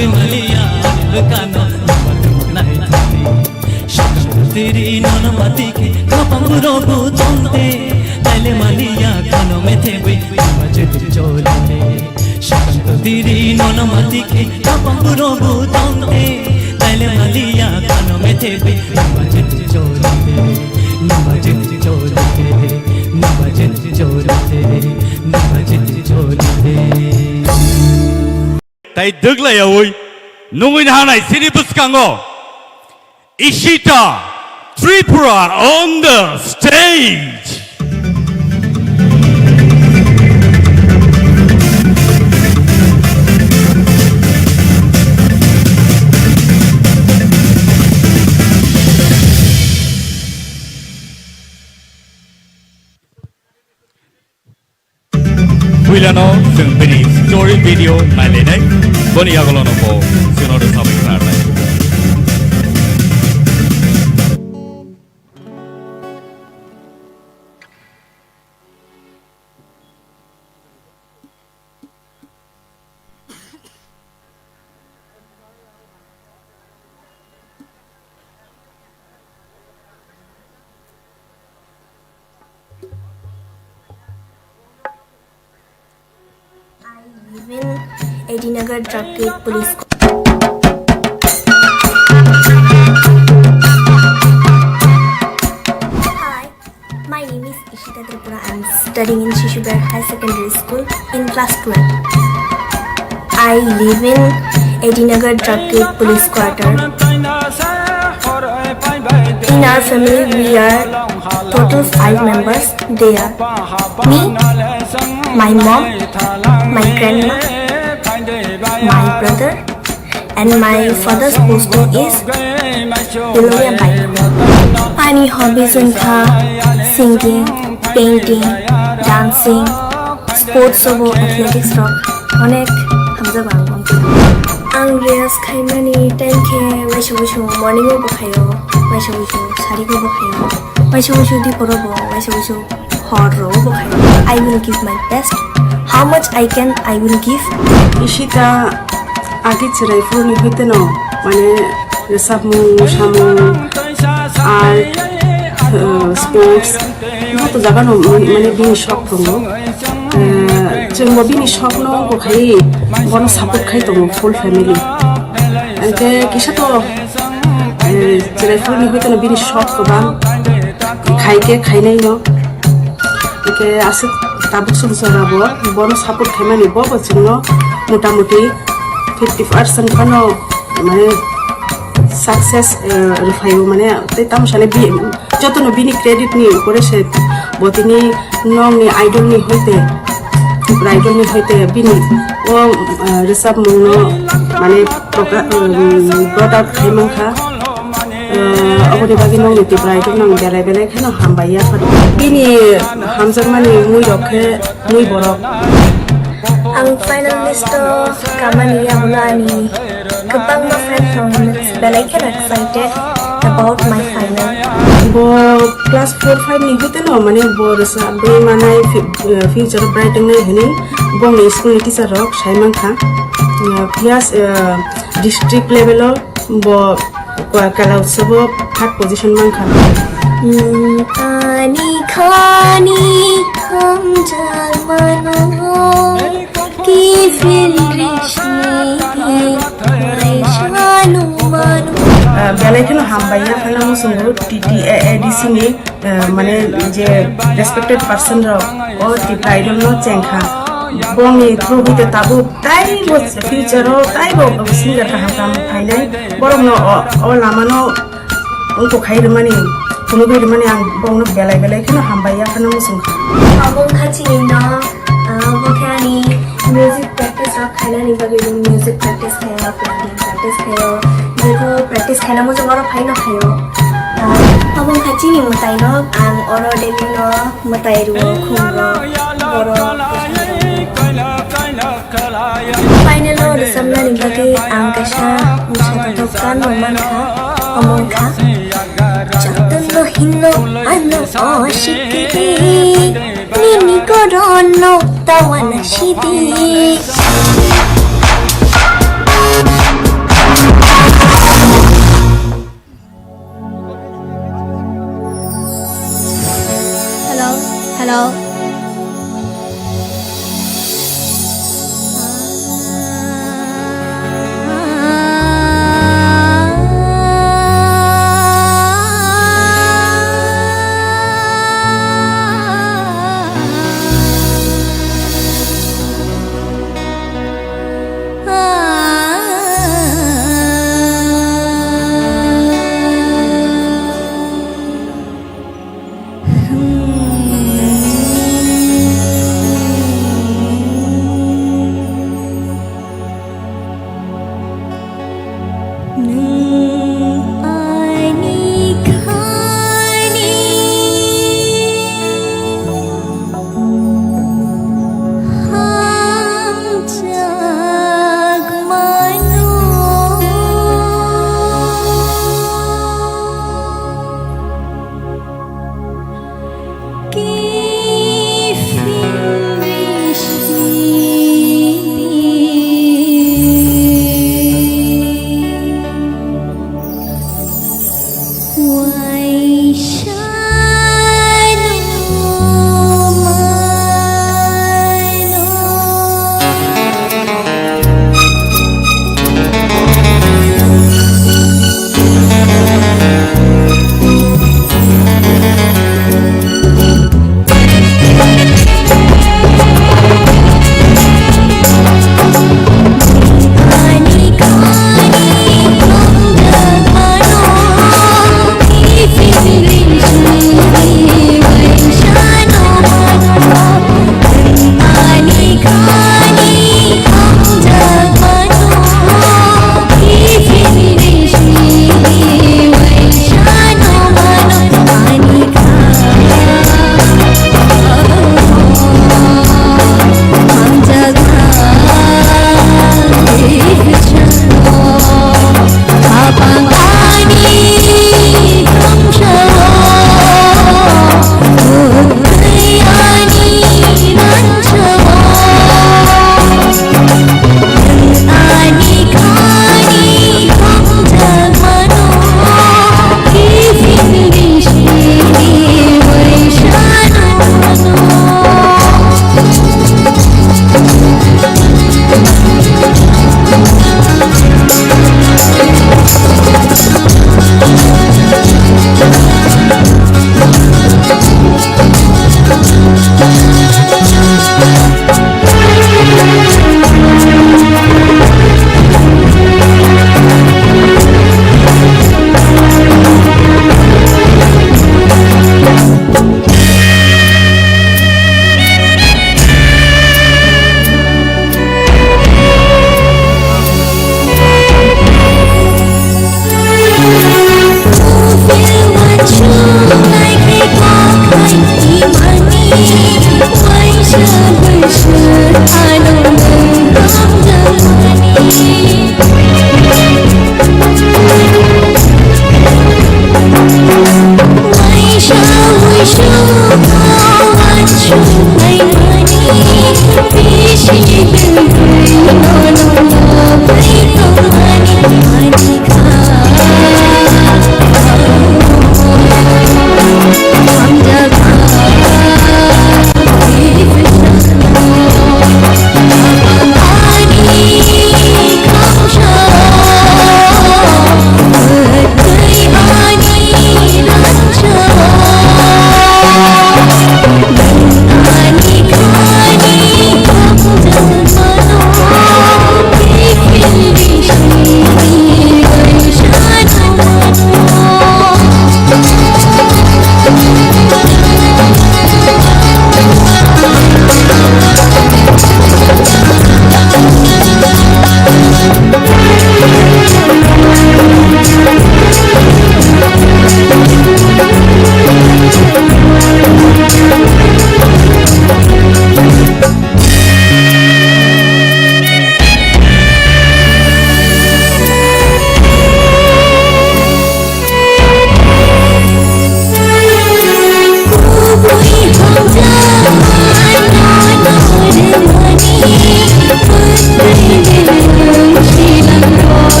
হবে মালিয়া লুকানো নাই তেরি ননমতিকে কপঙ্গুরবু তন্তে তাইলে মালিয়া কানো মেথেবে মজদ চলতে শান্ত তেরি ননমতিকে কপঙ্গুরবু তন্তে তাইলে মালিয়া কানো মেথেবে মজদ চলতে মজদ চলতে মজদ চলতে মজদ চলতে তাই দেখলাই ওই নঙ্গিন হানাই সিনি বুসকাঙ্গো Ishita Tripura on the stage. Wilano Sembini story video Malene Boni Agolono po Sinoro Sabinarna. Edinagar Drug Gate Police. Hi, my name is Ishita Tripura. I'm studying in Session-1 High Secondary School in class 12. I live in Edinagar Drug Gate Police Quarter. In our family, we are total 5 members. They are me, my mom, my grandma, my brother, and my father's posting is Beloya Bike. Any hobbies in singing, painting, dancing, sports of athletics rock. Onek hamza bangong. Ang reas khaimani time ke waisho morning o bokhayo, waisho sari ko bokhayo, waisho di porobo, waisho hot ro bokhayo. I will give my best. How much I can, I will give. Ishita আগে ছেড়াই ফুরনি হইতে ন মানে রেসামু সামু আর sports তো জাগানো মানে বিনি শখ দङ जों बिनि शख न बखाय बन सापोर्ट खाय दङ फुल फैमिली एके किसा तो ছেড়াই ফুরনি হইতে न बिनि शख गोबां खायके खायनाय न एके आसे ताबुक सुलसराबो बन सापोर्ट खायमानि बबो जोंनो मोटामुटी 50% खानो माने सक्सेस रफायो माने तामसाने जतनो बिनि क्रेडिट नि करे से बतिनि नंनि आइडल नि होइते ब्राइडल नि होइते बिनि ओ रिसाब मुनो माने ब्रॉट आउट खायमांखा अबनि बागि नंनि ति ब्राइडल नंग बेलाय बेलाय खानो हामबाया बिनि हामजमानि मुइ रखे मुइ बरक Ang final list kamaniya mulani kapag my friend from but I get excited about my final. Bo class 4-5 ni hote no mane bo rasa be manai future brighting nai hini bo ni school teacher rok Simon Khan plus district level bo kala utsav third position man khan ani khani kham jal mano ki fil rishni aishanu manu বেলায় কেন হামবাইয়া ফেলাম সঙ্গ TTADC নি মানে যে respected person rock ও Tipra idol ন চেংখা বংনি through হইতে তাবু তাই ফিউচার তাই সিঙ্গার কাহাম ফাইনাই বরং ও লামানো অঙ্ক খাইর মানে কোনো বের মানে আং বংনো বেলায় কেন হামবাইয়া ফেলাম সঙ্গ abong khachi na bokhani music practice rok khaina ni bagi music practice khayo painting practice khayo jeko practice khaina mo joro phaina khayo abong khachi ni mutai no ang oro deli no mutai ru khumro oro final no samna ni bagi ang kasha musha tokan no manka among kha jatan no hinno ano oshiki Nini korono tawana shidi চালাও।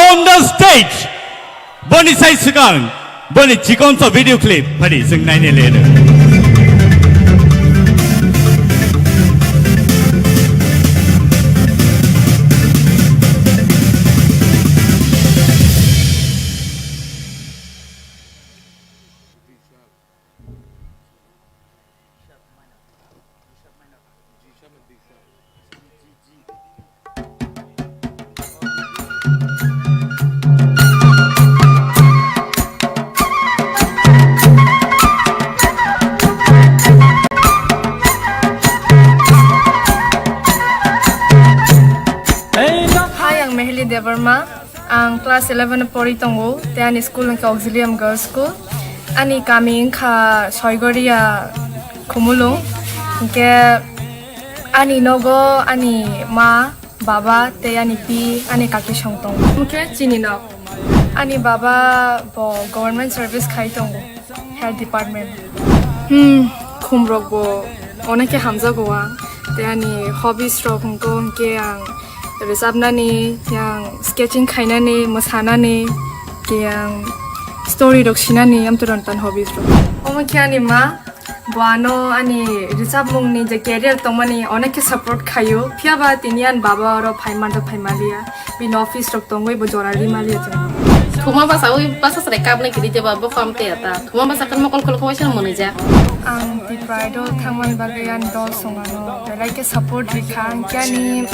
on the stage Boni sai sugang Boni chikon so video clip Pari sung nai ne le Debbarma, ang class 11 pori tongo, te ani school ng auxilium girls school. Ani kami ka soigoria kumulong, ke ani nogo, ani ma, baba, te ani pi, ani kaki shongtong. Mungkin chini na. Ani baba bo government service kai tongo, health department. Kumrok bo, onake hamza goa, te ani hobbies ro kungko ke ang रोजाबनानै yang sketching खायनानै मोसानानै yang story rok sinani am turon tan hobbies ro omo khiani ma boano ani रोजाबमुंनि J career tongmani oneke support khayo phiaba tinian baba ro phaimar do phaimalia bin office rok tongoi bo jorari malia je Thuma basa oi basa sare kabne kiri je baba famte ata thuma basa kan mokol kol khawai mone ja ang TIPRA do thangman bagayan dol songano like support rikhan kyani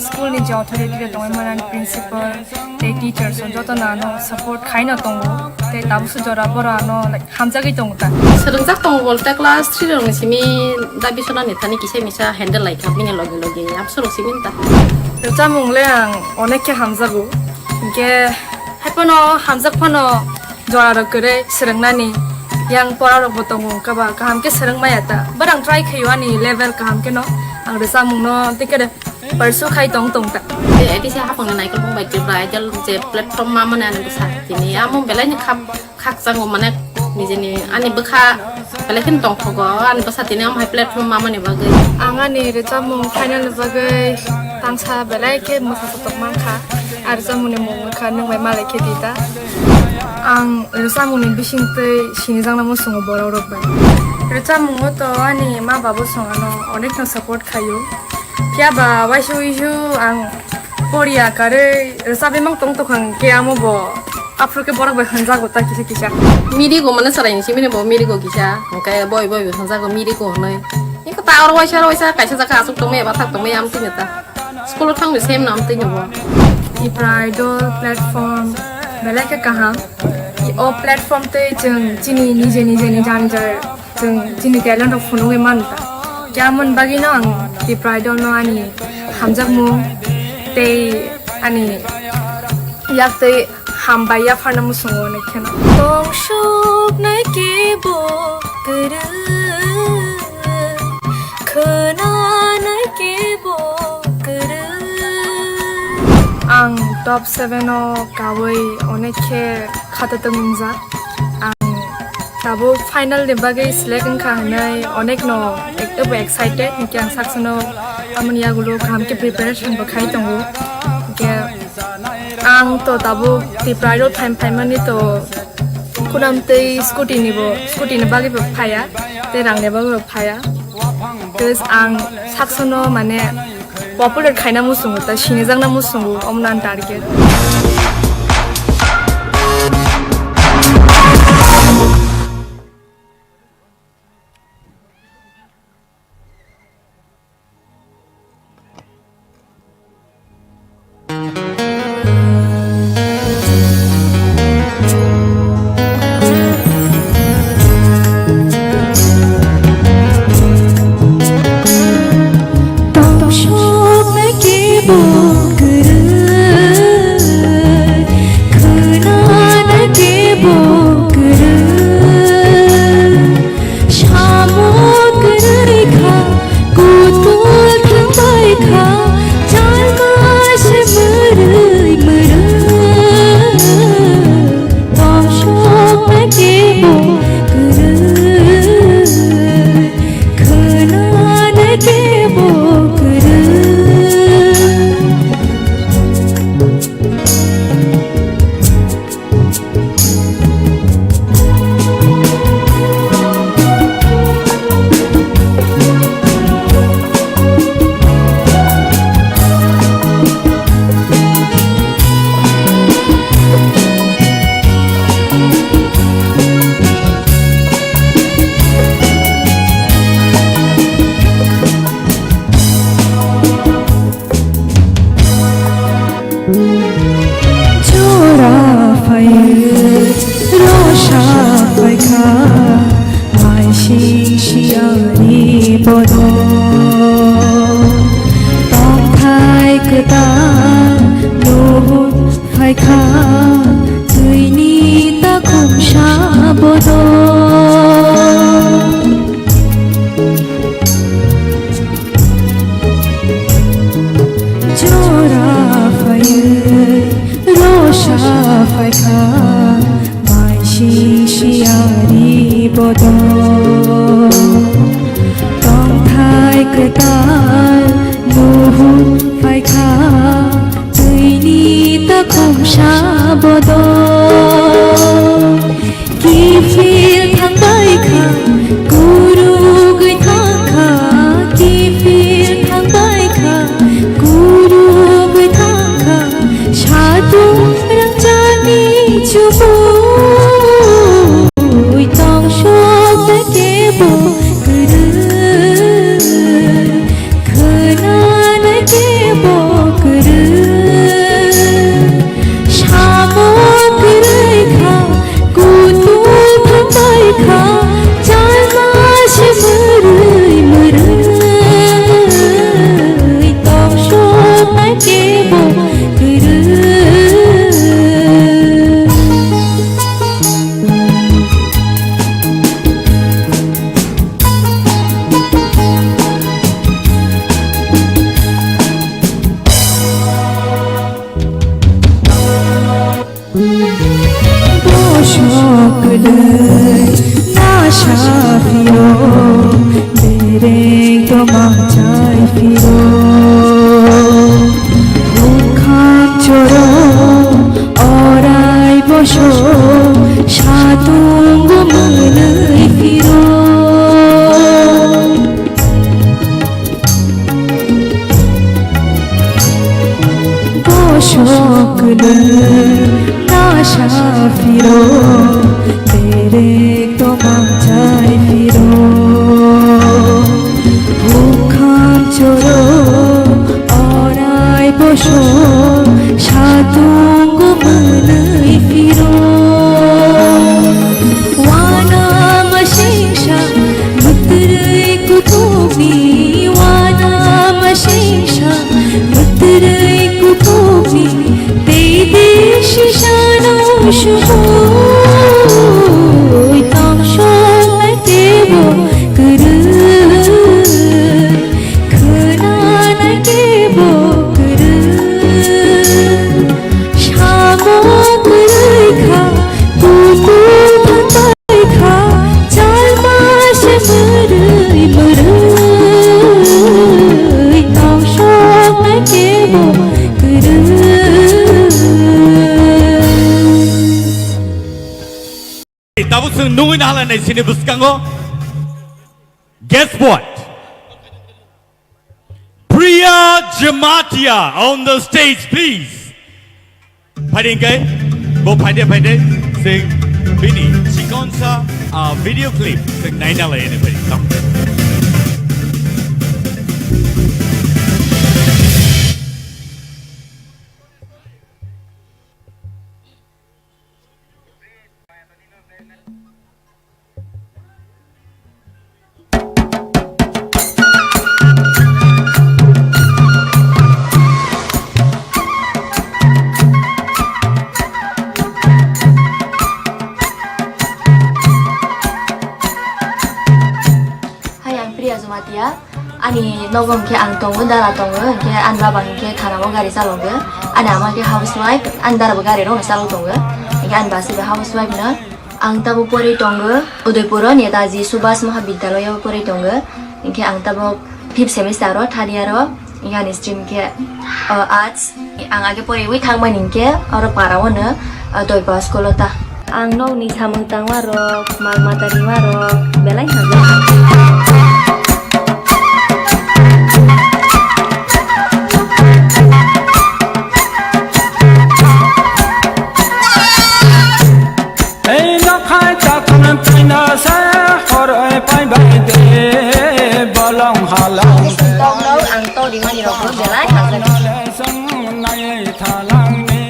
school ni authority de tongai manan principal te teachers so joto nano support khaina tongo te tabusu jora bora no like hamjagi tongta serungjak tong bolte class 3 rong simi dabi sona nitani kise misa handle like kapine logi logi absolu siminta jamung le ang oneke hamjago ge hapono hamjak phono jora ro kore serengnani yang pora ro botongo kaba kaham ke sereng mayata barang try khayo ani level kaham ke no ang jamung no tikere persu khai tong tong ta edi sa hapang nai ko bai TRIPURA jal je platform ma mana an bisa tini among belanya khak sang mane nijeni ani bekha belakin tong phogo an bisa tini am hai platform ma mane bagai angani re jamung final bagai tangsa belai ke masa tok mangkha ar jamung ne mong kha nang bai malai ke dita ang jamung ne bisingte sinijang namo sungo boro rok bai re jamung to ani ma babu songano onek no support khayo phiaba waisu isu ang Korea kare resabe mang tong tokang ke amo bo Afrika borak bai hanza go ta kisi kisa miri go mana sarai simi ne bo miri go kisa kai boy boy hanza go miri go noi ni ko ta or waisa kaisa jaka asuk tome ba thak tome am tin ta school thang ni same nam tin bo TIPRA idol platform bela ke kaha o platform te jeng jini nije ni jan jar jeng jini talent ro phunu ge man ta kyamun bagi no ang TIPRA idol no ani hamjak mu te ani yak te hambaya phana mu songo ne khena tong shok nai ke bo kara khana nai ke bo kara ang top 7 o kawai oneke khata tungja ang tabo final de bagai select kha hanai onek no ekto excited kyang saksono amania gulo kham ke preparation bakhai tongo ke ang to tabo TIPRA ro time mani to kunam te scooty ni bagi phaya te rang ne bagi phaya tes ang saksono mane popular khaina musungu ta sinijang na musungu omnan target दैनि ताकुमसाबद जरा फायो रसा फायखा माइसि सियारि बद तंथाय क्रेताल नुहु फायखा दैनि ताकुमसाबद किफिल थांबायखा गुरु गैथाखा किफिल थांबायखा गुरु गैथाखा साधु रंजानि जुबु तंसब केबो गुरु खोनान केबो गुरु सामक रैखा गुतु थांबायखा चालमास मुरै मुरै तंसब केबो गुरु Bosokului nașa firo Bereng domacai firo Bukham choro orai boso Satungu menai firo Bosokului nașa firo Bereng domacai firo Bukham choro orai boso Satungu menai firo Wana masingsa Mutrai kutubi Wana masingsa Mutrai kutubi Deshi shano shubu Tangshon kebo guru Khanan kebo guru Shamok raikha Tutu thanbaikha Chalmas murai murai Tangshon kebo guru Tapos nungguin halan di sini buskango. Guess what? Priya Jamatia on the stage, please. Phaiding kai, bo phaide sing bini chikonsa video clip sing naina la ini phaiding. Ani nogom ke ang tongo dara tongo ke an babang ke thanamo gari salongo ani amake housewife an dara gari ro salo tongo ke an basi housewife na ang tabo pori tongo Udaipur Netaji Subhas Mahavidyalaya pori tongo ke ang tabo 5th semester ro third year ro ingani stream ke arts ang age pori wi thangmani ke aro parawo na toipa school ta ang no ni thamang tangwa ro malmatari wa ro belai haja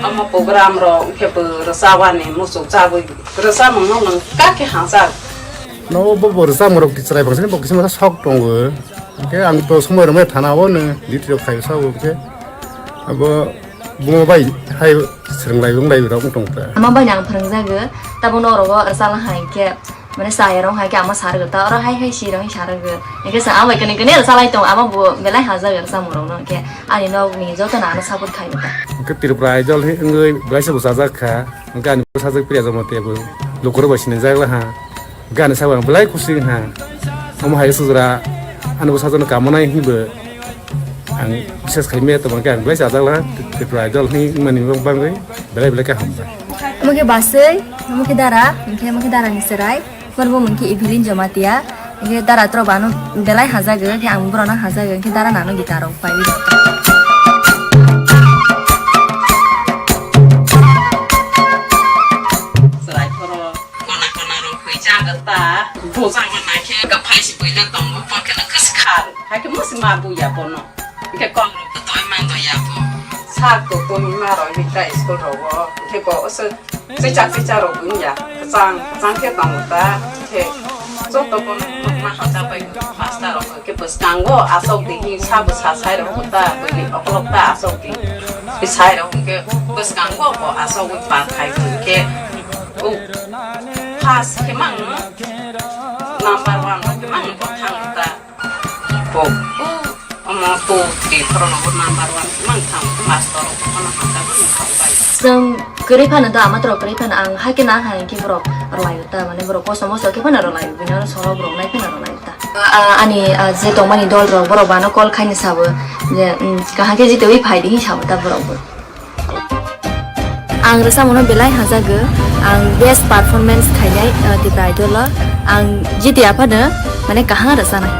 Ama program ro ke bersawan ni musuh cabai bersama nong kaki hangsa. No bersama ro kicrai bangsa ni bangsa sok tonggo. Ke ang to semua ramai tanah wana di tiap kayu sawo ke. Abo बुङो bye hi सोलोंलाय बुंलाय बिराद दंता ama banyak perengjaga tabun orogo salah haike mana saya rong haike ama sarga ta ora hai hai si rong sarga ke sa ama kene kene salah itu ama bu belai haza gar sa morong no ke ani no ni jo ta na sabut khai ta ke TRIPURA idol he ngai blaisa bu saja kha gan bu saja priya jamote bu lokor basine jagla ha gan sabang belai kusing ha ama hai sujra anu bu saja kamonai hibe ang bises khaime to gan blaisa jagla TRIPURA idol ni mani bang bang belai belai ka ham mungkin basai mungkin darah ni serai baru mungkin ibilin jamatia mungkin darah terobanu belai hazaga ke ang berona hazaga ke darah nano gitaro pai serai koro kona ro hui jaga ta bo sang mana ke ga pai si bui le tong mo pa ke na kas khar ha ke mo si ma bu ya bono ke kon ro to toy man to ya bo sa ko to mi ma ro ni ta school ro bo ke bo se se cha ro bu ya sang ke tong ta ke so to bon ma ha ta pai master ro ke bus kango asok di hi sa bu sa sai ro ta bu ni oklok ta asok di bi sai ro ke bus kango bo asok wi pa khai ke o pas ke mang number 1 ke mang bo thang ta bo ama to di prono number 1 mang thang master ro kono ha ta bu paiซึ่งกรีพันธุ์อามาตรกรีพันธุ์อังให้กินอาหารที่บรอกอร่อยแต่มันบรอกก็สมมติว่ากินพันธุ์อร่อยเป็นอะไรสโลบรอกไม่เป็นอร่อยแต่อันนี้เจ้าตัวมันนี่ดอลบรอกบรอกบ้านก็คอยนิสับเนี่ยก็หาแค่จิตวิภัยที่ชาวตาบรอกอังรสมันเป็นไรหาจากอัง best performance ขายได้ที่ปลายตัวละอังจิตยาพันธุ์มันก็หารสนะ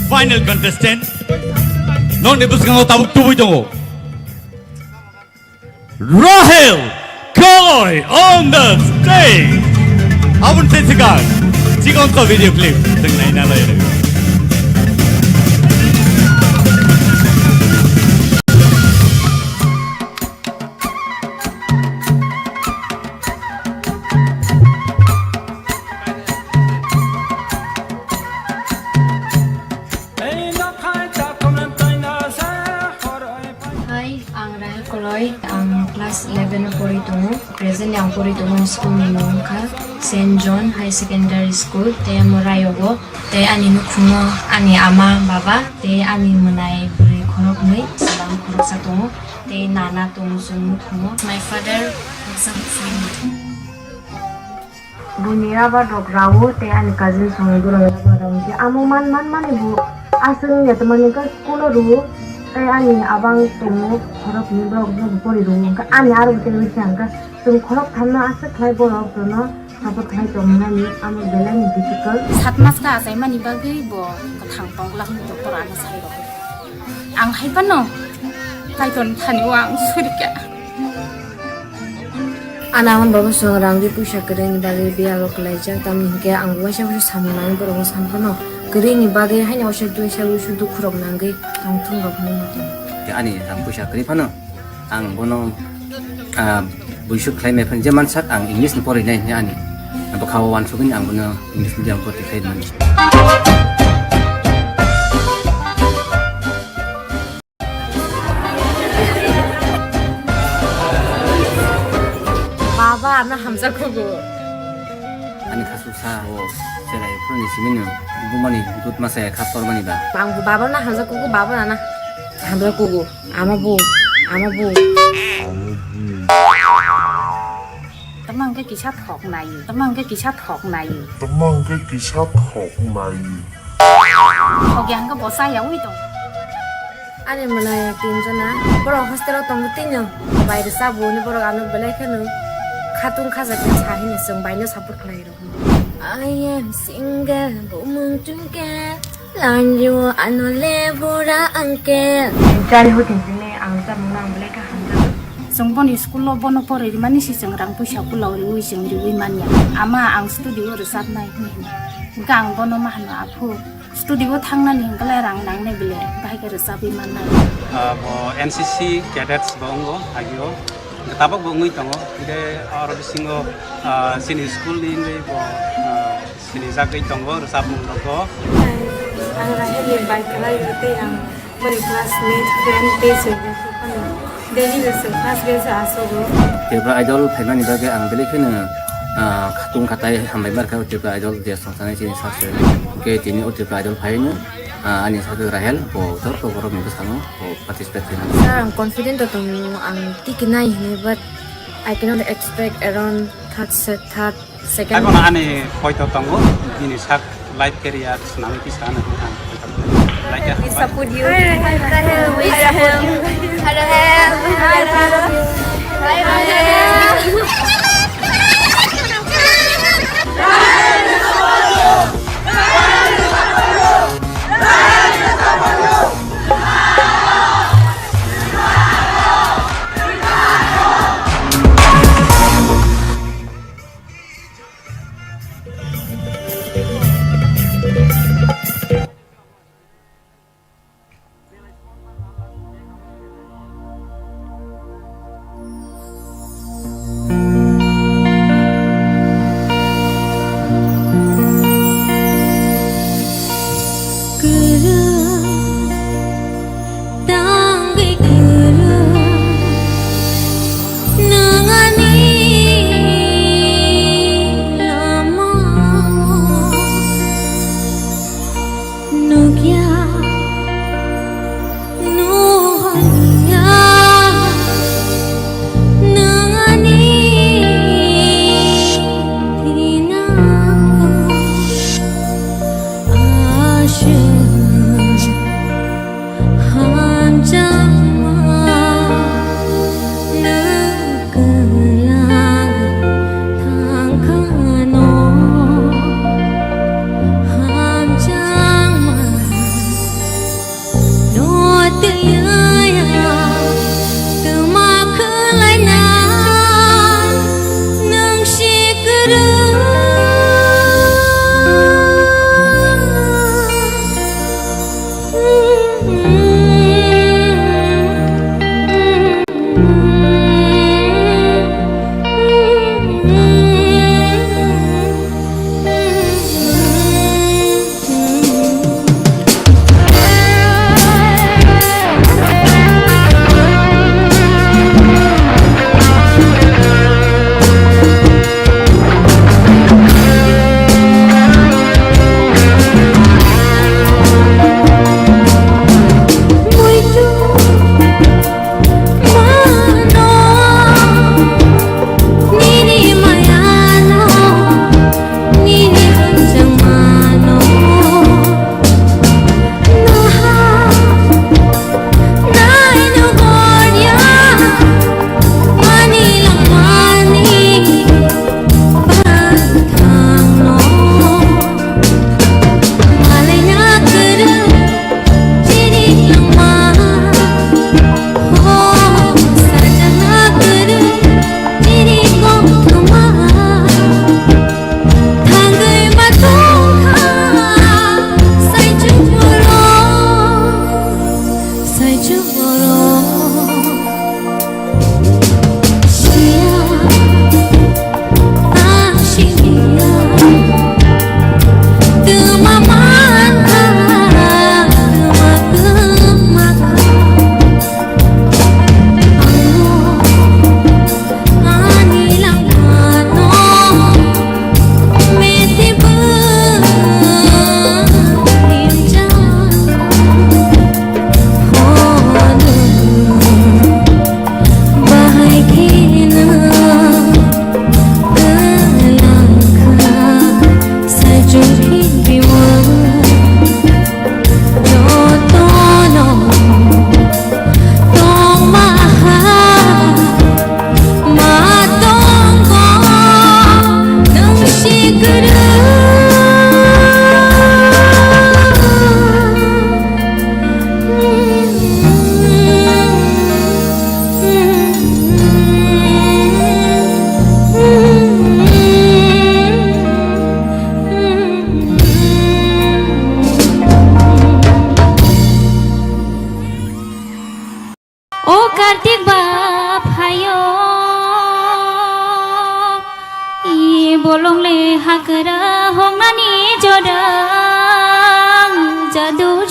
final contestant. Non nebuskan tabuk tubuh itu. Rahel Koy on the stage. Abun sesikan. Cikon so video clip. Tengah ini lah ya. Hai, ang Rahel Koloy, ang class 11 po rito mo. Present yang po rito mo school ni Mongka, St. John High Secondary School. Te Morayogo, te ani nukumo, ani ama baba, te ani munay buri korok mui, salam korok sa tungo, te nana tungo sung nukumo. My father was a friend. Bunira ba dog rawo, te ani cousin sung guro ba rawo. Amo man ibu. Asung ya teman ka school ru. Kaya ani abang tungo korok ni blog bori ru. Ka ani aru betul betul ka. Tung korok thamna asa khai borok tono. Sabat khai tomna ni amo belan difficult. Satmas ka asai mani bagai bo kathang pong lak ni doktor ana sai ro. Ang hai pano. Kai ton thani wang surika. Anaman babu songrang di pusha keren bagi biar lo kelajar kami hingga angguan siapa samunai berong sampano. Kering ibagai hanya usah dua siapa sudah kurang nanggai angtung gak punya mati. Ani ang pusha kering pano ang bono busuk klaim mepan zaman sak ang English ni pori nai ani. Ang bakawan sugin ang bono English medium pori klaim man. Baba anak Hamzah kugu. Ani kasusa o serai pun di sini bumani ikut masa kaptor mani ba. Bangku baba na Hamzah kugu baba na Hamzah kugu. Ama bu. Tamang cái kỳ sát học này, tamang cái kỳ sát học này. Học yang cái bộ sai giống vậy. Ani mana yakin jana. Boro hostel tong tinyo. Bayar sabu ni boro anu belai kanu. Khatung khaza ke chahi ni sung bayar support khlai ro. I am single, bumung tungke. Lanju anu le bura angke. Jari hutin sini angsa munang belai ka handa. Sung bon school lo bono pore di mani si sung rang pusha pulau riwi sung riwi mania. Ama ang studio resat nai ni. Gang bono mah na apu. Studio thangnan hing kala rang nang ne bile bahai ke resapi mana. Bo NCC cadets bongo agio. Tabak bongui tango ide aro bisingo sini school ni ngai bo sini zakai tango resap mung tango. Ang Rahel ni baik kala yote yang beri classmate friend te sebe pano. Daily lesson class base asogo. TIPRA idol phaimani bagai ang bele khena khatung khatai hambai bar ka TIPRA idol dia sangsane sini sase. Ke tini TIPRA idol phainu ani satu Rahel bo tor to borok ni sango bo participate kena. I'm confident that ang tikinai ni but I cannot expect around third second. Ako na ani poito tango ini sak life career senang itu sana. We support you. Rahel, we support you. Rahel,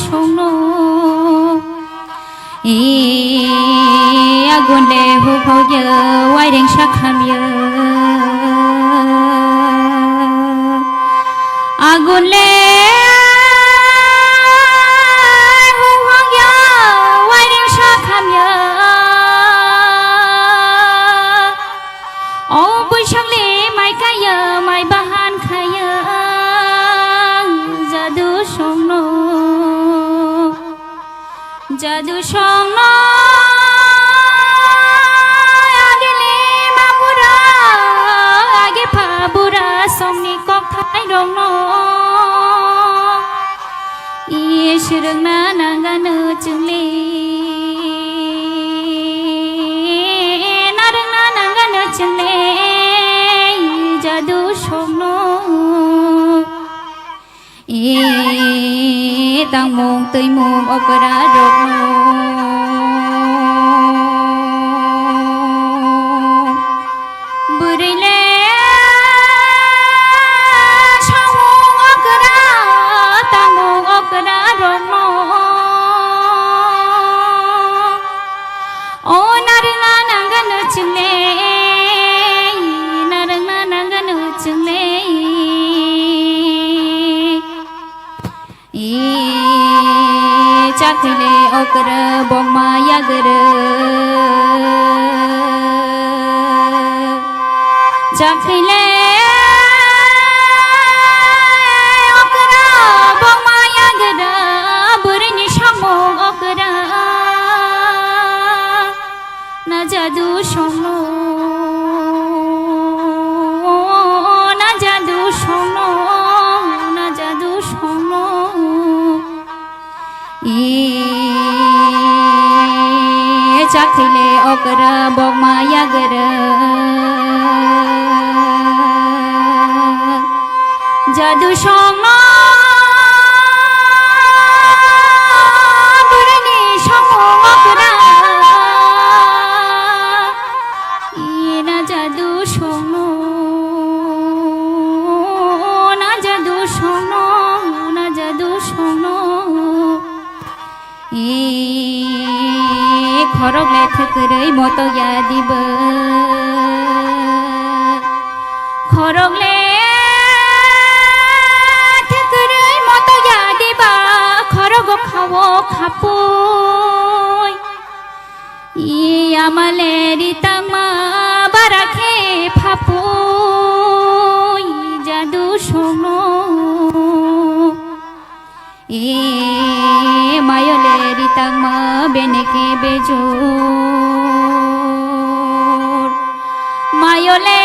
সংনো agunde hu phogye waireng sakhamye agunle hu phogye waireng sakhamye o buishangli mai kaya mai bahan khaya jadu songno jadu songno agile mabura age phabura songni kok thai dongno ishirna nanganu chungli narna nanganu chungli jadu songno tang mong tươi mong opera rokno burile chawong opera tang mong opera rokno o narna nanganu chungle narna nanganu chungle chakle okra bongma yagre chakle okra bongma yagre burini shamong okra na jadu shongno na jadu shongno na jadu shongno chakle okra bogma yagre jadu songno burani songmo okra na jadu songno na jadu songno na jadu songno khorok le thekrai moto yadib khorok le thekrai moto yadiba khorok khawo khapoi amale ritama barakhe phapoi jadu songno mayole ritama beneke bejor mayole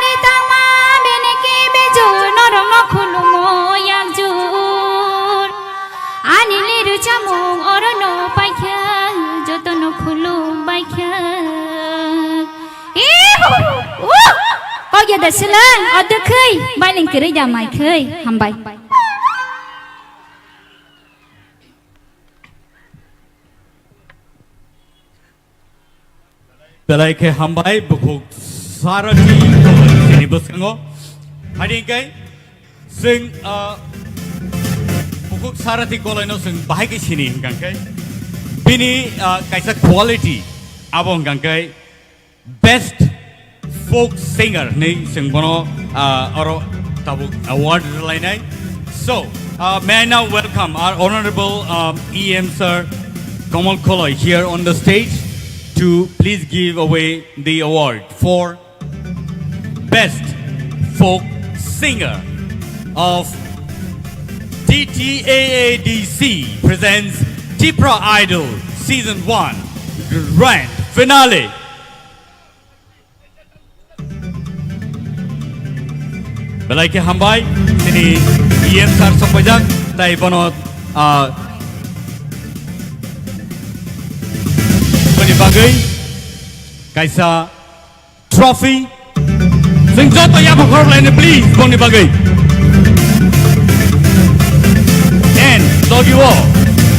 ritama beneke bejor norong khulumo yagjur anilir chamong orono paikha jotono khulum baikha có giờ đặt lên ở từ khi bay lên kia ra mày khơi hầm bay Belai ke hambai bukuk sarati sini besengo. Hari ini sing bukuk sarati kolai no sing bahai ke sini gangkai. Bini kaisa quality abang gangkai best folk singer ni sing bono oro tabuk award lainai. So may I now welcome our honorable EM sir Kamal Koloi here on the stage to please give away the award for best folk singer of TTAADC presents TIPRA Idol Season 1 Grand Finale. Belai ke hambai sini EM sar sopajak tai bonot bani bagai kaisa trophy sing joto ya bakhor lain please bani bagai and logi wo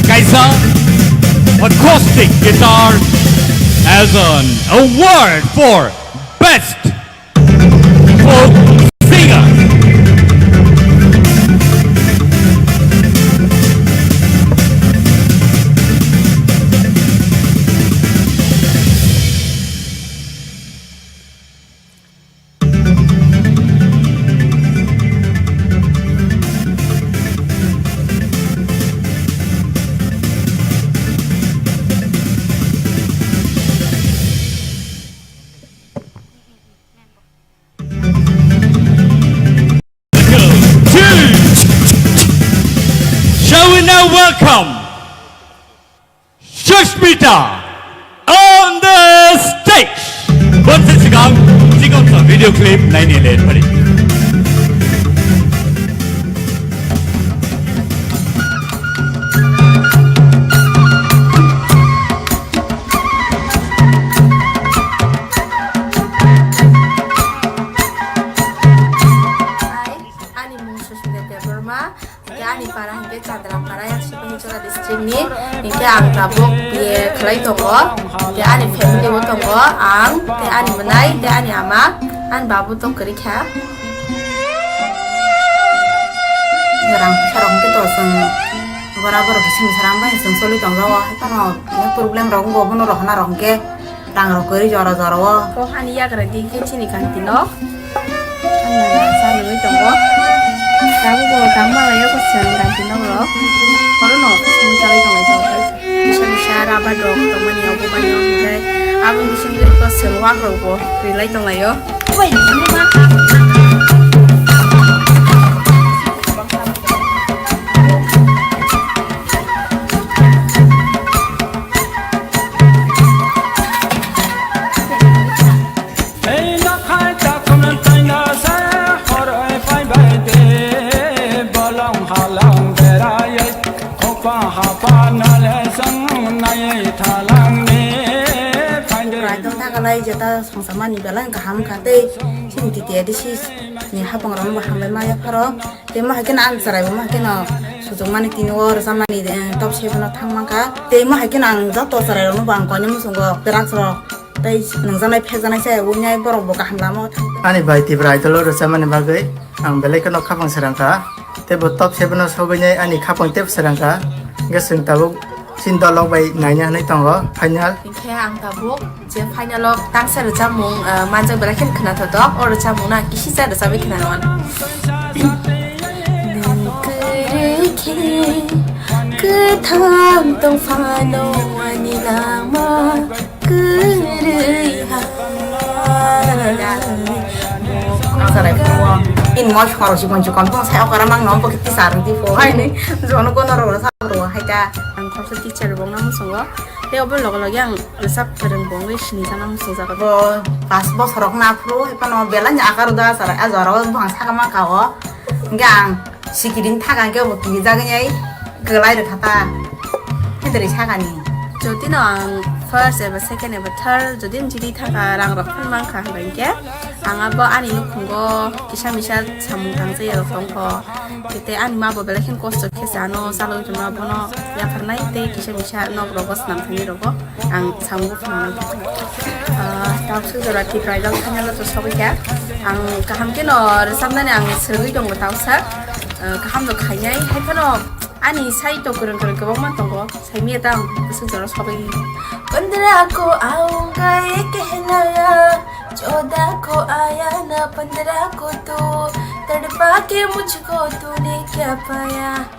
kaisa acoustic guitar as an award for best folk singer. welcome Shushmita on the stage. Once again, Jigonsa video clip 9 Debbarma, ani para hingga cadra para yang sibuk juga district ni, hingga ang tabuk biar kelai tunggu, dia ani family wo tunggu, ang, dia ani menai, dia ani ama, an babu tu kerik ya. Orang sarong kita seng, berabar kesini sarang bayi seng soli tunggu wah, itu no, ini problem rong go pun roh na rong ke, rang rong keri jara jara wah. Kau ani ya kerja di sini kan tino, an sana ni tunggu. Kamu kalau tambah lah ya, kau sering ganti nomor. Kalau no, misalnya kalau itu, bisa apa dong, teman yang aku banyak juga. Aku di sini kau sering waktu aku, relay dong lah ya. Woi, ini mah. Kalau jata sama ni belan kaham kate sini tiada di sis ni hapang orang baham memang ya paro tema hakin answer ay mah hakin sujung mani tinwar sama ni top shape na thang mangka tema hakin ang jatuh sarai orang bang kau ni musuh berak soro tapi nangzanai pezanai saya punya borong bokah lama ani bai TIPRA itu lor sama ni bagai ang belai kena kapang serangka tapi top shape na sobatnya ani kapang tep serangka gasing tabuk Sindolong baik nanya nih tanggo final. Kayak ang tabuk, je final log tang ser jamung manjang berakhir kena todok, or jamung na kisi ser sampai kena nawan. Ketam tong fano ani lama keriha. Sarai semua. In mau harus dikunci kampung saya orang mang nompo kita sarang di foto ini. Jangan kau naruh sabar hai ta. Kalau teacher bong namu sungguh, dia obor log yang resep tereng bong wis ni sana namu sungguh kan. Pas bos rok napro, hepan no belanya akar udah sarai azara bang sama kau, enggak sikirin tagan ke bukti jaganya gelai deh kata, ini dari cara ni. Jadi nang first ever second ever third, jadi jadi taga rang rok pun mang kah bengke, ang abo ani nukunggo kisah misal samung tangse ya rokongko, kita ani mabo belakin kosto kesano salo cuma bono ya karena itu kisah misal nok robos nam tani robo, ang samung pun tahu sudah TIPRA jang kanya lo tuh sobi ya, ang kaham keno resapna ni ang serui dong tahu sah, kaham lo kanya, hepan ani saya itu kurang-kurang kebanggaan tunggu, saya miedam sejarah sobi. Pandra ko aung kaya kehnaya, joda ko ayana pandra ko tu, tadpa ke mujhko tune kya paya.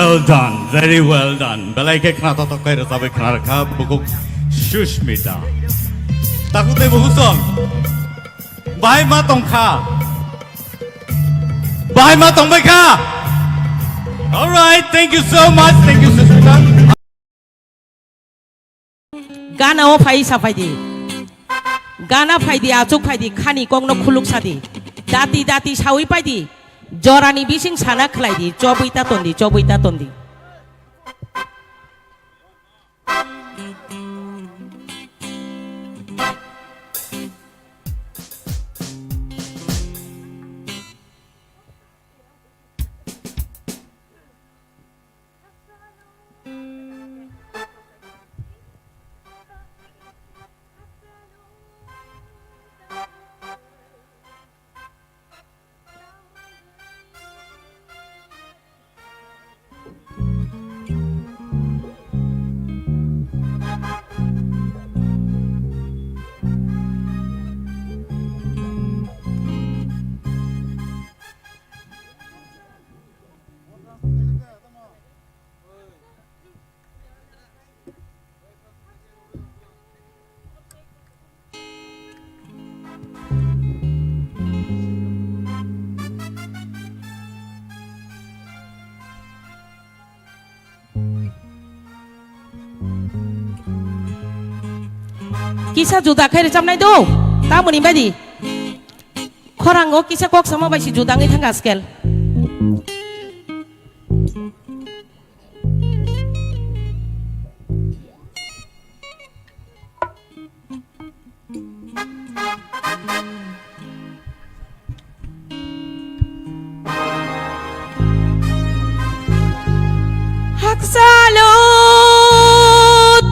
Well done, very well done. Belai ke kena totok kai rasa be kena rakha bukuk Shushmita. Takute buhusong. Bahai ma tong kha. Bahai ma tong bai kha. All right, thank you so much. Thank you, Shushmita. Gana o phai sa phai di. Gana phai di achuk phai di khani kong no khuluk sa di. Dati sawi phai di. Jorani bising sana khlai di. Chobuita tondi. Kisa juda khai recam nai do ta muni badi khorango kisa kok sama bai si judangi thanga skel haksalo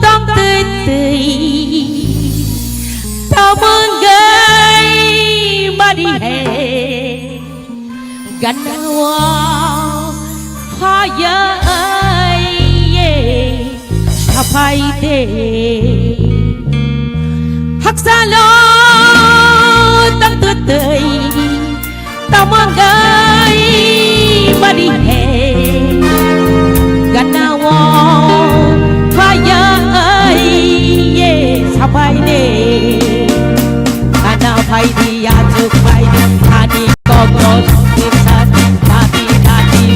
tong tươi tươi tao mừng gay mà đi hè gần hoa hoa ơi phải thế hắc xa lo tăng tươi tươi tao mừng gay mà đi hè gần hoa hoa ơi phải thế phải đi à chụp phải đi ani KOKBOROK sa dati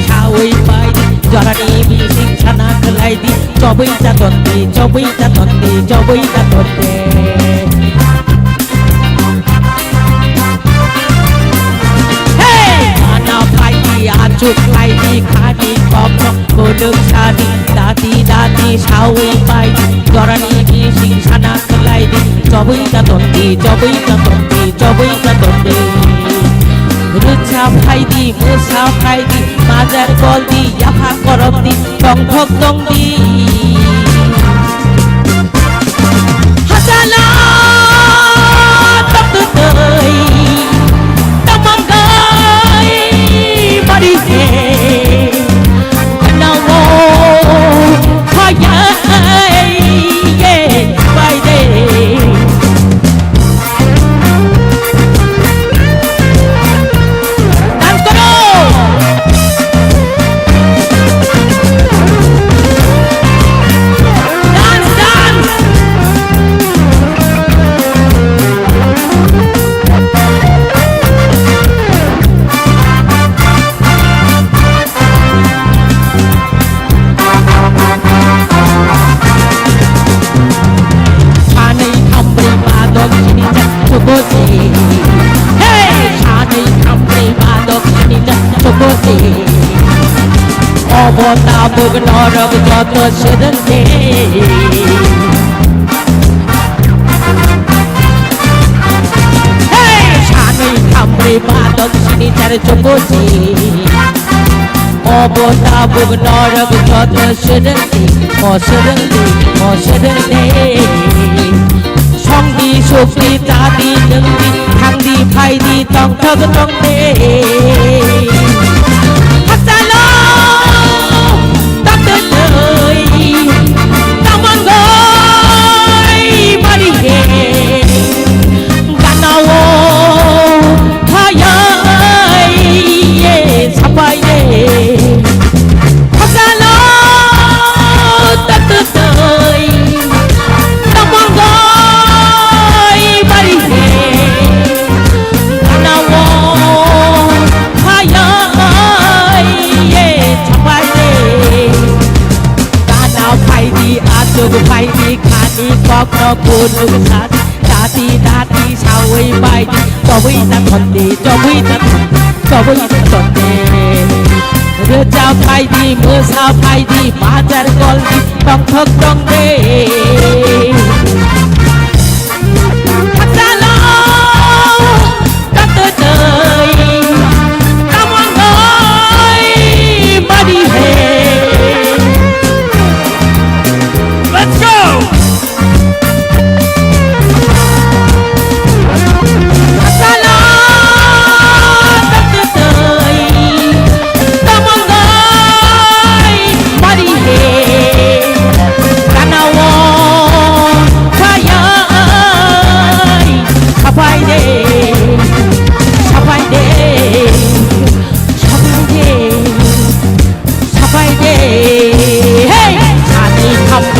sao ấy phải đi cho ra đi bị sinh chana kelai đi cho bây ta tuần đi cho bây ta tuần đi cho bây ta tuần đi hey ana phải đi à chụp phải đi khani KOKBOROK cô được sa đi dati sao ấy phải đi cho ra đi bị sinh chana kelai đi cho bây ta tuần đi cho bây ta tuần đi cho bây ta tuần đi Rucha phai di, musa phai di, mazar gol di, yaha korok di, tong thok tong di. Hasala tong tu tơi, tong manggai mari he, kanawo phayai ye phai de. Obota bugnorok joto sedente Hey shani kamri badok sini cari cokosi Obota bugnorok joto sedente mo sedente Songdi sukdi tadi dengdi thangdi phaidi tong thog tong de Hasalo bọc nó buồn lúc xa đá tí sao ấy bài đi cho với ta thuận đi cho với ta thuận đi đưa trao thay đi mưa sao thay đi mà cha con đi bằng thật trong đê thật ra lâu ta tới đời ta mong ơi mà đi về Let's go!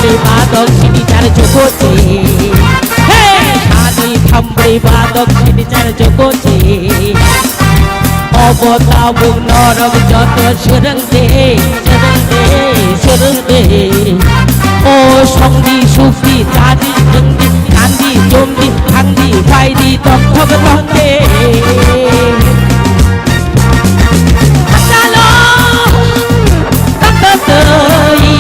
Batok sini cara jokoci Hey Kani kambri batok sini cara jokoci Obo tabung norok joto sereng de Oh songdi sufdi tadi jengdi kandi jomdi kandi faidi tok tok tok de Asalo tak tertei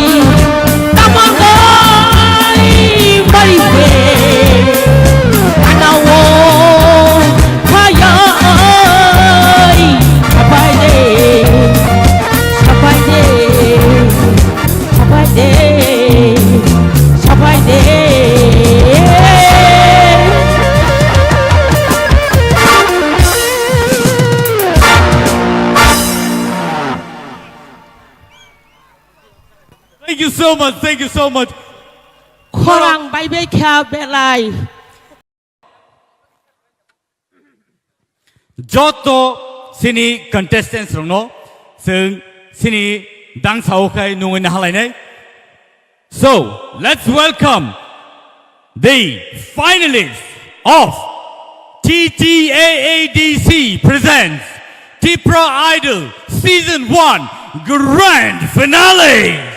Thank you so much. Korang baik-baik kaya belai. Joto sini contestants rongno, sing sini dang sao kai nungin halai nei. So let's welcome the finalists of TTAADC presents TIPRA Idol Season 1 Grand Finale.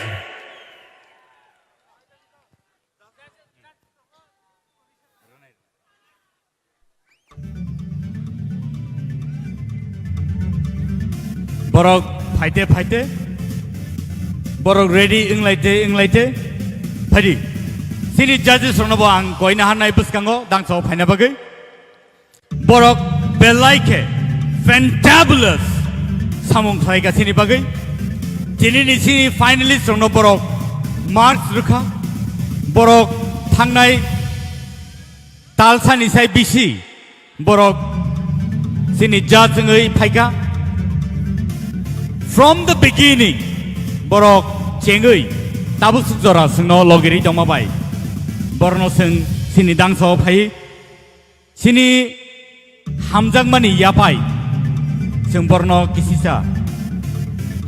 Borok fighte borok ready inglaite phadi sini judges ronobo ang koina hanai buskango dangso phaina bagai borok belaike fantabulous samung khaiga sini bagai sini finalist rono borok marks rukha borok thangnai talsani sai bisi borok sini judge ngai phaiga. From the beginning, borok cengui tabu sujora sengno logiri dongma bai. Borno seng sini dangso pai, sini hamjang mani ya pai. Seng borno kisisa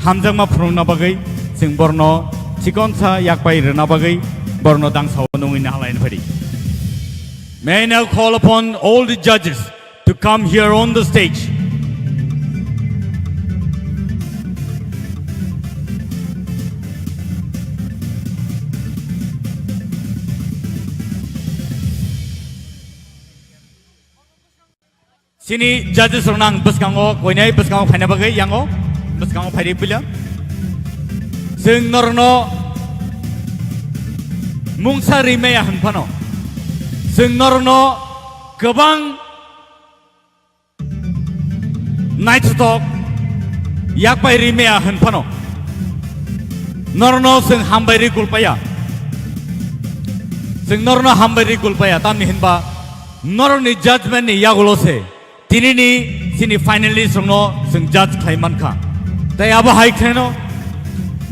hamjang ma prong na bagai, seng borno cikonsa yak pai rena bagai. Borno dangso nungin halain padi. May I now call upon all the judges to come here on the stage. Sini judges renang beskango koinai beskango phaina bagai yango beskango phairi pila sing norno mungsa rimeya hanpano sing norno gobang night talk yakpai rimeya hanpano norno sing hambairi kulpaya sing norno hambairi kulpaya tamni hinba norni judgment ni yagolose Tini ni sini finalist rongno sing judge klaiman ka. Tai aba hai kleno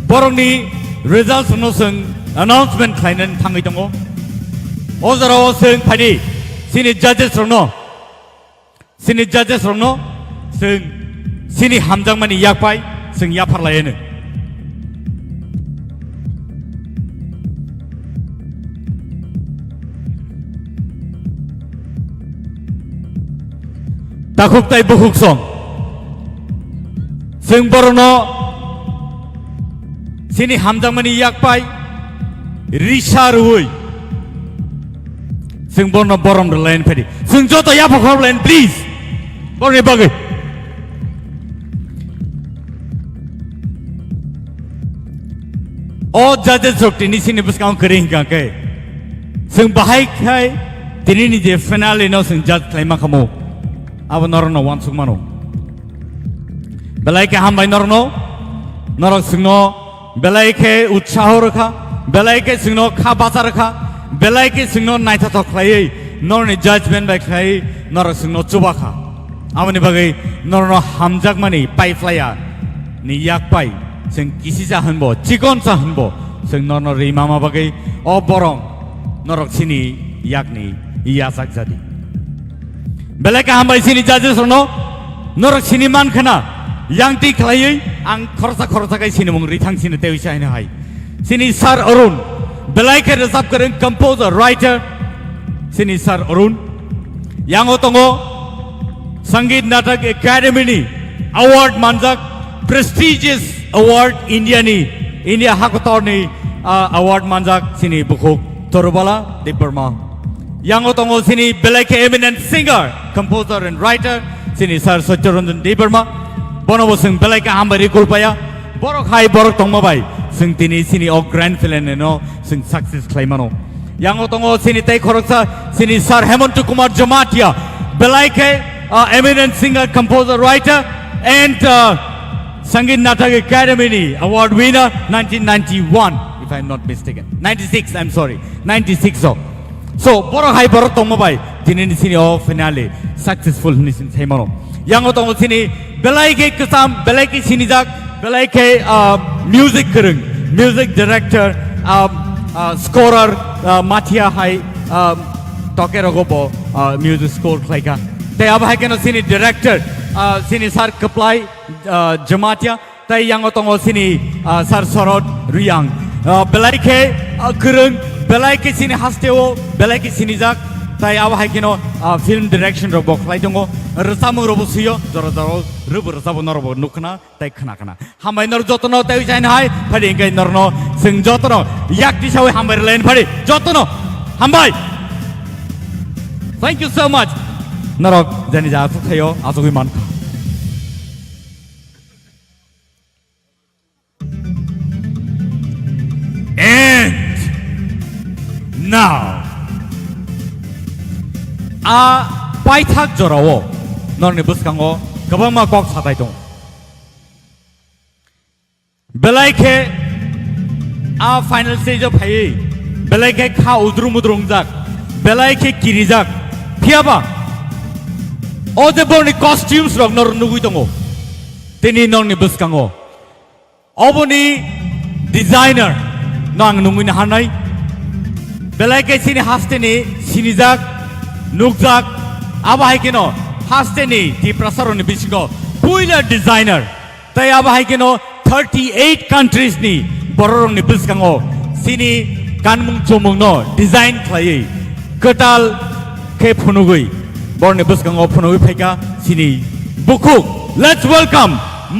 borong ni results rongno sing announcement klainan thangai tongo. Ozaro sing phadi sini judges rongno sing sini hamjang mani yakpai sing yapar layene. Takuk tai buhuk song sing borno sini hamjang mani yakpai risar hui जों बरनो बरम line फैदि जों जत या फखर line please बरनि बागै ओ जजेस जक्तिनि सिनि बुसकां करि हिंगाके जों बाहाय खाय दिनैनि जे फाइनाल नो जों जज क्लाइमा खामो अब नरनो वानसुक मानो बेलायके हामबाय नरनो नरक सिंनो बेलायके उत्साह रखा बेलायके सिंनो खा बासा रखा बेलायके सिंनो नायथा तो खायै नरनि जजमेंट बाय खायै नरक सिंनो चुबाखा आमनि बागै नरनो हामजाक मानि पाइफ्लाया नि याक पाइ जों किसि जा होनबो चिकन जा होनबो जों नरनो रिमामा बागै अ बरम नरक सिनि याकनि यासाक जादि बेलायके हामबाय सिनि जजेस रनो नरक सिनि मानखना यांति खायै आं खरसा गाय सिनि मुं रिथां सिनि तेविसायनो हाय सिनि सर अरुण बेलायके रोजाब करें कंपोजर राइटर सिनि सर अरुण यांगो तंगो संगीत नाटक एकेडमी अवार्ड मानजाक प्रेस्टिजियस अवार्ड इंडिया हाकतरनि अवार्ड मानजाक सिनि बुखुक तोरबाला देबबर्मा यांगो तंगो सिनि बेलायके eminent singer composer and writer सिनि सर सत्यरंजन देबबर्मा बनबो जों बेलायके हामबाय कुलपाया बरक हाय बरक तंमाबाय जों दिनै सिनि अ ग्रैंड फिल्म नो जों सक्सेस खालामनो यांगो तंगो सिनि तै खरकसा सिनि सर हेमंत कुमार जमातिया बेलायके eminent singer composer writer and Sangeet Natak academy award winner 1991 if I'm not mistaken 96 I'm sorry 96 so बरक हाय बरक तंमाबाय दिनैनि सिनि अ फाइनाले सक्सेसफुल निसिन थाइमानो यांगो तंगो सिनि बेलायके कसम बेलायके सिनिजाक बेलायके म्यूजिक करें म्यूजिक डायरेक्टर स्कोरर माथिया हाय टके रगोबो म्यूजिक स्कोर खालायका ते अब हाय केनो सिनि डायरेक्टर सिनि सर कप्लाई जमातिया तै यांगो तंगो सिनि सर सरद रियांग बेलायके करें बेलायके सिनि हास्टेओ बेलायके सिनिजाक ताई अब हाय केनो फिल्म डायरेक्शन रो बखलाय दंगो रसामु रोबो सुयो जरा जरा रोबो रसाबो नरबो नुखना ताई खना हामबाय नर जतनो ताई जाइन हाय फादि इंगाय नरनो जों जतनो याक दिसावै हामबाय लाइन फादि जतनो हामबाय थैंक यू सो मच नरक जानि जा थायो आजगै मान and now पाइथाक जरावो नरनि बुसकांगो गोबांमा कक साथाय दं बेलायके फाइनल स्टेज ऑफ हाय बेलायके खा उद्रुम जाक बेलायके किरिजाक फियाबा ओ जे बरनि कॉस्ट्यूम्स रक नर नुगुइ दंगो तिनि नरनि बुसकांगो अबनि डिजाइनर नांग नुगुइनो हानाय बेलायके सिनि हास्टेनि सिनिजाक नुकजाक अब हाय केनो हास्टेनि TIPRA सरनि बिसिगो पुइला डिजाइनर तै अब हाय केनो 38 कंट्रीज नि बररंनि बिसकांगो सिनि कानमुं चमुंनो डिजाइन खायै कटाल के फुनुगै बरनि बिसकांगो फुनुगै फैका सिनि बुखु let's welcome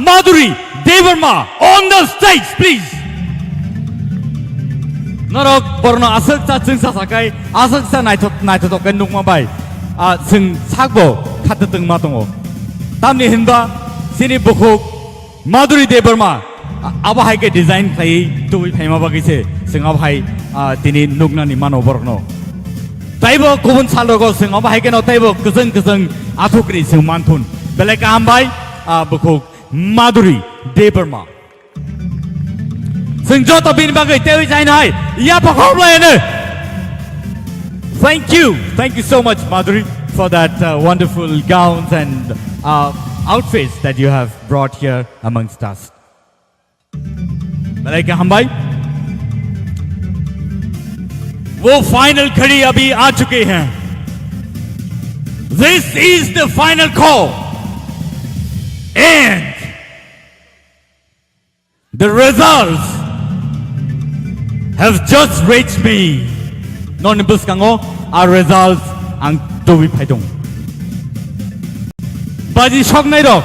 Madhuri Debbarma on the stage please नरक बरनो आसकसा जोंसा साखाय आसकसा नायथ'थ'खाय नुमाबाय जों सागबो खाथदों मा दङ तामनि हिनबा सिनि बुखुक माधुरी देबर्मा आबाहायके डिजाइन खायै तुबै फाइमा बागैसे जों आबाहाय दिनै नुगनानि मानो बरनो ताइबो गुबुन सालगो जों आबाहायके न ताइबो गोजों आथुक्रि जों मानथुन बेलेका हामबाय बुखुक माधुरी देबर्मा जों जत बिनि बागै तेवै जायनाय या पखरलायनो Thank you so much, Madhuri, for that wonderful gowns and outfits that you have brought here amongst us. Malaika हम भाई वो फाइनल घड़ी अभी आ चुके हैं. This is the final call, and the results have just reached me. Non nibus kango our results ang tuwi paidong. Baji shock nai ro.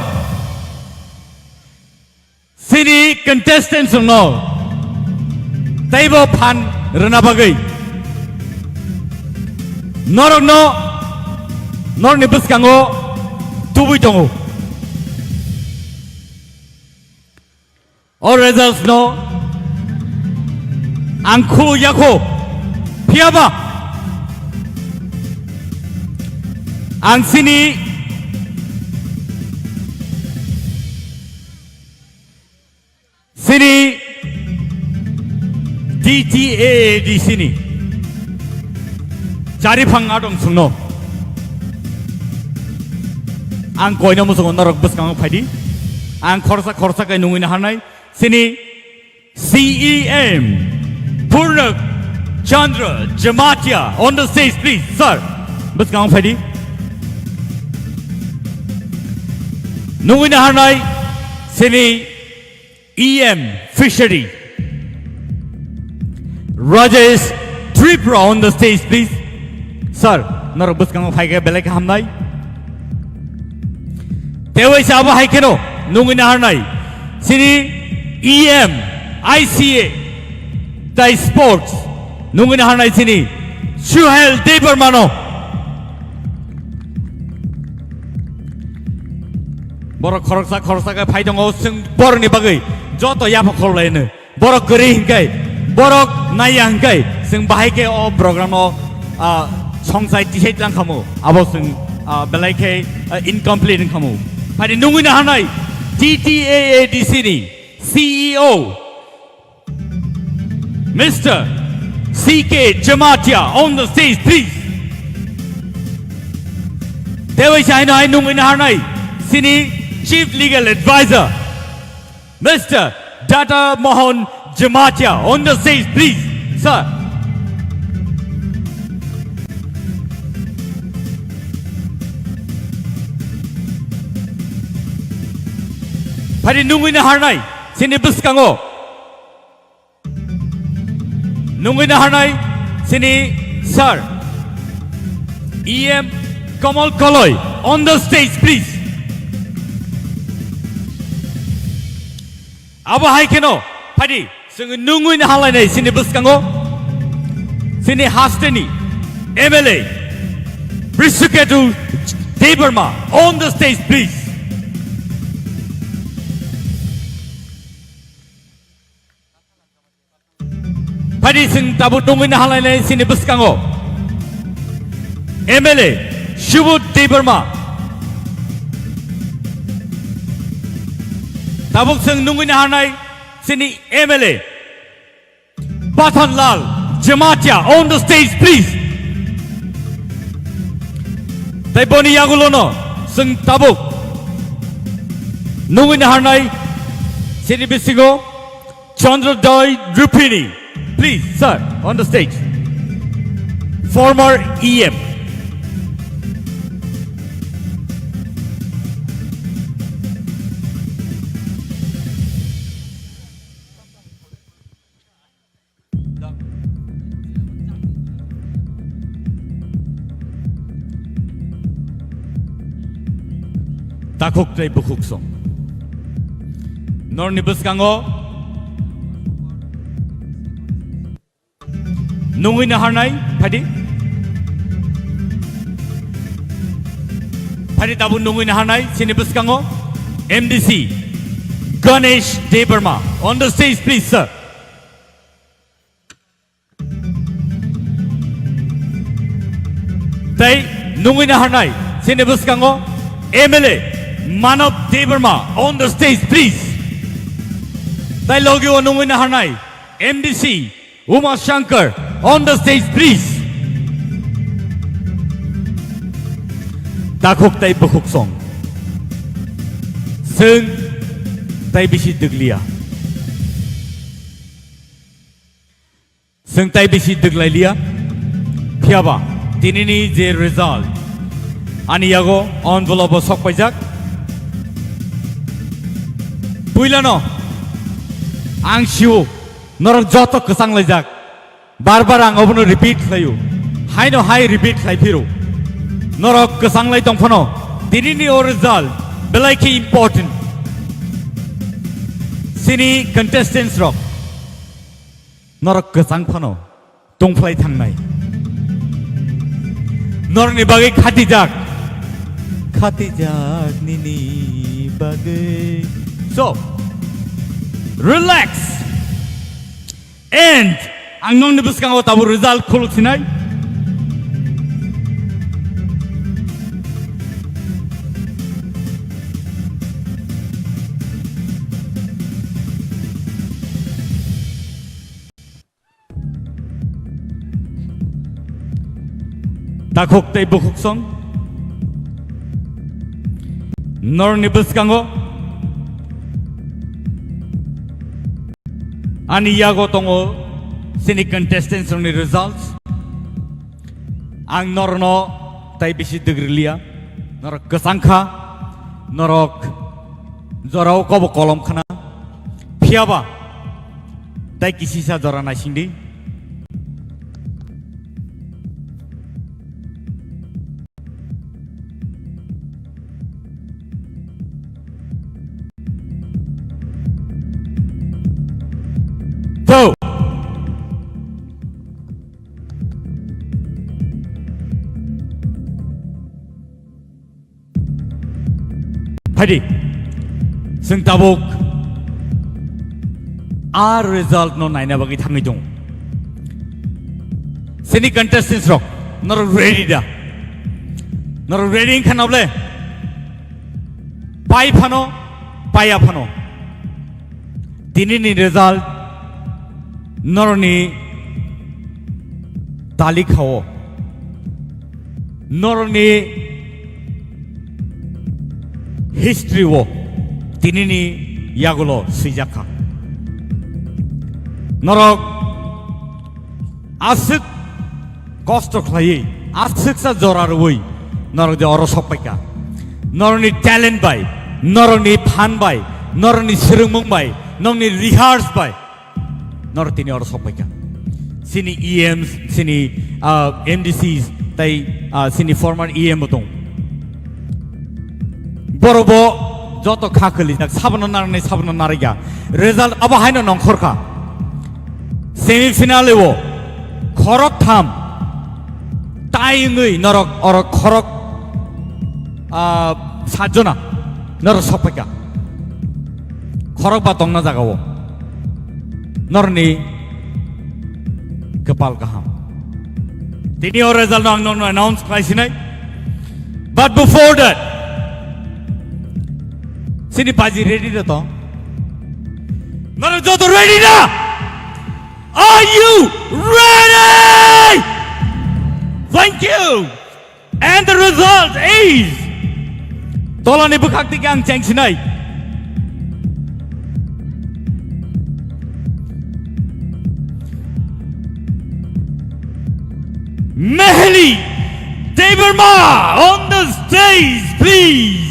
Sini contestants no. Taibo pan rena bagai. Norok no nor ni buskango tubui tongo. All results no angku yako piaba ang sini DTA di sini cari pangadong sungno ang koino musong norok buskang padi ang korsa kay nungin hanay sini CEM Purnak Chandra Jamatia on the stage please sir buskang padi nungin hanay sini EM Fishery Rajesh TRIPURA on the stage please sir norok buskang phaige belek hamnai Tewai saba haikeno nungin harnai sini EM ICA tai sports nungin harnai sini Suhel Debbarma no borok khorsa ka phaidong sung bor ni bagai joto ya phokol lain borok gari hingkai borok naya hingkai sung bahai ke o program o songsai tisait lang kamu abo sung belai ke incomplete kamu Pada nungguin hanai TTAA di sini CEO Mr. CK Jamatia on the stage please. Dewa China hai nungguin hanai sini Chief Legal Advisor Mr. Data Mohon Jamatia on the stage please sir. Pada nungguin harnai sini buskango nungguin harnai sini sir EM Kamal Kaloy on the stage please aba hai keno padi sung nungguin halai nai sini buskango sini hasteni MLA Brisuketu Debbarma on the stage please Padi sing tabu nungguin halai nai sini buskango MLA Shubut Debbarma tabuk sing nungguin halai sini MLA Pathanlal Jamatia on the stage please Tai boni yagulono sing tabuk nungguin halai sini bisingo Chandra Doi Rupini Please, sir, on the stage. Former EM. Takuk tay bukuk song. Nor nibus kango. Nungguin harnai padi tabu nungguin harnai sini buskango MDC Ganesh Debbarma on the stage please sir. Tai nungguin harnai sini buskango MLA Manav Debbarma on the stage please. Tai logi o nungguin harnai MDC Uma Shankar on the stage please. Takuk tay bukuk song sung tay bisi deglia sung tay bisi deglai lia piaba tinini je result ani yago envelope sok pajak puilano ang shiu norok joto kesang lejak bar ang obono repeat layu hai no hai repeat lai phiru norok kesang lai tong phono tinini o result belai ki important sini contestants rock norok kesang phono tong play thang nai Norni bagai khatijak nini bagai. So, relax. And ang nong nibus kang tabu result kuluk sinai. Takok tay bukuk song. Nor nibus kango. Ani yago tongo sini contestants ni results. Ang norno tay bisi degrilia. Norok kesangka. Norok zorau kobo kolom khana. Piaba. Tay kisisa zorana sindi. So, Hadi, sing tabuk, our result no naina bagi thangi dong. Sini contestants rock, nor ready da, nor ready kan oble, pai phano, paya phano. Tini ni result. Norni tali khao Norni history wo tinini yagulo sijaka Norok asik kosto khlai asik sa jorar woi Norok de oro sopeka Norni talent bai Norni phan bai Norni sirungmung bai Norni rehearse bai Nor tini or sopeka. Sini EMs, sini MDCs, tay sini former EM botong. Borobo joto khakali nak sabno nariga. Result aba haino nongkhorka. Semi finale wo khorok tham. Tai ngui norok or khorok sajona nor sopeka. Khorok batong na jaga wo. Norni kepal kaham. Tini or result no announce kaisinai. But before that, sini paji ready na to. Nor joto ready na. Are you ready? Thank you. And the result is tolani bukhakti kang changsinai. Mehli Debbarma on the stage, please.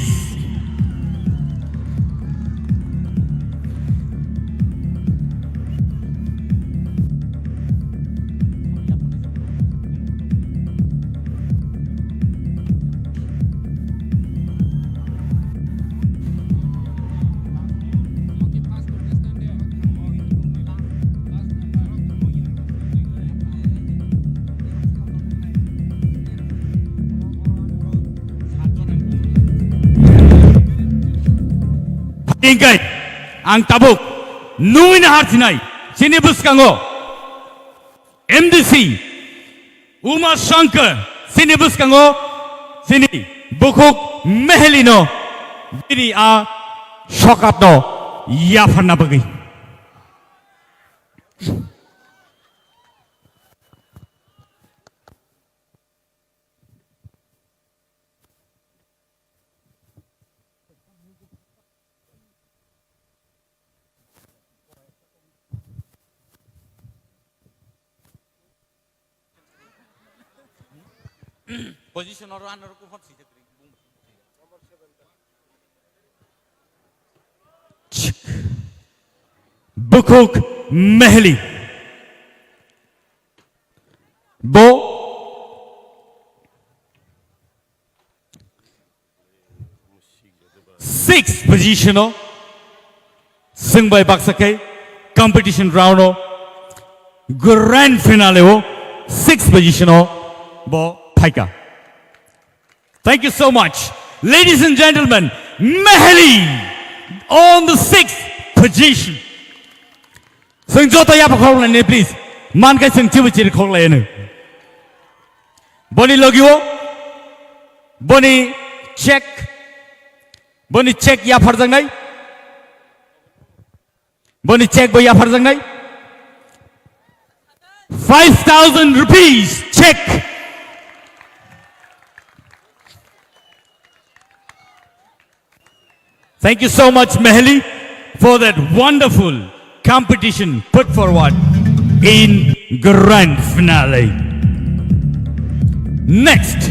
Ingkai, ang tabuk, nuin hartinai, sini buskango, MDC, Uma Shankar, sini buskango, sini bukuk mehelino, bini a shokatno, yafana bagi. Position or runner ko hot seat. Bukuk Mehli. Bo sixth position sing by Baksake competition round grand finale sixth position bo Paika Thank you so much. Ladies and gentlemen, Mehli on the 6th position. Sing Jota Yapakole, please. Manka Sing Tivichi Kole. Boni Logio. Boni check. Boni check Yaparzangai. Boni check Boy Yaparzangai. 5,000 rupees check. Thank you so much, Mehli, for that wonderful competition put forward in grand finale. Next,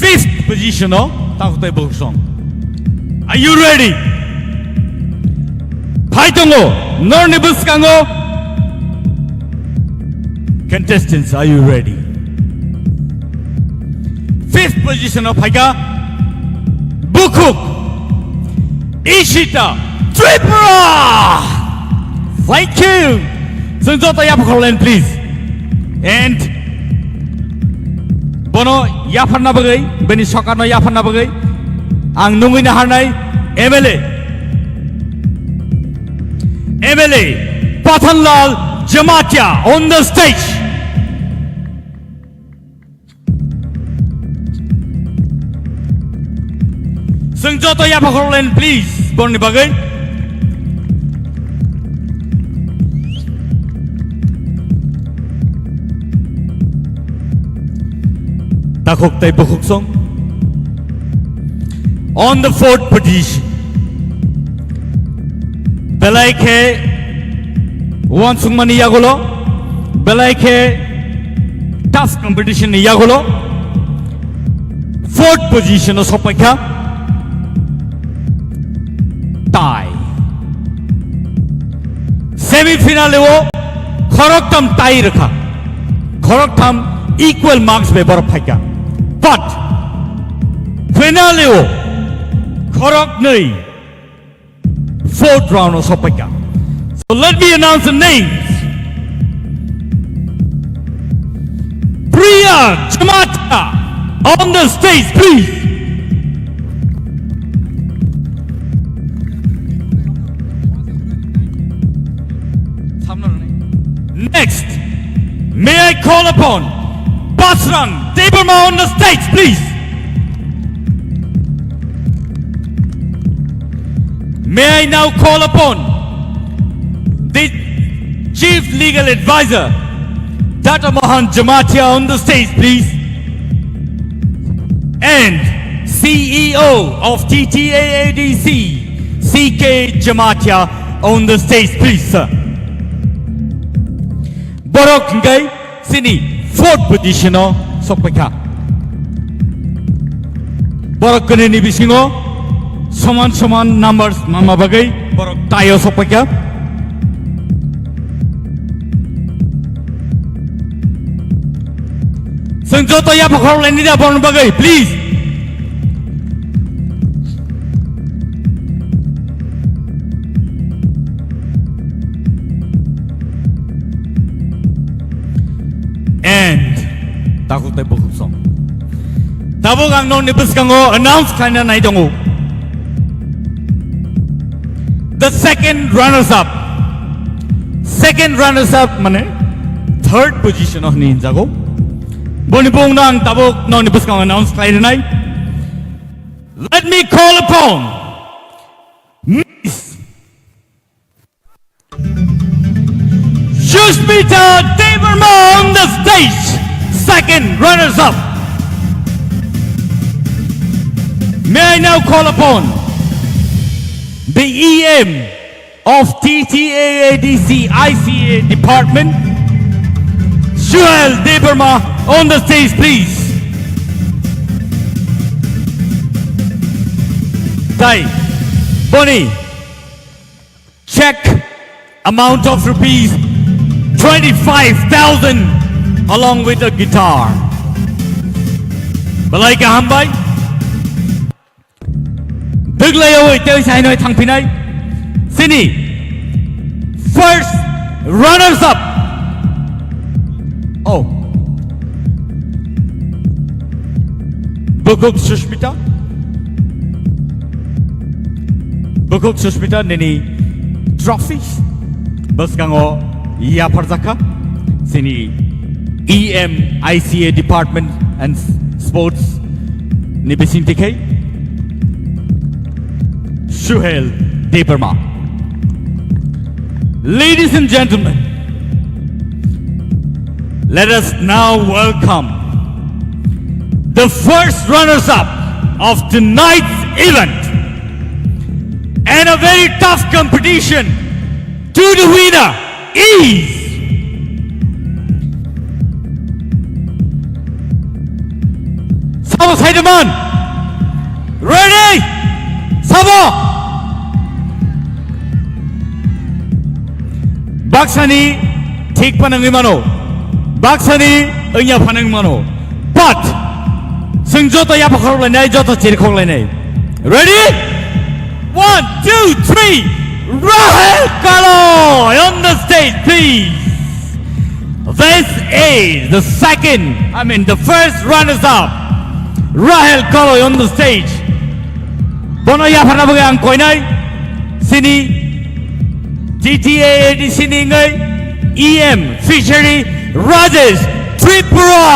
5th position of Takutay song. Are you ready? Paitongo, Nornibuskango. Contestants, are you ready? 5th position of Haika, Bukuk, Ishita, TRIPURA. Thank you. Sunjota Yapakolen, please. And Bono Yaparna Bagay, Beni Sokano Yaparna Bagay, Ang Nungina Harnai, MLA Pathanlal Jamatia on the stage. Sunjota Yapakolen, please. Boni Bagay. Takok tay bukuk song. On the 4th position, Belaike Wan Sungmani Yagolo, Belaike tough competition Yagolo. 4th position of Sopaka, tie. Semi-finale wo Khoroktam tie rakha. Khoroktam equal marks be bar phaka. But finale wo Khorok nei 4th round of Sopaka. So let me announce the names. Priya Jamata on the stage, please. Next, may I call upon Basran Debbarma on the stage, please. May I now call upon the Chief Legal Advisor, Dr. Mohan Jamatia on the stage, please. And CEO of TTAADC, CK Jamatia on the stage, please, sir. Borok ngay sini 4th position o Sopeka. Borok kene ni bisingo saman numbers mama bagai borok tayo Sopeka. Sunjota Yapakolen ni da borok bagai, please. Takut tay bukuk song. Tabog ang non nibus kango announce kanya na idongo. The second runners-up. Second runners-up mane 3rd position of ninjago. Bonibong na ang tabog non nibus kango announce kanya na. Let me call upon Miss Yushmita Debbarma on the stage. Second runners-up. May I now call upon the EM of TTAADC ICA Department, Joel Debbarma on the stage, please. Tai, Boni, check amount of rupees 25,000 along with a guitar. Balai ka hambay? Duglay away tayo sa Hanoi Thang Pinay. Sini, first runners-up. Oh, Bukuk Sushmita nini trophies baskango ya parzaka sini ICA department and sports ni besintikai Suhail Debbarma. Ladies and gentlemen, let us now welcome the first runners-up of tonight's event and a very tough competition. To the winner is Sabo Saidaman. Ready? Sabo. Baksani tik panang mano. Baksani enya panang mano. But sing joto ya pakhor le nai joto chir khong le nai. Ready? 1, 2, 3. Rahel Kalo on the stage, please. This is the first runners-up. Rahel Kalo on the stage. Bono ya phana bage ang koi nai. Sini TTAAD sini ngai EM Fishery Rajesh TRIPURA.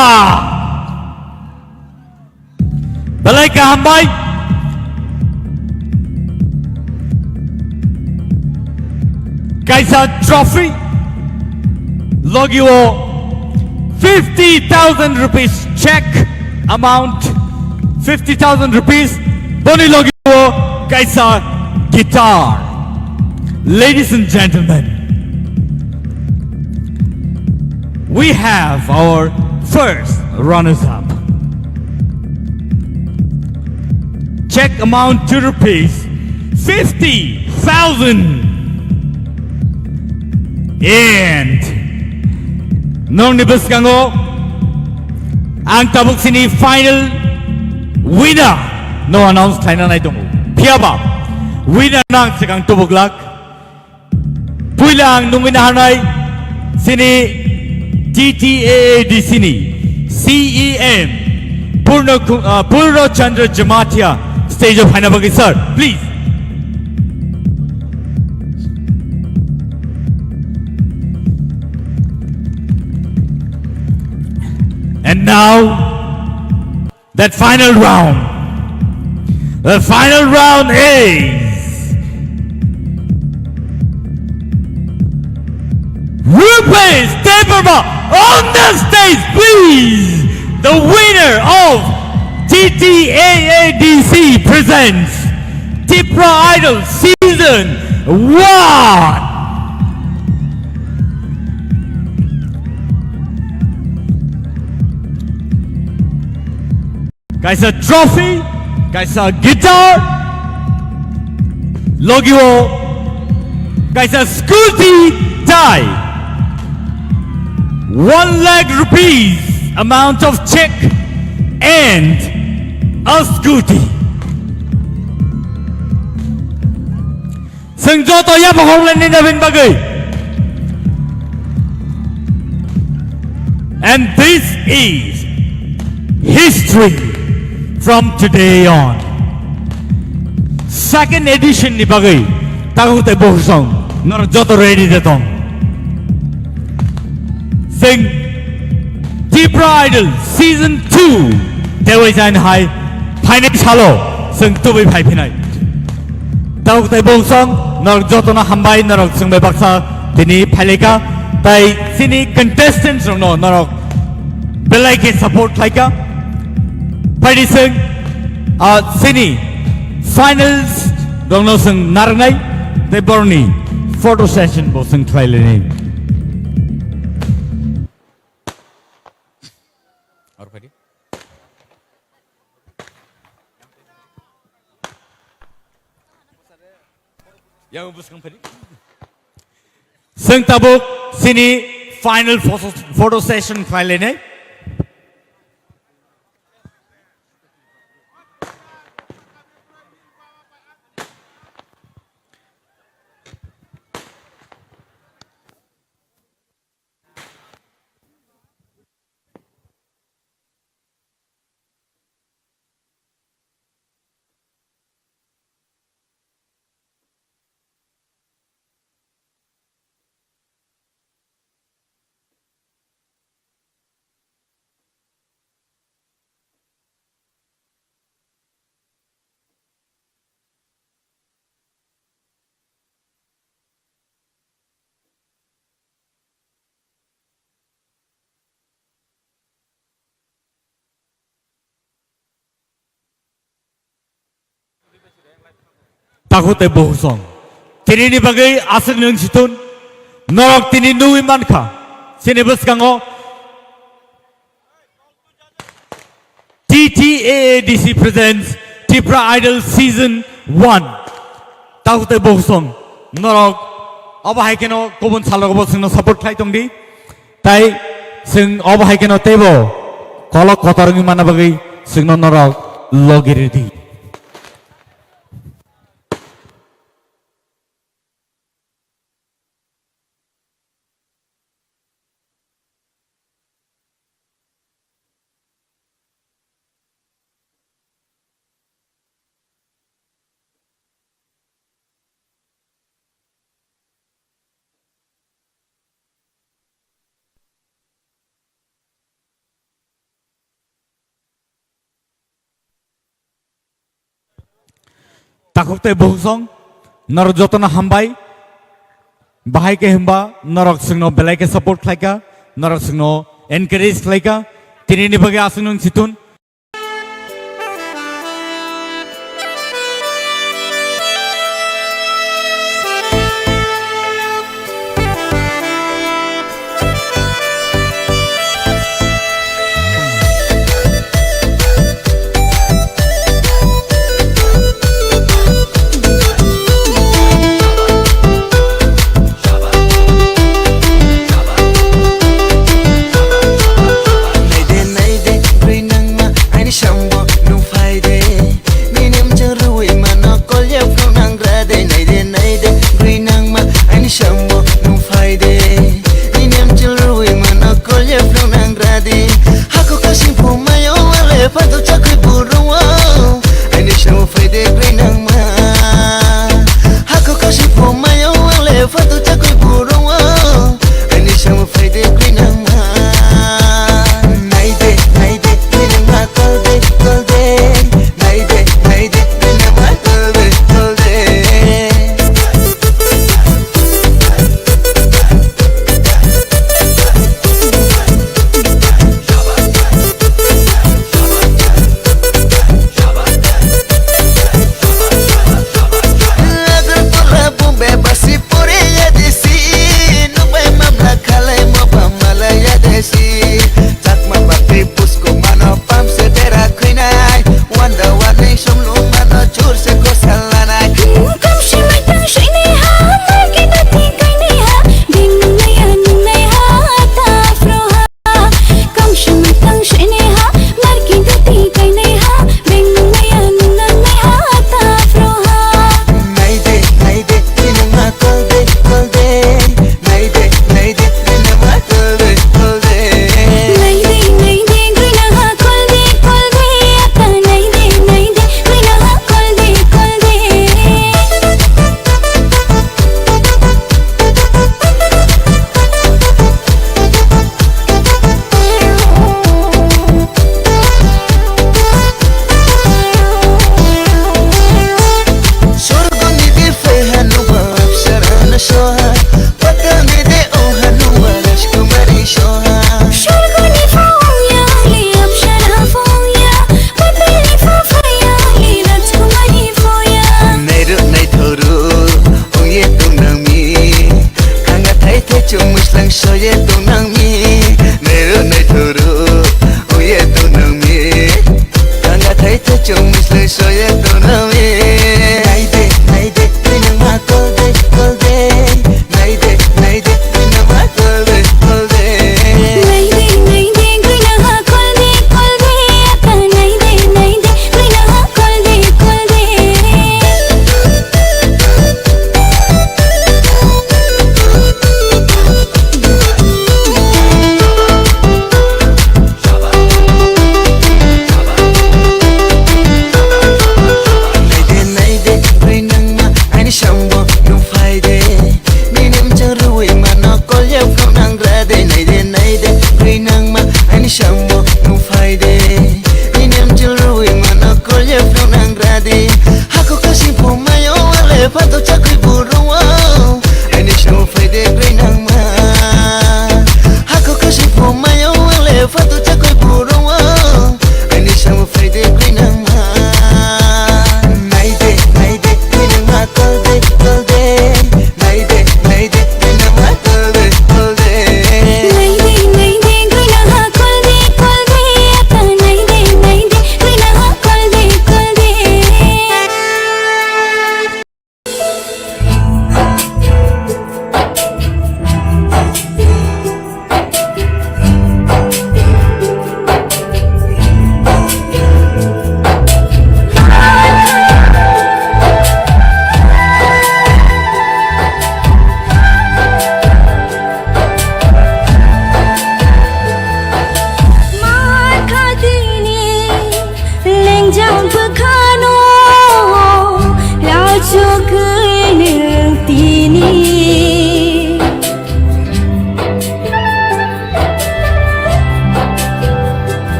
Balai kahambai. Kaisa trophy. Logio 50,000 rupees check amount. 50,000 rupees. Boni logio kaisa guitar. Ladies and gentlemen, we have our first runners-up. Check amount to rupees 50,000. And non nibus kango ang tabuk sini final winner. No announce tayo na ito mo. Piyaba winner nang sikang tubuglak. Puilang nung winahanay sini TTAAD sini CEM Purno Chandra Jamatia stage of Hanabagi sir, please. And now that final round. The final round is Rupesh Debbarma on the stage, please. The winner of TTAADC presents TIPRA Idol Season 1. Guys, a trophy. Guys, a guitar. Logio. Guys, a scooty tie. 1 lakh rupees amount of check and a scooty. Sengjoto ya pahonglan ni Navin Bagay. And this is history from today on. Second edition ni Bagay. Tago te bohsong. Nor joto ready detong. Sing TIPRA Idol Season 2 Dewa Jain Hai Finance Halo Sing Tubi Pai Pinai Tau Tai Bong Song Nor Jotona Hambai Nor Sing Baksa Tini Paleka Tai Sini Contestants No Nor Belai Ke Support Laika Padi Sing Sini Finals Dongno Sing Narnai Tai Borni Photo Session Bo Sing Trailini. Yang buskan padi. Sing tabuk sini final photo session file ini. takote bohusong tini ni bagai aseng nung situn norok tini nui manka sini beskango TTAADC presents TIPRA Idol Season 1 takote bohusong norok obahai keno kobun salogobo singno support khai tongdi tai sing obahai keno tebo kolok kotorngi mana bagai singno norok logiridi takokte bohusong norok jotona hambai bahai ke himba norok singno belai ke support khlaika norok singno encourage khlaika tini ni bage asung nung situn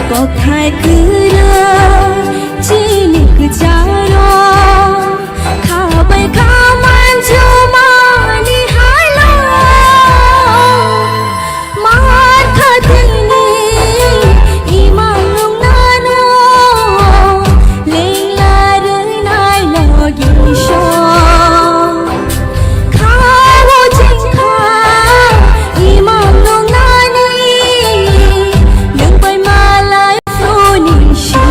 Kokhai kura Chinik jaro Khabai khaman jumani hala Mar khatini imang nano Leila renai logisho Khawo jingkha imang nani Lengpai malai floni shi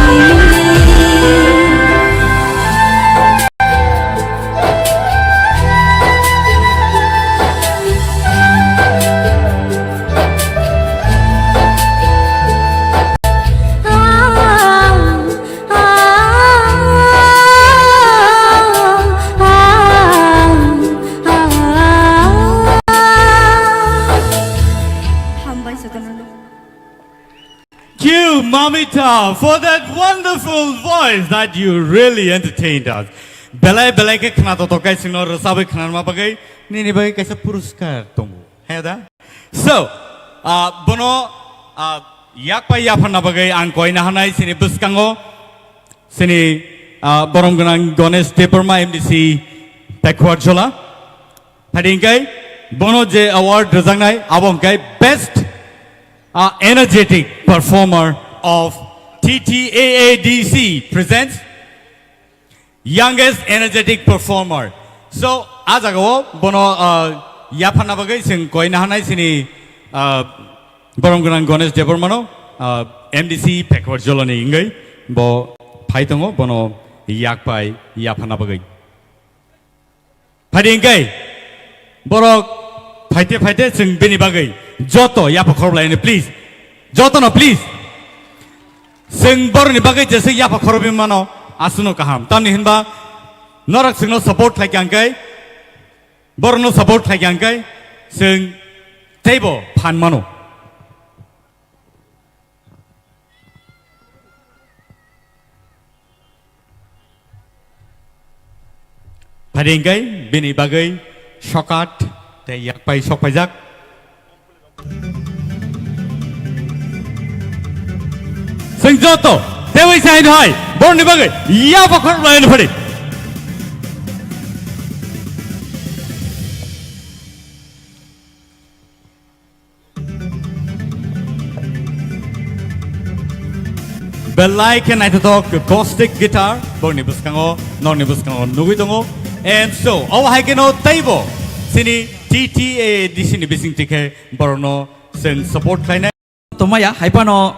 Thank you, Mamita, for that wonderful voice that you really entertained us. Belai belai ke khana to kai singno rasabe khana ma bagai ni bagai kaisa puruskar tongu. Heda. So, bono yak pa yapana bagai ang koi na hanai sini buskango sini borom ganang Ganesh Debbarma MDC backward jola. Padingkai bono je award rajangnai abong kai best energetic performer of TTAADC presents youngest energetic performer. So, ajago bono yapana bagai sing koi na hanai sini borom ganang Ganesh Debbarma no MDC backward jola ni ingai bo phaitongo bono yak pai yapana bagai. Padingkai borok faite sing bini bagai joto yapa khorblai ne please joto no please sing bor ni bagai jese yapa khorbi mano asuno kaham tamni hinba norak sing no support thai kyangkai bor no support thai kyangkai sing table phan mano padingkai bini bagai shokat te yak pai sok pajak sing joto dewi sain hai bor ni bagai ya bakhor lain phari belai ken I talk acoustic guitar bor ni buskango non ni buskango nugi tongo and so awa hai keno taibo sini TTA di sini bising tike borono sen support lainnya. Tomaya haipano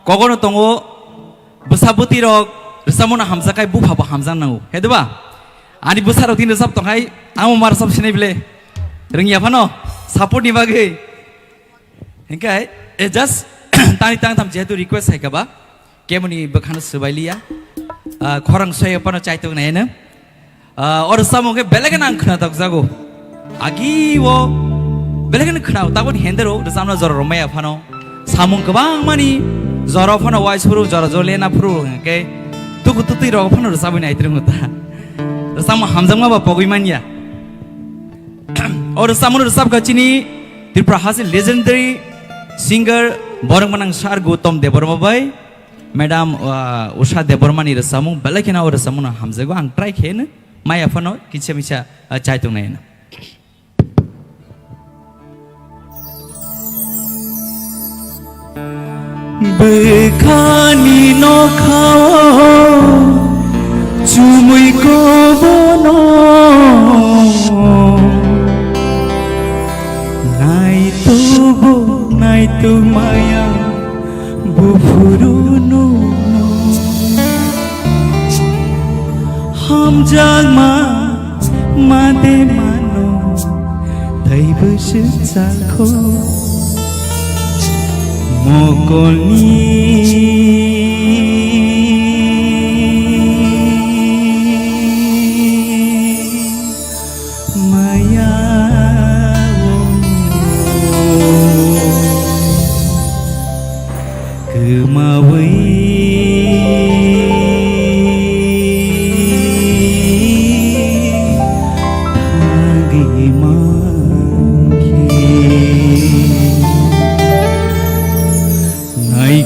kogono tongo besabuti rok resamona hamza kai bu phaba hamza nangu heduba ani besaro tin resap tongai amu mar sab sini bile rengi apano support ni bagai hengkai just tani tang tam jetu request hai kaba kemuni bekhana subailia khorang soy apano chaitung nai na or samoge belegan angkhna tak jago agi wo belegan khnau tabon hendero resamna jor romaya phano samung kebang mani joro phano wise puru joro jolena puru ke tuku tuti ro phano resabui nai trung ta resam hamjangma ba pogui mania or samun resab gachini Tripura has a legendary singer borong manang sar Gautam Debbarma bai madam Usha Debbarma ni resamung belakina or resamuna hamjago ang try khen maya phano kicha micha chaitung nai na Bekhani no khao chumui ko bono nai tu maya bufurunu ham jalma made mano thai bus chakho Mokoni Maya Kemawi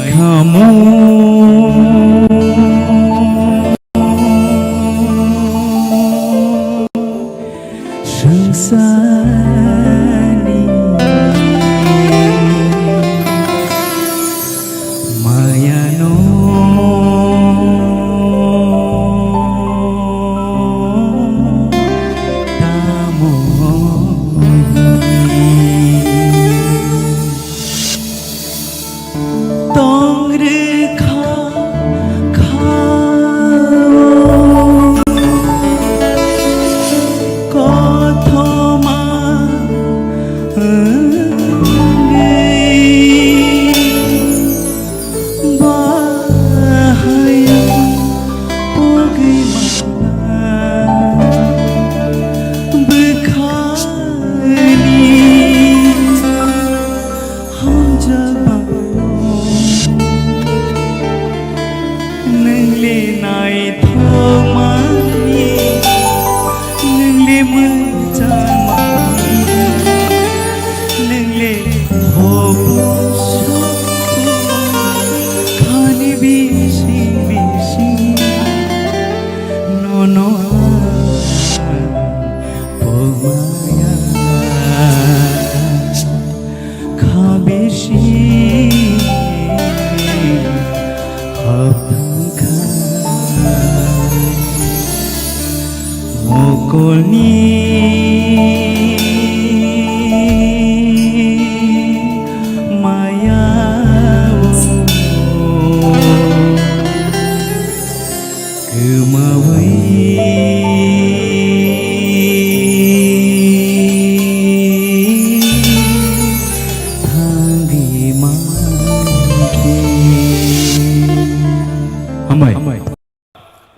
খামো সংসানি মায়ানো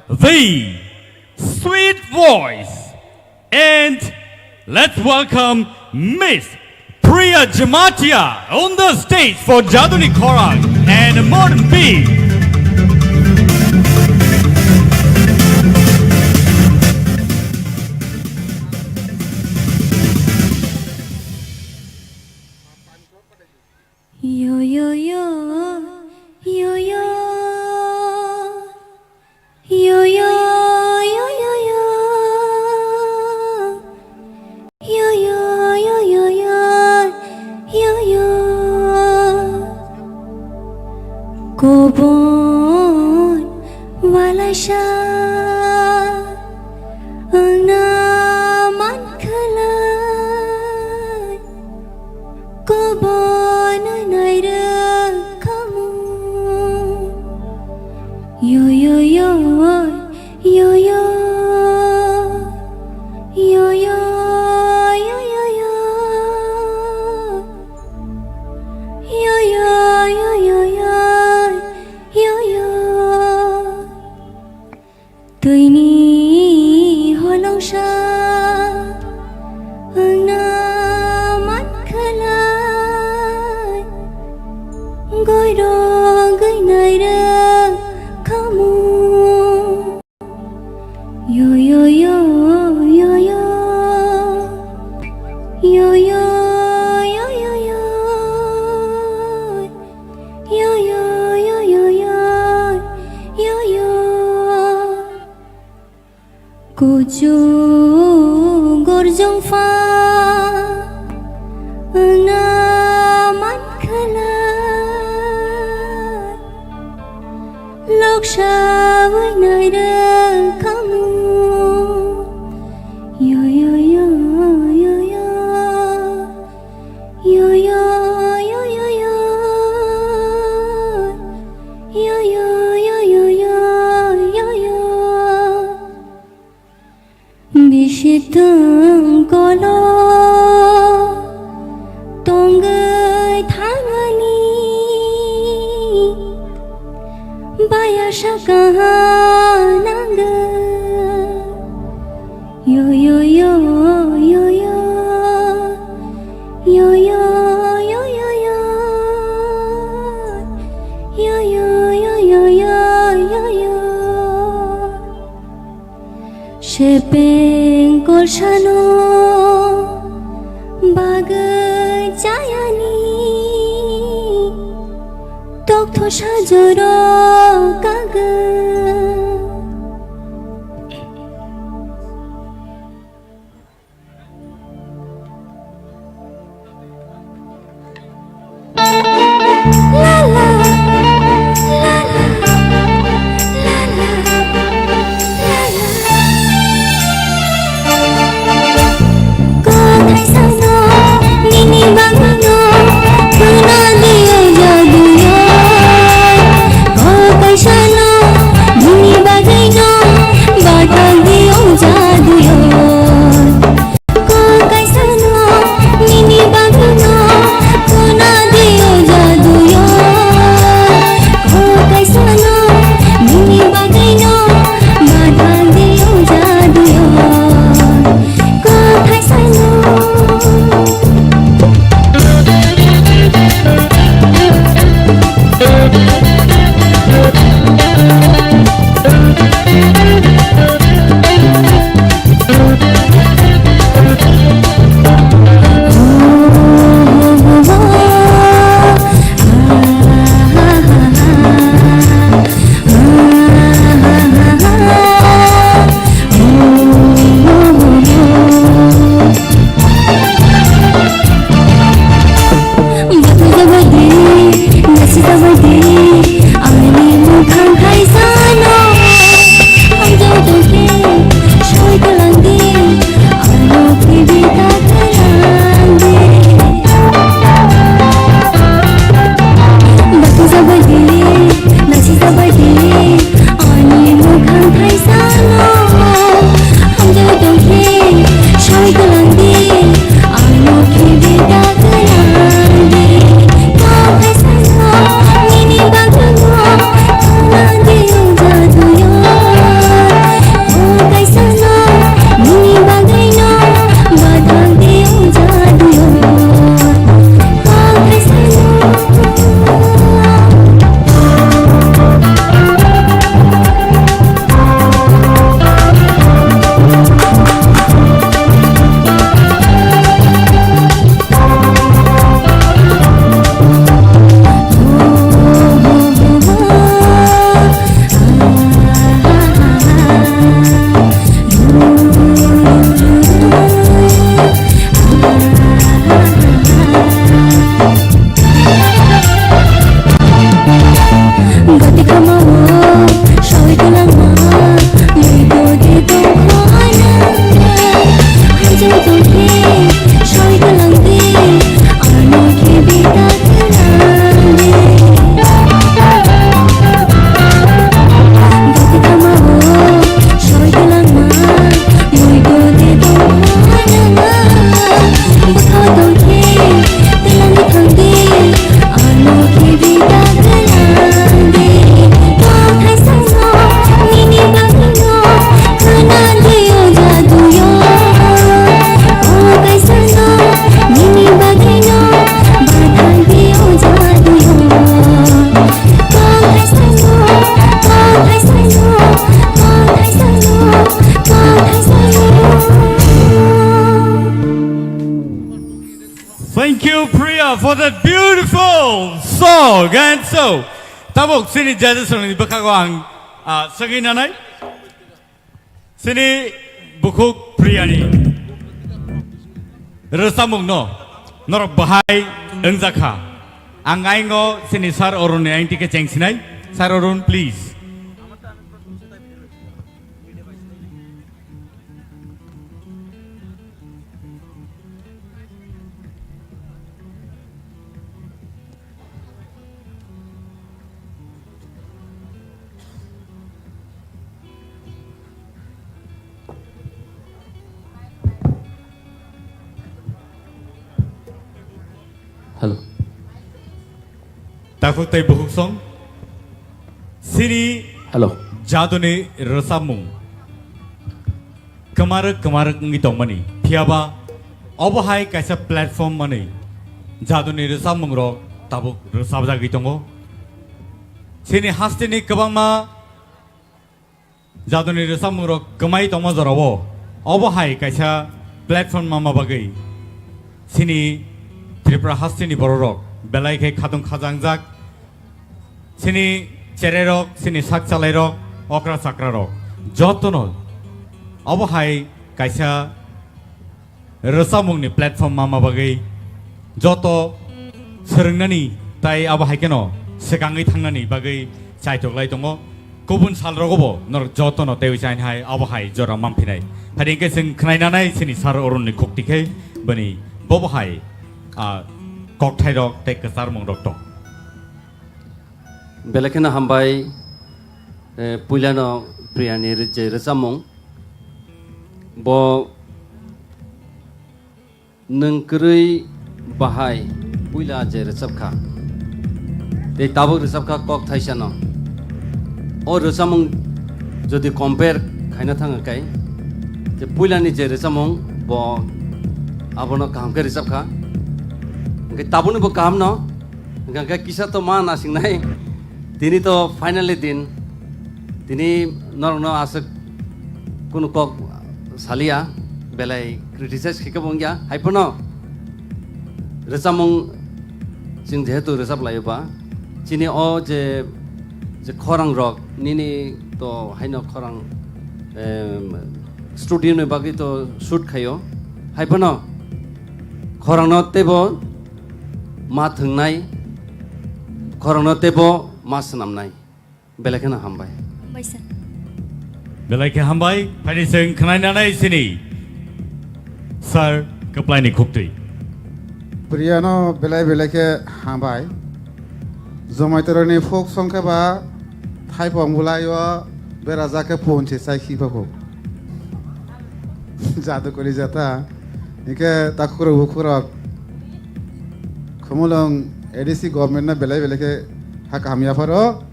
The sweet voice, and let's welcome Miss Priya Jamatia on the stage for Jaduni Korang and Modern Beat. Yo yo yo yo yo yo yo yo yo yo yo yo yo yo yo yo Kobon walasha naman khalai Kobon naira kamu yo yo yo yo yo yo yo yo yo yo yo yo yo yo yo yo yo Tuini holong sha naman khalai goi do goi naira kamu yo yo yo yo yo yo yo yo yo yo yo yo yo yo yo yo yo kucu gorjong fa naman khalai lok sha với nơi đơn kamu yo yo yo yo yo yo yo yo yo yo yo yo yo yo yo yo yo Bishitang kolo tongai thangani Bayasha kahananga yo yo yo yo yo yo yo yo yo yo yo yo yo yo yo yo yo Shepeng kolshano bagai jayani tok সাজর কাগ Thank you, Priya, for that beautiful song. And so, tabok sini jadi sini bekagwang segi nanai. Sini bukuk Priya ni. Resamung no, norok bahai engzaka. Angai ngo sini sar orun yang tiket ceng sinai. Sar orun, please. Hello. Takut tay buhuk song. Sini. Hello. Jadone resamung. Kemarak ngitong mani. Tiaba. Obahai kaisa platform mani. Jadone resamung ro tabuk resabja gitongo. Sini hastini kabang ma. Jadone resamung ro kamai tongma zorawo. Obahai kaisa platform mama bagai. Sini TRIPURA hastini borok belai ke khadung khajangjak sini cererok sini sak calairok okra sakrarok jotono abo hai kaisa rosamungni platform mama bagai joto serengnani tai abo hai keno sekangai thangnani bagai chaitok lai tongo kubun salrogobo nor jotono teu chain hai abo hai jora mamphinai hadingke sing khnainanai sini sar oronni khoktikai bani bobo hai kokthai rok te kasar mong rok tok belekena hambai puilano priyani je resamong bo nengkrui bahai puila je resabkha te tabuk resabkha kok thaisano o resamong jodi compare khaina thanga kai je puilani je resamong bo abono kam ke resabkha ngai tabuni bo kam no ngai kisa to man asing nai tini to finally din tini norno asak kuno kok salia belai criticize khikabongya haipono resamong sing jehetu resap laiba chini o je khorang rok nini to haino khorang studio ne bagi to shoot khayo haipono khorang no tebo ma thungnai khorang no tebo mas namnai belekena hambai belai hambai pani sing khnainanai sini sir kaplai ni khokti priyano belai belake hambai jomaitoroni folk songkha ba thaipong bulayo berazake ponche saiki bako jadu kori jata ike takuro bukuro khumulong ADC government na belai belake hak hamia faro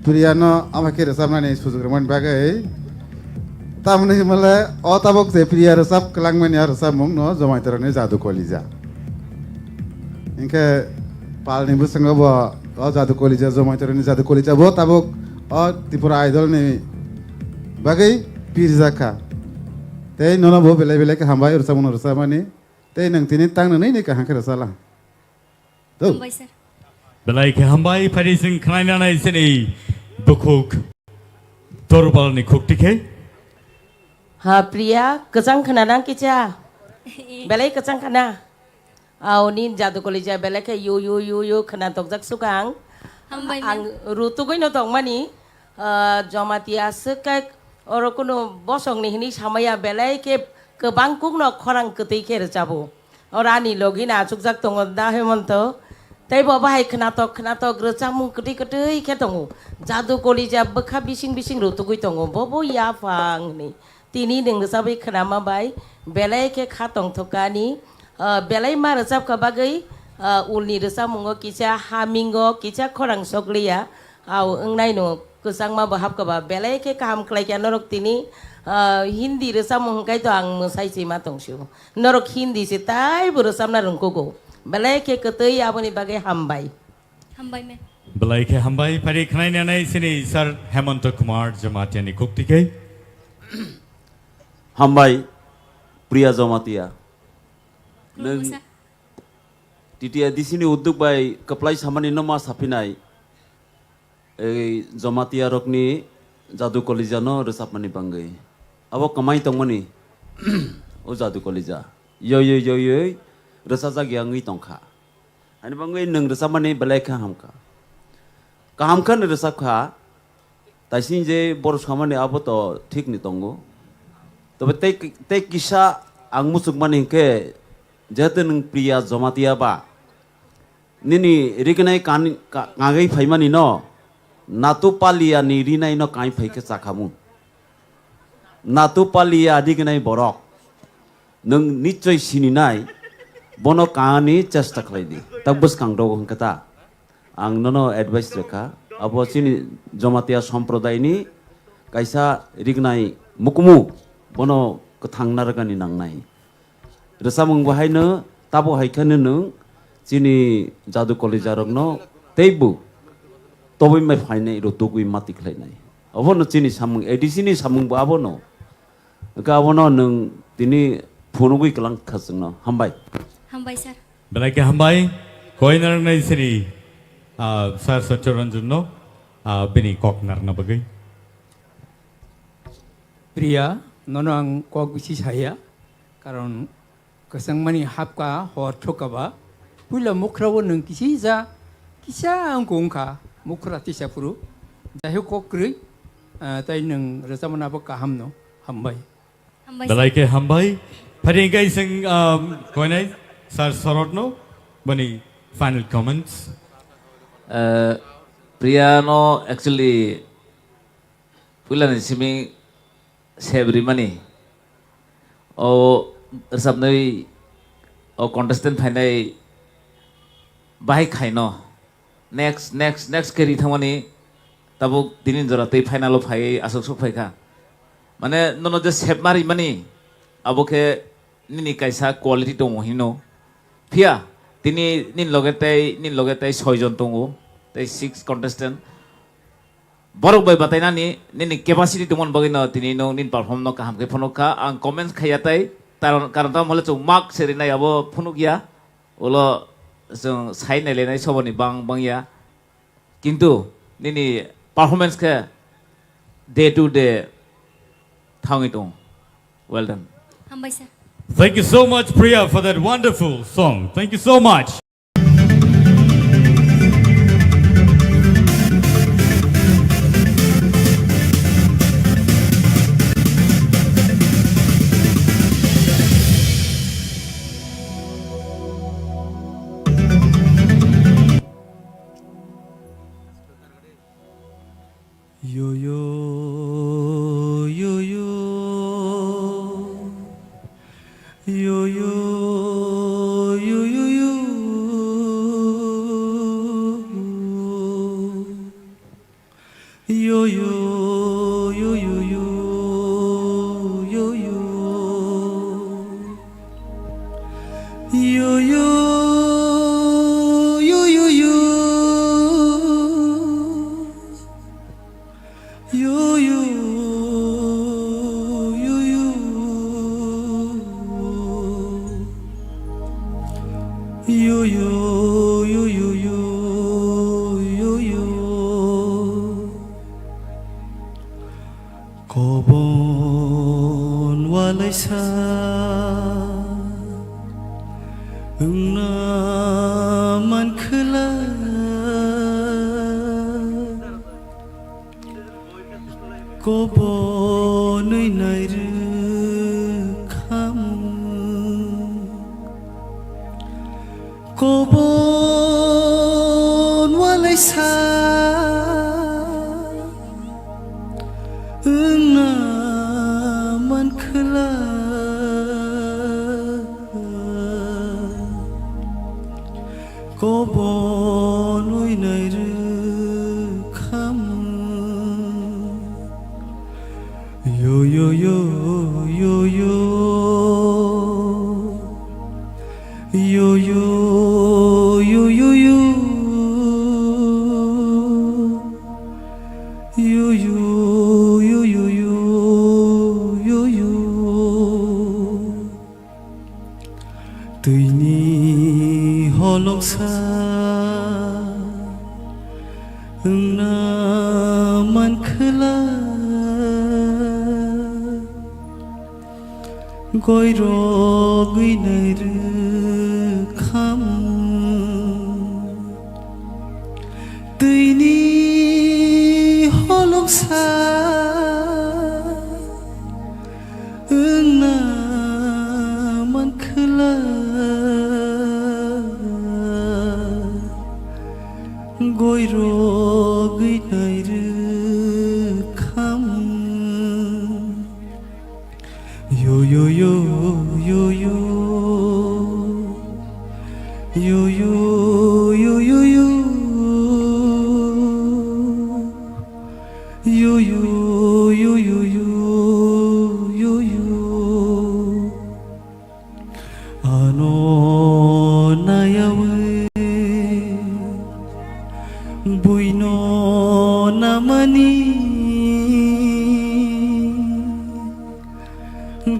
priyano amake resam na nei sujugrman bagai tamne mala o tabok je priya resap klangmen ya resam mong no jomaitoroni jadu kolija inke palni busanga bo o jadu kolija jomaitoroni jadu kolija bo tabok o tripura idol ne bagai pirzaka tei nono bo belai belai ke hambai resam no resamani tei nang tini tang nei ne ka hankar resala to belai ke hambai pani sing khnainanai sini bukuk torbal ni khokti ha priya kejang khanadang kicha belai kejang khana au nin jadu kolija belai ke yo khana tokjak sukang ang rutugoi no tongmani jomatia sekai orokuno bosong ni hini samaya belai ke kebang kukno khorang ketei ke rejabo orani logina chukjak tongo da hemonto tai bo bahai khnatok recamung ketei ke tongo jadu kolija bekha bising rutugoi tongo bobo ya phang ni tini neng resabai khnama bai belai ke khatong thokani belai ma resap ka bagai ulni resamungo kicha hamingo kicha khorang sokliya au engnai no kusang ma bahap ka ba belai ke kam klai ka norok tini hindi resamung kai to ang musai si ma tongsu norok hindi si tai bu resam na rungkogo belai ke ketei aboni bagai hambai me belai ke hambai pari khnainanai sini sir Hemant Kumar Jamatia ni khokti hambai priya jamatia nang titia disini udduk bai kaplai samani no ma sapinai ei jamatia rokni jadu kolija no resap mani bangai abo kamai tongmani o jadu kolija yo resa jagi angi tongkha ani bangai nang resap mani belai kha hamka kahamkha ne resap kha taisin je bor samani abo to thik ni tongo তবে তাই কিসা আং মুসুক মানিকে যেহেতু নং প্রিয়া জমাতিয়া বা নিনি রিকনাই কাঙাই ফাইমানি ন নাতু পালিয়া নি Rinnai ন কাই ফাইকে চাখামু নাতু পালিয়া দিকনাই বরক নং নিশ্চয় সিনিনাই বনো কাহানি চেষ্টা খালাইদি তাক বস কাংদো হংকাতা আং ননো এডভাইস রেখা আবো সিনি Jamatia সম্প্রদায়নি কাইসা রিকনাই মুকুমু bono kathang naragani nangnai resamung bahaino tabo haikane nung chini jadu kolija rokno teibu toboi mai phainai rotugui mati khlainai abono chini samung edisini samung ba abono ka abono nung tini phonugui kalang khasngno hambai sir belai ke hambai koi narangnai sini Sir Sacharanjuno, Bini Koknar Nabagay. Priya, nono ang kog isi saya, karon kasang mani hapka hor chokaba, pula mukrawo ng kisa ang kungka mukrati sa puro, dahil kokri, tayo ng rasaman na hamno, hambay. Dalai ke hambay, paringay sing koinay, Sir Sorotno, Bani final comments. Priya no actually, pula ni simi Sebri money. Oh, sabnoi oh contestant finai bahai khaino. Next keri thamani tabuk dinin jora tei final of hai asok sok phai ka. Mane nono je sep mari money aboke nini kaisa quality to mohino. Pia tini nin logetai 6 jon tongo tei 6 contestant. Borok bay batay na ni capacity tumon bagay na tinino nin perform no kaham ke phonok ka ang comments khayatay karon ta mole chung mark serina yabo phonok ya ulo jong sai nai lenai soboni bang ya kintu nini performance ke day to day thangitong well done. Thank you so much, Priya, for that wonderful song. Thank you so much.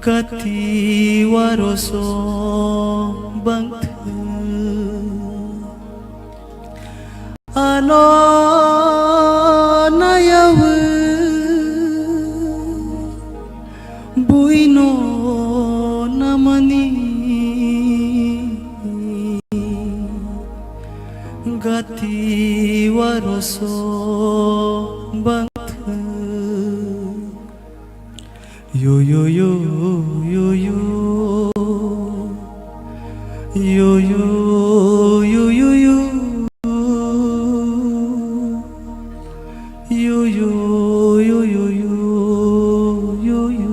Gati waroso bang alo nayawu buino namani gati waroso bantha yo yo yo yo yo yo yo yo yo yo yo yo yo yo yo yo yo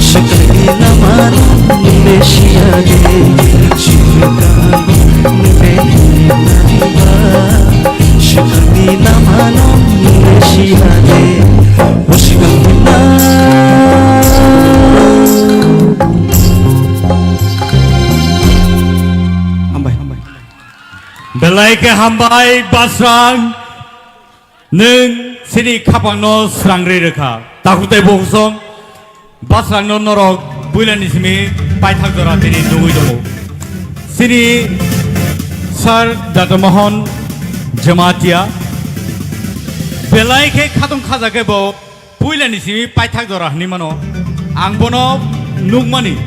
Shakali nama 시야데 시간은 내나리바 시간이 남아는 시야데 오시간구나 Belai ke hambai basrang neng sini kapang no serang reka takutai boksong basrang no norok bulan ismi paithak dora tini dugui dogo sini sar datamohon jamatia belai ke khatung khaja ke bo bulan ismi paithak dora ni mano angbono nugmani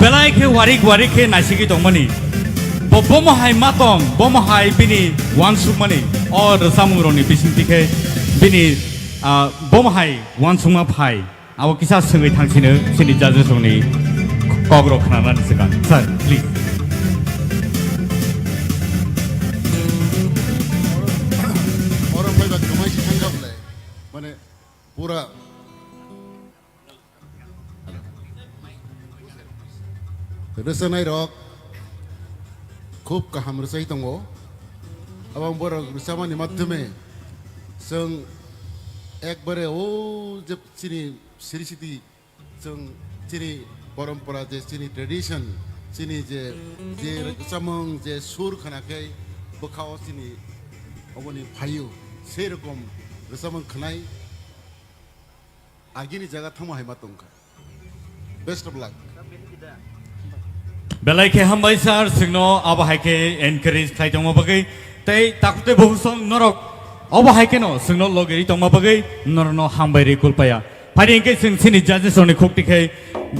belai ke warik ke nasiki dongmani bomahai matong bomahai bini wansukmani or samungroni bisintikhe bini bomahai wansukma phai abo kisa sengai thangsino sini jajusoni kogro khana sekan sir please orang pai bak kamai sanggap le mane pura resanai rok খুব কাহাম রসাই দङ এবং বড় রসামানি মাধ্যমে जों একবারে ও যে চিনি সিরিসিটি जों চিনি পরম্পরা যে চিনি ট্রেডিশন চিনি যে যে রসামং যে সুর খানাকে বখাও চিনি অবনি ভাইও সেই রকম রসামং খানাই আগিনি জায়গা থামা হাইমা দংকা best of luck Belai ke hambai sar singno abahai ke encourage khai tongma bagai tei takute bohusong norok abahai ke no singno logeri tongma bagai norno hambai re kulpaya phari ke sing sini judges oni khokti khai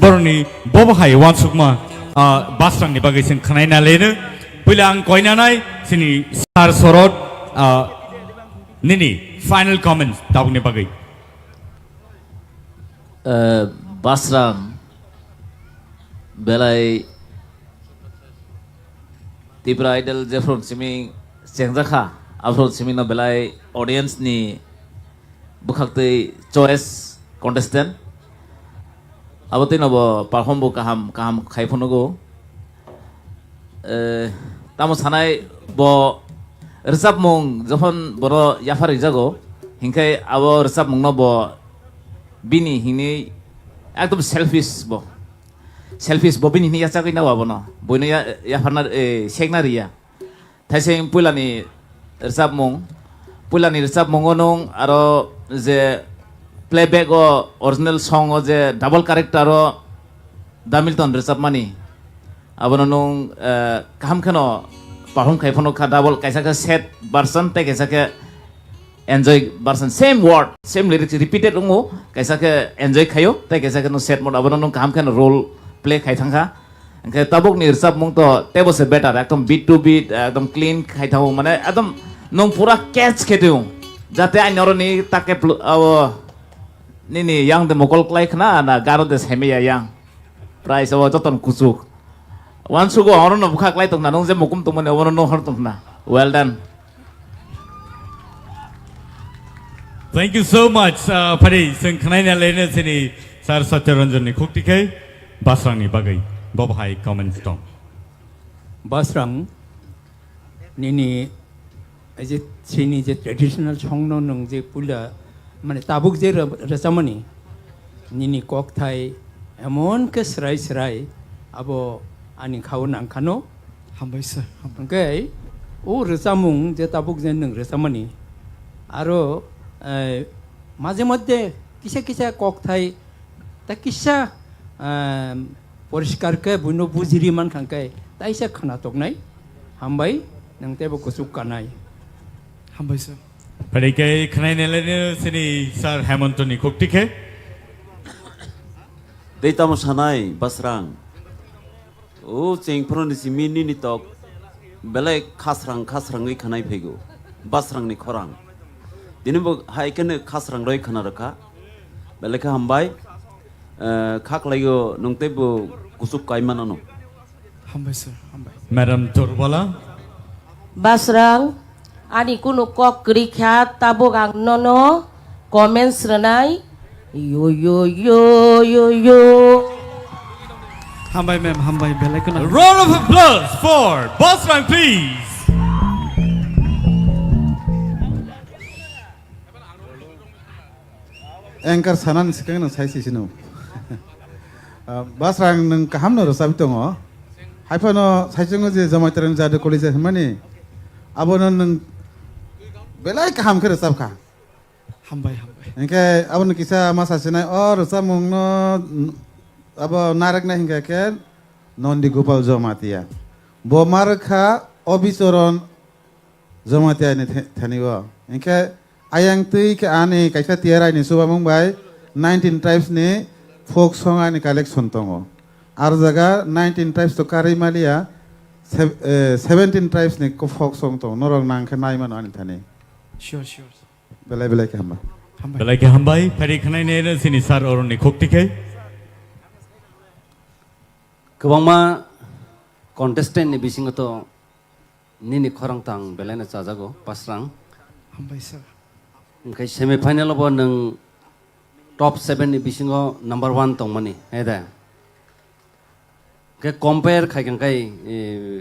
boroni bobahai wansukma basrang ni bagai sing khanai na lene pulang koina nai sini sar sorot nini final comments tabune bagai basrang belai TIPRA idol jefron simi sengjakha afro simi no belai audience ni bukhakte choice contestant abote no perform bu kaham khaiphonogo tamo sanai bo rizab mung jokhon boro yafari jago hinkai abo rizab mung no bo bini hini ekdom selfish bo selfish bobini ni yacha kina wabono boino ya farna sekna riya thaiseng pulani rsap mongonong aro je playback o original song o je double character o damilton rsap mani abono nong kaham khano perform khaiphono kha double kaisa ka set version te kaisa ka enjoy version same word same lyrics repeated ungo kaisa ka enjoy khayo te kaisa ka no set mode abono nong kaham khano role play khai thangha angke tabuk ni rsap mong to tebo se better ekdom beat to beat ekdom clean khai thau mane ekdom nong pura catch kheteu jate ainoro ni take ni yang de mokol klai khna na garo de semeya yang price awa joton kusuk wan sugo oro no bukha klai tong na nong je mokum tong mane oro no hor tong na well done. Thank you so much phari sing khnai na lene sini sar satyaranjan ni khokti khai basrang ni bagai bobhai comments tong basrang nini যে চিনি যে traditional সংন নং যে পুলা মানে তাবুক যে রসামনি নিনি cock থাই এমন কে সরাই সরাই আবো আনি খাও নাংখানো হামবাই স্যার হামকে ও রসামুং যে তাবুক যে নং রসামনি আরো মাঝে মধ্যে কিসা কিসা কক থাই তা কিসা পরিষ্কার কে বুনো বুঝিরি মান খাঙ্কাই তাইসা খানা তকনাই হামবাই নং তেবো কুসুক Kanai Hambai sir. Pada ke khnai ne lene sini sir Hemanto ni khokti ke. Dei tamo sanai basrang. O cheng phron ni simini ni tok belai khasrang ni khanai phego. Basrang ni khorang. Dinibo hai kene khasrang roi khana rakha. Belai ka hambai khak laigo nongte bo kusuk kaimanano. Hambai sir, hambai. Madam Torbala. Basrang ani kuno kok krikha tabok ang nono comments ranai yo Hambai ma'am, hambai belai A kuna. round of applause for Boss Rank, please. Anchor sanan sekarang nang saya sini. Bas rang nang kaham no rosabi tongo. Haipa no saya cuma je zaman terang jadi kolej mana. Abo nang belai kaham ke rosab kah. Hambai hambai. Engke abo no kisah masa senai rosab mung no abo narak na hingga ke non di gopal zomatia. Bo marka obisoron zomatia ni thaniwa. Engke ayang tui ke ane kaisa tiara ni suba mumbai 19 tribes ni folk song ani collection tongo ar jaga 19 tribes to kari malia 17 tribes ni ko folk song to norong nang ke nai man ani thani Sure. belai belai ke hamba Belai ke hambai, pari khanai ne sini sar orang ni khok tikai. Kebangma contestant ni bising to nini khorang tang belai na chajago pasrang Hambai sir. Engkai semi final bo nang top 7 ni bisingo number 1 tong mani heda ke compare khai kan kai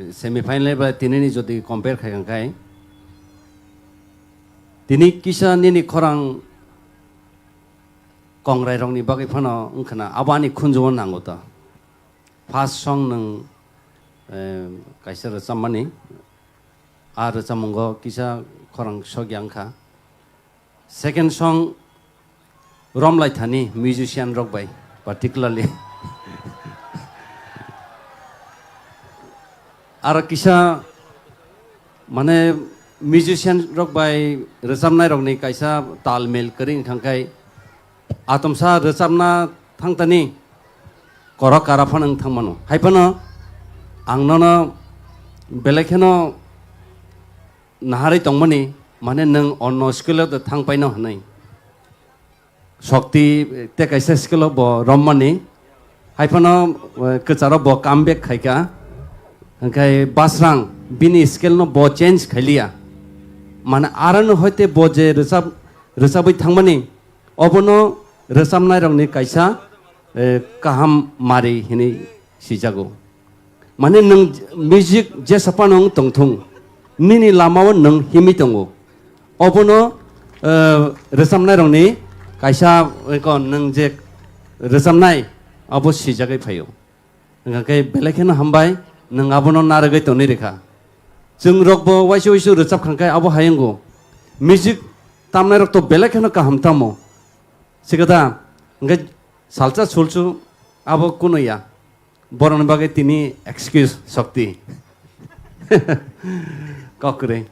semi final ba tinini jodi compare khai kan kai tini kisa nini khorang kongrai rong ni bagai phano ungkhana abani khunjon nangota first song nang kaisar samani ar samongo kisa khorang sogyang kha second song Romlai Thani musician rock by particularly Ara kisa mane musician rock by resapnai rock ni kaisa talmel kering khangkai atomsa resapna thangtani korok karaphan ang thangmano haipano angnono belekheno nahari tongmani mane nang onno skill the thangpaino hanai Shakti te kaisa skill bo rommani haipano kacharo bo comeback khaika kai basrang bini skill no bo change khailia mana aran hoite bo je resabai thangmani obono resamnai rongni kaisa kaham mari hini sijago mane nang music je sapanong tongthung nini lamao nang himi tongo obono resamnai rongni kaisa kon nang je resamnai abo sijagai phayo ngai belekhena hambai nang abono naragai toni rekha jung rokbo waisu resap khangkai abo hayengo music tamnai rok to belekhena ka hamtamo sigada ngai salcha sulchu abo kunoya boron bagai tini excuse shakti kokre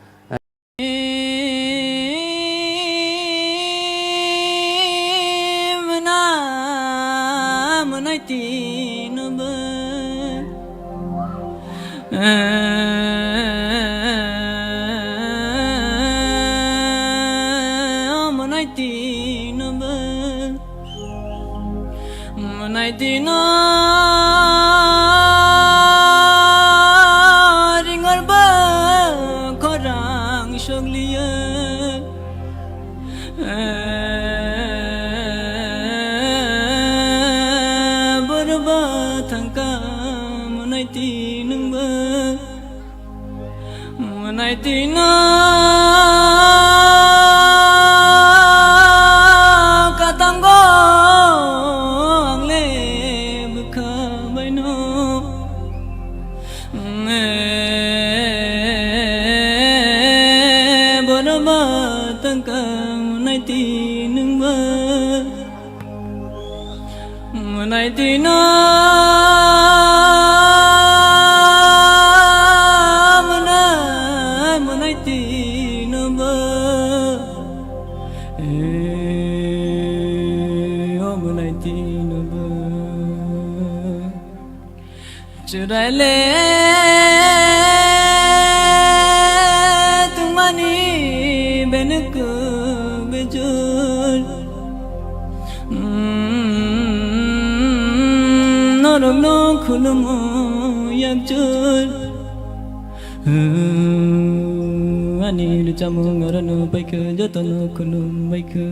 Churale tumani benku bejul norogno khulumo yakjul ani lucamu ngarano baike jotono khulum baike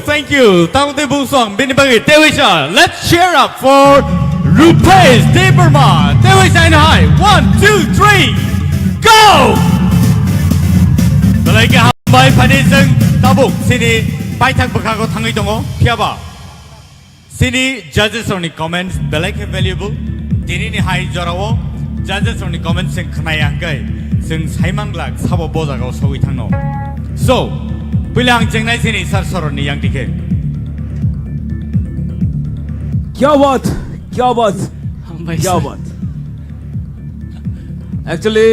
Thank you. Tang te bung song bin bagi Dewisha. Let's cheer up for Rupesh Debbarma. Dewisha in high. 1, 2, 3, go! Balai ke hambai pani seng tabuk sini pai thang bakago thangai dongo piaba. Sini judges only comments balai ke valuable. Dini ni high jorawo judges only comments seng khnayang kai seng saimang lak sabo bojago sogui thangno. So Bilang jengnai sini sar soron ni yang dike. क्या बात क्या बात actually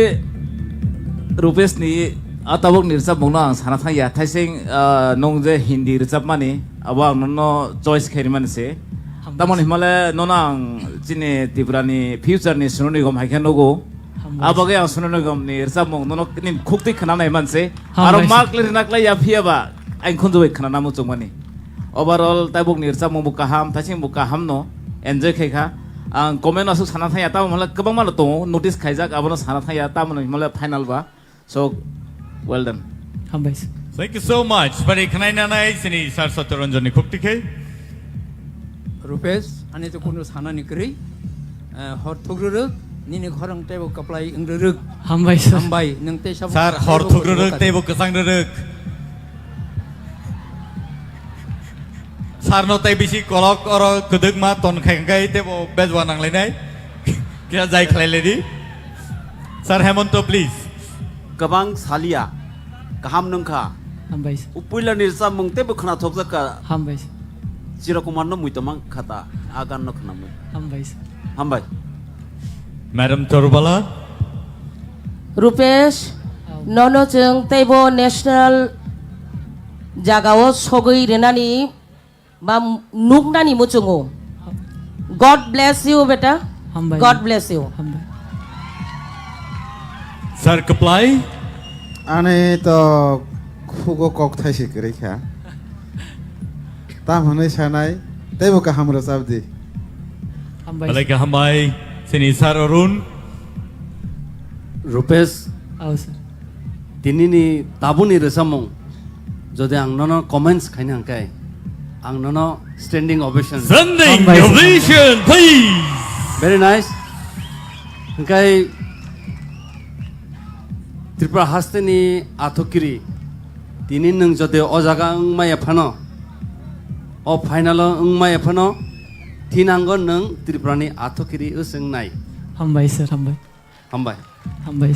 Rupesh नि आताबक निरसाब बुंना साना था या थाइसिं नों जे हिंदी रिसाब माने अब आं नो चॉइस खेरि मानसे तमन हिमालय नोना जिने त्रिपुरानि फ्यूचर नि सुननि गम हाइखे नगो आबागे आं सुननि गम नि रिसाब मं नो नि खुक्ति खनानाय मानसे आरो मार्क लिरनाक्ला या फियाबा आं खुनजोबै खनाना मुचुं माने ओवरऑल ताबक नि रिसाब मं बुका हाम थाइसिं बुका हाम नो एन्जॉय खेखा आं कमेन्ट आसु साना थाया ता मला गोबां माल दङ नोटिस खाइजाक आबनो साना थाया ता मन हिमालय फाइनल बा सो वेल डन हामबायस थैंक यू सो मच बरे खनायनानै सिनि सार सत्यरंजननि खुक्तिखे रुपेश आनि तो कुनु साना निकरि हर थुग्रुरु निनि खरं टेबो कप्लाय इंग्रुरु हामबाय नों ते सब सार हर थुग्रुरु टेबो गसांग्रुरु सार नो तै बिसि कलक अर गदक मा तन खायगाय टेबो बेजवा नांलायनाय क्या जाय खलायलेदि सर हेमंत प्लीज गोबां सालिया गाहाम नोंखा हामबाय उपुइला निरसा मुंते बखना थोकजका हामबाय चिरकुमार न मुइतमां खाता आगान न खनामु हामबाय हामबाय मैडम तरुबाला रुपेश ननो जों तैबो नेशनल जागाव सगै रेनानि बा नुकनानि मुचुङो गॉड ब्लेस यू बेटा गॉड ब्लेस यू सर कप्लाई आने तो खुगो कक थाइसे करेखा ताम हनै सानाय तैबो का हाम्रो साबदि बलाइके हामबाय सिनि सर अरुण रुपेश औ सर दिनैनि ताबुनि रोजामं যদি आं नन कमेन्ट्स खायनो हांखाय आं नन standing ovation standing ovation please very nice हांखाय त्रिपुरा हास्तेनि आथकिरि दिनै नों जदि अ जागा माया फानो अ फाइनाल माया फानो थिनांगो नों त्रिपुरानि आथकिरि ओसोंनाय हामबाय सर हामबाय हामबाय हामबाय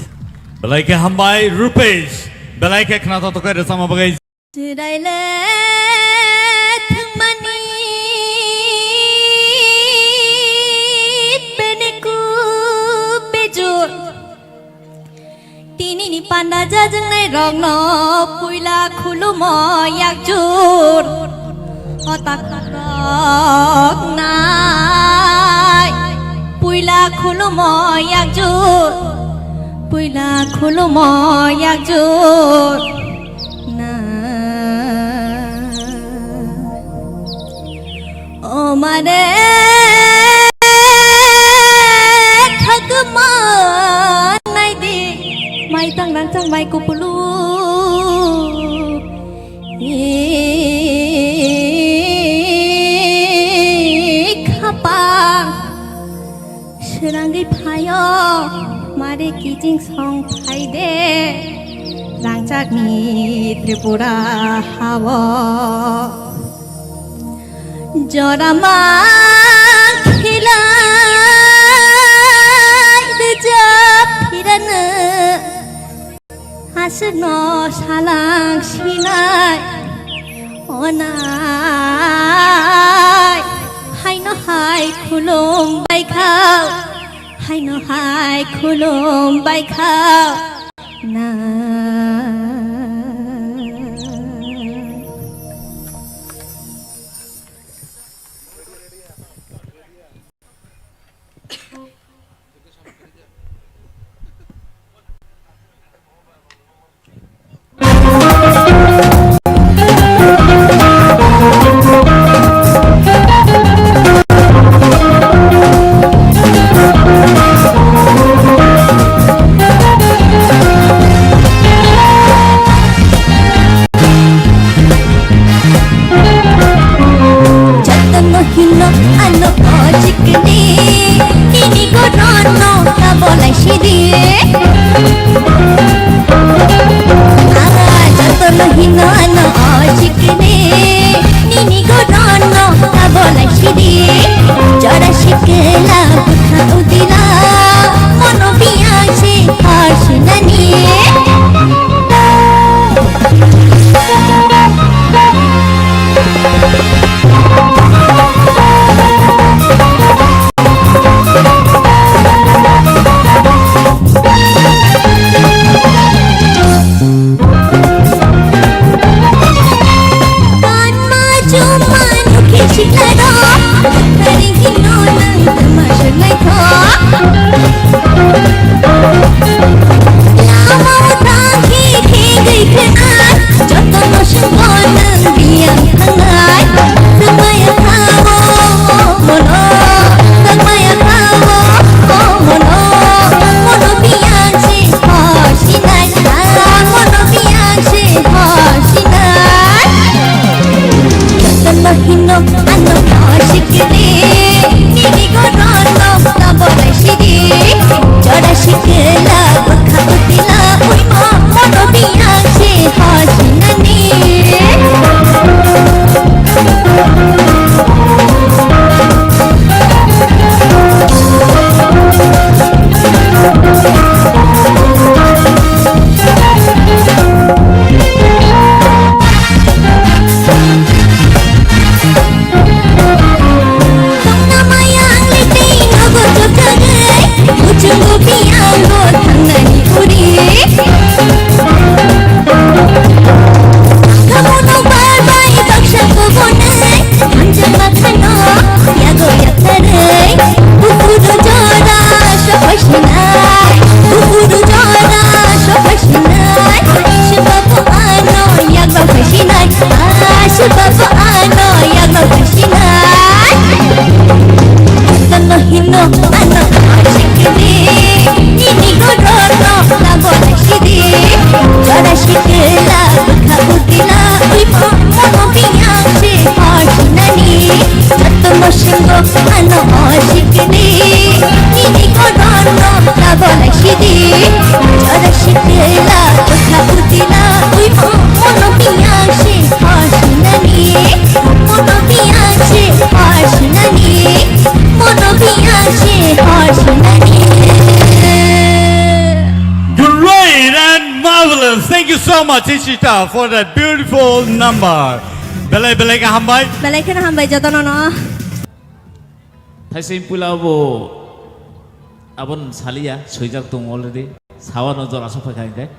बलाइके हामबाय रुपेश बलाइके खनाता तो करे समा बगै जिरायले थंमानि बेनेकु बेजुर तिनिनि पान्दा जाजोंनाय रंन पुइला खुलुम याकजुर अताकारक नाय पुइला खुलुम याकजुर पुइला खुलुम याकजुर ओ माने खगमान नाय दे माय तांरां चां माय कुपुलु खापा सोरांगै फायो मारे किजिं सं फायदे रांचाकनि त्रिपुरा हावो जरामा खिलाय रोजाब फिरानो हासोन सालां सिनाय अनाय हायनो हाय खुलुमबाय खाव हायनो हाय खुलुमबाय खाव ना Great and marvelous. Thank you so much, Ishita, for that beautiful number. Belai belai ka hambai. Belai kena hambai jotono no. 타이생 뿌라보 아본 살이야 소이작 동 already 사원어 저 아소파 가인데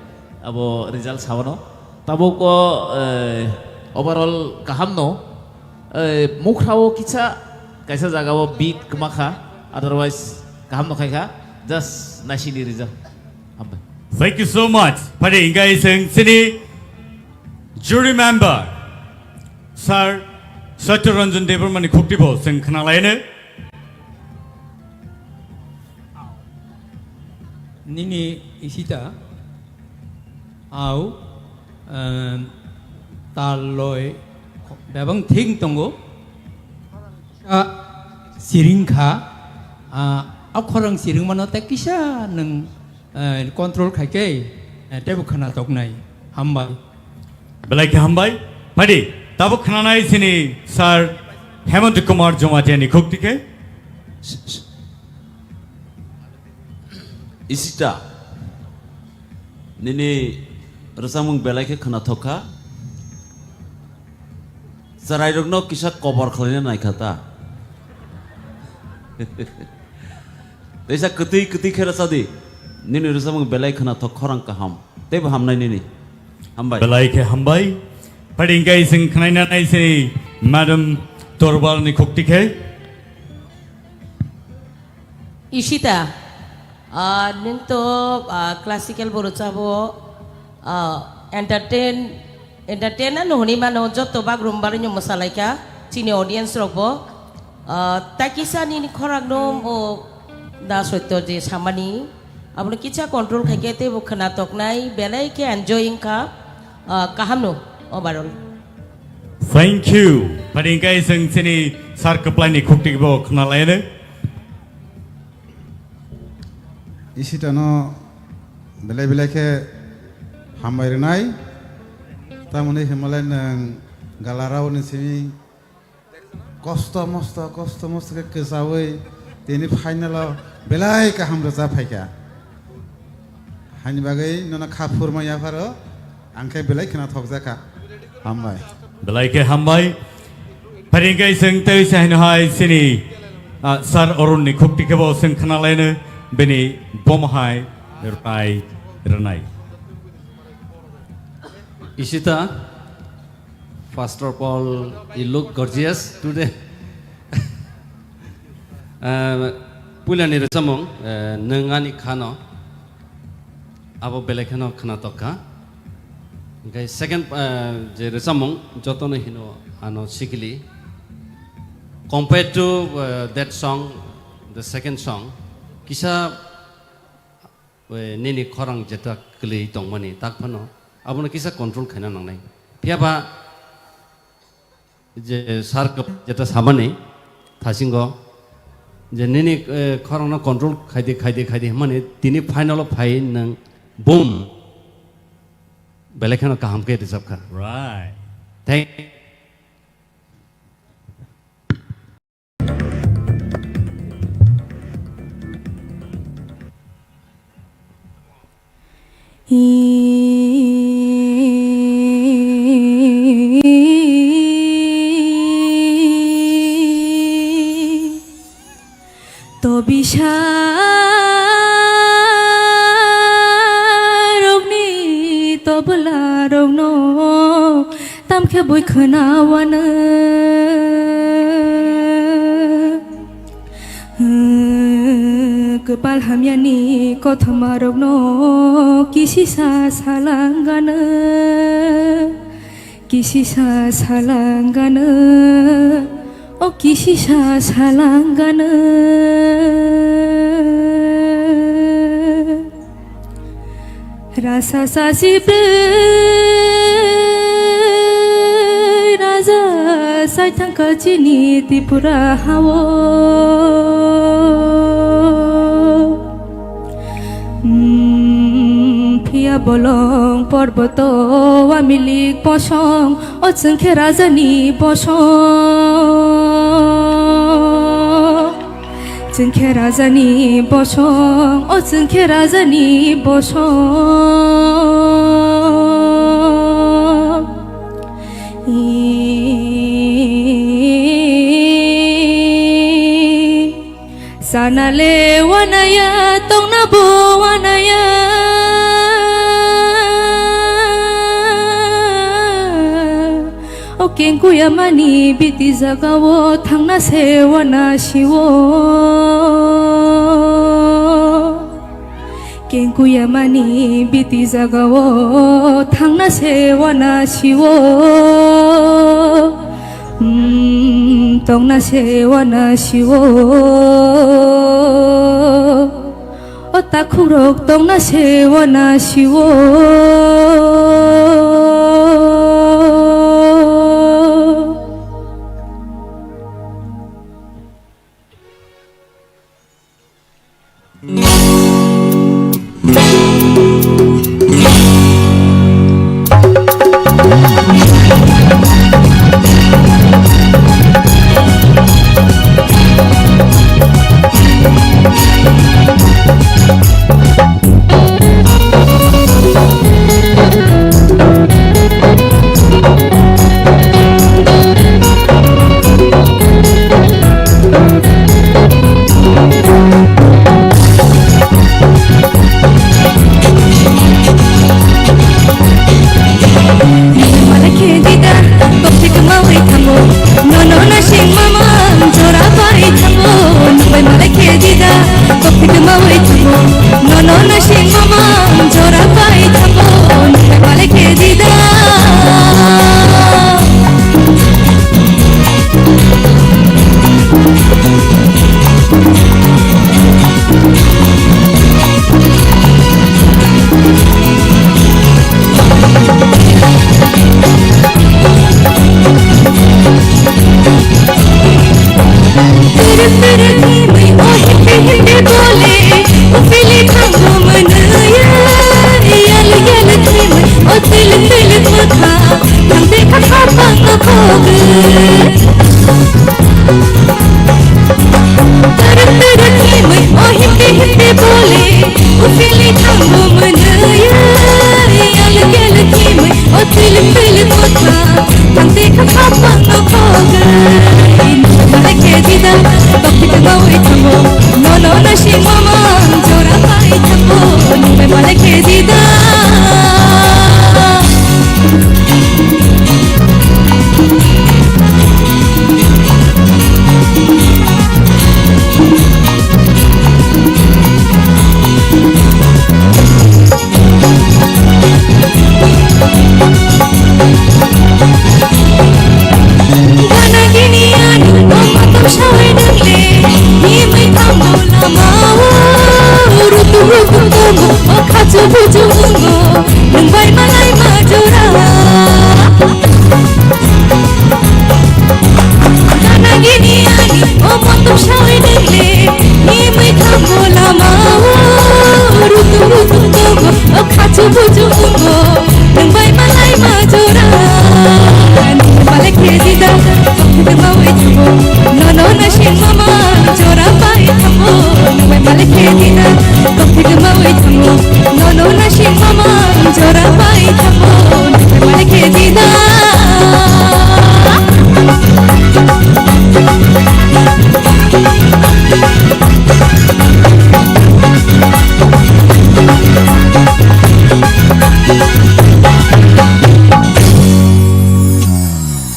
아보 리잘 사원어 따보고 overall kahamno mukhrawo kicha kaisa jagao beat kmakha otherwise kahamno khaika just nashini rizal ambai. Thank you so much. Pare ingai sing sini jury member Sir Satyaranjan Debbarma ni khuktibo sing khnalaine Nini Ishita au taloi babang thing tongo siring kha akhorang siring mano takisha nang control khaike tebu khana toknai hambai belai ka hambai padi tabu khana nai sini Sir Hemant Kumar Jomatia ni khuktike Isita nini rasamung belai ke khana thoka sarai rokno kisa cover khalina nai khata desa keti khera sadi nini rasamung belai khana thok khorang kaham teb hamnai nini hambai belai ke hambai padi ingai sing khnaina nai sini Madam Torbal ni khuktike Ishita nento classical borucabo entertain na nohoni mano joto bagrum barinyo masalaika chini audience rokbo takisa ni khorang nom o da soito je samani ablo kicha control khakete bo khana toknai belai ke enjoying ka kahamno overall. Thank you. Padi ingai sing sini Sir Kaplai ni khuktibo khnalaine Isitano belai belai ke hambai renai, tamune himalayan nang galarau ni sini kosto mosto ke kesawai, tini final belai ke hamrasa paika. Hani bagai nona khapur maya faro, angkai belai kena thokzaka hambai. Belai ke hambai, padi ingai sing tei sahinhai sini Sir Arun ni khuktikebo sing khnalaine beni bomahai rai ranai. Ishita, first of all, you look gorgeous today. Pulani resamong nengani khano abo belekano khana toka. Okay, second je resamong jotono hino ano sikili. Compared to that song, the second song. Kisah nini korang jeta keli tong mani tak pano abuna kisah control kena nang nai piapa je sark jeta samane thasingo je nini korang na control khaide mane tini final phai nang boom belekhan kaham ke disab kha Right. Thank To bisharogni to belarogno tam khe boi khnawana kepal hamyani kothamarogno kisisa salangana o kisisa salangana Rasa sasi raja sai thang ka chini Tripura hawo Pia bolong porboto amilik posong otsengke rajani bosong Jengke rajani bosong o jengke rajani bosong Sanale wanaya tong nabo wanaya Kengku yamani biti zagawo thangna sewana shiwo Kengku yamani biti zagawo thangna sewana shiwo Tongna sewana shiwo Otakurok tongna sewana shiwo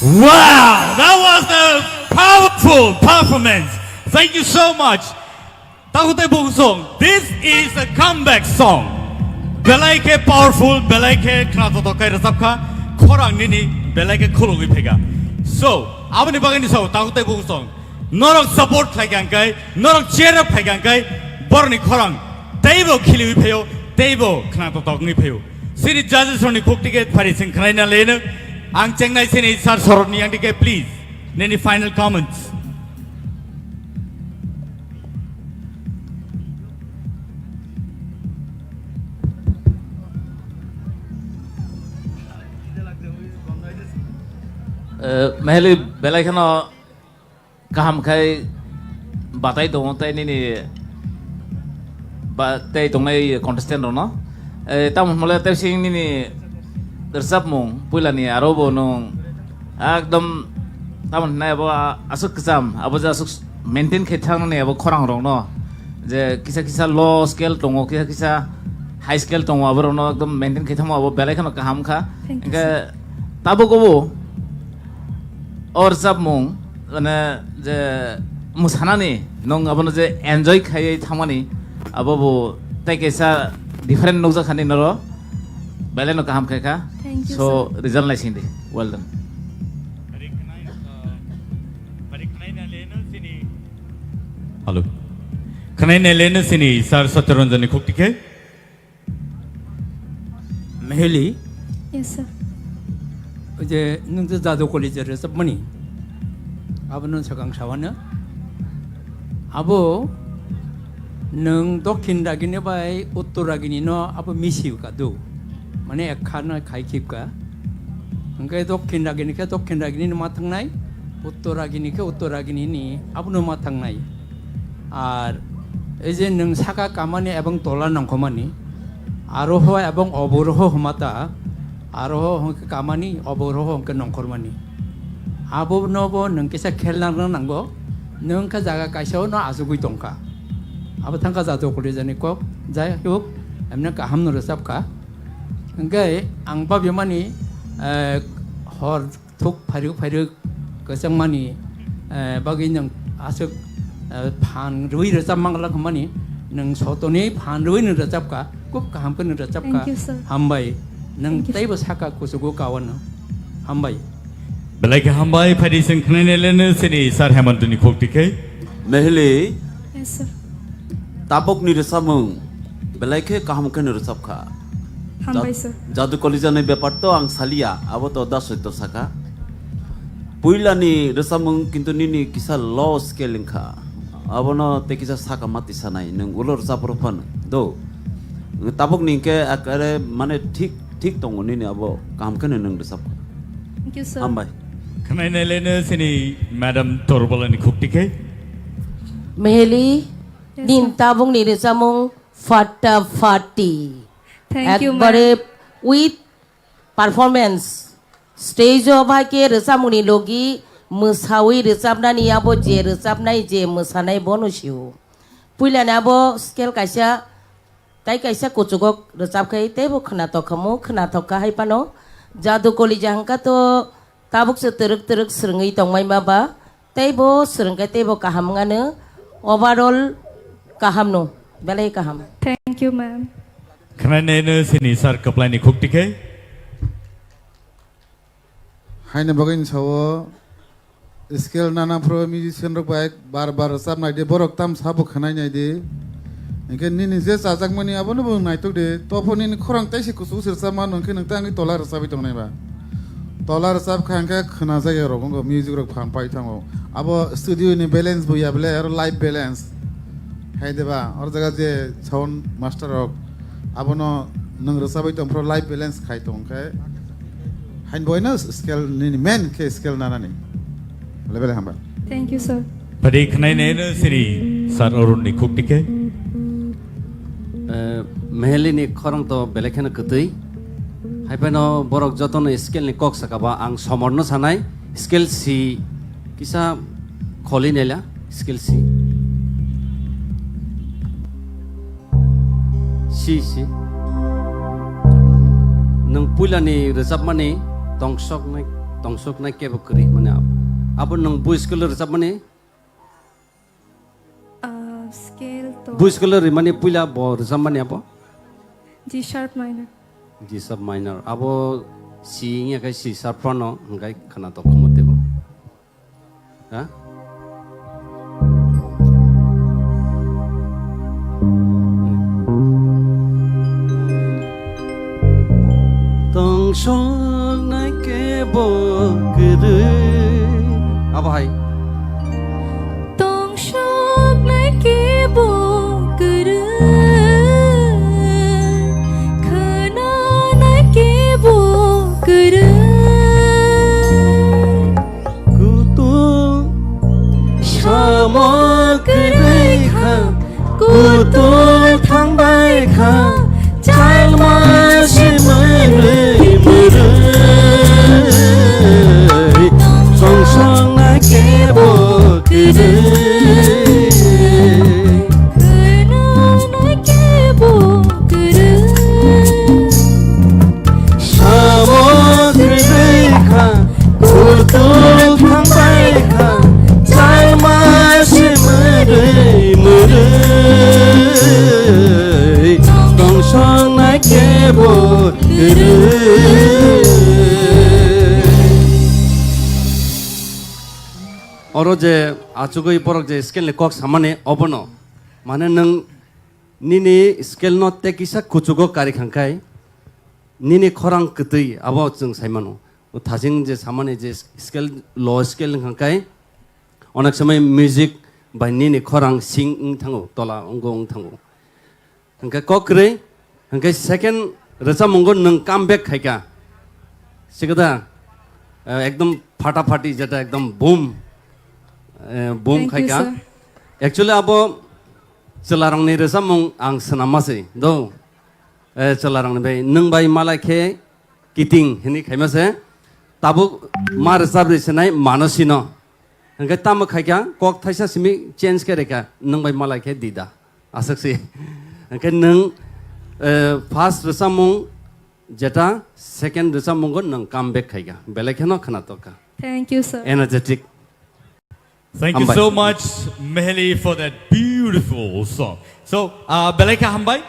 Wow, that was a powerful performance. Thank you so much. Takute Bung song. This is a comeback song. Belaike powerful, belaike knato tokai rasapka, korang nini belaike khulugi pega. So, abani bagani so takute Bung song. Norok support khai gangkai, norok cheer up khai gangkai, borni korang. Table khili peo, table khna to tok ngi pheu sini judges on khok ticket phari sing khraina lena ang chengnai sini sar sorot ni ang ticket please any final comments Mahali belai kano kaham kai batai dong tai ni batai dong nai contestant no tam mulai tai sing ni tersap mong pula ni arobo nong akdom tam nai abo asuk kesam abo ja asuk maintain khethang ni abo khorang rong no je kisa low scale tongo kisa high scale tongo abo no ekdom maintain khetham abo belai kano kaham kha enke tabo gobo और सब मुंग ने जे मुसानानी नों अपन जे enjoy खाये थामानी अब वो तय कैसा डिफरेंट नोजा खाने नरो बेले नो काम खाए का सो रिजल्ट लाइसिंग दे वेल डन हेलो खनाई ने लेने सिनी सर सत्यरंजन ने खुक्ति के मेहली Yes, sir. 이제 능도 자도 콜리지에서 뭐니 아버는 서강 사와는 아버 능 도킨다기네 바이 우토라기니노 아버 미시우가도 만에 에카나 가이킵가 그러니까 도킨다기니까 도킨다기니 마탕나이 우토라기니까 우토라기니니 아버는 마탕나이 아 이제 능 사가 까마니 에봉 돌라는 거마니 아로호 에봉 어보로호 마다 आरोह हंके कामानी अबरोह हंके नंखरमानी आबो नबो नंकेसा खेलनांग नांगो नंका जागा काइसाव न आजुगुइ दंका आबो थांका जातो कले जाने को जाय हुक एमना काहाम न रसाबका हंके आंबा बेमानी हर थुक फारि कसंमानी बागै नं आसुक फान रुइ रसाब मांगला खमानी नं सतोनि फान रुइ न रसाबका कुब काहाम न रसाबका हामबाय नंग तैबो साका कुसुगु कावन हामबाय belai ke hambai phadi sing khnaine lene sini sar hemant ni khokti ke Mehli Yes, sir. ताबक नि रसामं belai ke kaham ke resap kha Hambai, sir. jadu kolija ne byapar to ang salia abo to da soito saka puila ni resamung kintu nini kisa low scale kha abo no te kisa saka mati sanai nang ulor sapropan do tabok ni ke akare mane ঠিক দङ नि अब काम कने नंग दसब Thank you, sir. हामबाय खनाine lene sini madam torbala ni khokti ke Mehli दिन ताबुंग नि रेसामुंग फाटाफाटी Thank you, एकबारे उइथ परफॉर्मेंस स्टेज अबा के रेसामुंग नि लोगी मोसावै रेसाबनानि आबो जे रेसाबनाय जे मोसानाय बनसिउ पुइलाना आबो स्केल काइसा ताई कैसा कुचुगक रचाबखै तेबो खोनाथखमु खोनाथखा हायपानो जादु कलि जाहंका तो ताबुक से तरक स्रङै दंमाय माबा तेबो स्रङै तेबो काहामगानो ओवरऑल काहामनो बेलाय काहाम Thank you, ma'am. खनाine ne sini sar kaplai ni khokti ke हाइने बगैन छावो स्केल नाना प्रो म्युजिशियन रक बाइक बार साब नाइदे बरक ताम साबो खनाय नाइदे इनके निनि जे जाजाक मनि आबोनो बुं नाइतक दे तफोनि खरं ताइसे कुसु सिरसा मा नंखे नंतांनि तलार साबि दंनायबा तलार साब खांका खना जाय रगंगो म्युजिक रक फान पाइ थांगो आबो स्टुडियो नि बैलेंस बुया बले आरो लाइव बैलेंस हाइदेबा और जगह जे साउंड मास्टर रक आबोनो नंग रसाबै दं प्रो लाइव बैलेंस खाइ दंखाय हाइन बयनो स्केल नि मेन के scale नानानि लेबेल हामबा Thank you, sir. phadi khnaine ne sini sar orun ni khokti ke Mehli नि खरं तो बेलेखेन कतै हाइपेनो बरक जतन स्केल नि कक सकाबा आं समर्न सानाय स्केल सी किसा खलि नेला स्केल सी सी नों पुइलानि रोजाब माने तंसक नाय केबो करि माने अब नों बु स्केल रोजाब माने Scale to बु स्केल रि माने पुइला ब रोजाब माने अब G sharp minor. G sub minor abo C nya kai C sharp no ngai khana to khomotebo ha song nai ke bo kere apa hai tong shok nai ke bo kere khana nai ke bo kere kutu shamo kere kha kutu thang bai kha chal ma se mare mare song song nai ke bo kere Oro je achugoi porok je skill lekok samane obono mane nang nini skill no te kisa kuchugo kari khangkai nini khorang kitui abo chung saimano thajing je samane je skill low skill khangkai onak samai music by nini khorang sing thango tola ongong thango khangkai kokre khangkai second racha mongo nang comeback khaika sigada ekdom फाटाफाटी जेटा एकदम boom boom खाइका actually अब चलारंगनि रोजामुं आं सोनामासै दो चलारंगनि भाई नों भाई मालाय खे किटिं हिनि खाइमासे ताबो मा रोजाब रिसनाय मानसिनो हंगे ताम खाइका कक थाइसा सिमि चेंज करेका नों भाई मालाय खे दिदा आसक्सि हंगे नों फार्स्ट रोजामुं जेटा सेकेंड रोजामुंगो नों कामबेक खाइका बेलेखेनो खनातका Thank you, sir. Energetic. Thank you so much, Mehli, for that beautiful song. So, Beleka Hambai.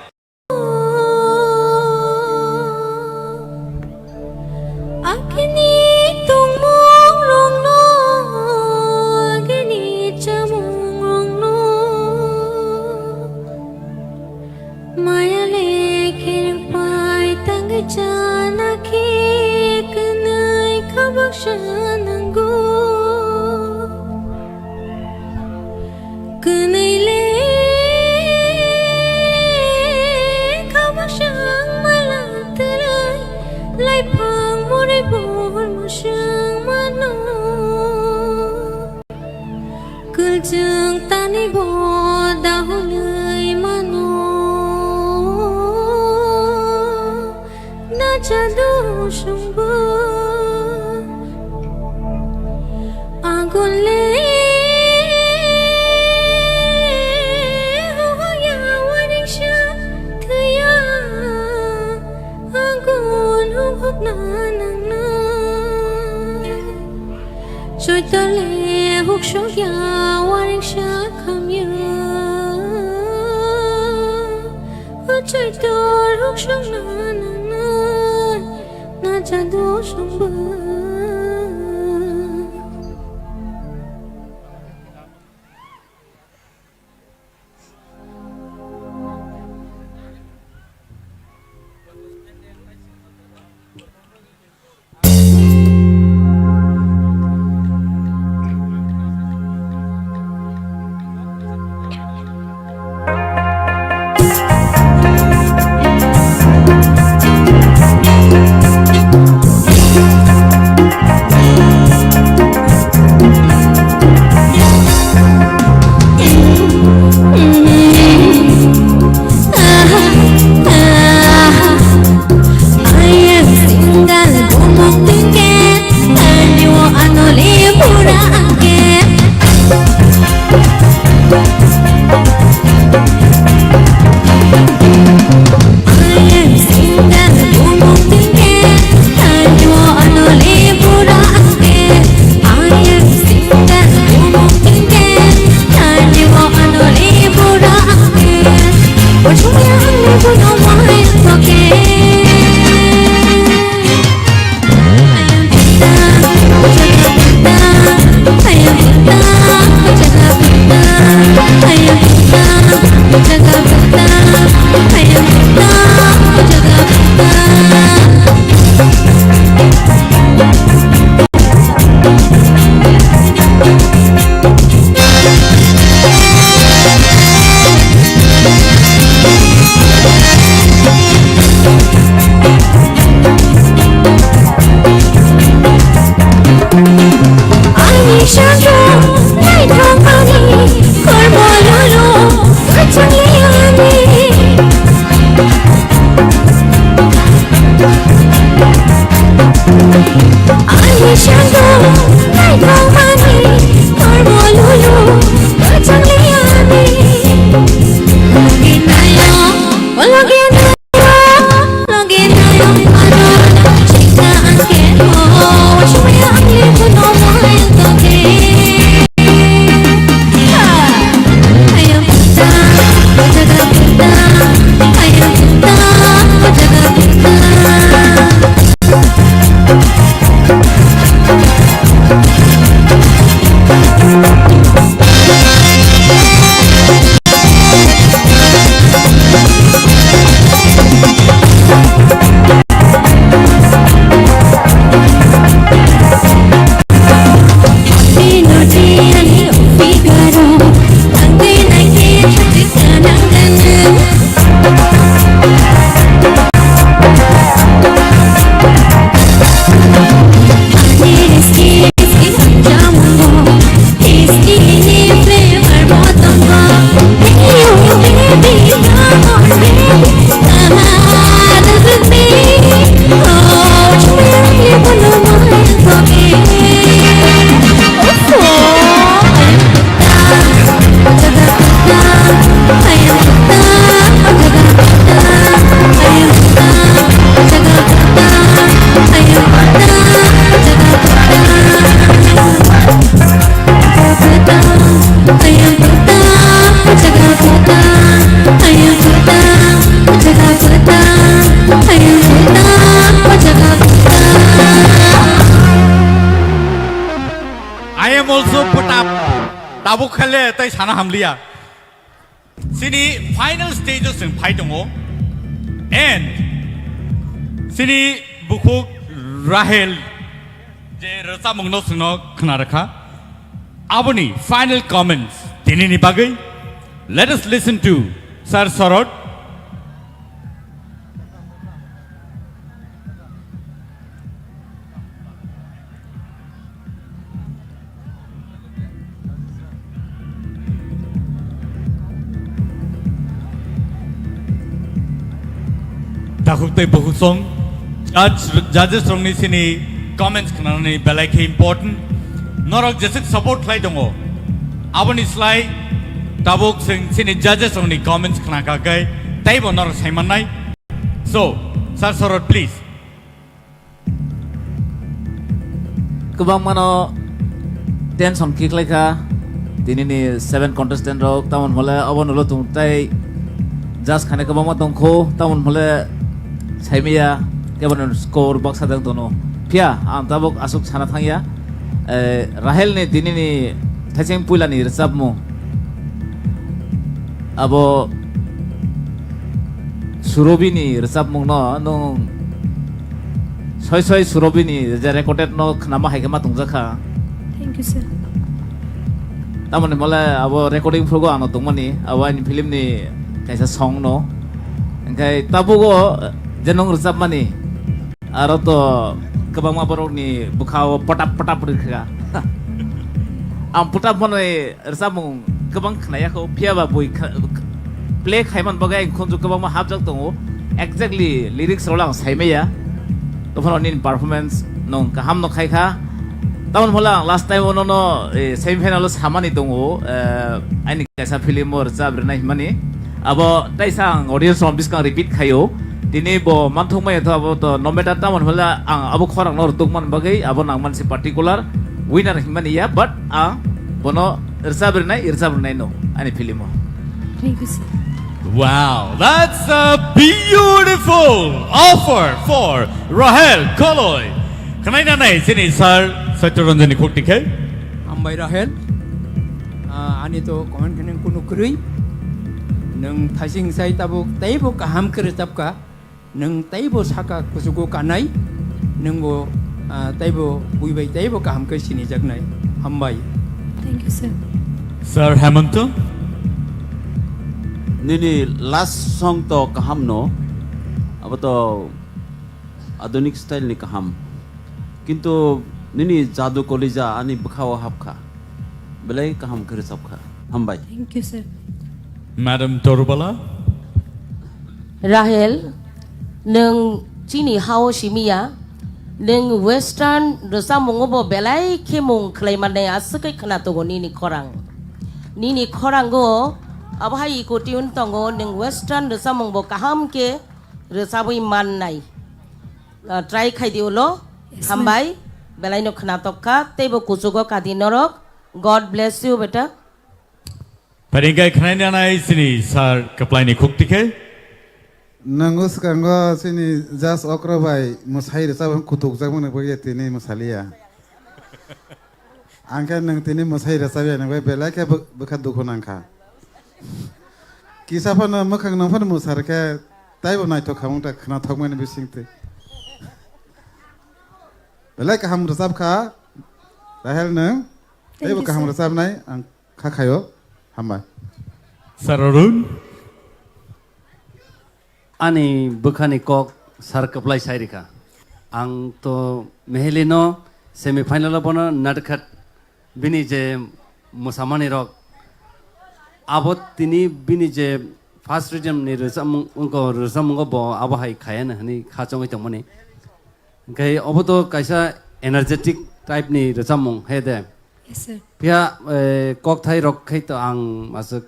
I am also put up tabuk khale tai sana hamliya sini final stages sing phai dongo and sini bukhuk Rahel je rasa mungno singno khna rakha aboni final comments tini ni bagai let us listen to Sir Sorot. Dakhukte bahusong judges rongni sini comments khnani belai ke important norok jesik support khlai dongo aboni slai tabuk sing sini judges rongni comments khna ka kai tai bo norok saimanai so Sir Sorot please kubang mano 10 song kick like tini ni 7 contestant rok tamon hola abon lo tung tai just khane kubang ma tong kho tamon hola saimia keban score box adang tono pia am tabok asuk sana thangya Rahel ne tini ni thacheng pula ni resap mo abo surobi ni resap mo no nong soi surobi ni je recorded no khnama haikema tungjakha Thank you, sir. tamone mala abo recording progo ano tungmani abo ni film ni kaisa song no engkai tabugo jenong resap mani aro to kabang maborok ni bukhao patap rikha am patap mane resap mong kabang khnaya ko phia ba boi play khaiman bagai khonju kabang ma habjak tongo exactly lyrics rolang saimeya to phone in performance nong kaham no khaikha tamon hola last time ono no semi final samani tongo ani kaisa film or sabr nai mani abo taisang audience on biskang repeat khayo tini bo manthung mai tho abo to no matter tamon hola ang abo khorang nor tukman bagai abo nang man si particular winner himani ya but bono irsabr nai no ani film Thank you, sir. wow that's a beautiful offer for Rahel Koloy kanaina nai sini Sir Satyaranjani khoktikai ambai Rahel ani to comment kenen kuno krui nang thasing sai tabuk taibo kaham kre tapka nang taibo saka kusugo kanai nang bo taibo buibai taibo kaham ke sini jagnai ambai Thank you, sir. Sir Hemanta nini last song to kaham no abo to adonik style ni kaham kintu nini jadu kolija ani bukhao hapkha belai kaham kre sapkha hambai Thank you, sir. Madam Torubala Rahel neng chini hao shimiya neng western rasa mongobo belai kemung klaimane asukai kana to ni khorang go abhai ko tiun tongo neng western rasa mongbo kaham ke rasa boi man nai try khai diulo hambai belai no khana tokka tebo kusugo kadinorok God bless you beta Paringkai khanai nai sini sar kaplai ni khukti Nangus kanggo sini jas okro bai musai resa kutuk jak mun bagi tini musalia. Angka nang tini musai resa bai nang bai belai ke bekat dukun angka. Kisah pun makang nang pun musar ke tai bonai to kamu tak kena thok mana bising te. Belai ke ham resap ka Rahel nang tai buka ham resap nai ang kayo hamba. Sararun Ani bukhani kok sar kaplai sairika ang to mehelino semi final pono nadkhat bini je musamani rok abot tini bini je first region ni resam unko bo abahai khayan hani khachong itongmani kai oboto kaisa energetic type ni resamung hede Yes sir. pia kok thai rok khai to ang masuk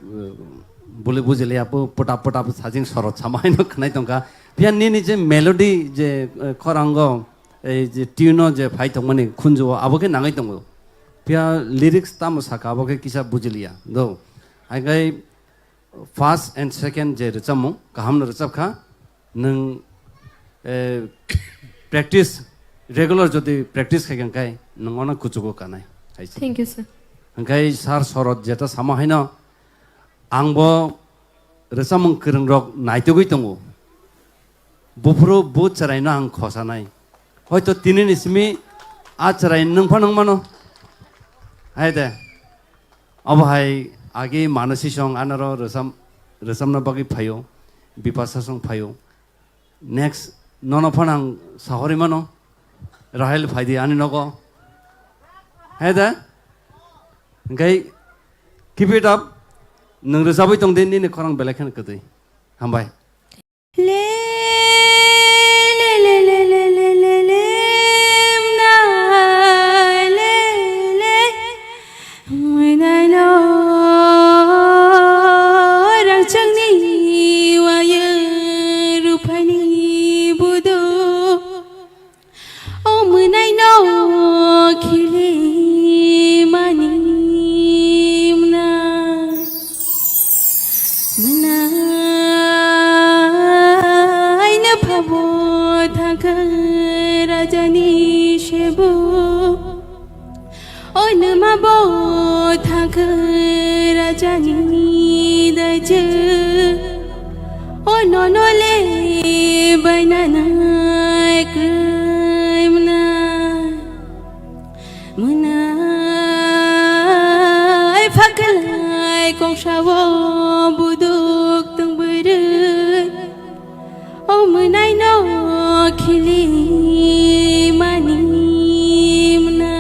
bule bujele apu potap sajing sorot samai no khnai tongka pia ni je melody je khorango ei je tune je phai tongmani khunjo aboke nangai tongo pia lyrics tam saka aboke kisa bujilia do ai gai first and second je rechamu kaham no rechap kha nang practice regular jodi practice khagen kai nangona kuchugo kanai Thank you sir. Angkai sar sorot jeta sama haino angbo resamung kerengrok naitugui tongo bufro bu charai no ang khosa nai hoito tinin ismi a charai nung phanang mano haide abhai age manasi song anaro resam na bagi phayo bipasa song phayo next nono phanang sahori mano Rahel phaidi ani nogo haide Ngay keep it up nang resabai tong den ni khorang belakhan kadai hambai Le le le le le le le le na le le when I know rang chang ni wa ye rupani budo oh when I know khili mani Rajani Shebu Onma bo thak Rajani daj Onono le banana crime na Muna fakalai kong shawo buduk tung beret Oh munai no khili mani mna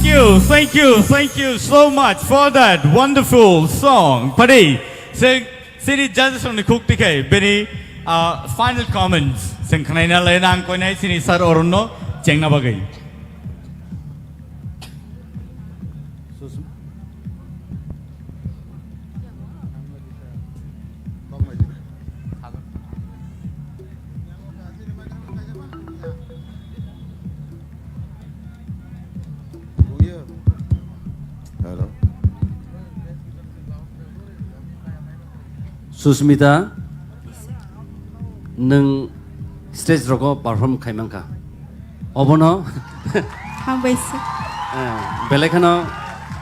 Thank you so much for that wonderful song. Pari, City judges on the cook ticket, Benny, final comments. Sengkanaina Lenang Kone, Sini Sar Orono, Chengna Bagay. Susmita, nung stage roko perform kaimangka. Obono, हामबायसै belekano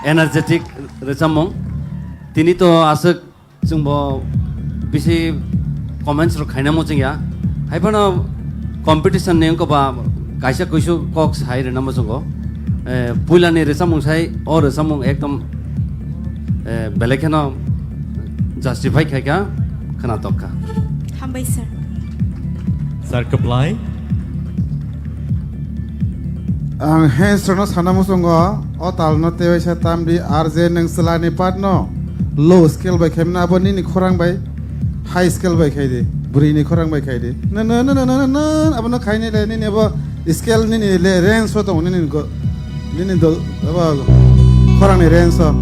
energetic recamong. Tini to asuk jungbo bisi comments ro kaina mojing ya. Haibano competition neng ko ba kaisa kuisu kok sai re namo jongo. Pulani recamong sai or recamong ekdom belekano justify kaya kana tokka. हामबायसै Sir Kaplai. Ang hensrono sana musungo o talno tewe sa tamdi arje nang selani patno low scale by kemna aboni ni khorang by high scale by khaide buri ni khorang by khaide na abono khaine le ni abo scale ni le range so to ni go ni do abo khorang ni range so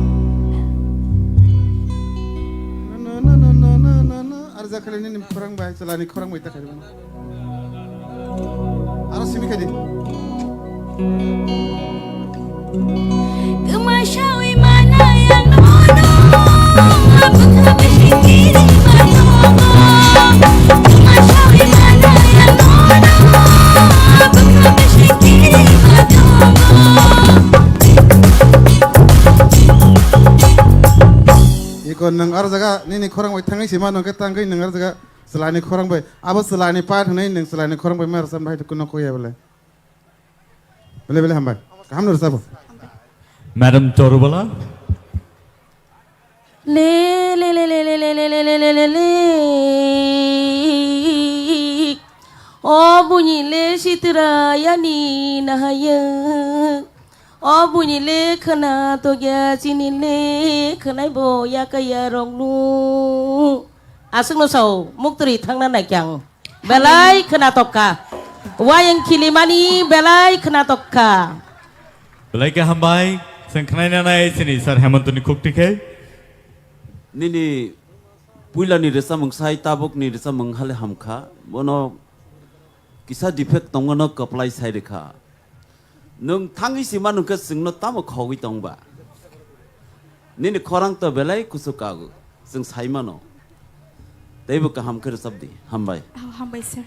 na arja khale ni khorang by selani khorang by ta khaide aro simi khaide Kemasyawi mana yang nono Apakah berfikir manono Kemasyawi mana yang nono Apakah berfikir manono Ikon nang arjaga ni khorang bai thangai sima nang ka tangai nang arjaga selani khorang bai abo selani pat nei nang selani khorang bai mar sam bai to kuno ko ya bole bele hambai ham nur sabo Madam Torubala. Le O bunyi le sitra yani nahaya O bunyi le khana to ya sini le khanai bo ya kaya ronglu Asung no sau muktri thangna nai kyang belai khana tokka wayang kilimani belai khana tokka Belai ke hambai Sengkanaina nai Sini Sir Hemantuni cook ticket. Nini puila ni recamong sai tabok ni recamong hale hamka bono kisa defect tongono kaplai sai rekha nung thangi sima nung ka singno tamo khogi tongba nini khorang to belai kusukagu sing sai mano teibu ka hamkar sabdi hambai हामबायसै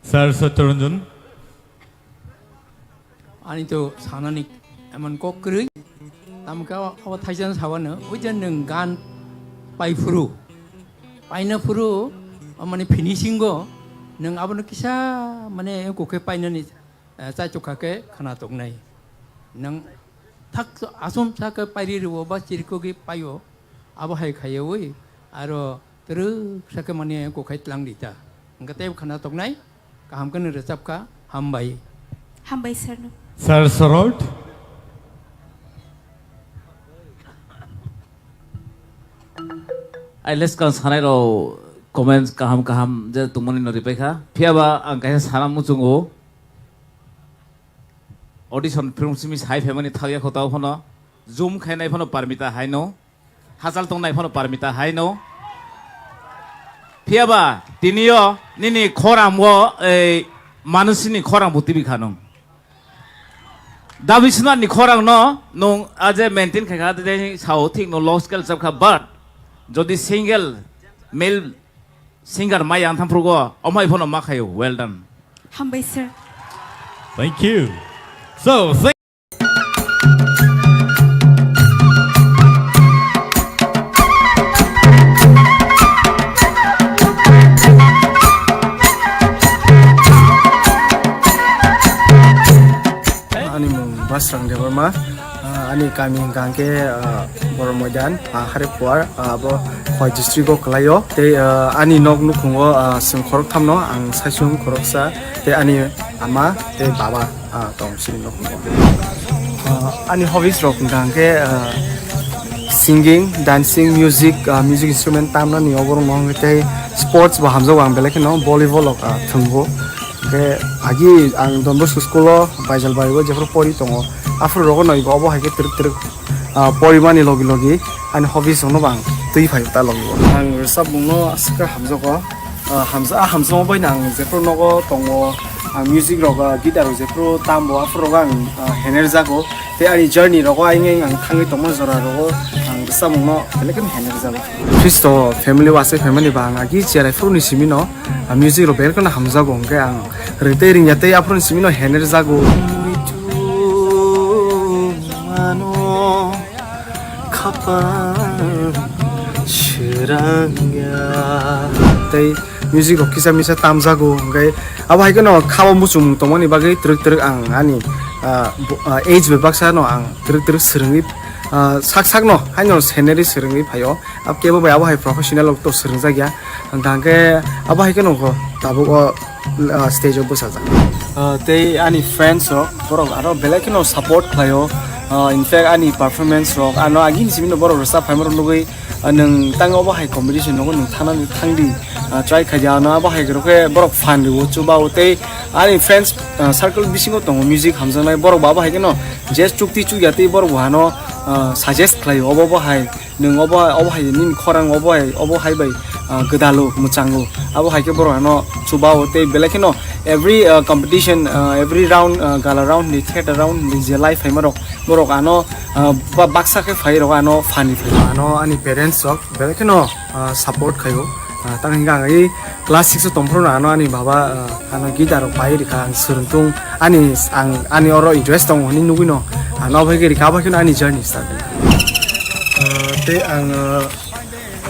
Sir Saturunjun. 아니 또 사나니 에만 꼭 그르 남가 어 타이전 사와는 의전능 간 파이프루 파이너 프루 어머니 피니싱 거능 아버는 기사 만에 고개 파이너니 짜쪽하게 하나 동네 능탁 아솜 사그 파이리로 바 지르고기 파요 아버 하이 가요이 아로 들으 사그 만에 고개 랑리다 그러니까 때 하나 동네 감근을 잡가 함바이 हामबायसै Sir Sorot. Ai let's kan sanai ro comments kaham je tumani no ripekha phiaba ang kaisa sana muchungo audition film simis high family thagya khotao phono zoom khainai phono parmita haino hajal tongnai phono parmita haino phiaba tinio nini khorang mo manusini khorang butibi khanong Davisna ni khorang no nong aje maintain kha de sao thik no low scale jab kha but jodi single male singer mayang tham prugo omai phono ma khayo well done हामबायसै Thank you. So, Ani mung basrang Debbarma ani kami gangke Boromodan Haripur abo Khoi district ko kalayo te ani nog nukungo sing khorok thamno ang sasung khoroksa te ani ama te baba tong sing nukungo ani hobbies rok gangke singing, dancing, music instrument tamna ni obor mong te sports ba hamzo ang belek no volleyball ok thungbo ke agi ang Don Bosco school baijal baibo jefro pori tongo afro rogo noi go obo haike tir pori mani logi ani hobbies no bang tui phai ta logi ang sab no aska hamzo ko hamzo bai nang jefro nogo tongo music roga guitar jefro tambo afro roga hener jago te ani journey rogo aing ang thangi tomo jora rogo ang samungno belek hener jago Kristo family wase family bang agi chera fro ni simino music ro bel kana hamza go ke ang rete ring yate apron simino hener jago mano khapa shirangya te music ro kisa misa tam jago ke abai kono khabo musum tomoni bagai truk ang ani age bebaksa no ang truk srungi sak no haino scenery srungi phayo ab kebo bai abai professional ok to srungja gya dangke abai kono ko tabo stage of busa te ani friends ro borok aro belek no support phayo in fact ani performance ro ano agin simino borok sa phaimor lugui nang tango bahai competition no nang thana thangdi try khaja na bahai groke borok fan ri chu ba ute ani friends circle bisingo tong music hamjanai borok ba bahai keno just chukti chu yate borok hano suggest khlai obo bahai nang obo hai nin khorang obo hai bai gedalo muchango abo hai ke borok hano chu ba ute belekeno every competition every round gala round ni theater round ni je life hai borok ano baksa ke phai ro ano fani ano ani parents ok belekeno support khayo tang hinga ngai class 6 tompro na ano ani baba ano guitar pai rika surung ani oro interest tong ni nugino ano bhai ke rika ba ke ani journey start te ang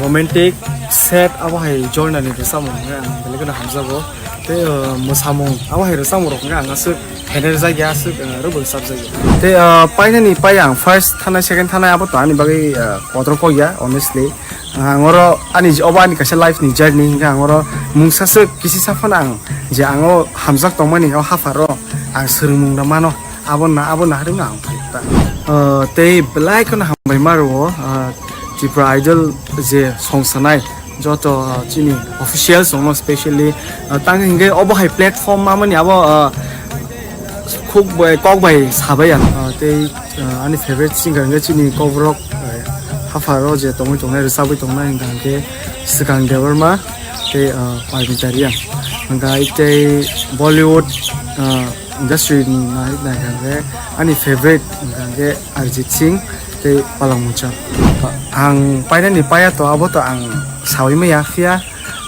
romantic set abo hai journey ni samung belekeno hamzago te musamung abo hai samung ro nga ngasu hener za ya su rubul subject te paina ni payang first thana second thana abo to ani bagai kodro ko ya honestly angoro ani oba ani kasa life ni journey nga angoro mungsa se kisi safan ang je ango hamjak tongmani o hafaro ang surmung na mano abo na haring ang ta te black na hambai maro TIPRA idol je songsanai joto chini official song especially tang hinge obo hai platform mamani abo kokbai sabayan te ani favorite singer nge chini KOKBOROK hafaro je tongoi tongnai resabai tongnai hingke sikang Debbarma te parmitarian hingga ite Bollywood industry na hingke ani favorite hingke Arjit Singh te Palangmucha ang paina ni paya to abo to ang sawi me yafia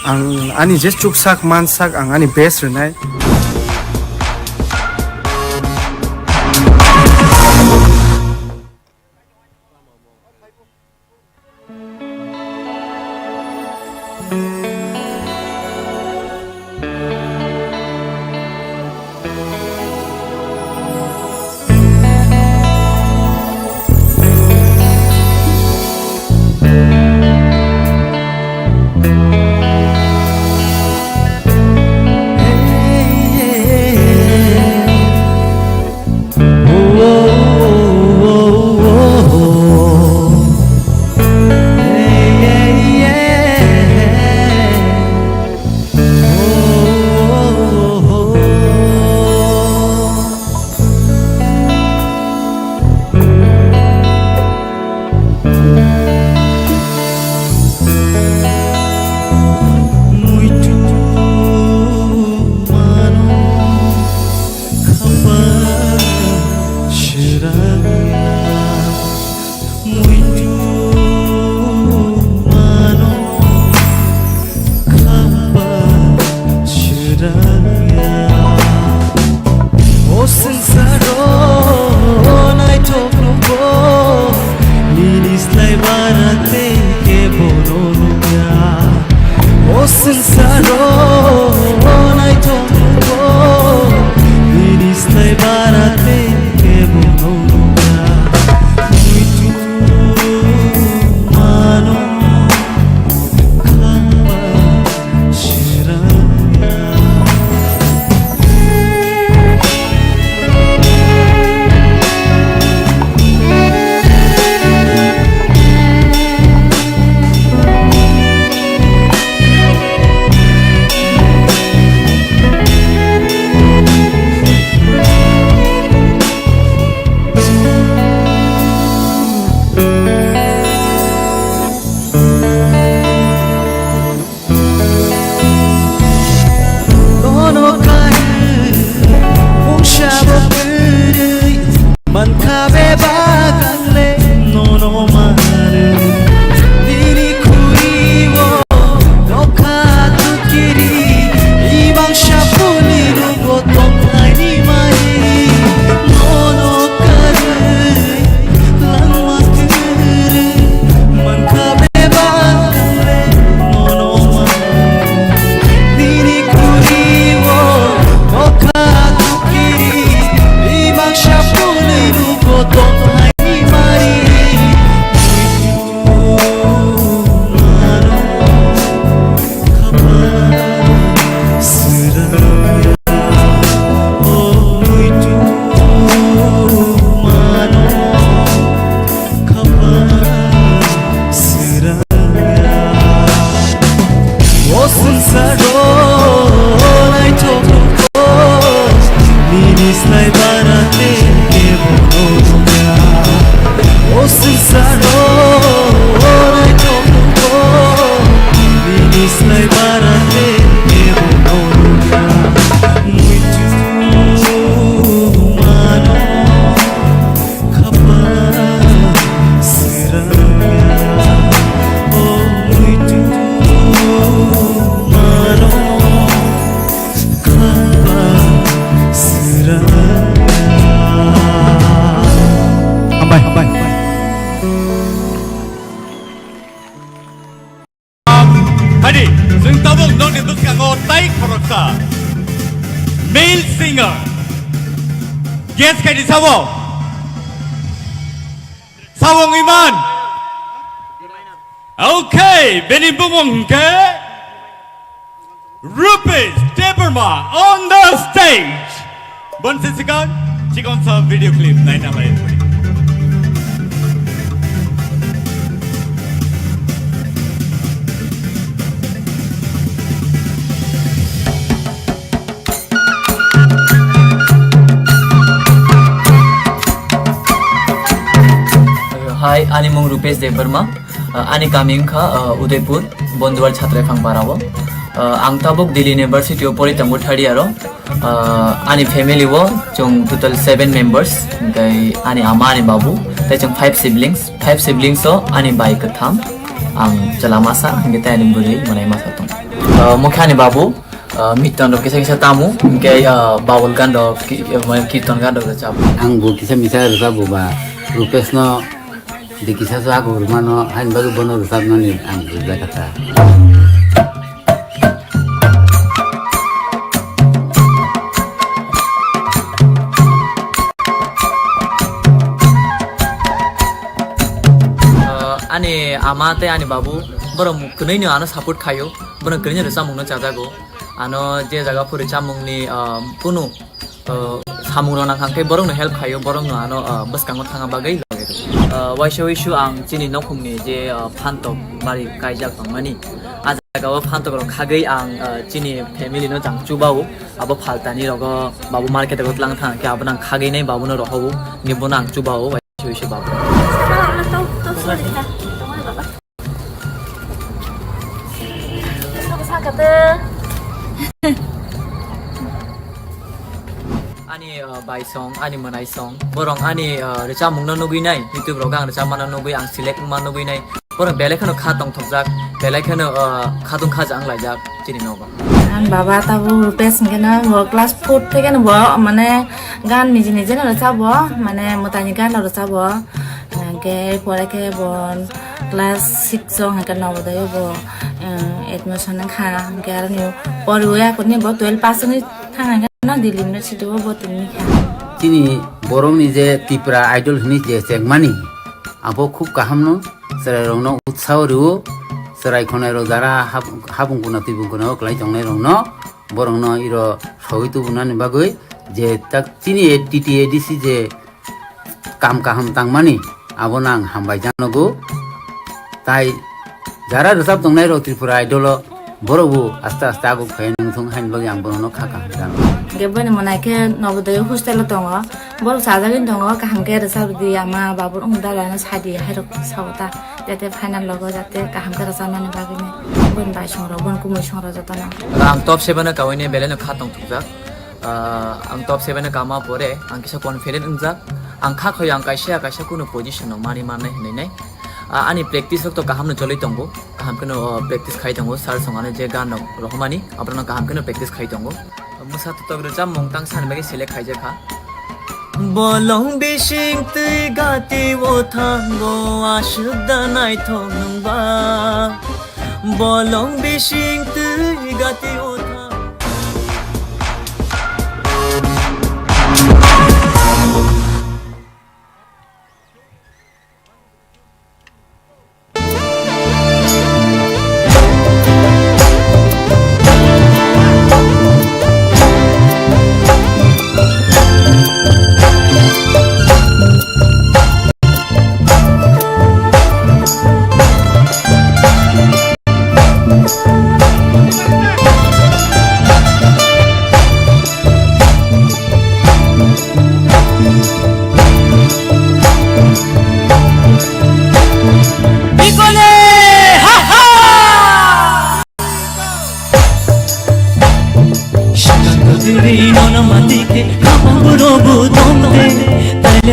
ang ani just chuksak mansak ang ani best renai Hadi, जों tabung nongni buskango tai koroksa. Male singer. Guess kadi sawong. Sawong Iman. Okay, benin bumong ke. Rupesh, Debbarma on the stage. Bon sisikan, cikon sa video clip naik nama itu. Hi, ani mong Rupesh Debbarma. Ani kami ka Udaipur, Bonduar Chhatra Phangparawo. Ang tabok Delhi University of Politango third year. Ani family wo jong total 7 members. Kai ani ama ani babu. Tai jong 5 siblings. 5 siblings so ani bai katham. Ang jalamasa hingga tai ani buri manai masa tong. Mukha ani babu. Mitan dok kisah tamu. Kai bawul kan dok kirtan kan dok cap. Ang bu kisah misal sabu ba Rupesh no di kisah so aku rumah no hanya baru bono resap no ni ang juga kata. Ani amate ani babu borong kenai ni ano support kayo borong kenai resap mungno cajago ano je jaga puri camung ni punu samung no nang kangke borong no help kayo borong no ano bus kangot thanga bagai waishu ang chini nokhum ni je phantok bari kaijak pangmani ajaga wa phantok ro khagai ang chini family no jang chubau abo phaltani rogo babu market got lang thang ke abnang khagai nei babu no rohau ni bonang chubau waishu babu ani bai song ani manai song borong ani recha mungna nugui nai youtube rogang recha mana nugui ang select ma nugui nai borong belai khano kha tong thokjak belai khano khadung kha jang laijak chini nogo an baba tabu Rupesh ngena wo class 4 থেকে bo মানে গান নিজে নিজে রচা bo মানে মতানি গান রচা bo ke pore ke bon class 6 song ha kan no dayo bo admission kha ke ar ni poruya koni bo 12 pass ni thang na Delhi University bo tuni kha Tini borong ni je TIPRA idol ni je segmani abo khub kaham no serai rong no utsao ru serai khonai ro dara habung kuna tibung kuna klai jongnai rong no borong no iro soitu bunani bagoi je tak tini TTADC je kam kaham tangmani abonang hambai janogo tai jara resap tongnai ro TRIPURA idol borobu asta asta agu phain thung hain bagi ang bono khaka jan gebani monai ke nobodayo hostel tongo bor sajagin tongo ka hangke resap di ama babur ungda lana sadi hairo sawta jate final logo jate ka hangke resap mane bagine bon bai songra bon kumoi songra jatana ang top 7 na kawine beleno khatong thukjak ang top 7 na kama pore ang kisa confident ungjak ang kha khoy ang kaisa kuno position no mani manai hinai ani practice to kaham no choloi tongo kaham kono practice khai tongo sar songane je gan rohmani aprana kaham kono practice khai tongo musa to togro jam mongtang san bagi select khai je kha bolong bishing tui gati wo thango ashda nai thongba bolong bishing tui gati wo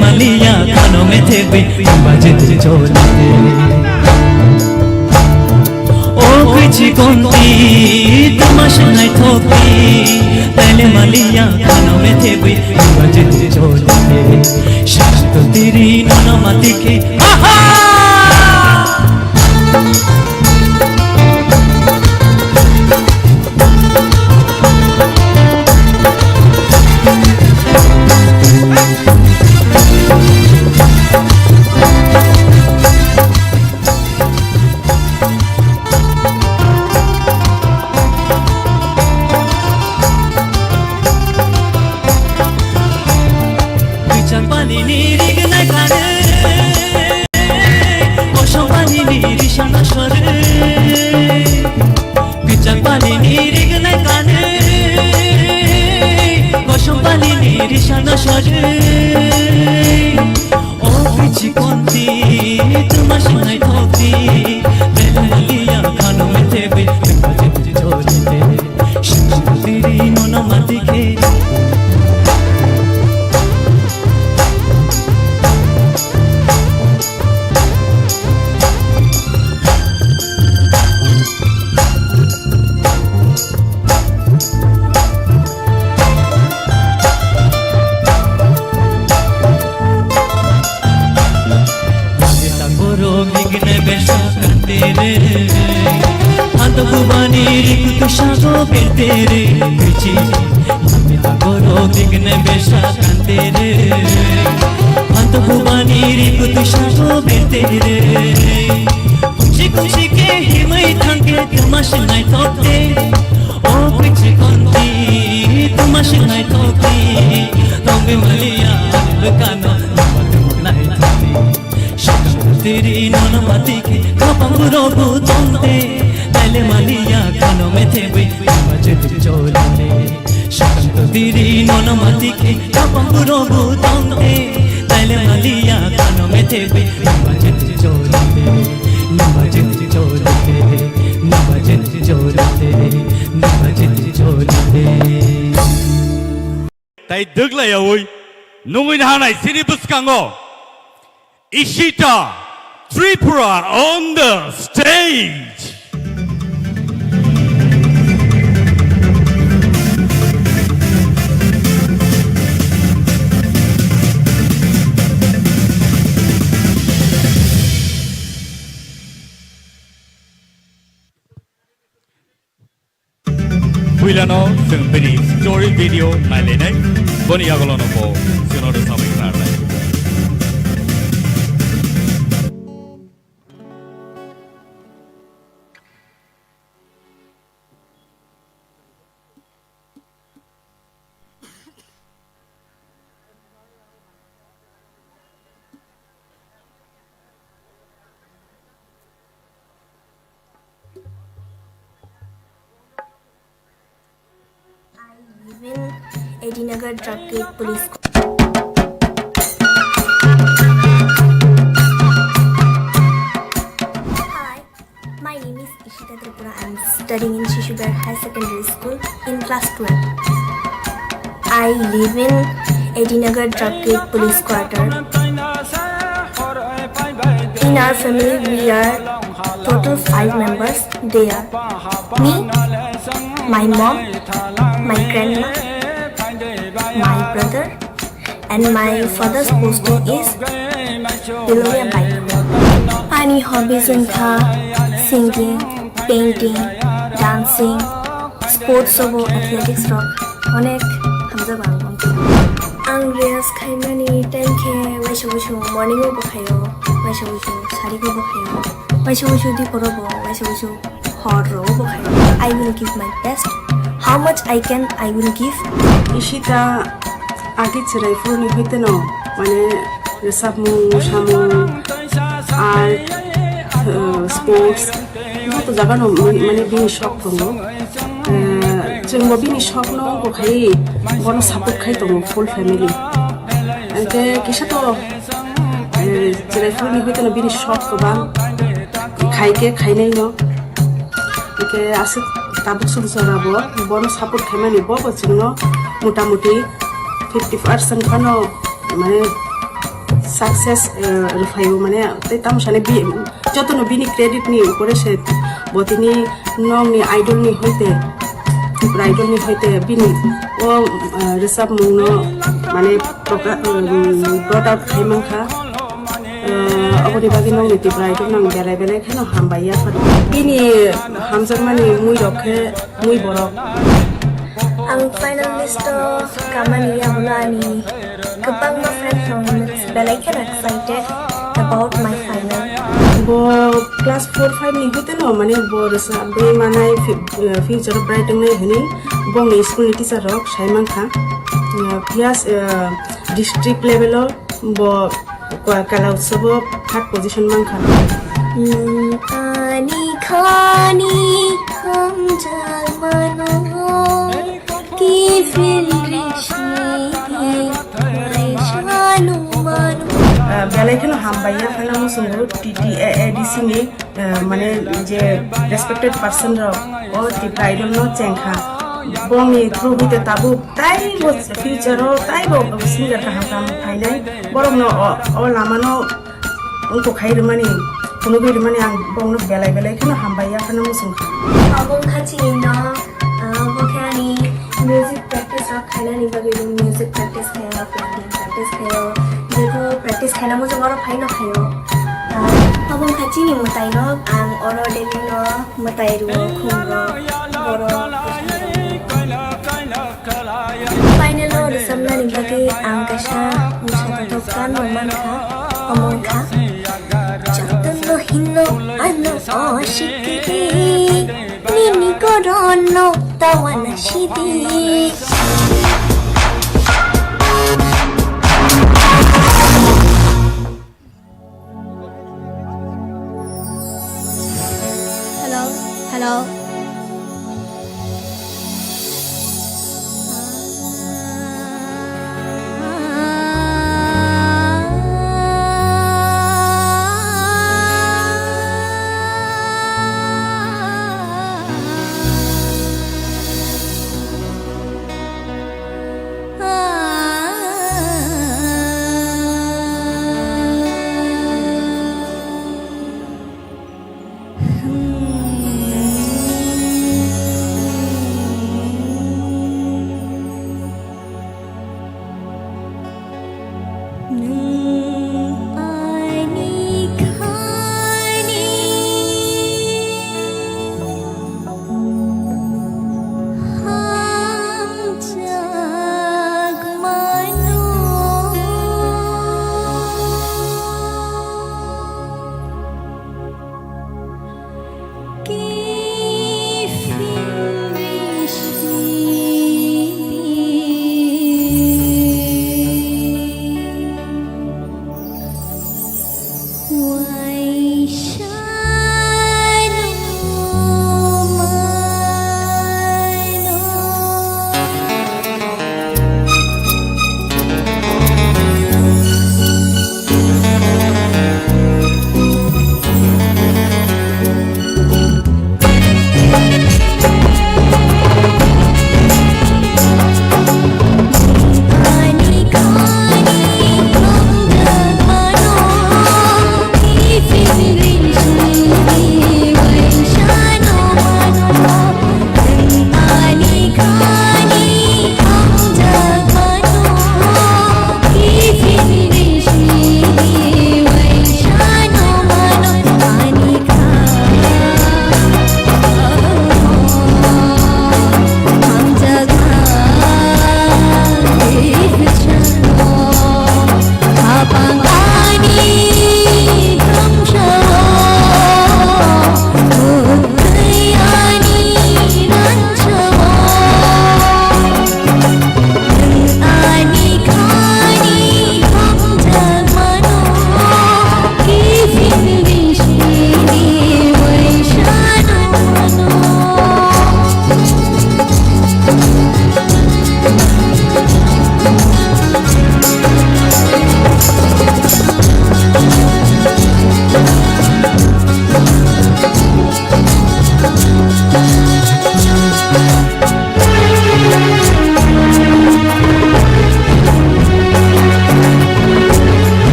Mallya कानों में थे बे बजते चोलते ओ कुछ कोंती तमाशा नहीं थोपी पहले मालिया कानों में थे बे बजते चोलते शायद तो तेरी नौना মাতিকে Tai duk la ya oi. Nungin hanai sini buskango. Ishita Tripura on the stage. Wilano semberi story video nalenai boni agolono po sinodo sampai karna. Edinagar Drug Gate Police. Hi, my name is Ishita Tripura. I am studying in Session-1 High Secondary School in class 12. I live in Edinagar Drug Gate Police Quarter. In our family, we are total 5 members. They are me, my mom, my grandma, my brother, and my father's posting is below a bike. Any hobbies in singing, painting, dancing, sports sobo, athletics rock, onek hamza bangong. Ang reels khaimani time ke waisho morning o bokhayo, waisho sari ko bokhayo, waisho di porobo, waisho horror bokhayo. I will give my best. How much I can, I will give. Ishita agi chirai furni hoite no mane resamu shamu art sports to jaga no mane bini shok tongo jengbo bini shok no ko khai bono support khai tongo full family ante kisa to chirai furni hoite no bini shok ko bang khai ke khai nei no ke ase tabuk suru sarabo bono support khaimani bobo chingno মোটামুটি 50% খানো মানে success রুফাইও মানে তাম সানে যতন বিনি credit নি উপরে সে বতিনি নংনি আইডলনি হইতে বিনি ও রেসাব মুনো মানে ব্রট আউট খাইমাংখা aboni bagi nong niti brai tu nang belai belai khano hambaya phado bini hamjak mani mui rokhe mui borok ang finalist kamani abulani kapag ma friend from belai kan excited about my final bo class 4 5 ni hote no mane bo rasa be manai future bright ngai hini bo ni school ni teacher rok saimang kha pias district level bo kala utsav third position mang kha ani khani hum jalmano ki fil rishni shanu manu belai khano hambaya phana musungu TTADC ni mane je respected person ro o TIPRA idol no chengkha bongi through hite tabu tai bo future ro tai bo singer ka ham phainai borong no o lamano unko khair mani kono bi mani ang bong no belai belai khano hambaya phana musungkha abong khachi no bokhani music practice ro khaina ni bagi music practice khayo practice khayo jebo practice khaina mo joro phaino khayo abong khachi ni mutai no ang oro deli no mutai ru khumro boro final no samna ni bagi ang kasha musata tokan no manka among kha jatan no hinno ano oshiki nini korono tawana shidi hello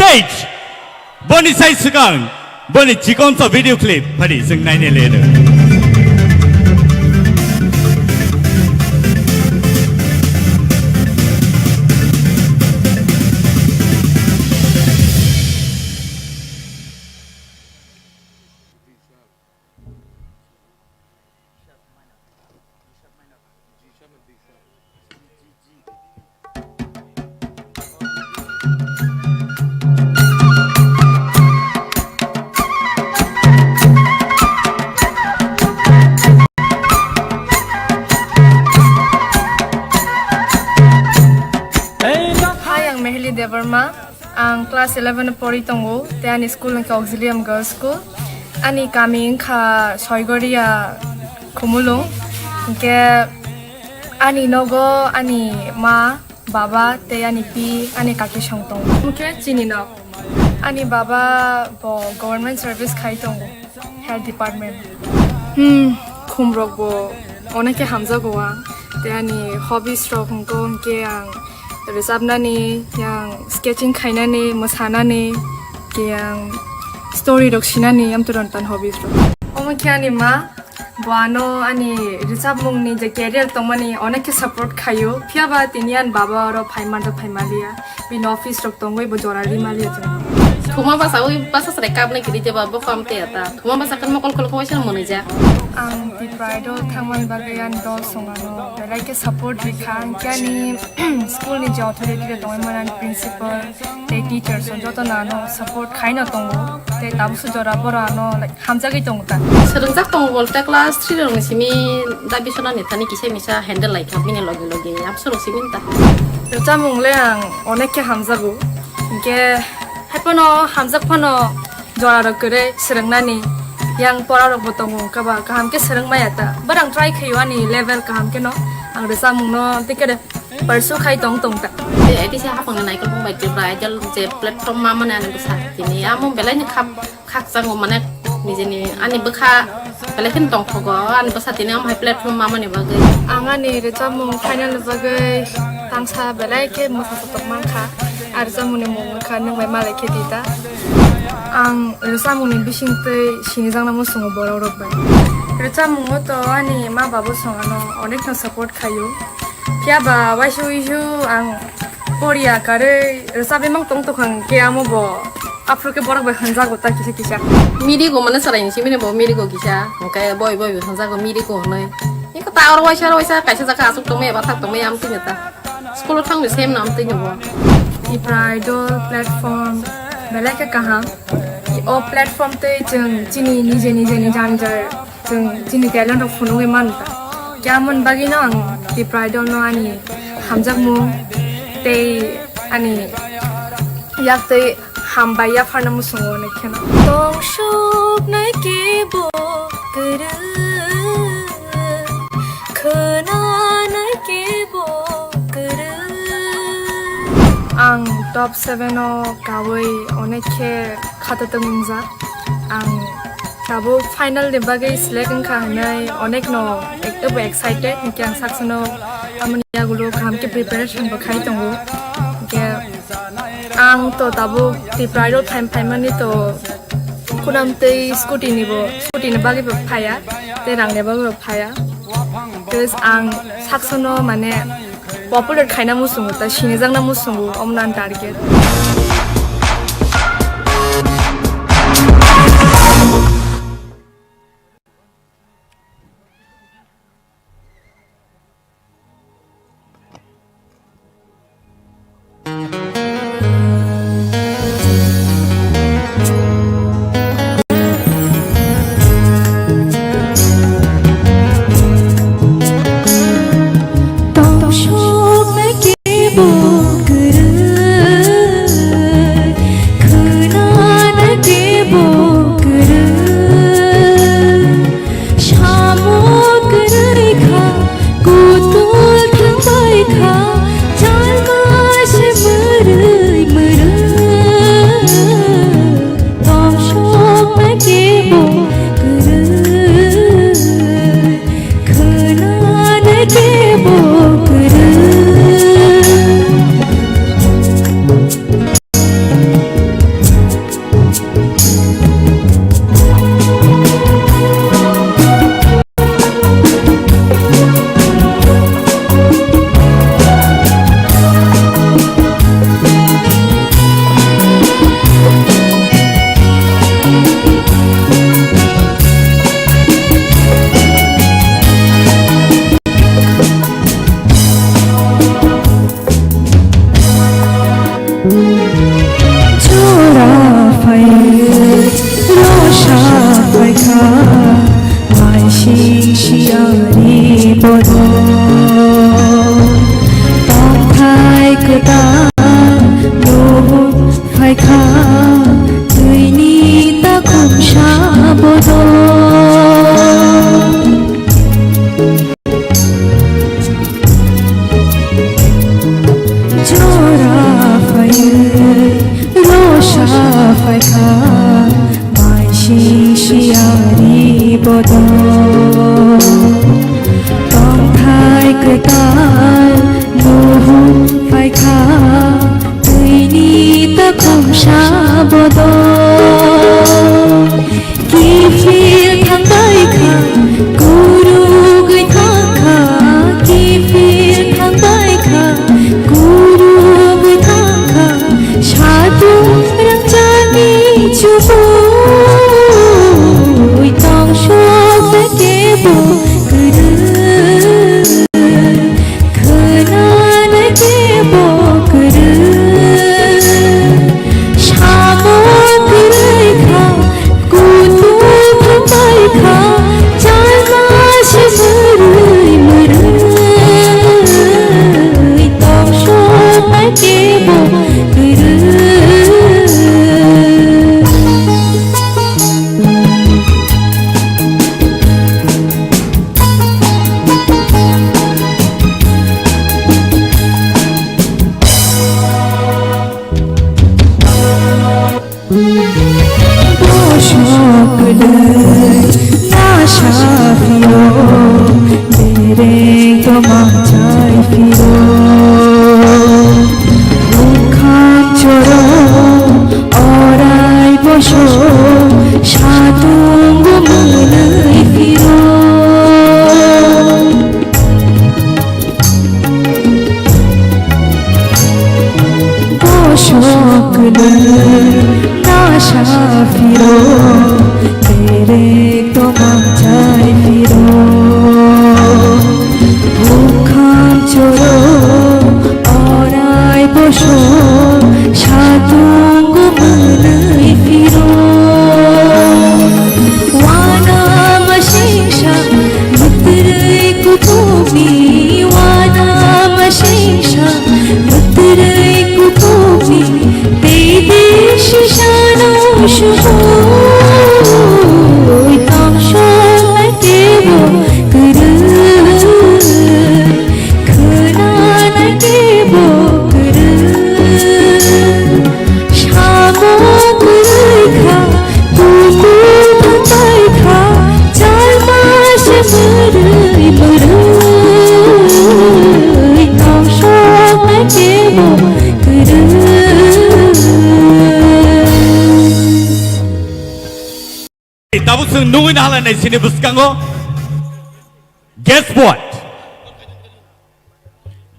stage. Boni sai segang. Boni Chikonsa video clip. Padi sing nine later. Debbarma, ang class 11 pori tongo, te ani school ng Auxilium Girls School. Ani kami ka Soigoria kumulong. Ke ani nogo, ani ma, baba, te ani pi, ani kaki siyang tongo. Mungkin chinino. Ani baba bo government service kai tongo, health department. Kumrok bo, onake hamza goa. Te ani hobbies ro kungko ke ang resabnani yang sketching khainani mosanani yang story doksinani am turantan hobbies ro omakiani ma boano ani resabmungni je career tongmani onake support khayo phiaba tinian baba ro phaiman ro phaimalia bin office rok tongoi bo jorali malia jeng Thuma basa ui basa serekap nih kiri jawab bapam teata. Thuma basa kan mokol kol kawasal mau nija. Ang TIPRA do thaman bagayan do songano. Belai ke support dikhan kani school ni jauh authority do tongoi manan principal, te teachers so joto nano support khaina tongo. Te tabusu jora bora ano like hamza gai tongo ta. Serentak tongo volta class 3 rong simi dabi sona netani kisah misa handle like kami ni logi logi. Absolut siminta. Terus mungle ang onek ke hamza go. Ke Hepono hamzak pono jora kere sereng nani yang pora rok botongo kaba kaham ke sereng mayata barang try khayani level kaham ke no ang resa mungno tikere persu khai tong tong ta edi sa hapang nai kol bai TIPRA jal je platform ma mana nan besar ini among belai khap khak sang mana ni jeni ani bekha belai ken tong thogo an besar ini am hai platform ma mana bagai angani resa mung final bagai tamsa belai ke musa tok mangkha arza mune mung kha nang mai malai ke dita ang resa mung bising te sinijang namu sungo boro rok bai resa mung to ani ma babu songano onek no support khayo piaba waisu isu ang Korea kare resa bemang tong khang ke amo bo afro ke borok bai hanja gota kisa kisa miri go mana sarai ni mine bo miri go kisa okai boy boy hanja go miri go noi iko ta or waisa kaisa jaka asuk to me ba thak to me am tinyata school thang ni same nam tinyo bo TIPRA idol platform belai ke kaham o platform te jeng chini nije ni janjar jeng chini talent rok phunung man ta kyamon bagino ang TIPRA idol no ani hamjak mu te ani yak te hambaya phana mu sungo ne khena tong shuk nai ke bo kru khana nai ke bo kru ang top 7 o kawai oneke khata tungza ang tabo final de bagai select kha nai onek no ekto excited kyang saksono amania gulo kham ke preparation bakhai tongo ke ang to tabo TIPRA ro time mani to kunam te scooty ni bagai phaya te rang ne bagai phaya terus ang saksono mane popular khaina musungu ta sinijang na musungu omnan target खा माइसी शियारी बदो तंथाय कदा लोहो फायखा तुइनी ताकुमशा बदो जोरा फाय रोशा फायखा माइसी शियारी बदो तंथाय कदा लोहो फायखा तुइनी ताकुमशा बदो Kifir thangbai kha guru gui thangkha Kifir thangbai kha guru gui thangkha Shadu rang chani chubu Ui tong shok ta kebo guru Khana na kebo guru Shamo guru kha Kutu thangbai kha Jalma shi murui murui Tong shok ta kebo guru Boshok dai nasha firo mere to manchai firo mukhan choro orai bosho shatung munai firo Boshok dai nasha firo mere to manchai firo mukhan choro orai bosho shatung munai firo wana mashisha mutrai kutubi wana mashisha mutrai kutubi Deshi shano shubu Tong shok ta kebo guru Khana na kebo guru Shamo guru kha Tuku thangbai kha Jalma shi murui murui Tong shok ta kebo guru Tapos nung inahalan na sinibuskan ko, guess what?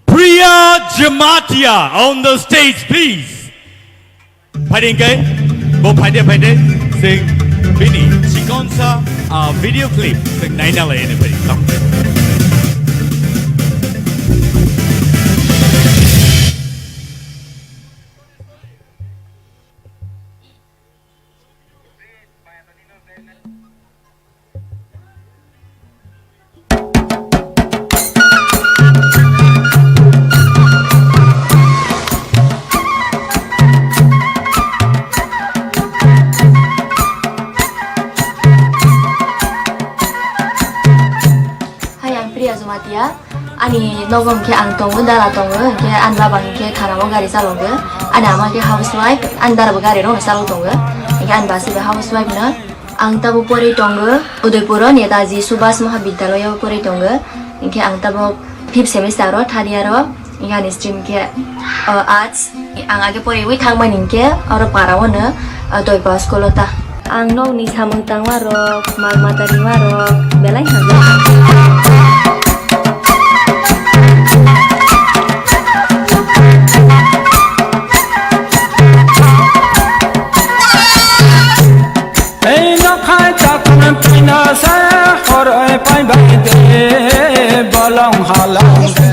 Priya Jamatia on the stage, please. Fighting kay, go fight it, sing Bini Chikonsa video clip, sing Nainala anybody. Come. Matia ani nogom ke ang tongo dara tongo ke anda bang ke khana mo gari salongo ani ama ke housewife andara bo gari ro salo tongo ke an basi be housewife na ang tabu pori tongo Udaipura Netaji Subhas Mahavidyalaya pori tongo ke ang tabu 5th semester ro third year ro ingani stream ke arts ang age pori wi thangman ke aro parawo na toipa school ta ang no ni samung tangwa ro malmatari waro belai haja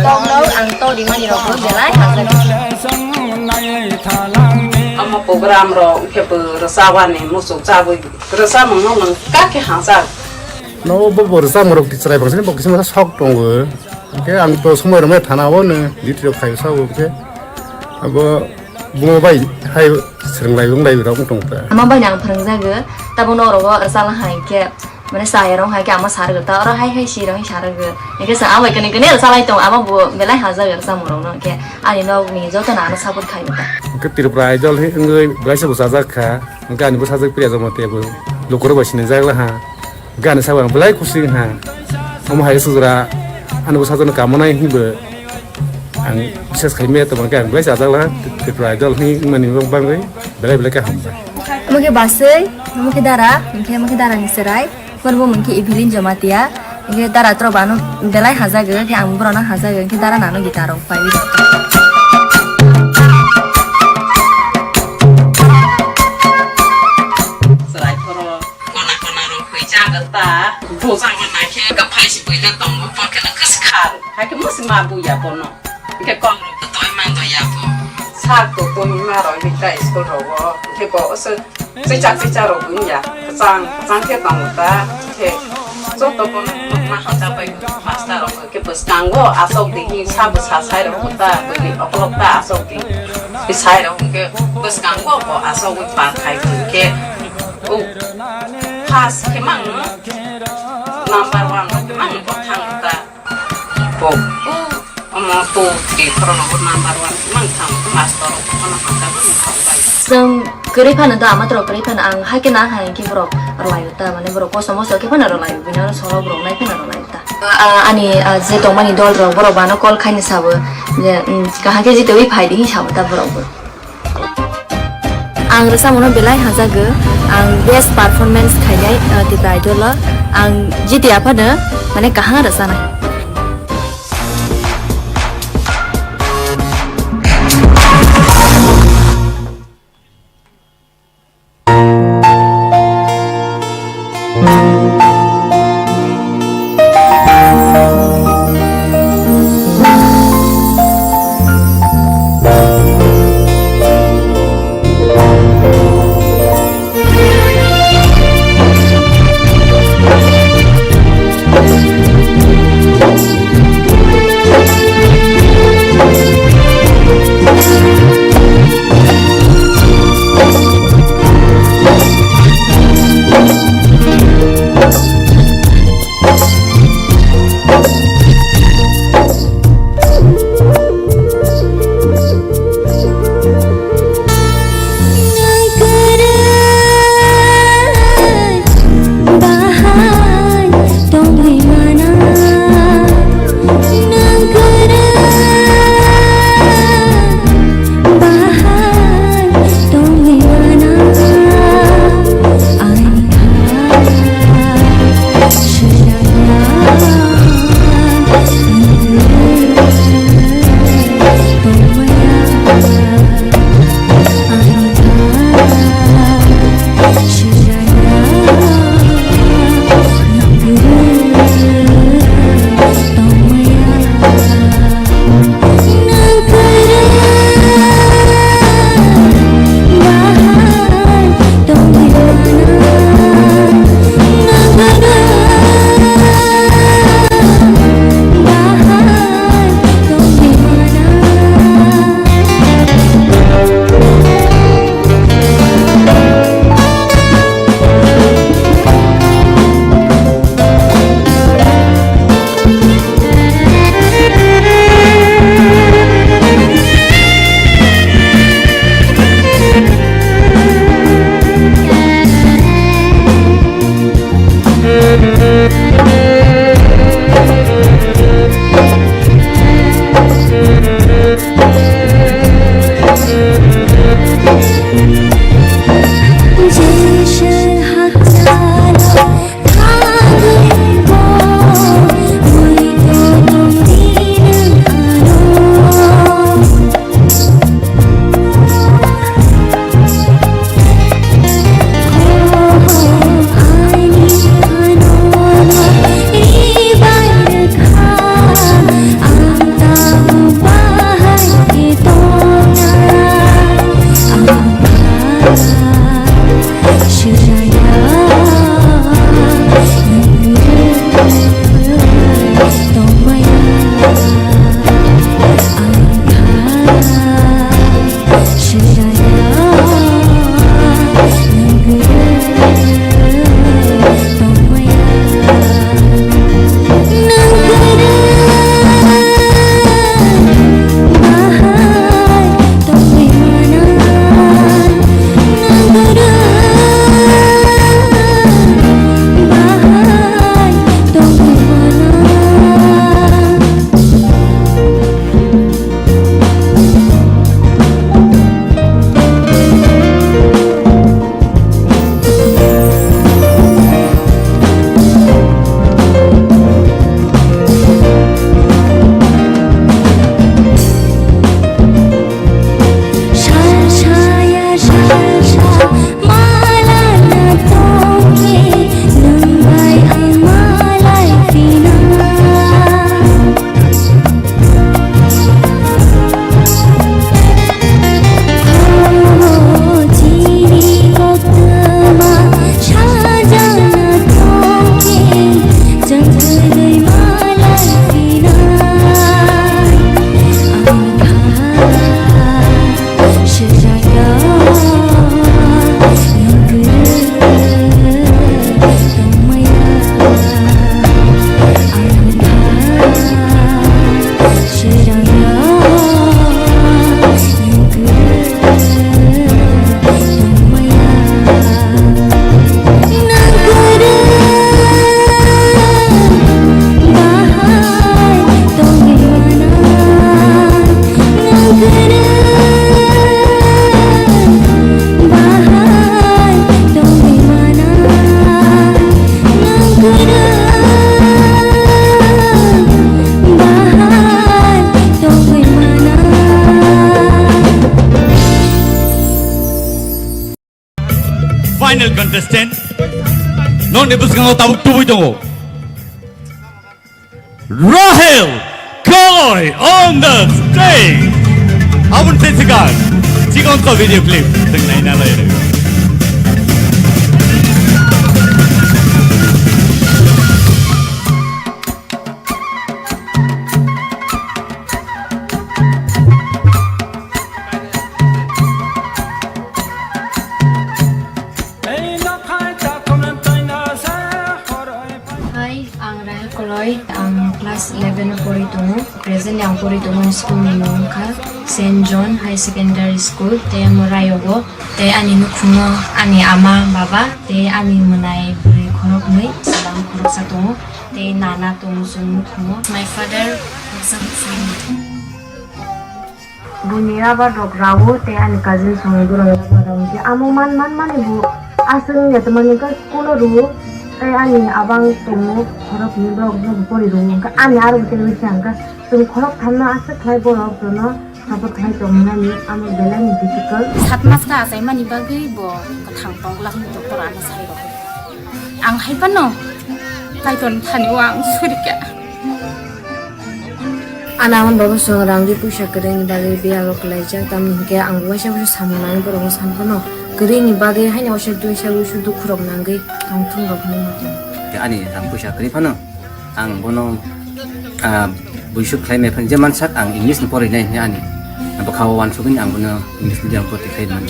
Tong nấu ăn tô đi mà đi đâu cũng belai haja program ro ke bersawane musuk cabu bersama ngomong kaki hangsa no bersa morok dicrai bangsini bokisi masa sok donggo ke ang to semua rumah tanah wane ditiro kayu sawo ke abo bunga bai hai sering layu rong tong ta ama banyak perengjaga tapi norogo salah hai ke mana saya orang hai ke ama sarga ta orang hai si orang sarga ke sa ama kene salah itu ama bu belai haza sama orang ke ani no mi jo ta na sabut kayu ta ke TRIPURA idol he ngai blaisa busaza kha ngani busaza priya jamate bu lokoro basine jagla ha gana sawang belai kusi ha ama hai suzura anu busaza na kamonai hibe ang bisa khaime to kan blaisa jagla TRIPURA idol he mani bang belai ka hamba mungkin basai mungkin darah ni serai korbo mungkin ibilin jamatia mungkin darah terobanu belai hazaga ke ambrona hazaga mungkin darah nano gitaro pai serai koro kona ro kui jaga ta bozang na ke ga pai si pui da tong mo ke na kaskar ha ke musi ma bu ya bono ke kon ro to man do ya bo sa ko to mi ma ro ni ta isko ro ke bo so最早我们呀，张天当我的，去做多个嘛好在被发生了，给不是讲我阿叔的，差不差菜了我的，为了不落的阿叔的，比菜了我给不是讲我阿叔会发开给，哦，pass 给忙，number 1给忙我看的，不，我不给 corona number 1忙看master 我那好在不好在。ซึ่งkeripan itu amat terus keripan ang hakin ang ki bro arlayu ta mane bro ko somo so ki pan arlayu binar solo bro nai pan arlayu ta ani je to mani dol ro bro bano kol khaini sabo je kaha ke jite wi phai di sabo ta bro ang rasa mono belai hajaga ang best performance khainai TIPRA idol ang jite apa de mane kaha rasa na understand? No nebus kang tabuk tuboy tongo. Rahel Koy on the stage. Abun sesikan. Cikon ko video clip. Tengnai na lay. Ang class 11 na pori tungo. Present ang pori tungo school ni Mongka. St. John High Secondary School. Te morayogo. Te ani nukungo ani ama baba. Te ani munay buri korok nui. Salam korok sa tungo. Te nana tungo sun nukungo. My father was a friend. Bunira ba dog rawo. Te ani cousin sungo duro ba rawo. Amo man ibu. Aseng ya teman ka school ru. Kaya ani abang tungo korok ni blog pori ru. Ka ani aru television ka tum korok thamna asa khai borok no sabot khai tomna ni amo bela ni difficult. 7 mas ka asai mani bagi bo ka thang tong lak ni doktor ana sai ro. Ang hai pano kai ton thani wang surika. Anawan babu songrang di pusha kering dari biar lokalaja tam ke angwa shabu samunan borong sanpono kering ibage hanya washa du shabu shudu kurok nangai angtung gabung. Ya ani ang pusha kering pano ang bono buisuk klay me pang jaman sak ang English ni pori nai ni ani. Ang bakawan sukin ang bono English ni jang poti klay man.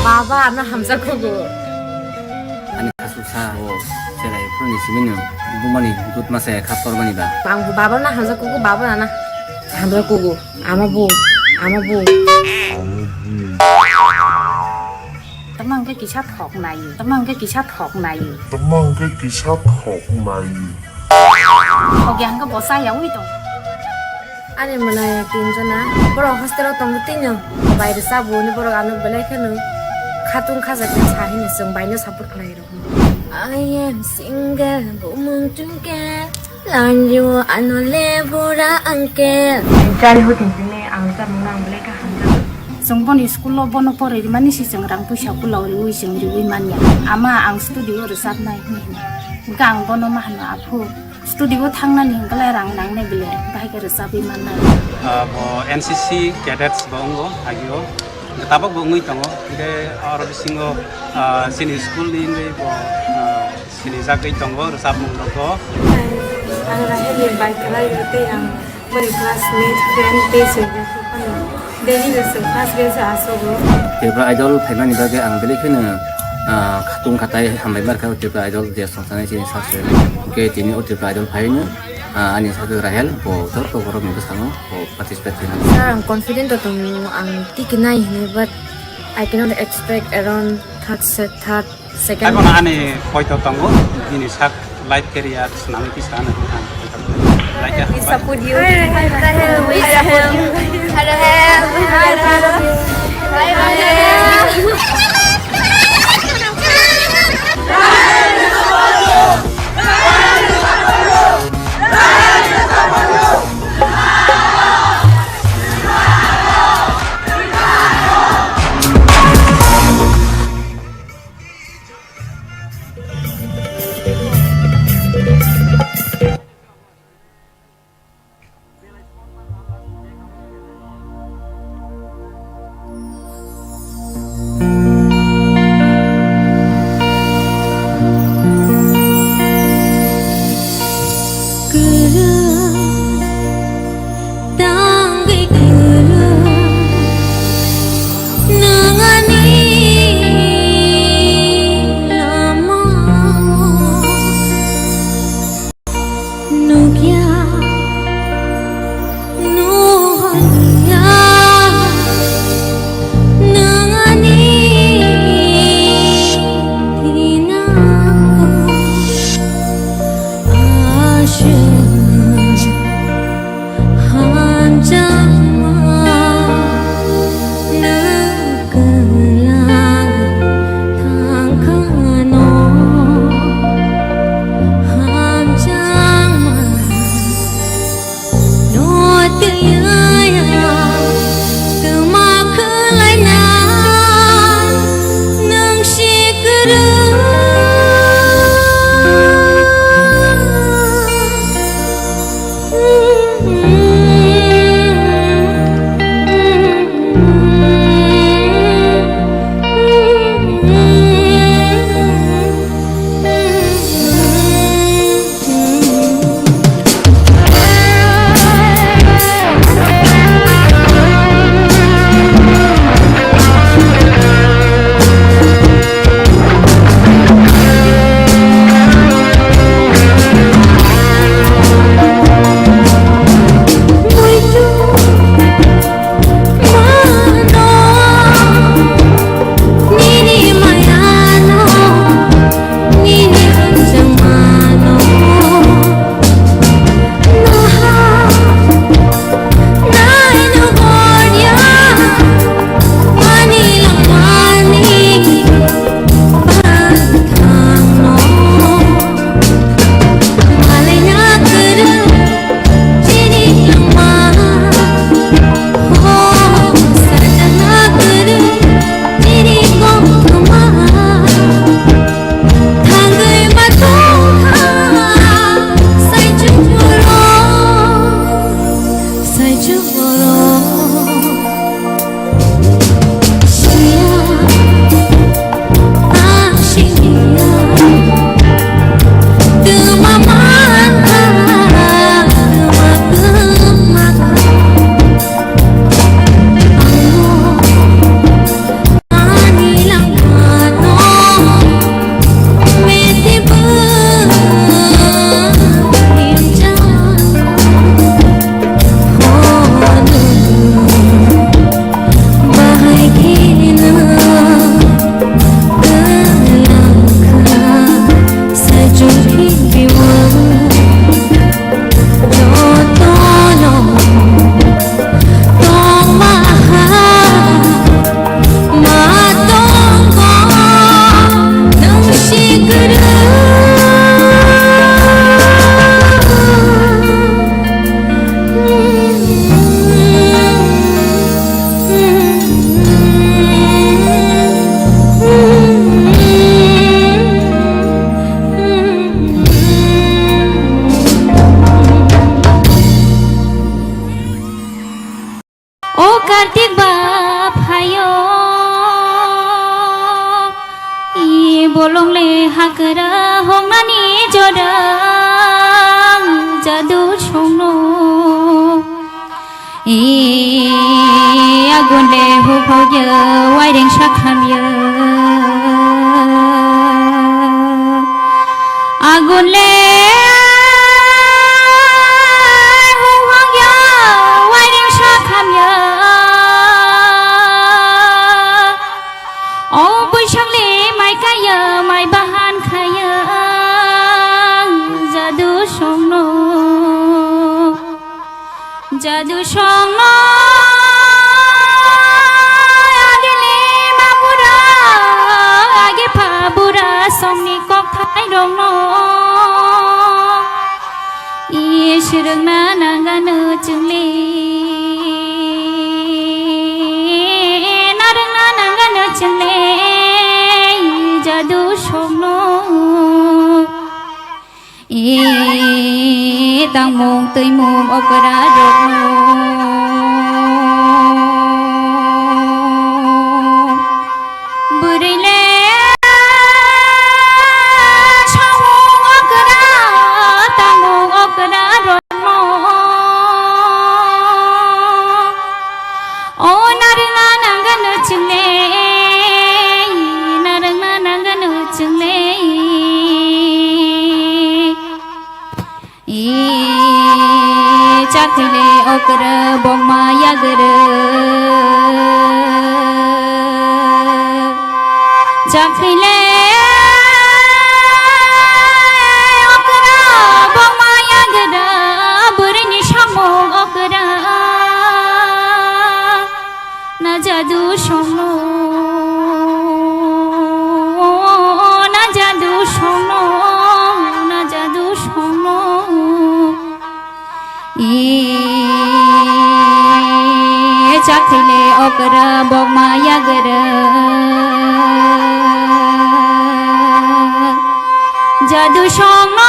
Baba anak hamzah kugu. Ani kasusah o serai puni siminu bumani gut masa kapor mani ba. Ang baba na hamzah kugu baba anak hamzah kugu. Ama bu. Tamang cái kỳ sát học này, tamang cái kỳ sát học này. Học giang có bộ sai giống itu. Ani mana tin jana. Boro hostel tong tinyo. Bayar sabu ni boro anu belai kanu. Khatung khazat chahi ni sung bayno support khlai ro. I am single, bumung tungke. Lanju anu lebura angke. Childhood ni ang tamang belai ka hamzah. Songbon school lo bono pore di mani si sengrang pusha pulau riwi seng riwi mania. Ama ang studio resat nai ni. Gang bono mahna apu. Studio thangna ni hingkala rang nang ne bile bahai ke resapi mana. Bo NCC cadets bongo agio. Tabak bo ngui tango. Ide aro bisingo sini school ni ngai bo sini zakai tango resap mung loko. Ang rahel ni baik kalai yote ang beri classmate friend base yo. Daily lesson class base asogo. TIPRA idol phaima ni bage ang bele khena khatung khatai hambai bar ka TIPRA idol je songsanai chini sase ke tini TIPRA idol phaina ani sake rahel bo tor to borok ni sango bo participate china. Sir, I'm confident that ang tikinai ni but I cannot expect around third second. Ai bona ani poito tango ini sak life career senang ki sana kan. We support you. We support you. ओ कार्तिक बाप हायो इ बोलंले हागरा हंनानि जदं जादु संनो इ आगुनले हुफावयो वाइरें साखामयो आगुनले जादू संनो आगेले माबुरा आगे फाबुरा समनि कक्थाय दंनो इसोरना नांगानो जोंले नारंना नांगानो जोंले जादू संनो tangmung tui mung opera rokno burile chamung opera tangmung opera rokno o narna nangano chungle narna nangano chungle चाखले ओकर बमाया गर चाखले ओकर बमाया गर बुरनि सामो ओकर ना जादु संनो ना जादु संनो ना जादु संनो चाखले ओकर बमाया गर जादू संनो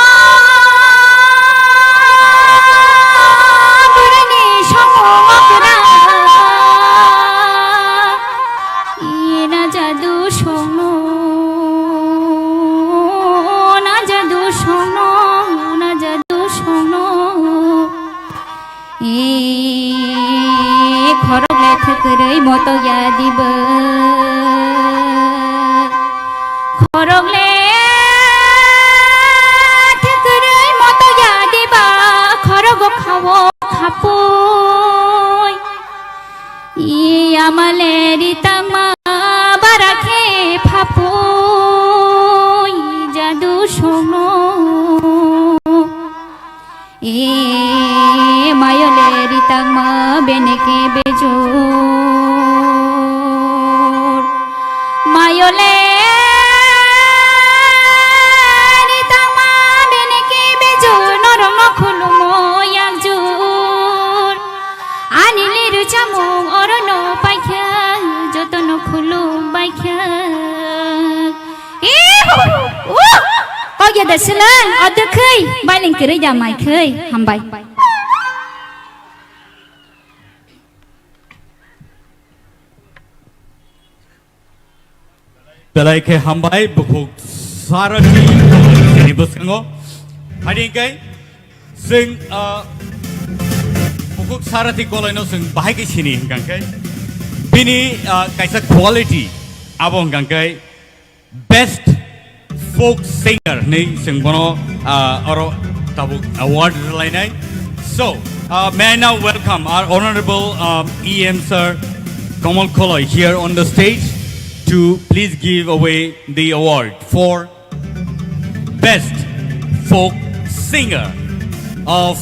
बुरनि संनो ओकर ना जादु संनो ना जादु संनो ना जादु संनो खरगले थकरै मतो यादिब खरगले थकरै मतो यादिबा खरग खावो खापोय इ आमाले रितामा बाराखे फापोय जादु संनो मायले रितामा बेनेके बेजोर मायले रितामा बेनेके बेजोर नरम खुलुमो yakjur anili rucamung orono paikha jotono khulum baikha kau ya dah selang ada kai baling kiri jamai kai hambai Belai ke hambai bukuk sarati ini besengo hari kai sing bukuk sarati kolai no sing bahai ke sini hinggang kai bini kaisa quality abong hinggang kai best folk singer ni sing bono oro tabuk award lainai. So may I now welcome our honorable EM sir Kamal Koloi here on the stage to please give away the award for best folk singer of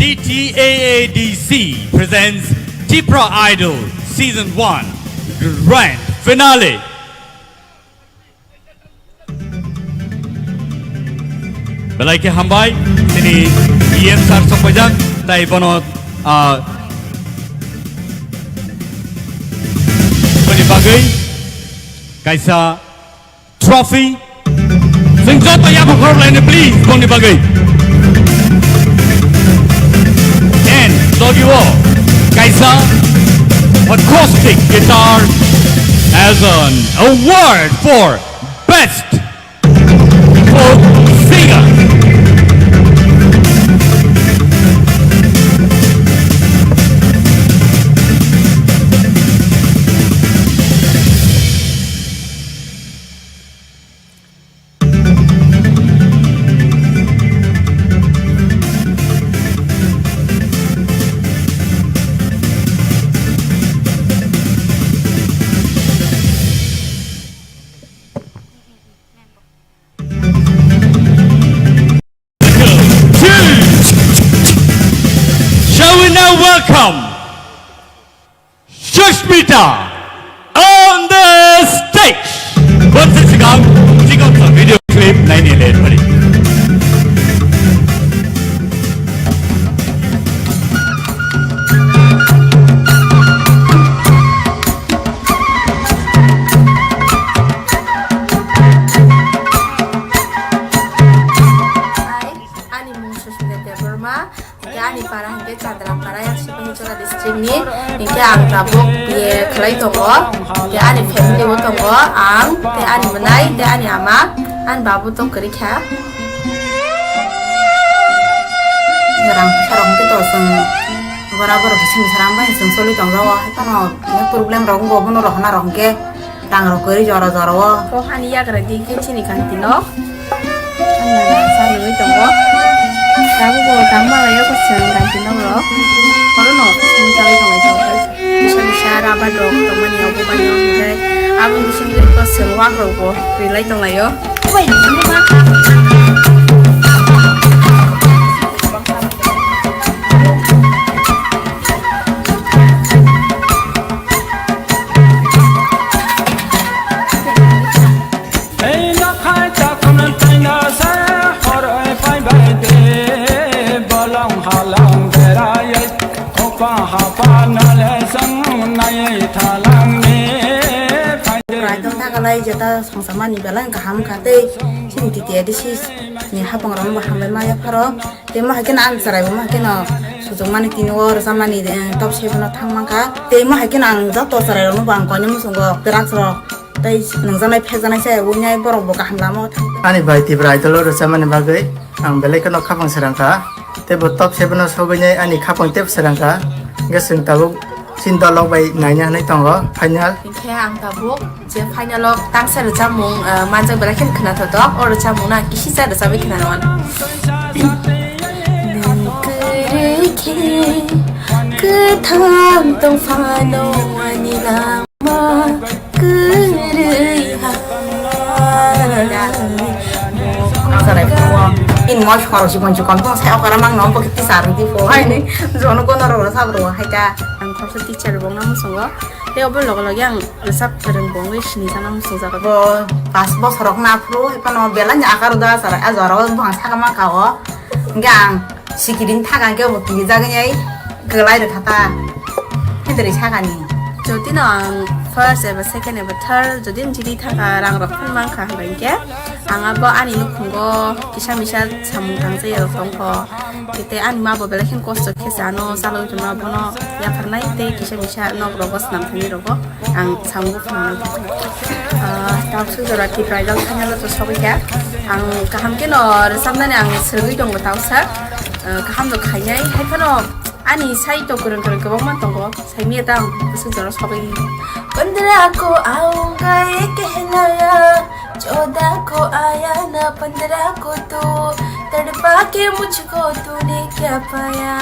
TTAADC presents TIPRA Idol Season 1 Grand Finale. Belai ke hambai sini EM sar sopojang tai bonot bani bagai kaisa trophy sing joto ya bokor lain please bani bagai and lagi wo Kaisa acoustic guitar as an award for best folk singer. Shall we now welcome Shushmita on the stage? 번째 시간 찍었던 비디오 클립 911 머리. Ani musuh sudah Debbarma, ani para hingga cadra para yang sih pengicara distrik ni, hingga ang tabuk dia kelai tunggu, dia ani family bu tunggu, ang, dia ani menai, dia ani ama, an babu tu kerik ya. Sekarang itu seng, berabar bersih sekarang banyak seng sulit tunggu, karena ini problem rong go bunu rohna rong ke, rang rong keri jora jora. Kau ani ya kerja ke sini kan tino, an saya lu tunggu. Aku bawa tambah ya aku sering ganti nomor. Kalau no, misalnya kalau itu bisa rapat dong teman yang aku banyak juga. Aku di sini itu semua aku relay dong lah yo. Woi, ini mah. Kalau jata sama ni belan kaham kate sini tiada sih ni hapang orang baham maya paro tema hakin ang sarai mah hakin sujung mani tinwar sama ni top shape na thang mangka tema hakin ang jatuh sarai orang bang kau ni musuh gerak sero tapi nengzanai pezanai saya punya borong baham lama ani bai TIPRA itu lor sama ni bagai ang belai kena kapang serangka tapi top shape na sobatnya ani kapang tep serangka gasing tahu cinta log bayi nanya nih tangga final. Kayak ang tabuk, jadi final log tang saya recamung macam berakhir kena tutup, or recamung nak kisi saya recamung kena nawan. Ketam tong fano ani lama kerihan. Sarai puang. In mau kalau si kunci kampung saya orang mang nompo kita sarung di puang ini, zono kono orang sabro, hai ka. Kalau teacher bong namun semua, dia obor log yang resep bareng bong wis ni sana musuh zakat. Bo pas bos rok napru, ipan mau belanya akar udah sarai azaro bang sakama kawo, enggak sikirin tagan ke bo kiri jaganya gelai de kata, itu sakani. Jadi nang first ever second ever third, jadi menjadi tagarang rok pun mangkah bengke, angabo ani nukungo kisah misal samung tangse ya songko. Kita an ma bo belakin kosto kesano salo cuma bono ya pernah itu kisah bisa no robos namanya robo ang sanggup mana tahu sudah TIPRA itu hanya lo terus hobi ya ang kaham keno resamnya ang sergi dong tahu sa kaham tuh kayaknya hai keno ani saya itu kurang kebang tunggu saya mietang sudah hobi Pandra ko aunga kehlaya joda ko aya na pandra ko tu तड़पा के मुझको तूने क्या पाया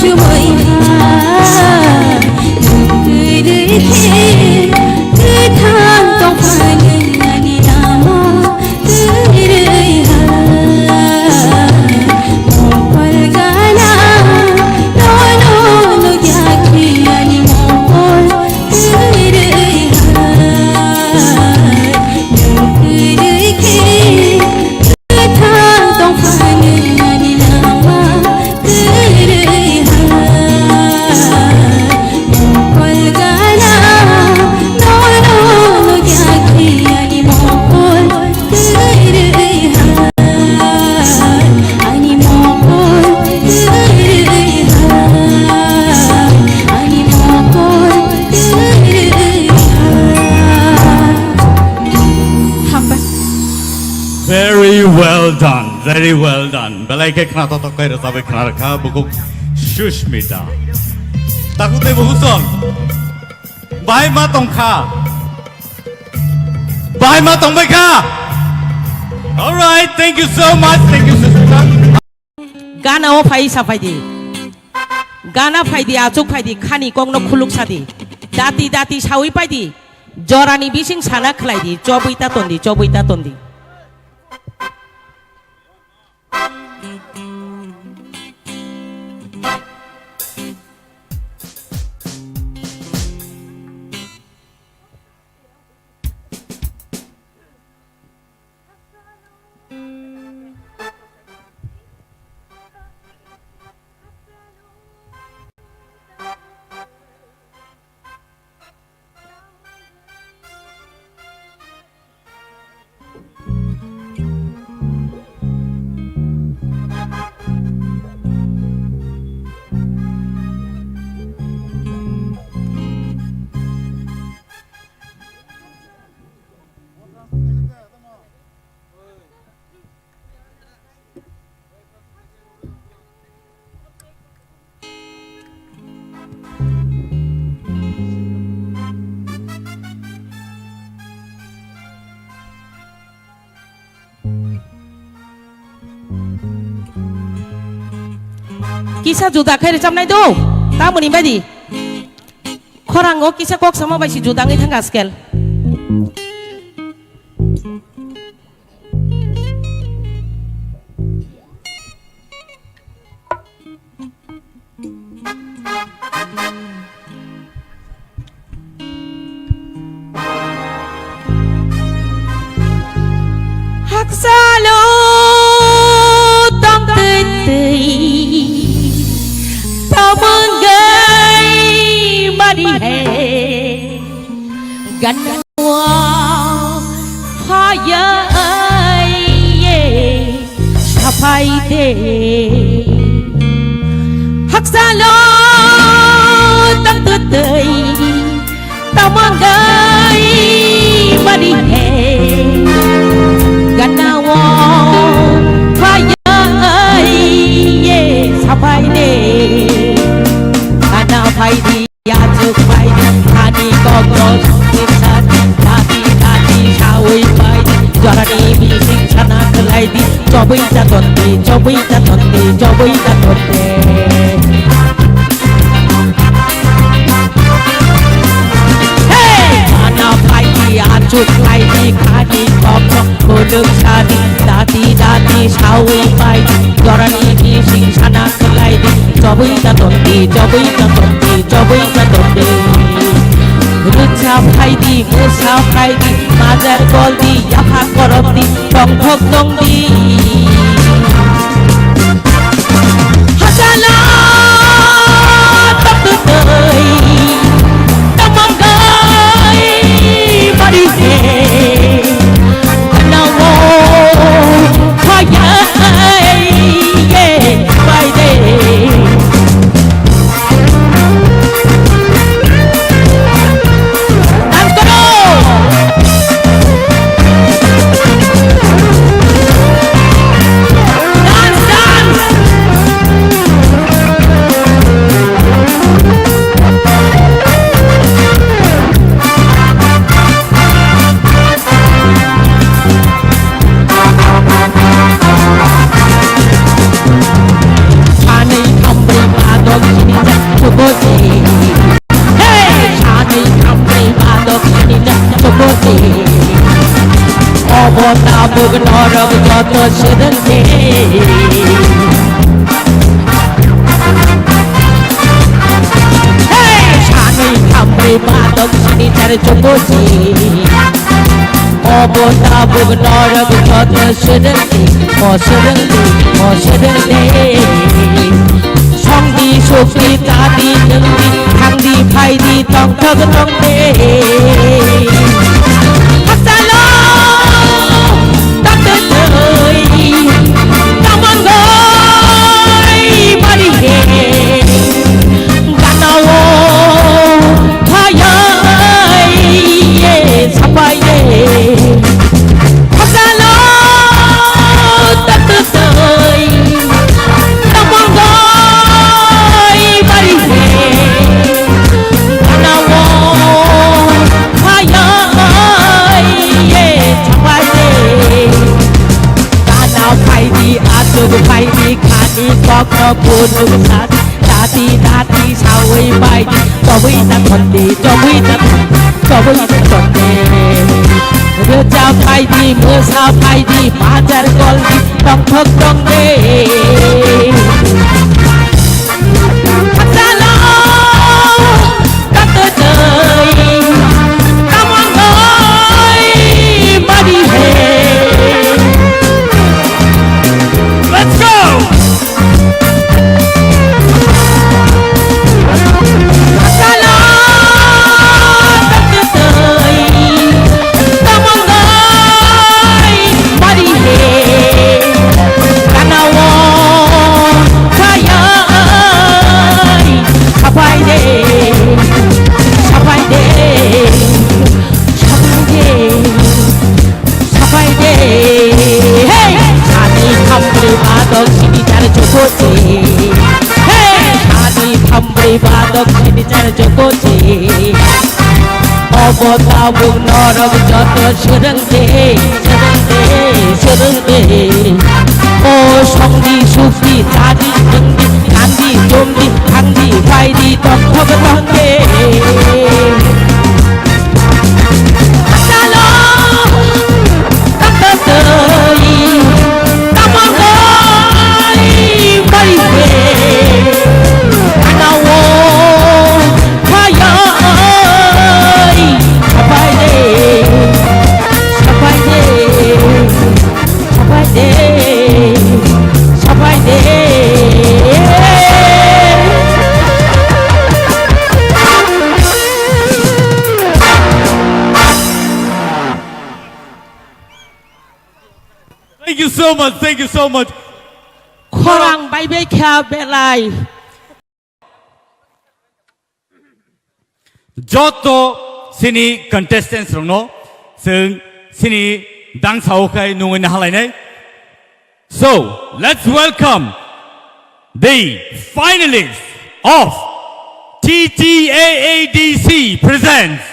जुमै गोथां दंफांनि Lama Very well done. Belai ke kena totok kai rasa be kena rakha bukuk Shushmita. Takute buhuson. Bahai ma tongkha. Bahai ma tongbaikha. All right, thank you so much. Thank you, Shushmita. Gana o phai sa phai di. Gana phai di achuk phai di khani kong no khuluk sa di. Dati dati sawi phai di. Jorani bising sana khlai di. Chobuita tondi, chobuita tondi. Kisah juta kaya recam nai do, tamu ni badi. Korang go kisah kok sama basi juta ngai thang gaskel. Hak salo tong tei. Body hey, gan wow, fire yeah, sapai de, hak salo tang tutei, tamangai body hey, gan wow, fire yeah, sapai de, ana pai di. Ya cukai tadi kokoros kirsati tadi tadi sawi pai jarani bising sana kelai di cobai jatondi cobai jatondi cobai jatondi hey mana pai ya cukai di kadi kokok kodok sadi tadi tadi sawi pai jarani bising sana kelai di cobai jatondi cobai jatondi cobai jatondi Rucha phaidi musa phaidi mazar goldi yaha korobdi tongthok tongdi hasala taptei tamangai bari he nawo phaya ye bai de jokoji obota bug norab jot sedengdi mo sedengdi songdi sukdi tadi nengdi thangdi phaidi tong thag tongde hasalo tatoi tamangai mari he ganawo thayai ye sapai ye hasalo tatoi tamangai mari he ganawo thayai ye sapai ye ganau phaidi atug phaidi khani kokno punu sat dati dati sawai baidi tobui ta khonde reja phaidi mosa phaidi bajar goldi tongthok tongde hasalo tatoi tamangai mari he Let's go! hasalo tatoi tamangai mari he kanawo thayai sapai de hey ani khamri badok sini jar jokoji hey ani khamri badok sini jar jokoji obota bug norab jot sedengde o songdi sukdi tadi nengdi kandi jomdi thangdi phaidi tong thog tongde hasalo tatoi tamangai mari he ganawo thayai sapai de Thank you so much. Thank you so much. khorang bai bai kha belai Joto sini contestants rongno sing sini dang sao kai nungin halai nei. So let's welcome the finalists of TTAADC presents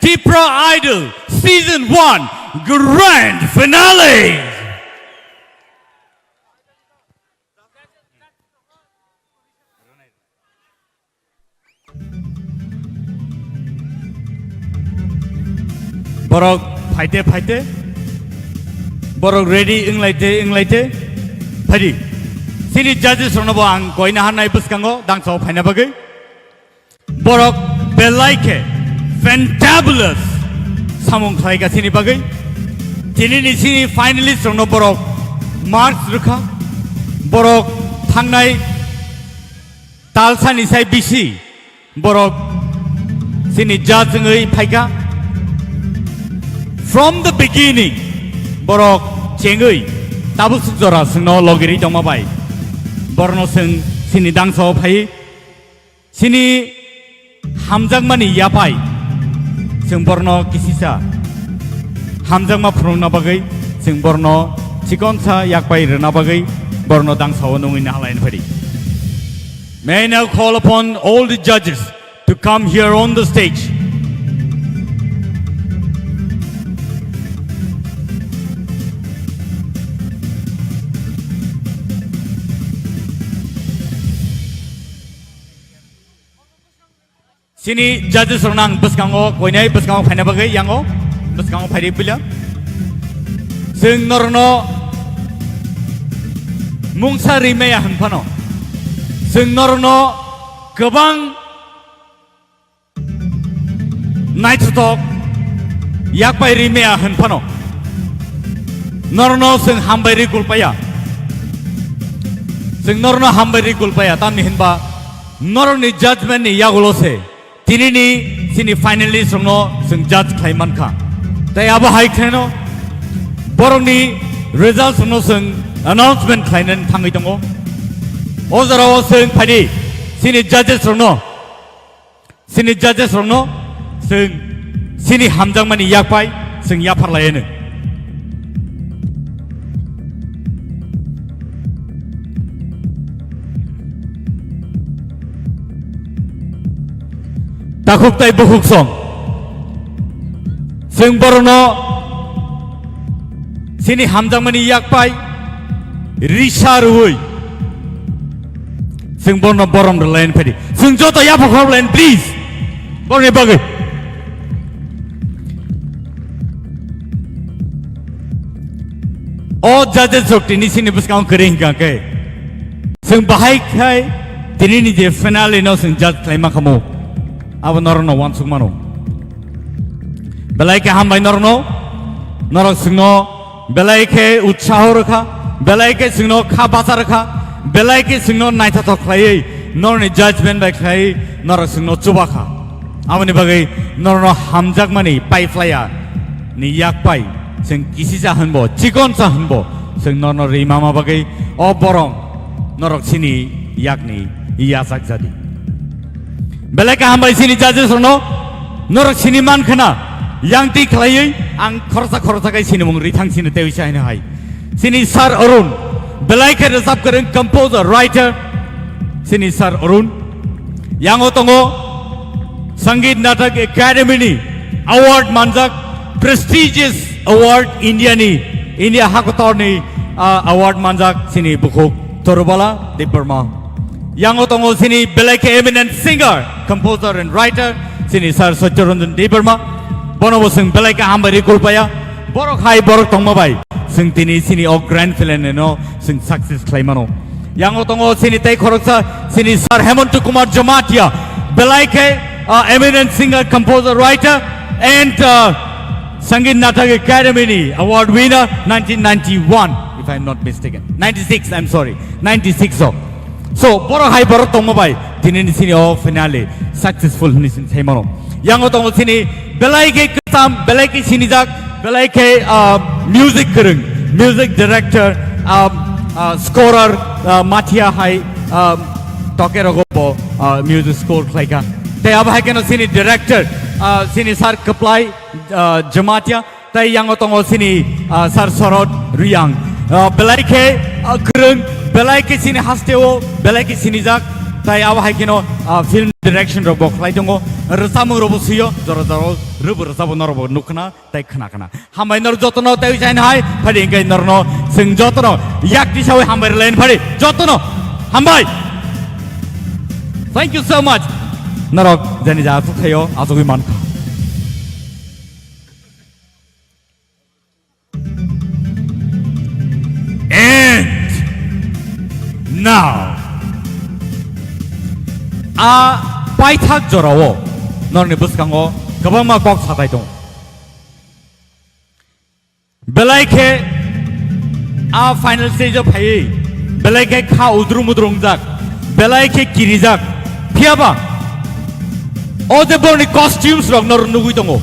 TIPRA Idol Season 1 Grand Finale. Borok fighte borok ready inglaite phadi sini judges ronobo ang koina hanai buskango dangso phaina bagai borok belaike fantabulous samung khaiga sini bagai sini finalist rono borok marks rukha borok thangnai talsani sai bisi borok sini judge ngai phaiga. From the beginning, borok cengui tabu sukjora sengno logiri dongma bai. Borno seng sini dangso pai, sini hamjangmani yapai. Seng borno kisisa hamjangma prona bagai, seng borno cikonsa yakpai rena bagai, borno dangso nungin halain padi. May I now call upon all the judges to come here on the stage. Sini judges renang beskango koinai beskango phana bagai yango beskango phari pila sing norno mungsa rimaya hanpano sing norno gobang naithutok yakpai rimea hanpano norno sing hambairi kulpaya sing norno hambairi kulpaya tamni hinba norni judgment ni yagulose tini ni sini finally sungno sing judge khlaiman kha tai aba hai kheno boroni results no sing announcement khlainan thangi tongo ozaro sing phadi sini judges sungno sing sini hamjang mani yakpai sing yaparlayene takuk tai buhuk song sing borono sini hamjang mani yakpai risharui sing borono borom the land phedi sing joto yapakor land please borne bagai all judges jok tini sini buskang kering ka ke sing bahai khai tini ni je finale no sing judge klaima kamu aba norno wan sugmano belai ke hambai norno norok singno belai ke utsaho rakha belai ke singno kha basa rakha belai ke singno naitha to khlai norni judgment bai khlai norok singno chuba kha amani bagai norno hamjak mani pai flya ni yak pai sing kisi sa hanbo chikon sa hanbo sing norno rimama bagai o borong norok sini yakni yasak jadi belai ka hambai sini judges no norok sini man khana yang ti khlai ang khorsa kai sini mung rithang sini tewi sai na hai sini sir arun belai ke resap karen composer writer sini sir arun yang otongo Sangeet Natak Academy ni award manjak prestigious award India Hakotor ni award manjak sini bukhuk Torubala Debbarma yang otongo sini belai ke eminent singer composer and writer sini Sir Sacharanjan Debbarma bono sing belai ke hambari kulpaya borok hai borok tongmabai sing tini sini o grand finale no sing success claimano yang otongo sini tai khoroksa sini Sir Hemant Kumar Jamatia belai ke eminent singer composer writer and Sangeet Natak Academy ni award winner 1991 if I'm not mistaken 96 I'm sorry 96 so borok hai borok tongmabai tini ni sini o finale successful ni sing thaimano yang otongo sini belai ke kasam belai ke sini jak belai ke music kereng music director scorer Matia hai tokerogo music score klaika tai aba hai keno sini director sini Sar Kaplai Jamatia tai yang otongo sini Sar Sorot Riyang belai ke kereng belai ke sini hasteo belai ke sini jak tai aba hai keno film direction robo khlai dongo resamu robo siyo joro rubu resabu norobo nukna tai khana khana hambai nor jotono tai jain hai phadi ngai norno sing jotono yakti sawe hambai len phadi jotono hambai thank you so much norok jani ja thayo asogi man and now paithak jorao norni buskango kabangma kok satai dong belai ke final stage of hai belai ke kha udrumudrung jak belai ke kirijak phiaba o de borni costumes rok nor nugui dongo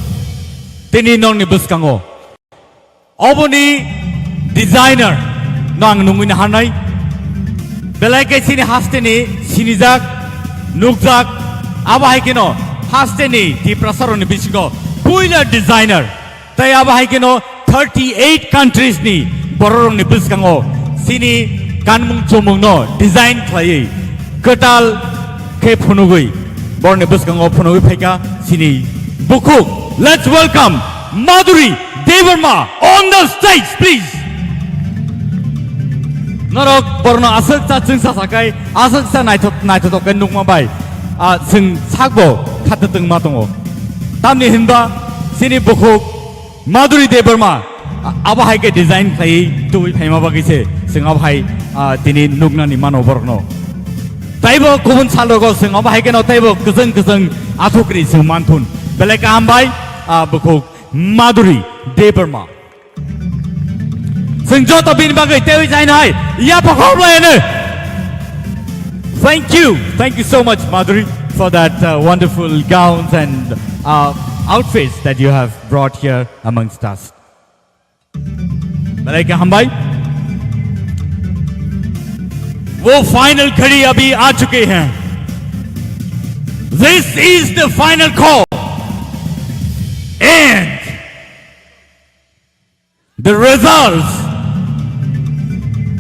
tini norni buskango oboni designer nang nungui na hanai belai ke sini hasteni sinijak nukjak aba hai keno hasteni TIPRA saroni bisigo puila designer tai aba hai keno 38 countries ni bororong ni biskango sini kanmung chomung no design khlai ketal ke phunugui borni biskango phunugui phaika sini bukuk let's welcome Madhuri Debbarma on the stage please norok borno asuk cha chungsa sakai asuk sa naithok kan nukma bai sing sakbo khatateng ma tongo tamni hinba sini bukuk Madhuri Debbarma aba hai ke design khai tui phaima bagise sing aba hai tini nukna ni mano borno taibo kubun salogo sing aba hai ke no taibo kuseng athukri sing manthun belai ka hambai bukuk Maduri Debbarma sing joto bin bagai tewi jain hai ya pakhom le thank you so much Maduri for that wonderful gowns and outfits that you have brought here amongst us belai ka hambai वो final घड़ी अभी आ चुके हैं This is the final call and the results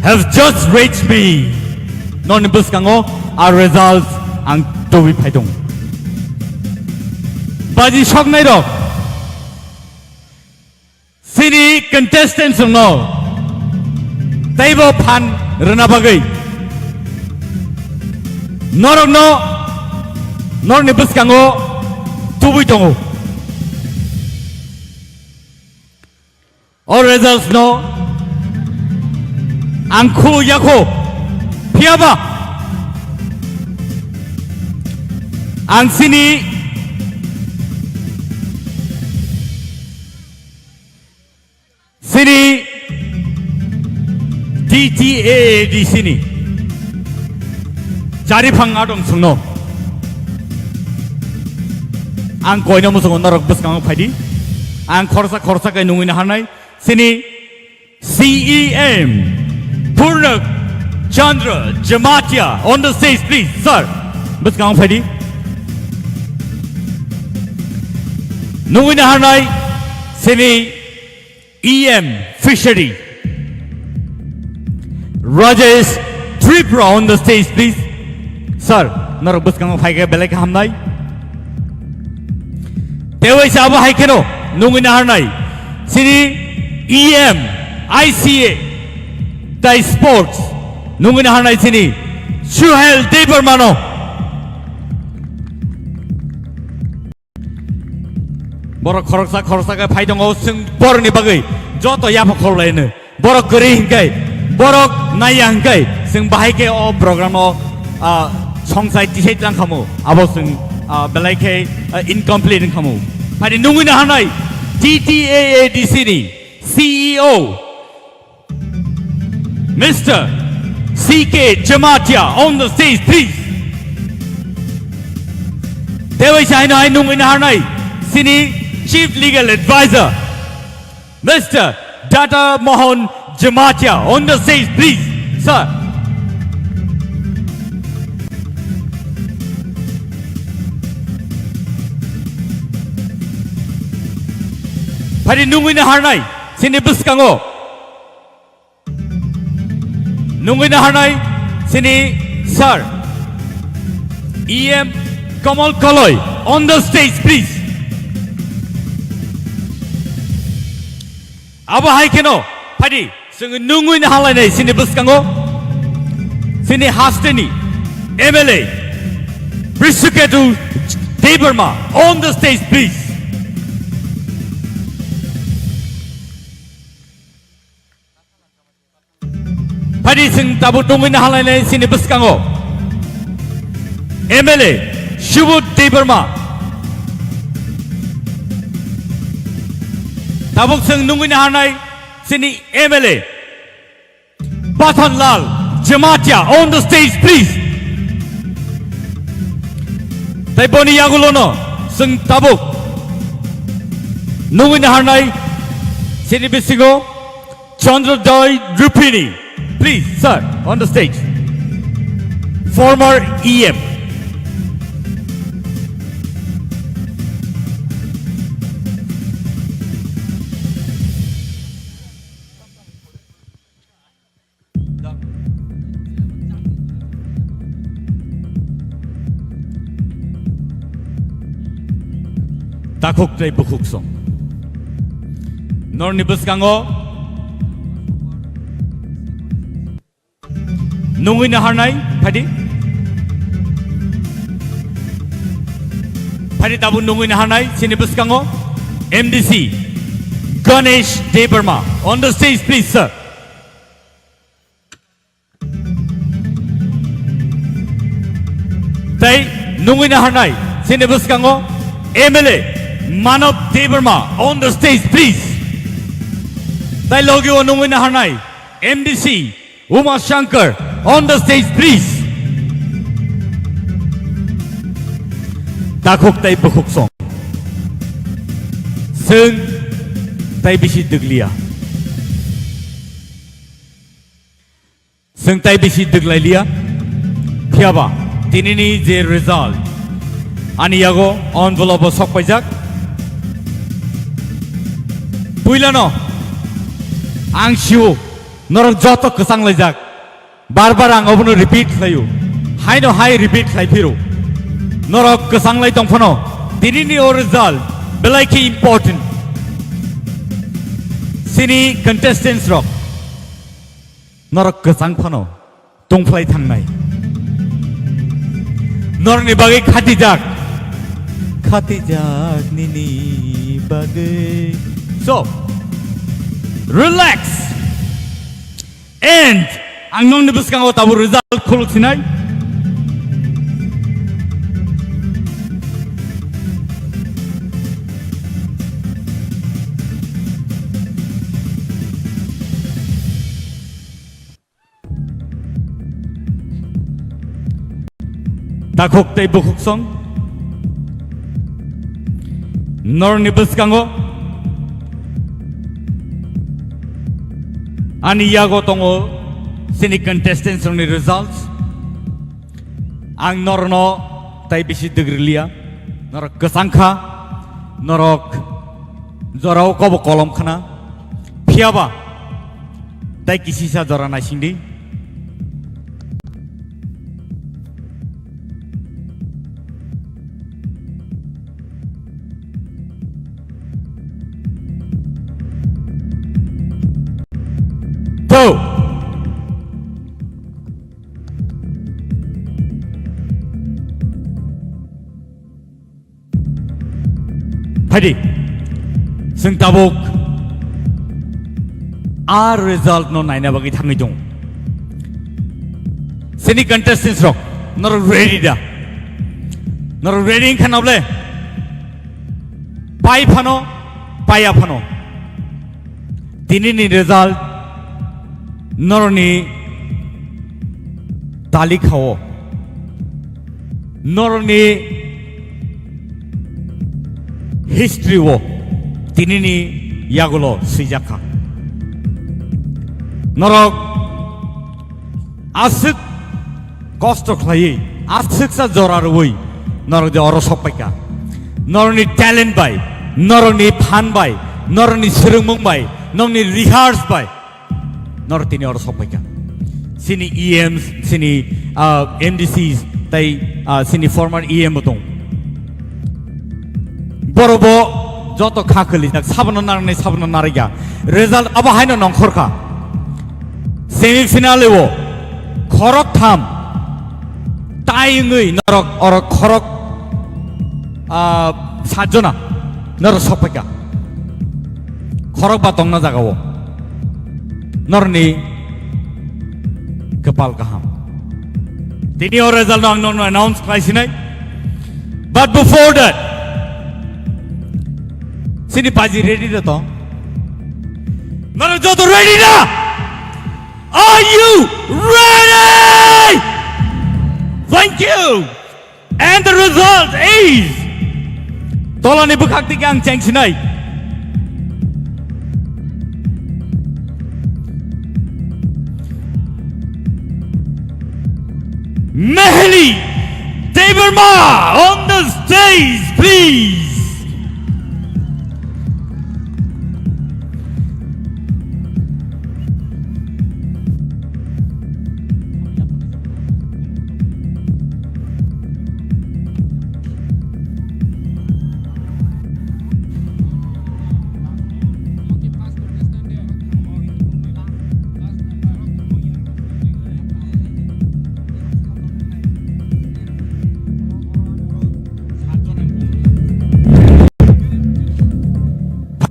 have just reached me non bus kango our results ang tobi phaidong baji shok nai ro sini contestants no taibo phan rana bagai norok no nor ni bus kango tobi tongo all results no angku yakho piaba ang sini TTA di sini cari pangadong sungno ang koino musung norok bus kang phadi ang khorsa kai nungin hanai sini CEM Purnak Chandra Jamatia on the stage please sir bus kang phadi nungin hanai sini EM Fishery Rajesh TRIPURA on the stage please sir norok bus kang phai ga belai ka hamnai Tewai sabo hai keno nungin hanai sini EM ICA Thai Sports nungin hanai sini Suhel Debbarma no borok khorsa ka phai dongo sing bor ni bagai joto ya phokol lain borok kari hingkai borok naya hingkai sing bahai ke o program o songsai tisai lang kamu abo sing belai ke incomplete kamu pada nungin hanai TTAA di sini CEO Mr. CK Jamatia on the stage please Tewai China nungin hanai sini Chief Legal Advisor Mr. Data Mohan Jamatia on the stage please sir Pari nungin hanai sini bus kango nungin hanai sini sir EM Kamal Kaloy on the stage please aba hai keno pari sing nungin halai nai sini bus kango sini hasteni MLA Brisuketu Debbarma on the stage please Padi sing tabu tungin halai nai sini bus kango MLA Shubut Debbarma tabuk sing nungin hanai sini MLA Pathanlal Jamatia on the stage please tai boni yagulono sing tabuk nungin hanai sini bisigo Chandra Dai Rupini please sir on the stage former EM takuk trai bukuk song nor nibus kango nungin hanai phadi tabu nungin hanai sini bus kango MDC Ganesh Debbarma on the stage please sir tai nungin hanai sini bus kango MLA Manav Debbarma on the stage, please. Dialogue Onumina Hanai, MDC, Uma Shankar on the stage, please. Dakok Tai Bukuk Song. Sung Tai Bishi Duglia. Sung Tai Bishi Duglailia. Piaba, Tinini the result. Aniago envelope Sokpajak. Puilano Angshu Nor Joto Kusang Lajak Barbarang Obono repeat Layu Hino High repeat Laipiru Norok Kusang Lai Tongfano Tinini or result Belaki important Sini contestants rock Norok Kusang Pano Tongflai Tangnai Norni Bagi Khatijak Nini Bagi. So, relax. And ang nung nibus kang tabu result kulot sinay. Dakok tay bukuk song. Nor nibus kang Aniyago tongo sini contestants on the results. Ang norno tay bisi degrilia norok kesangka norok zorau kobo kolom khana piaba tay kisisa zorana sindi. Go! Hadi, sing tabuk. Our result no naina bagi thangi jong. Sini contestants rock, not ready da. Not ready kan oble. Pai phano, paya phano. Tini ni result. Noroni tali khao Noroni history wo tinini yagulo sijaka Norok asik kosto khlai asik sa jorar woi Norok de orosopaka Noroni talent by Noroni phan by Noroni sirumung by Noroni rehearse by Nortini or Sopaka. Sini EMs, Sini MDCs, they Sini former EM Botong. Borobo, Joto Kakali, Sabanana Sabanariga. Result Abahino non Korka. Semi finale wo Korok Tam. Dying Norok or Korok Sajona, Nor Sopaka. Korok Batong Nazagawo. Norni Kapal Kaham. Dini or result no announced Klaisinai. But before that, Sini Paji ready to talk? Narajoto ready na? Are you ready? Thank you. And the result is Tolani Bukakti Gang Changsinai. Mehli Debbarma on the stage, please.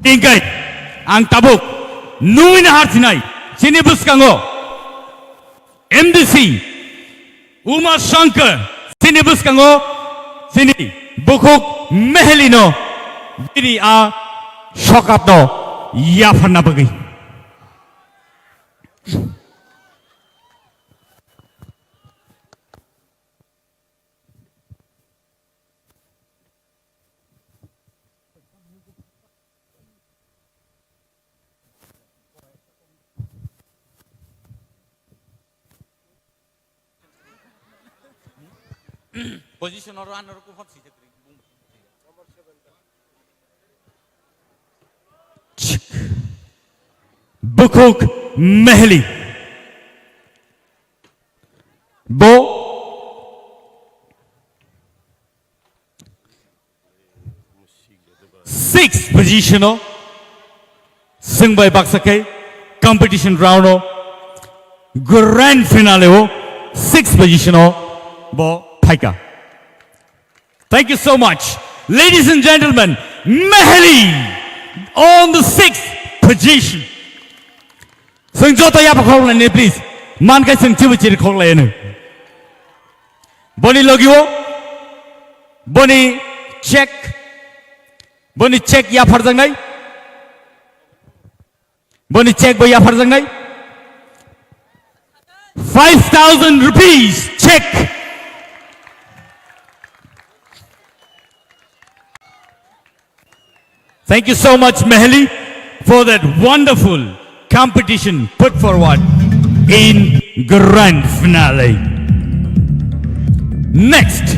Ingay ang tabuk nuin hartinay sinibus kango MDC Uma Shankar sinibus kango sini bukuk mehelino bini a shokat no yafarna bagi. Position or runner ko hot seat. Bukuk Mehli. Bo. Sixth position. Sung by Baksake. Competition round. Grand finale. Sixth position. Bo Paika. Thank you so much. Ladies and gentlemen, Mehli on the sixth position. Sung Jota Yapakole, please. Manka Sung Tivichi Kole. Boni Logio. Boni check. Boni check Yaparzangai. Boni check by Yaparzangai. 5,000 rupees check. Thank you so much, Mehli, for that wonderful competition put forward in grand finale. Next,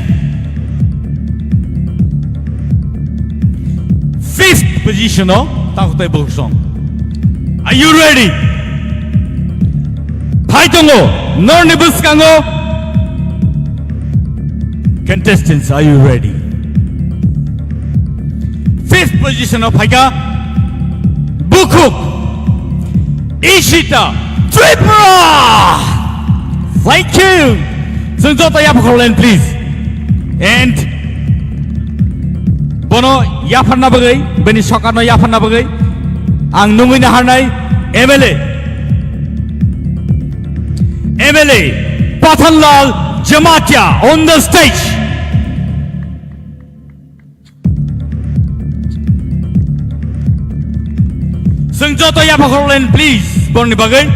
fifth position. Are you ready? Paitongo, Nornibuskango. Contestants, are you ready? Fifth position of Haika, Bukuk, Ishita, TRIPURA. Thank you. Sunjota Yapakolen, please. And Bono Yaparna Bagay, Beni Shokano Yaparna Bagay, Ang Numina Harnai, MLA Pathanlal Jamatia on the stage. Sunjata Yapakolen, please. Boni Bagay.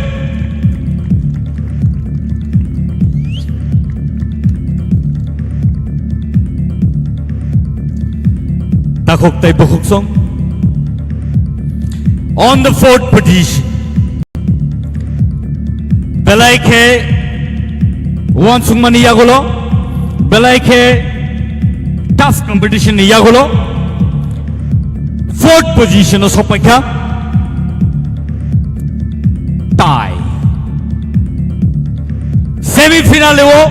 Takok Tai Bukuk Song. On the fourth position. Belaike Wansungmani Yagolo. Belaike Task Competition Yagolo. Fourth position of Sopaka. Tie. Semi-finale wo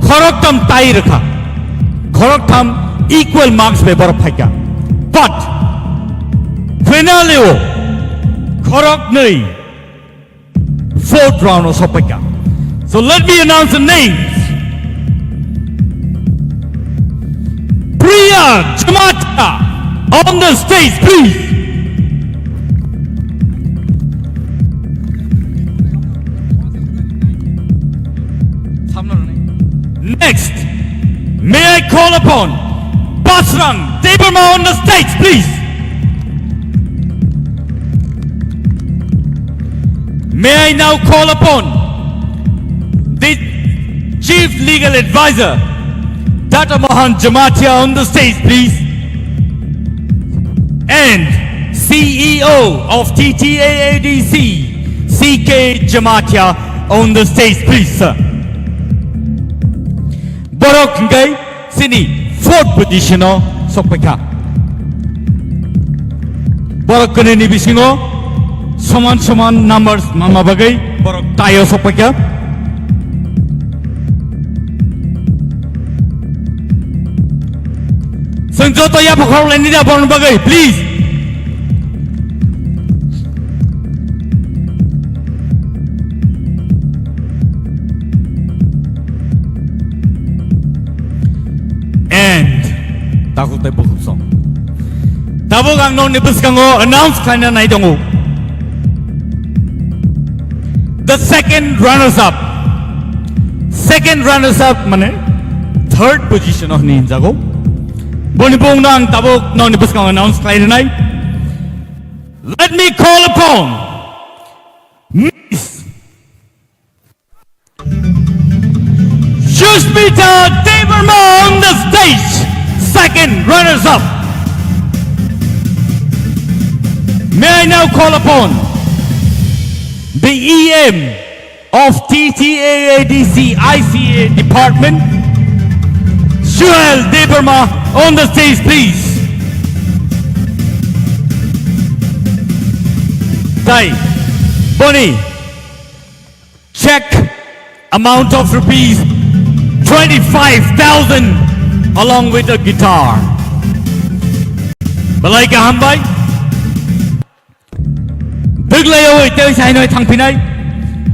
Khoroktam tie rakha. Khoroktam equal marks pe borok phaika. But finale wo Khorok nei fourth round of Sopaka. So let me announce the names. Priya Jamata on the stage, please. Next, may I call upon Basrang Debbarma on the stage, please. May I now call upon the Chief Legal Advisor, Dr. Mohan Jamatia on the stage, please. And CEO of TTAADC, CK Jamatia on the stage, please, sir. Borok ngay sini fourth position o sokpeka. Borok kene ni bisingo saman numbers mama bagai borok tayo sokpeka. Sunjata Yapakolen ni da borok bagai, please. Takut tay bukuk song. Tabok ang nong nibus kango announce kanya na idongo. The second runners-up. Second runners-up mane third position of ninjago. Bonibong nang tabok nong nibus kang announce kay tonight. Let me call upon Miss Sushmita Debbarma on the stage, second runners-up. May I now call upon the EM of TTAADC ICA Department, Suhail Debbarma, on the stage, please. Dai, Boni, check amount of rupees 25,000 along with a guitar. Balai ka hambay? Biglayo ito sa inoy thang Pinay.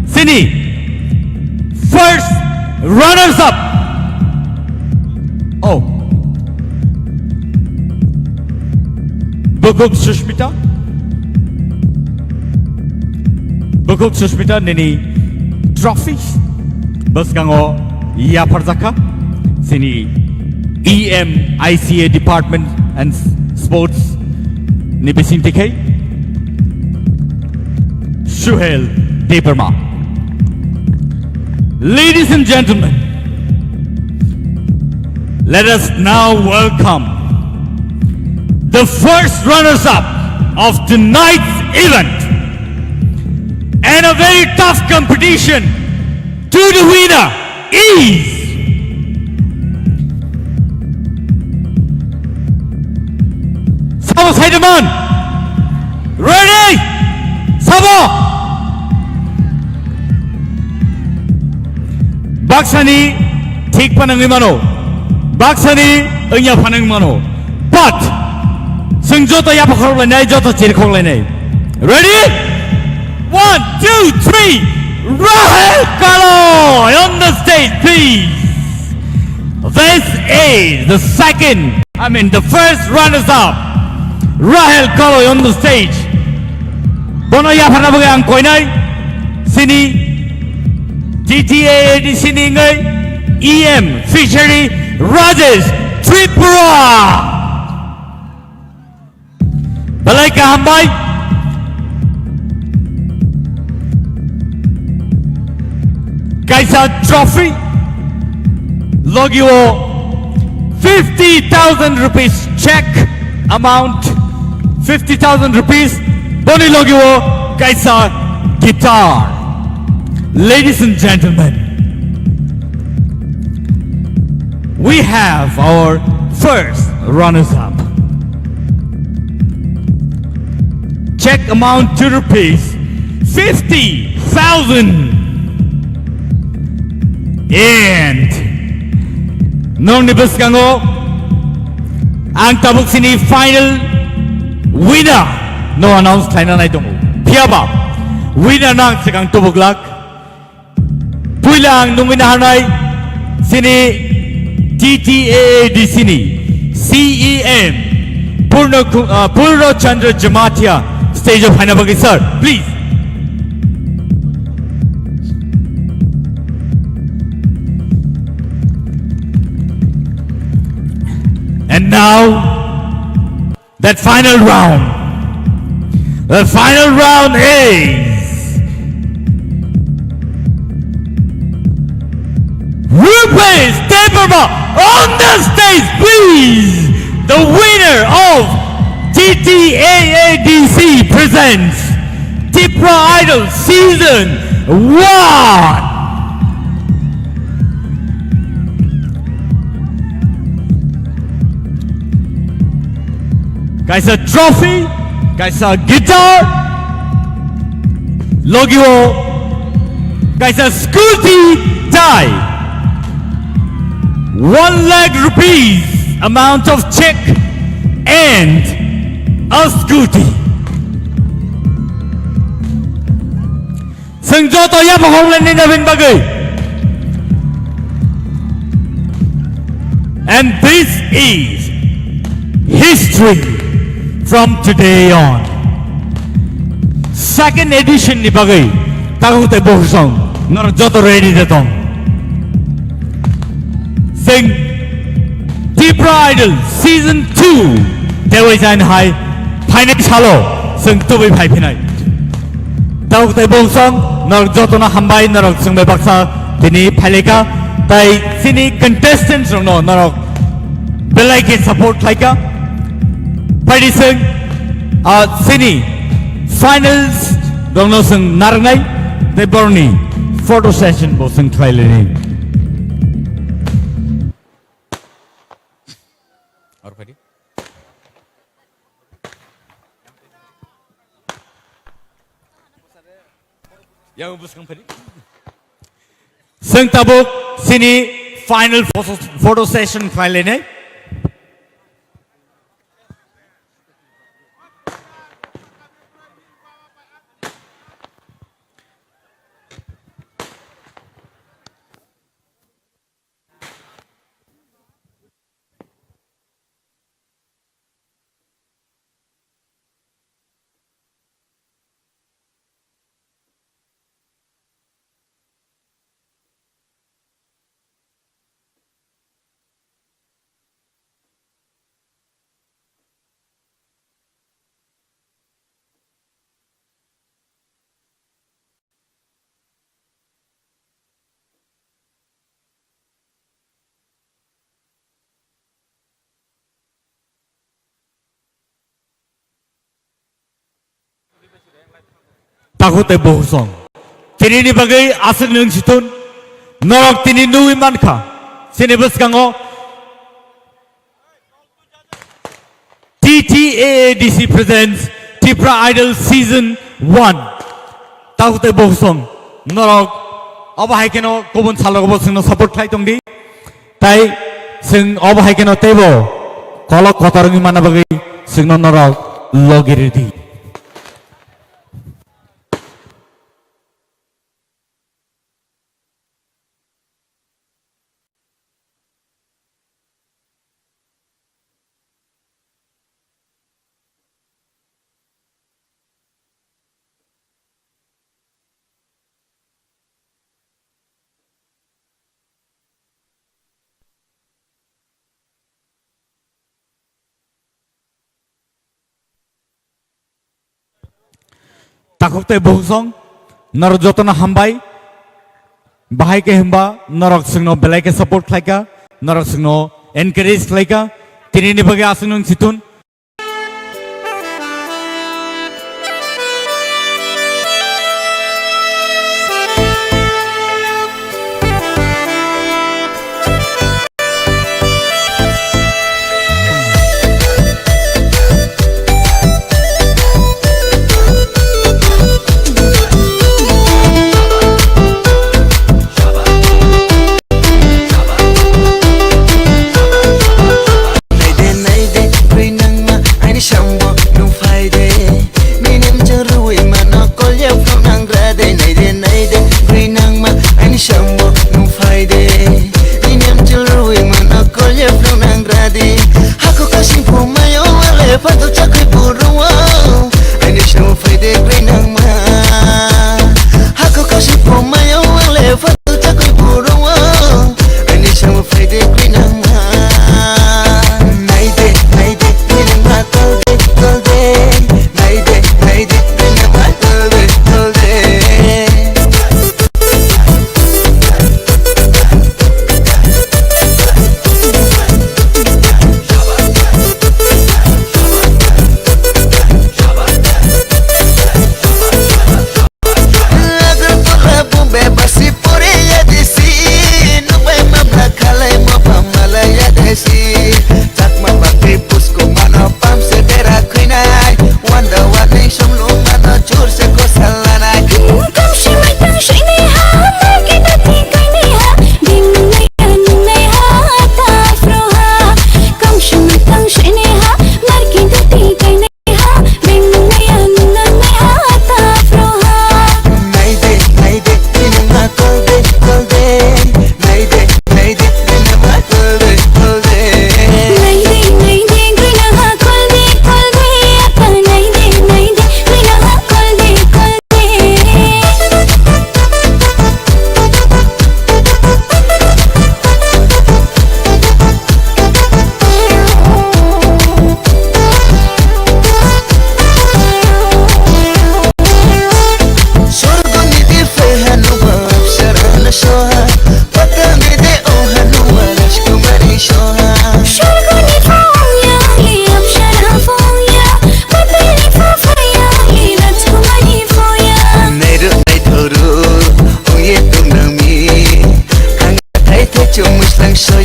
Sini, first runners-up. Oh. Bukog Sushmita. Bukog Sushmita nini trophies. Bas kango iya parzaka. Sini EM ICA Department and Sports ni Besinti kay Suhail Debbarma. Ladies and gentlemen, let us now welcome the first runners-up of tonight's event and a very tough competition. To the winner is Sabo Saidaman. Ready? Sabo. Baksani tik panang mano. Baksani enya panang mano. But sing joto ya pakhor le nai joto chir khong le nai. Ready? 1, 2, 3. Rahel Kalo on the stage, please. This is the first runners-up. Rahel Kalo on the stage. Bono ya phana bagai ang koi nai. Sini TTAAD sini ngai EM featuring Rajesh TRIPURA. Balai ka hambay. Kaisa trophy. Logi wo 50,000 rupees check amount. 50,000 rupees. Boni logi wo kaisa guitar. Ladies and gentlemen, we have our first runners-up. Check amount to rupees 50,000. And nong nibus kango ang tabuk sini final winner no announce tayo na ito mo. Piyaba winner nang sikang tubog lak. Puilang nung winahanay sini TTAAD sini CEM Purno Chandra Jamatia stage of Hanabagi sir, please. And now that final round. The final round is Rupesh Debbarma on the stage, please. The winner of TTAADC presents TIPRA Idol Season 1. Guys, a trophy. Guys, a guitar. Logo. Guys, a scooty tie. 1 lakh rupees amount of check and a scooty. Sengjoto ya pahonglan ni Navin Bagay. And this is history from today on. Second edition ni Bagay. Tahu te bohsong. Nor joto ready de tong. Sing TIPRA Idol Season 2 Dewi Jain Hai Finance Halo Seng Tubi Pai Pinai Tauk Tay Bong Song Norok Jotona Hambai Norok Seng Baksa Tini Palika Tai Sini Contestants Rong No Norok Belai Ke Support Laika Padi Seng Sini Finals Rong No Seng Narangai Debbarma Photo Session Bo Seng Trailini Yang buskan padi. Seng tabuk sini final photo session file ini. Takut bohong. Kini ni bagai asal nung situn. Norok tini nui manka. Sini bus kango. TTAADC presents TIPRA Idol Season 1. Takut bohong. Norok. Abah keno kubun salah kubun sing no support kai tong di. Tai sing abah keno tebo. Kalau kotorungi mana bagai sing no norok logiri di. Takut bohong, norok jotona hambai, bahai ke hamba, norok sengno belai ke support laika, norok sengno encourage laika, tini ni bagai asunung situn.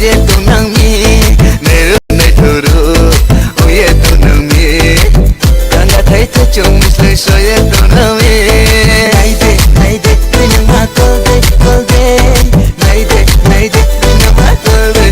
soye tu nang mi neru nei thuru oye tu nang mi kanga thai the chung misle soye tu nang mi nai de nang ma kol de nai de nang ma kol de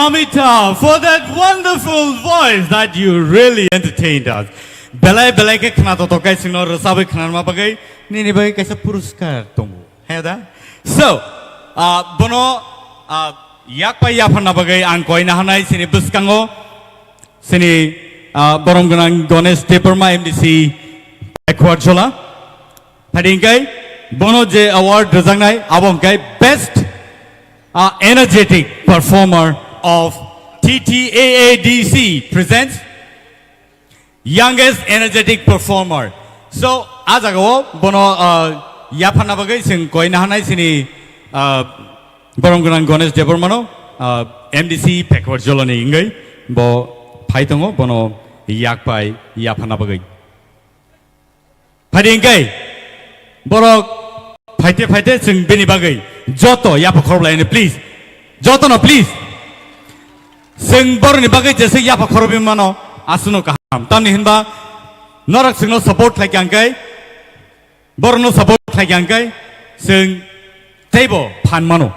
Mamita, for that wonderful voice that you really entertained us. Belai ke khana to kai singno rasabe khana ma bagai ni bagai kaisa puruskar tongu. Heda. So, bono yak pa ya phana bagai ang koi na hanai sini buskango sini borong ganang Ganesh Debbarma MDC backward chola. Padingkai bono je award rajangnai abong kai best energetic performer of TTAADC presents youngest energetic performer. So ajago bono yapana bagai sing koina hanai sini boronggunang Ganesh Debbarma no MDC backward jolani ingai bo phaitongo bono yakpai yapana bagai phadingai borok phaite sing bini bagai joto yapa khorlaine please joto no please sing borni bagai jese yapa khorbi mano asuno kaham tamni hinba norak singno support laikyangkai borno support laikyangkai sing table phan mano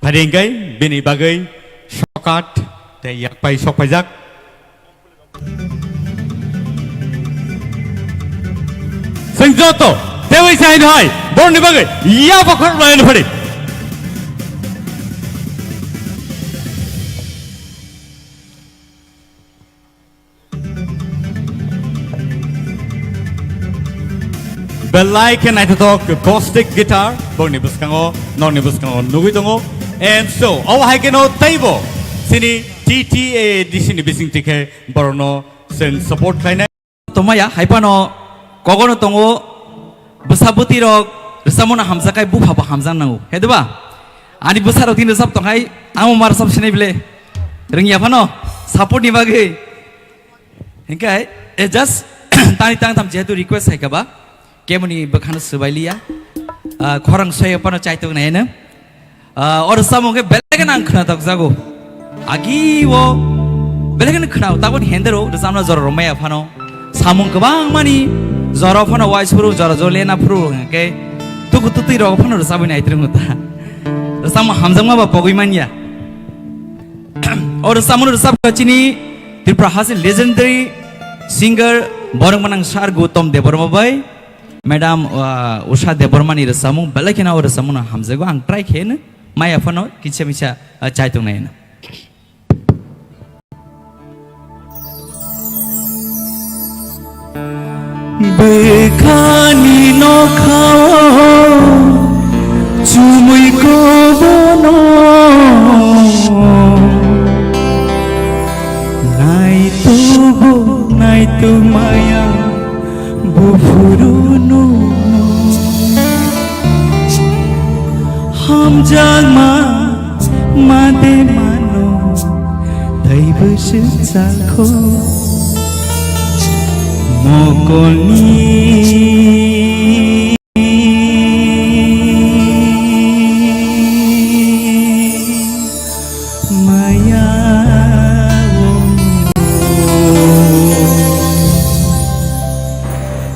phadingai bini bagai shokat te yakpai shokpajak sing joto dewi sain hai borni bagai ya bakhor lain phadi belai ken I talk acoustic guitar borni buskango noni buskango nugi tongo and so awa hai keno taibo sini TTA di sini bising tike borno sen support lainnya tomaya haipano kogono tongo besabuti rok resamona hamzakai bu phaba hamzang nangu hedeba ani besaro tin resap tongai amu mar sab sini bile ringya phano support ni bage hingkai just tani tang tam jetu request hai kaba kemuni bakhana subailia khorang soy pano chaitung nai na or samonge belegan ang khna tak jago agi wo belegan khna ta gon hendero resamna jor romaya phano samong kabang mani jora phano wise puru jora jolena puru ke tuku tuti ro phano resabini aitrung ta resam hamjangma ba pogimania or samun resab kachini TRIPURA has a legendary singer borong manang sar Gautam Debbarma bai Madam Usha Debbarma ni resamu balakina or resamuna hamjago ang try khen maya phano kicha micha chaitung nai na Bekani no khao chumui ko bono nai tu maya bufurunu hamjama made mano thai busu sakho Mokoni Maya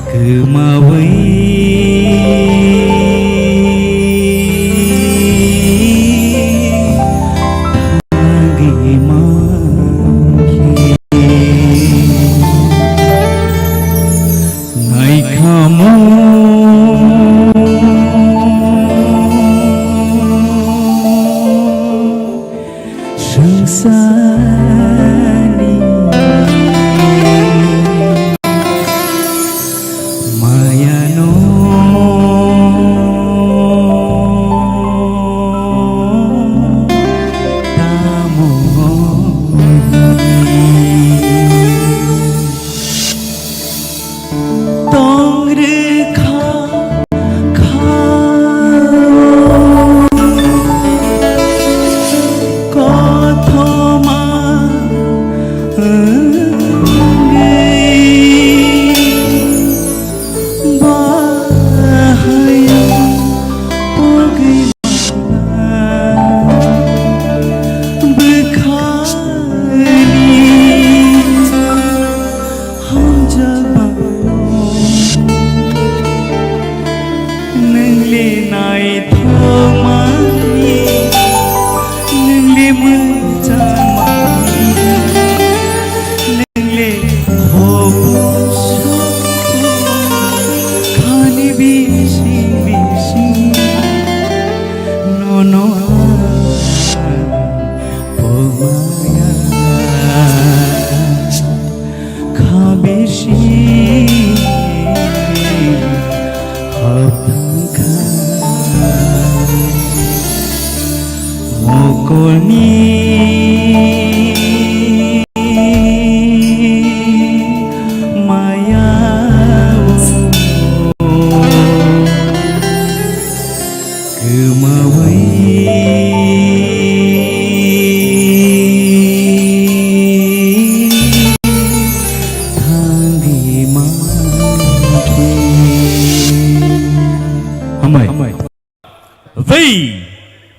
Kemawai Kamu The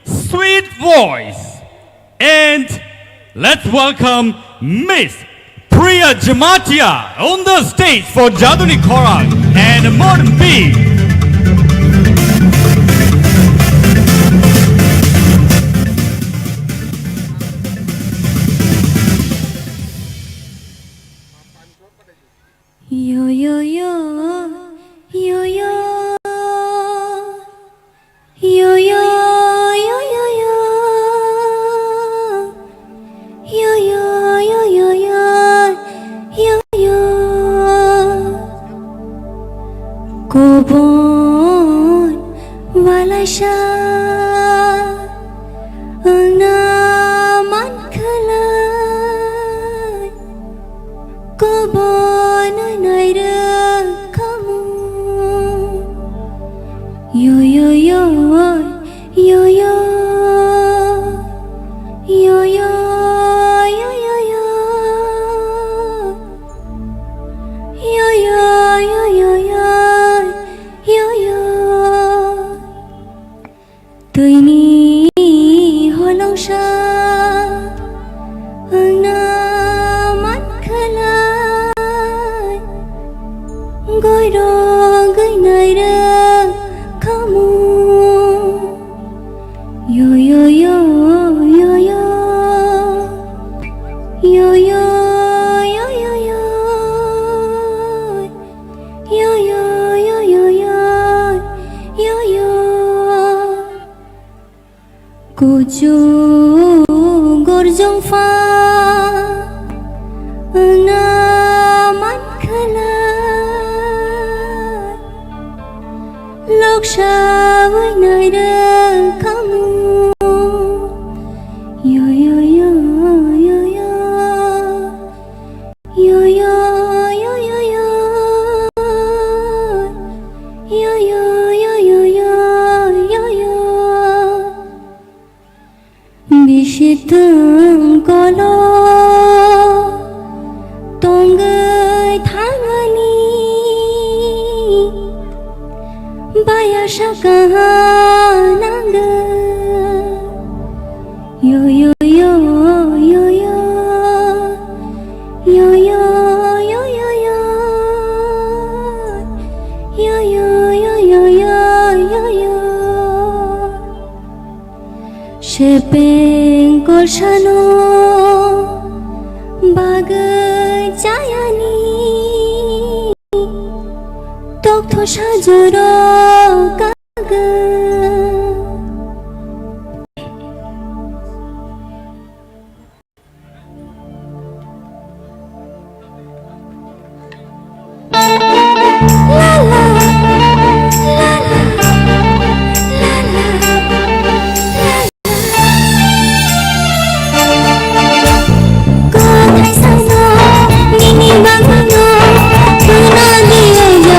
sweet voice, and let's welcome Miss Priya Jamatia on the stage for Jaduni Korang and Modern B. Yo yo yo yo yo yo yo yo yo yo yo yo yo yo yo Kobon walasha naman kalay Kobon yo yo yo yo yo yo yo yo yo yo yo yo yo yo yo tui ni holong sha naman kalay goi do goi nai ra yo yo yo yo yo yo yo yo yo yo yo yo yo yo yo yo kucu gorjong fa naman khalai lok sha với nơi đơn kamu yo yo yo yo yo yo yo yo yo yo yo yo yo yo yo yo bishitung kolo tongai thangani baya shaka nanga yo yo yo yo yo yo yo yo yo yo yo yo yo yo yo yo shepeng kolshano bagai jayani Tokto shajuro kaga la la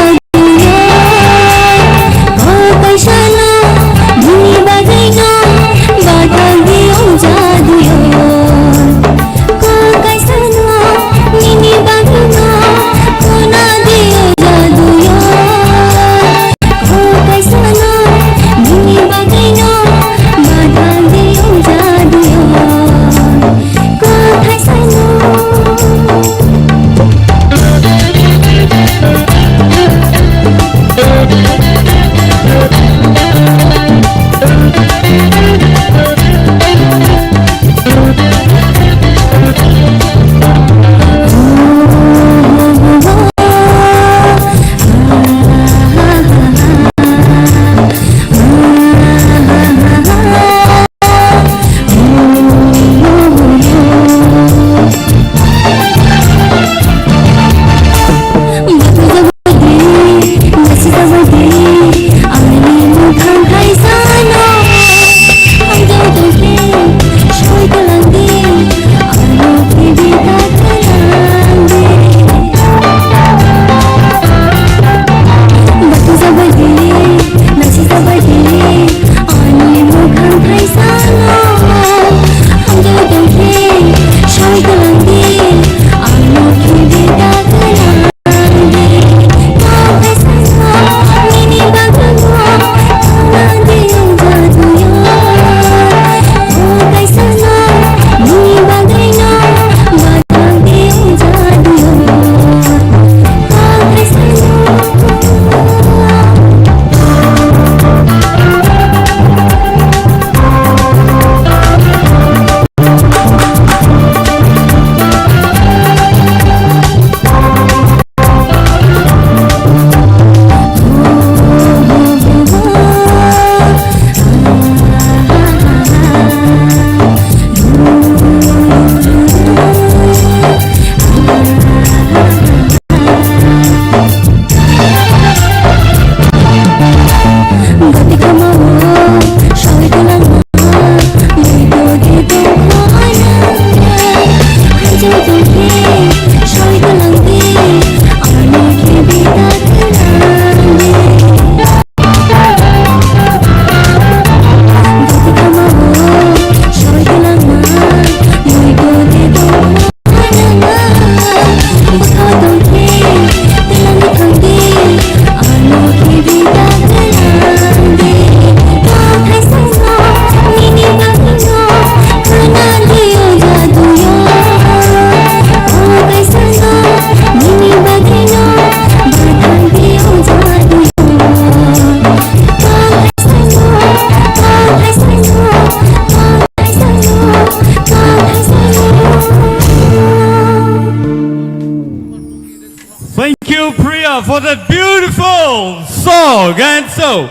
Jamatia for that beautiful song. And so,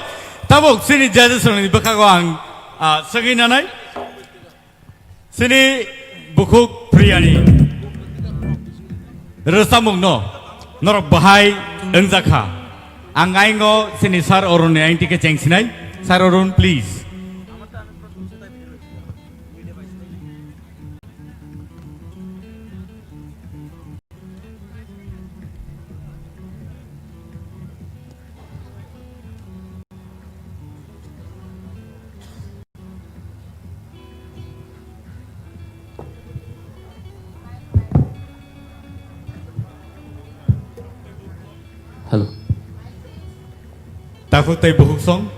tabok sini jaja soni bakagwang sagi nanay. Sini bukuk priyani. Resamung no, norok bahai engzakha. Angai ngo sini sar orun yang tike ceng sinai. Sar orun please. Hello. Takut tay buhuk song.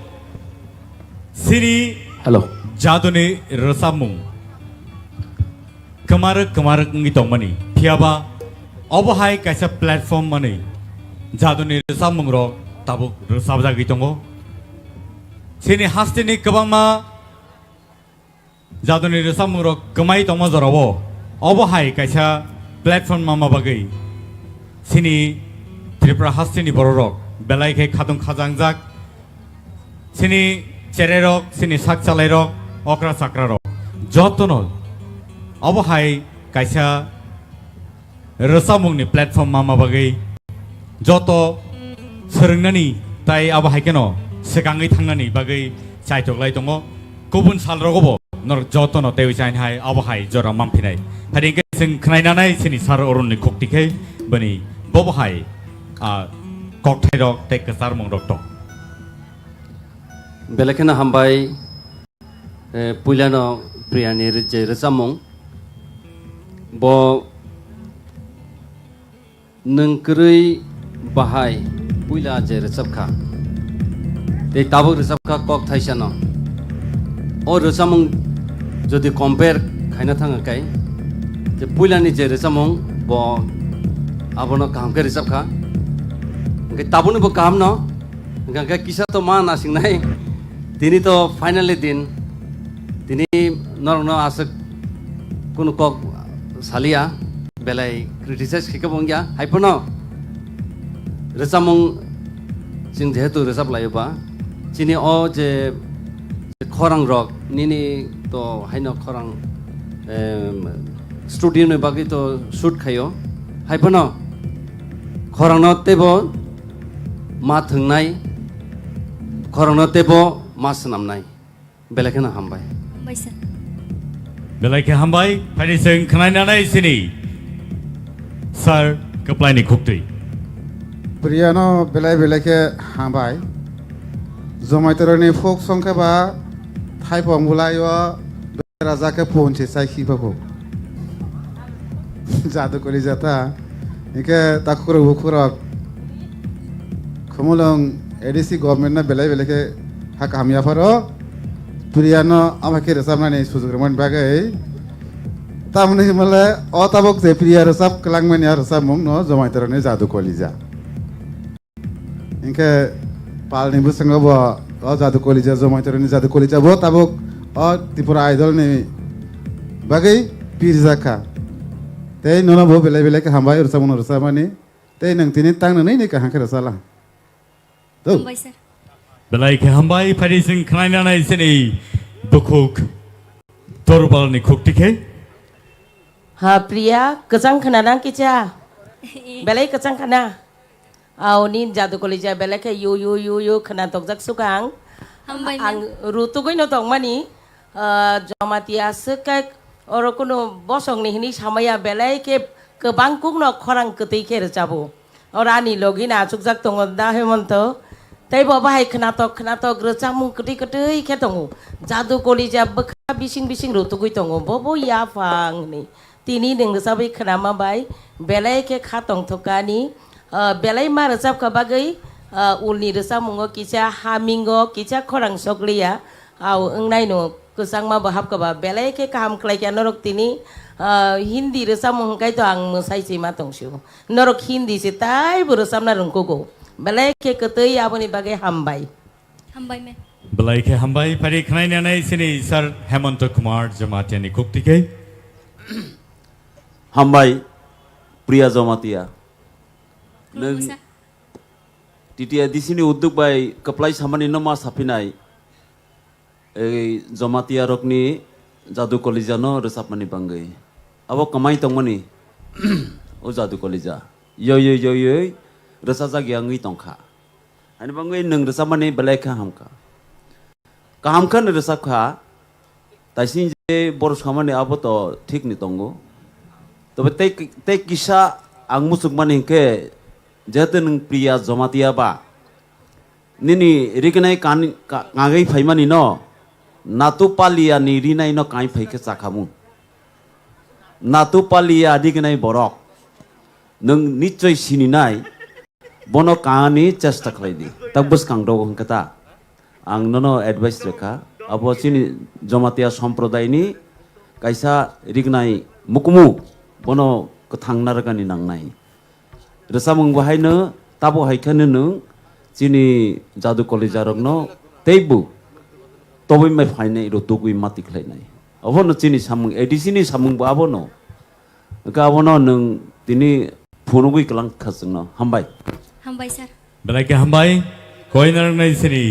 Sini. Hello. Jadone resamung. Kemarak ngitong mani. Tiaba. Obahai kaisa platform mani. Jadone resamung rok tabuk resabja gitongo. Sini hastini kabama. Jadone resamung rok kemai tongma zorawo. Obahai kaisa platform mama bagai. Sini TRIPURA hastini borok belai ke khadung khajang sini cererok sini sak chalai okra sakra rok jotono obohai kaisa resamungni platform mama bagai joto serengnani tai obohai keno sekangai thangnani bagai chaitok lai tongo kubun sal rogobo nor jotono tei chain hai obohai jora mamphinai hadingke sing khnainanai sini sar orunni khoktikai bani bobohai kokthai rok tei kesar mong rok tong Belakena hambai puilano priyani je resamung bo nengkrui bahai puila je resabkha tei tabuk resabkha kokthai sano o resamung jodi compare khaina thanga kai je puilani je resamung bo abono kamke resabkha Nggak tabun ibu kam no, nggak kisah to mana sing nai, tini to finally tini norong no asik kuno kok salia belai criticize kika bongya, hai pono resamung sing jehetu resap layo ba, sini o je korang rock nini to hai no korang studio no bagi to shoot kayo, hai pono korang no tebo ma thungnai khorongno tebo ma snamnai belakena hambai belai ke hambai phani sing khnainanai sini sir kaplai ni khukti Priyano belai ke hambai zomaiteroni folk song ke ba thai pong bulayo raja ke ponche sai khipa ko jadu kori jata ike takuro bukuro Kumulong edisi government na belai ke hak hamia faro Priyano amake resab na nei sujugreman bagai tamne himale o tabok je priya resab kelangmen ya resab mong no jomaiterone jadu kolija inke pal ni busengo bo o jadu kolija jomaiterone jadu kolija bo tabok o TRIPURA idol ni bagai pirzaka tei nono bo belai ke hambai resab no resab mani tei nang tini tang na nei ne ka hak resala Belai ke hambai phani sing khnainanai sini bukuk torbal ni khukti ke Ha Priya kejang khananang kicha belai kejang khana au nin jadu kolija belai ke yu khana tokjak sukang ang rutu goi no tong mani jamatia sekak orokuno bosong ni hini samaya belai ke kebangkuk no khorang ketei ke rejabo orani logina sukjak tong da hemonto Tapi bawa hai kenatok gercamung keti ketemu jadu kolija bekha bising rutu kui tongo bobo ya fang ni tini deng sabai kenama bai belai ke khatong thokani belai ma resap ka bagai ulni resamungo kicha hamingo kicha khorang sokliya au engnai no kusang ma bahap ka ba belai ke kaham klai ka norok tini hindi resamung kai to ang musai si matong shu norok hindi si tai bu resam na rungkogo Belai ke ketui aboni bagai hambai. Hambai me. Belai ke hambai pari khnainanai sini sir Hemanto Kumar Jamatia ni khukti ke Hambai Priya Jamatia. titia di sini udduk bai keplai samani nama sapinai jamatia rokni jadu kolija no resap mani bangai abo kamai tongmani o jadu kolija yo resa jagi angi tongkha ani bangai nang resap mani belai kha hamka kaham khan resap kha taisin je bor samani abo to ঠিক ni tongo তবে te kisa ang musuk mani ke jate nang priya jamatia ba nini rignai kan ngagai phaimani no natu palia ni rinai no kai phai ke chakhamu natu palia dignai borok nang nichoi sininai bono kani chesta khlaidi tabbus kangdo hangkata ang nono advice rekha abo sini jamatia sampradai ni kaisa rignai mukumu bono kathangna ragani nangnai resamung bahaino tabo haikane nung sini jadu kolija rokno teibu tobai mai phainai ro tugui mati khlainai abono sini samung edisini samung ba abono ka abono nung tini phunugui klang khasungno hambai sir belai ke hambai koinar nai sini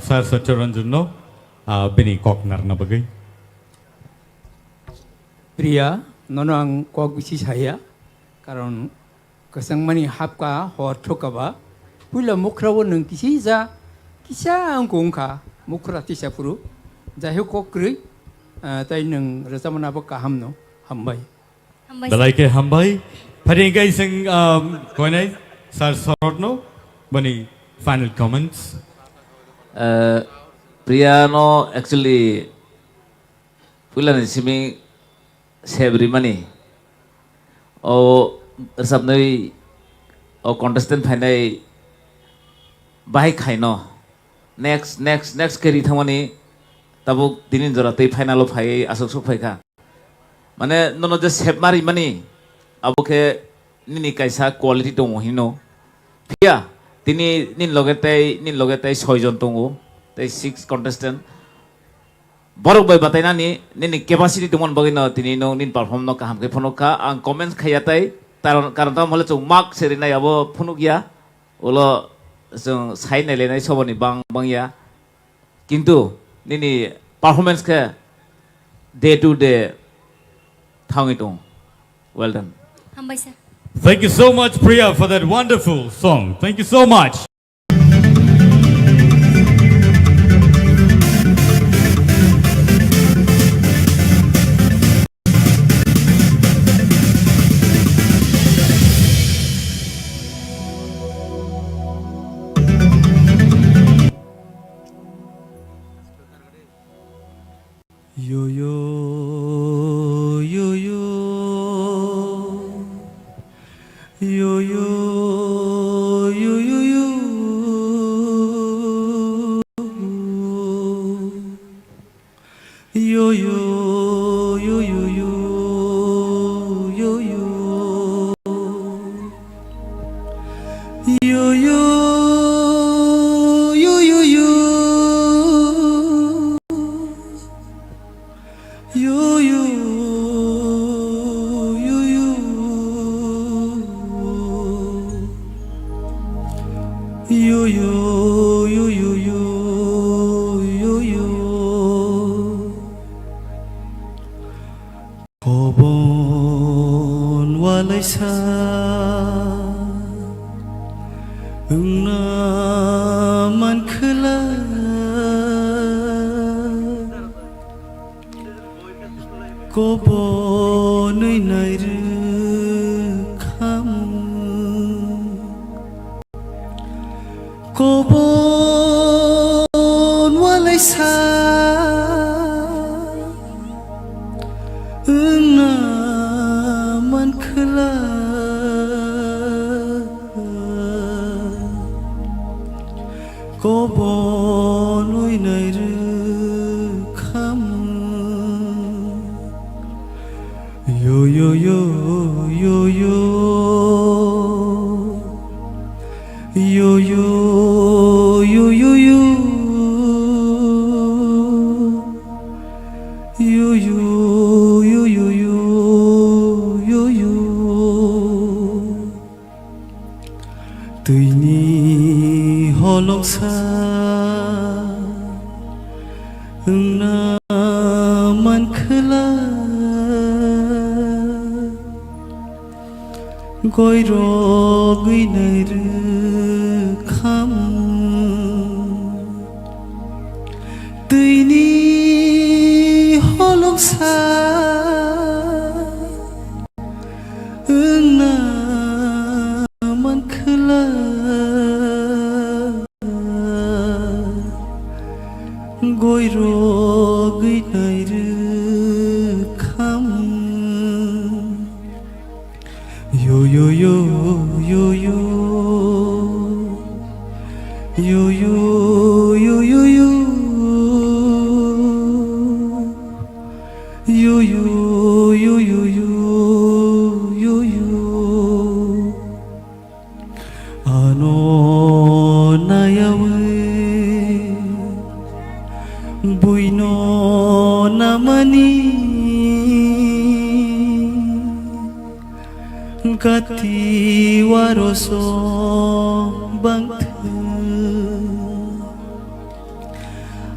sar sacharanjunno bini koknar na bagai Priya nono ang kok bisi saya karon kasang mani hapka hor thokaba pula mukrawo nang kisa ang kongka mukra tisa puru jahe kokri tai nang rasamana ba kahamno hambai belai ke hambai pharingai sing koinai sar sorotno bani final comments Priya no actually pula ni simi sebri mani o resap noi o contestant phainai bahai khaino next keri thamani tabo dinin jora tei final phai asok sok phaika mane nono je sep mari mani aboke nini kaisa quality dong hino pia tini nin logetai 6 jon tongo tei 6 contestant borok bai bataina ni nini capacity tumon bagino tini no nin perform no kaham ke phonoka ang comments khayatai karon tam hole chung mark serinai abo phunugya ulo jong sai nai lenai soboni bangya kintu nini performance ke day to day thangi tong well done sir thank you so much Priya for that wonderful song thank you so much Yo yo yo yo yo yo yo yo yo yo yo yo yo yo yo yo yo Tui ni ना मनखला गय रगैनाय रोखाम दैनि हलकसा ना मनखला गय रगैनाय रोखाम yo yo yo yo yo yo yo yo yo yo yo yo yo yo yo yo ano nayawe buino namani Gati waroso bangthe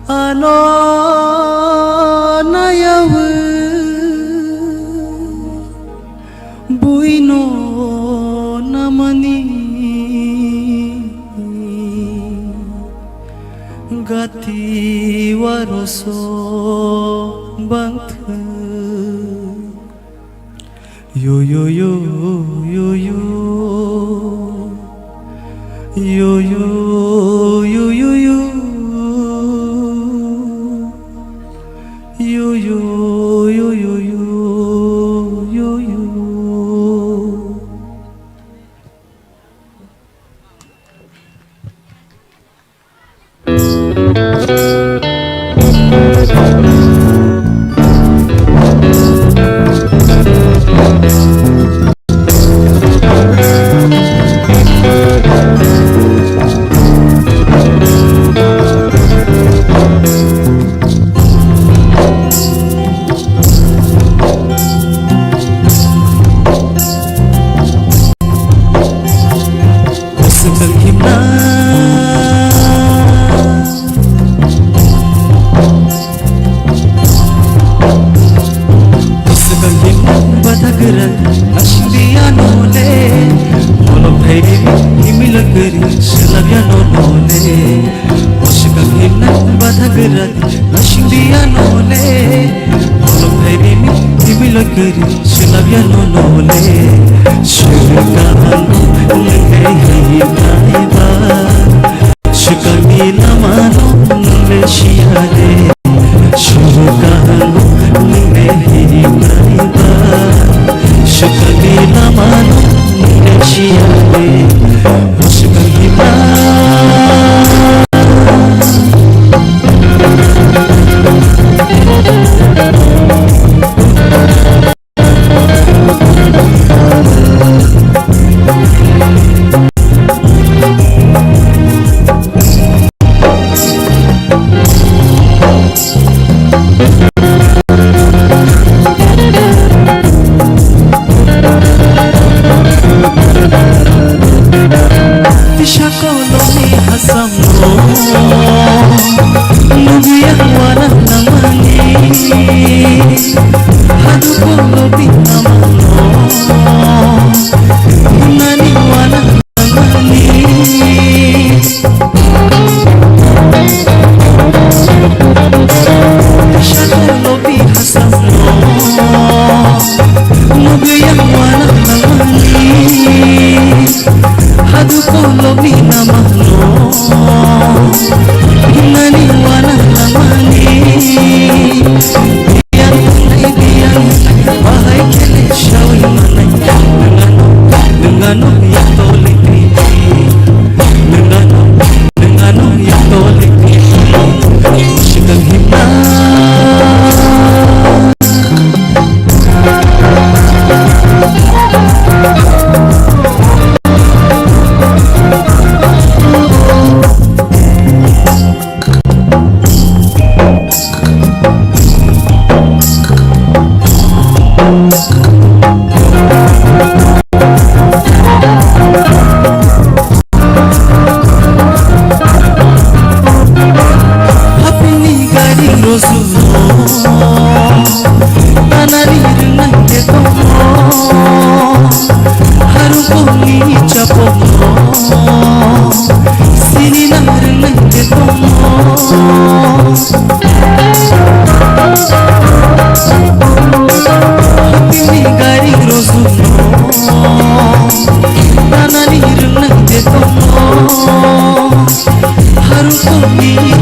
ano nayawe buino namani gati waroso bangthe yo yo yo yo yo yo yo yo yo yo yo yo yo yo yo yo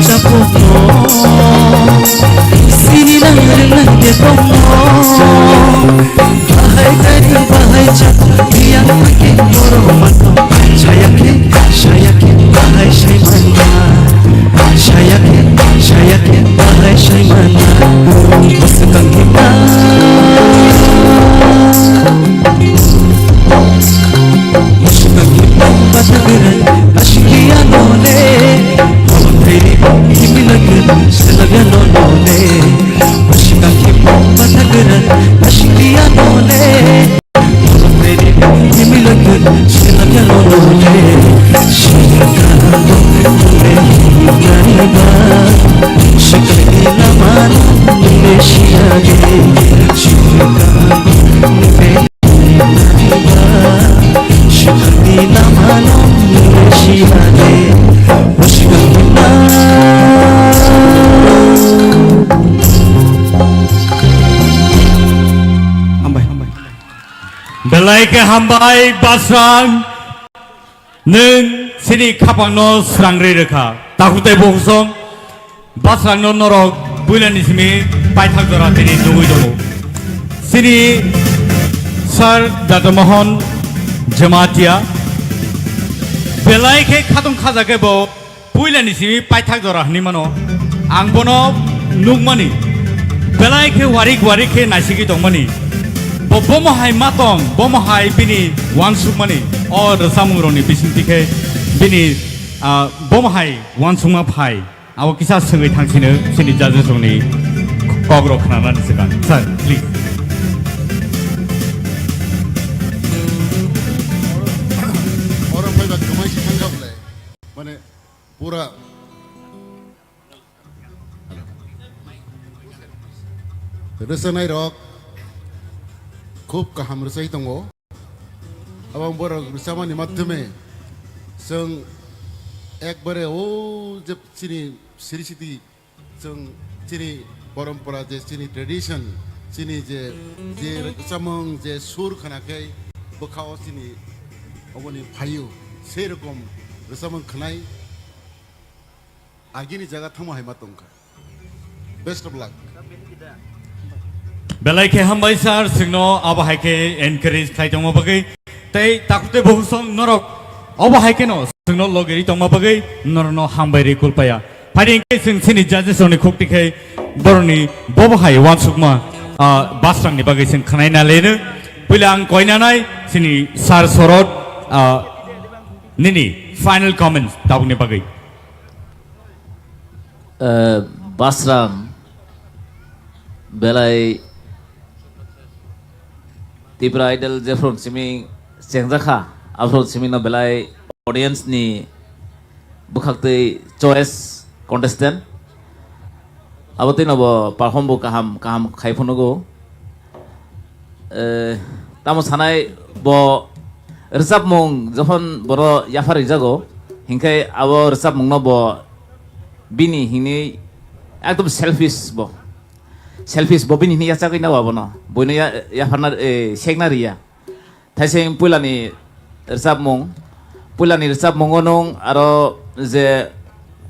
chapo sini nang lagi pomo bahai kari bahai chapo yang pakai boro mato sayake sayake bahai shay mana sayake bahai shay mana masukang kita Batagran ashkiya nole Hombre himilagan selagya nole Ashkaki batagran ashkiya nole Hombre himilagan selagya nole Shikano tumhe himariba Shikani naman tumhe shiyage Shikano tumhe himariba Shikani naman tumhe shiyage Shikani Belai ke hambai basrang neng sini kapang no serang reka takutnya bohong basrang no norok bulan ismi paitak dora tini dugui dogo sini sar datamohon jamatia belai ke katung kaza ke bo bulan ismi paitak dora ni mano angbono nukmani belai ke warik ke nasiki dongmani bomahai matong bomahai bini wansukmani or samuroni bisintike bini bomahai wansukma phai awo kisa sengai thangsine sini jajusoni kogro khana nisekan sir please orang pai kamai sanggap le mane pura resanai rok খুব কাহাম রসাই দङ এবং বড় রসামানি মাধ্যমে जों একবারে ও যে চিনি সিরিসিটি जों চিনি পরম্পরা যে চিনি ট্রেডিশন চিনি যে যে রসামং যে সুর খানাkai বখাও চিনি অবনি ফাইও সেই রকম রসামং খানাই আগিনি জায়গা থামা হাইমা দংকা best of luck Belai ke hambai sar singno abahai ke encourage khai tongma bagai tei takute bohusong norok abahai ke no singno logeri tongma bagai norno hambai ri kulpaya phari ke sing sini judges oni khokti khai boroni bobahai wansukma basrang ni bagai sing khanai na lene pulang koina nai sini sar sorot nini final comments tabuni bagai basrang belai TIPRA idol jefron simi cengjakha afron simi no belai audience ni bukhakte choice contestant abote no bo perform bo kaham khaiphono go tamo sanai bo rizab mong jokhon boro yafari jago hinkai abo rizab mong no bo bini hini ekdom selfish bobini ni yacha kina wabono boino ya farna sekna riya thaiseng pulani rsap mong onong aro je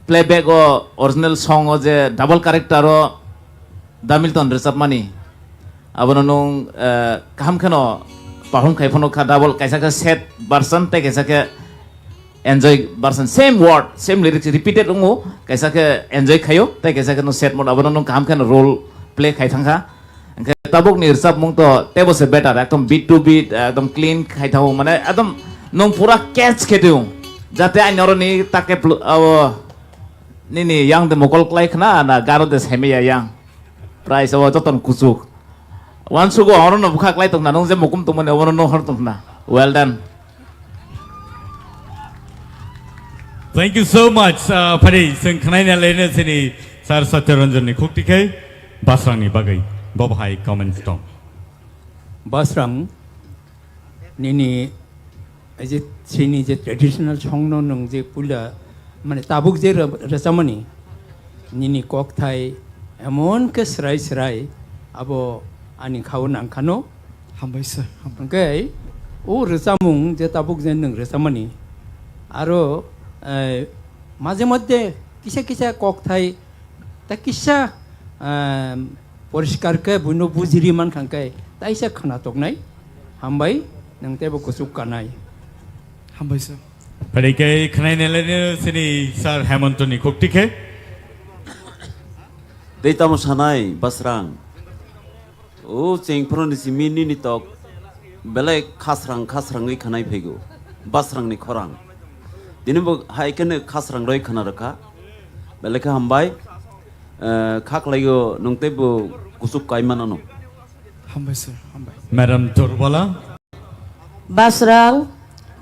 playback o original song o je double character o damilton rsap mani abono nong kaham khano perform khaiphono kha double kaisa ka set version te kaisa ka enjoy version same word same lyrics repeated ongo kaisa ka enjoy khayo te kaisa ka no set mode abono nong kaham khano role play khai thangka engke tabuk ni rsap mong to tebo se better ekdom beat to beat ekdom clean khai thau mane ekdom nong pura catch khedeu jate ainoroni take nini yang de mokol klai khna na garo de semeya yang price awa joton kusuk wansugo orono bukha klai tong na nong je mokum tong mane orono hor tong na well done. Thank you so much phari sing khnai na lene sini sar satyaranjan ni khokti khai basrang ni bagai bobhai comments tong basrang nini aje sini je traditional songno nong je pula mane tabuk je rasamani nini kok thai emon ke srai abo ani khau nang khano hambai sir hambai o rasamung je tabuk je nang rasamani aro মাঝে মধ্যে কিসা কিসা cock থাই তা কিসা পরিষ্কার কে বুনো বুজিরি মান খাঙ্কাই তাইসা খানা তকনাই হামবাই nang tebo kusuk kanai Hambai sir. Padai ke khanai nelene sini sir Hemontoni koktike. Dei tamu sanai basrang. O ceng pro ni simini ni tok belai khasrang ni khanai phego. Basrang ni khorang. Dini bo hai kene khasrang roi khana rakha. Belai ka hambai khak layo nong tebo kusuk kai manano. Hambai sir, hambai. Madam Turbola. Basrang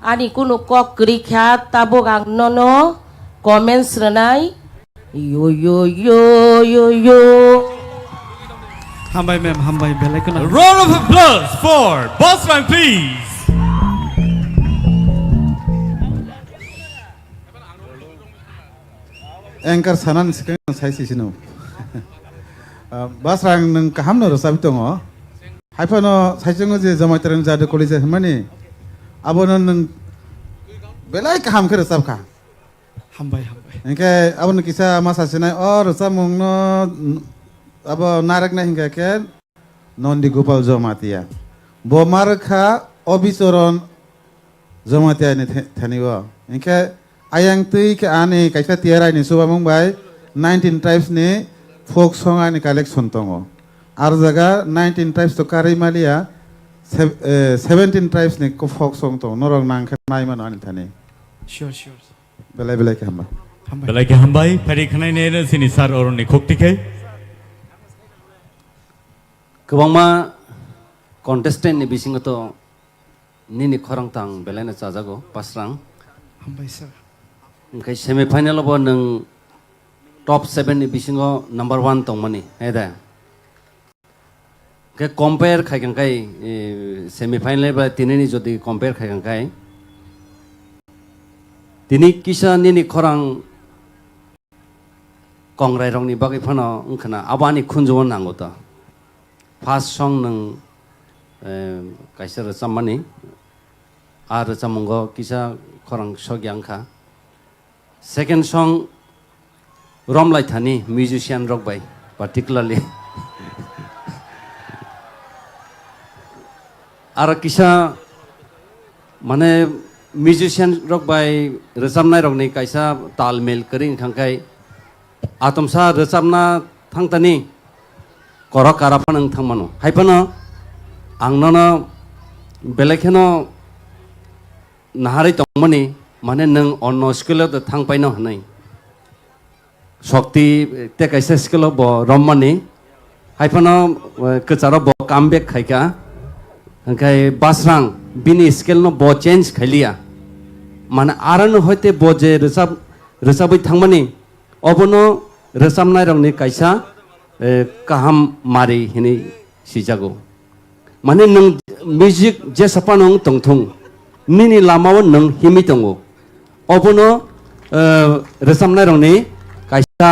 ani kuno kok krikha tabok ang nono comments ranai yo yo yo yo yo Hambai ma'am, hambai belai kana. Round of applause for Basrang please. Anchor sanan sekarang saya sih sini. Basrang neng kaham noro sabi tongo. Hai pano saya cuma je zaman terang jadi kolej mana. Abon neng belai kaham kira sab kah. Hambai hambai. Engke abon kisah masa senai or samung no abo narak na hingga ke non di gopal zomatia. Bo marka obisoron zomatia ni thaniwa. Engke ayang tui ke ane kaisa tiara ni suba mumbai 19 tribes ni folk song ani collection tongo. Ar jaga 19 tribes to kari malia 17 tribes ni ko folk song to norong nang ke mai man ani thani. Sure. Belai ke hamba. Belai ke hambai padai khanai nele sini sir oroni koktike. Kebangma contestant ni bising to nini khorang tang belai na chajago Basrang. Hambai sir. Engkai semi final bo nang top 7 ni bisingo number 1 tong mani heda. Ke compare khai kang kai semi final ba tinini jodi compare khai kang kai tini kisa nini khorang kongrai rong ni bagai phano ungkhana abani khunjwon nango ta first song nang kaisar samani ar samungo kisa khorang sogyang kha second song romlai thani musician rock by particularly ar kisa mane musician rock by rosamnai rock ni kaisa talmel kering thangkai atomsa rosamna thangtani korok karapanang thangmano haipano angnono belekheno nahari tongmani mane nang onno skill of thangpaino hanai shakti te kaisa skill bo rommani haipano kacharo bo comeback khaika angkai Basrang bini skill no bo change khailia mana aran hoite bo je resabui thangmani obono resamnai rong ni kaisa kaham mari hini sijago mane nang music je sapanong tongthung nini lamao nang himi tongo obono resamnai rong ni kaisa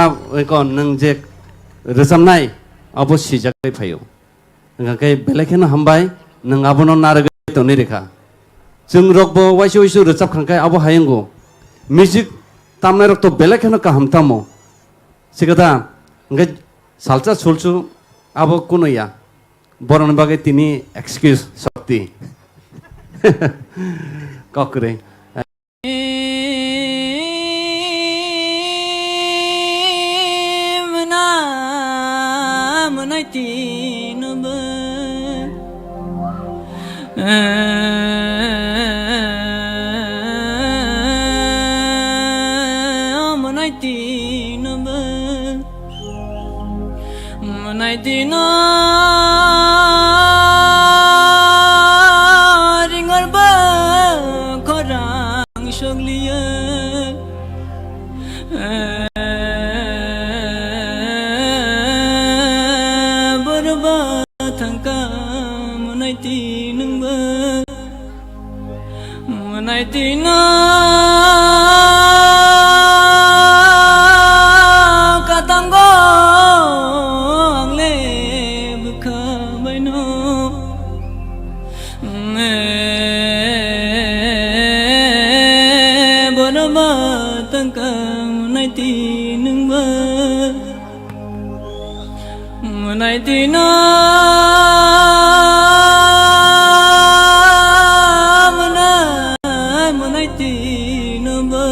kon nang je resamnai abo sijagai phayo angkai belekheno hambai nang abono naragai toni rekha जों रकबो वाइसो वाइसो रोजाब खांखाय आबो हायंगो music तामनाय रक तो बेलेखनो काहाम तामो सिगदा ओंगे सालचा सोलचु आबो कुनया बरन बागे तिनी excuse शक्ति ककरे मना मनाइति नुब Dina ringar ba korang shoglia barba thangka munaiti nungba munaiti na katango tangka munaitin Amunai dino Amunai dino ba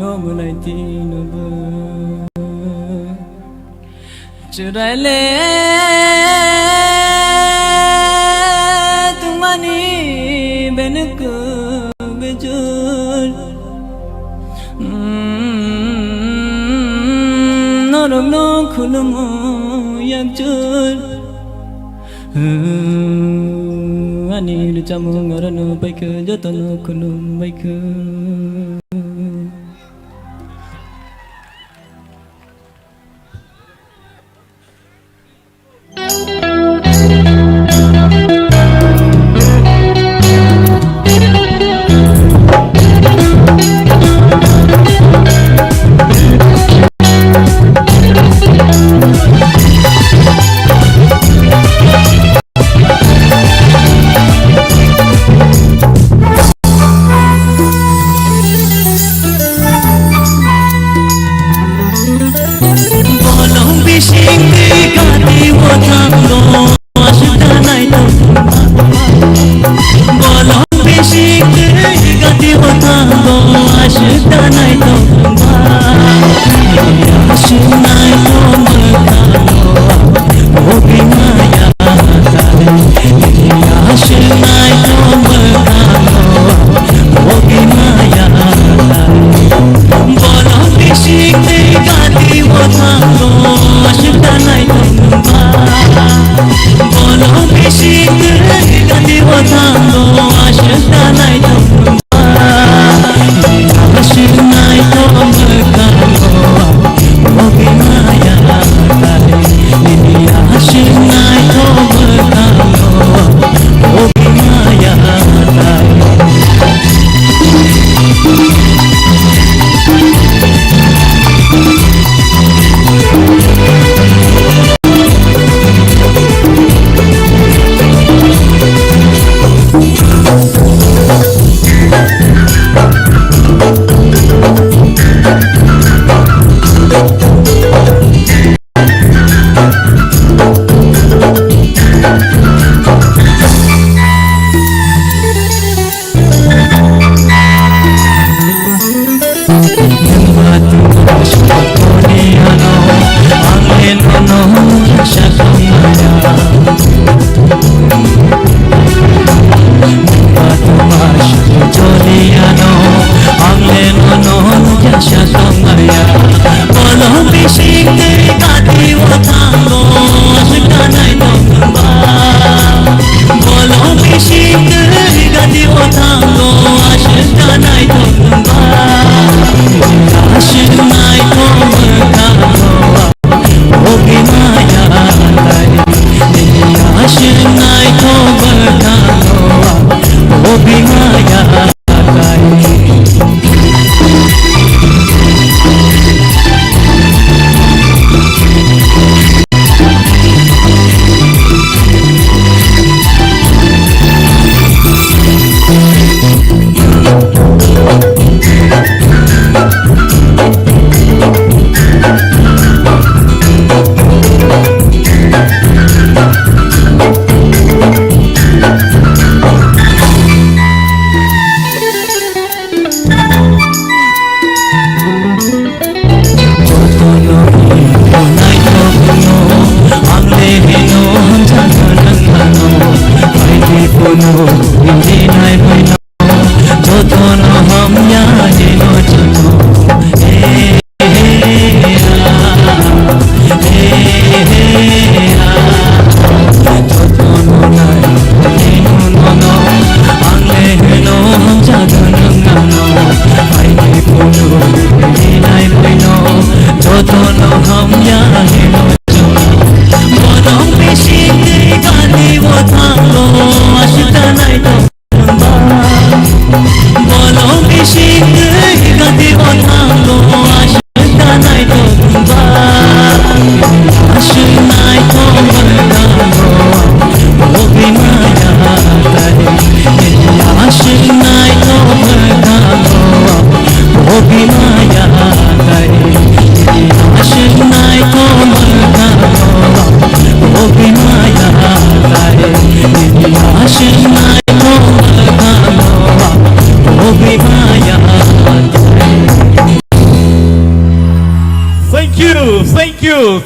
Amunai dino ba Churale tumani benuku bejul Norong no kulumu yakjul Ani lucamu ngaranu baik jatanu kulum baik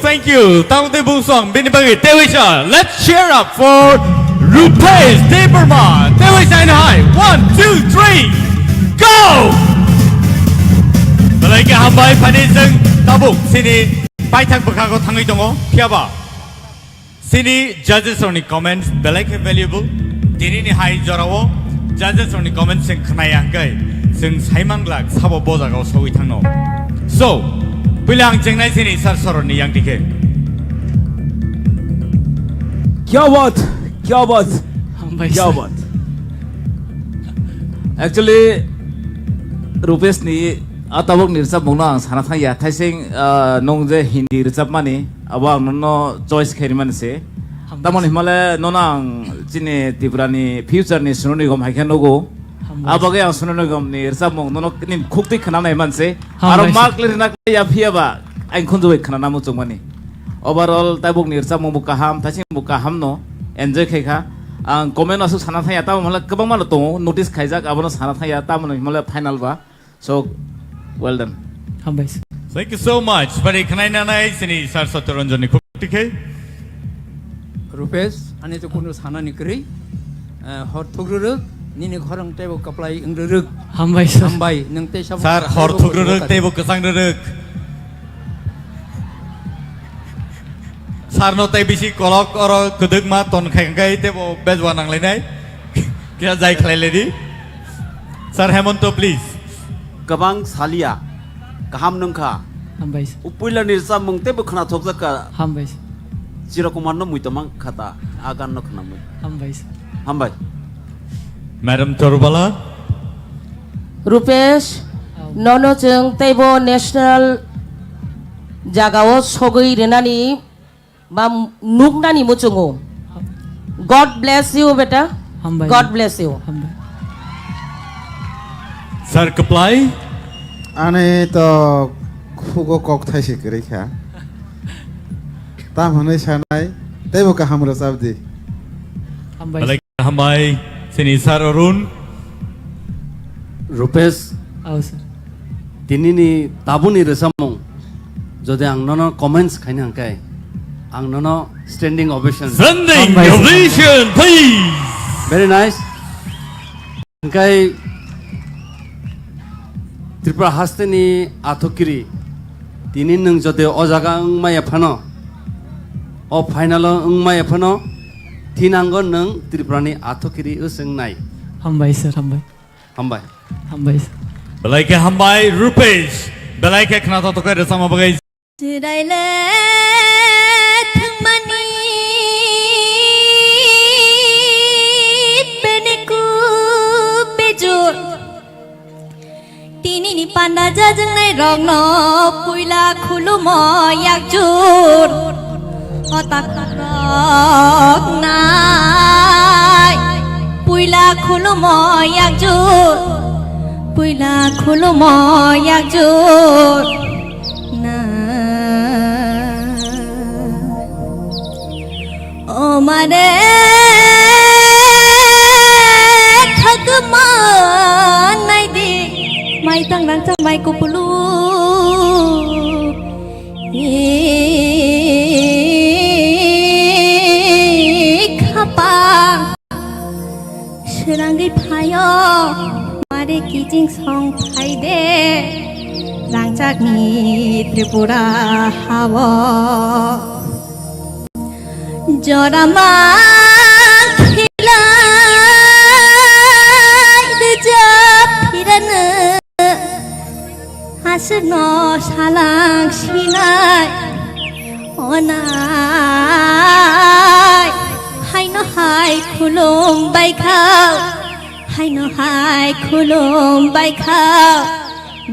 thank you. Tawde Busong, Binibagi, Tewisha. Let's cheer up for Rupesh, Debbarma, Tewisha and high. 1, 2, 3, go! Balai hambai paniseng tabuk sini paitang bekago tangi dongo piaba. Sini judges only comments balai valuable. Dini ni high jorawo judges only comments sing khnayangkai sing saimangglak sabo bojago soi thangno. So bilang jengnai sini sar soroni yang dike. क्या बात actually Rupesh ni atabok nirsap mungna sana thang ya thaising nong je hindi rizap mani awang no choice khairi man se tamon himale nonang chine TIPRA ni future ni sunoni gom haikhan logo abage ang sunoni gom ni rizap mung nono nim khukti khana nai man se aro mark le na ya phiaba ain khunju khana namu chungmani overall tabok nirsap mung bukaham thaising bukaham no enjoy khaikha ang comment asu sana thang ya ta mala kabang malo to notice khaijak abono sana thang ya ta mala himale final ba so well done. Thank you so much. Bari khanai nanai sini sar satoranjoni khukti Rupesh ani to kuno sana ni kri hor thugruk nini khorang tebo kaplai ingruk hambai nang te sab sar hor thugruk tebo kasang ruk sar no tai bisi kolok oro kuduk ma ton khangai tebo bezwa nang lenai kya jai khlai ledi sir Hemonto please Kabang salia kaham nungkha upuila nirsa mungte bukhna thokjaka Jiro kumano muitamang khata agan no khna mui hambai Madam Torbala Rupesh nono jeng tebo national jagao sogoi renani ba nugnani muchungo God bless you beta God bless you Sir Kaplai Ane to kugo kok thaisi krekha tam hanai sanai tebo ka hamro sabdi Balai hambai sini Sir Arun Rupesh tinini tabuni resamong jodi ang nono comments khaina angkai ang nono standing ovation please very nice angkai TRIPURA hasteni athokiri tini nung jote o jaga maya phano o final maya phano tinango nung TRIPURA ni athokiri useng nai hambai sir hambai Balai ke hambai Rupesh balai ke khna to kai sama bagai Siraile thangmani beneku bejur Tinini panda jajang nai rong no puila khulumo yakjur otak rok nai puila khulumo yakjur puila khulumo yakjur na o mare khagma nai di mai tang rang chang mai kupulu khapa serangi phayo mare kijing song phai de rangchak ni TRIPURA hawo jorama khilai deja phirana hasno salang sinai onai haino hai khulum bai khao haino hai khulum bai khao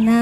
na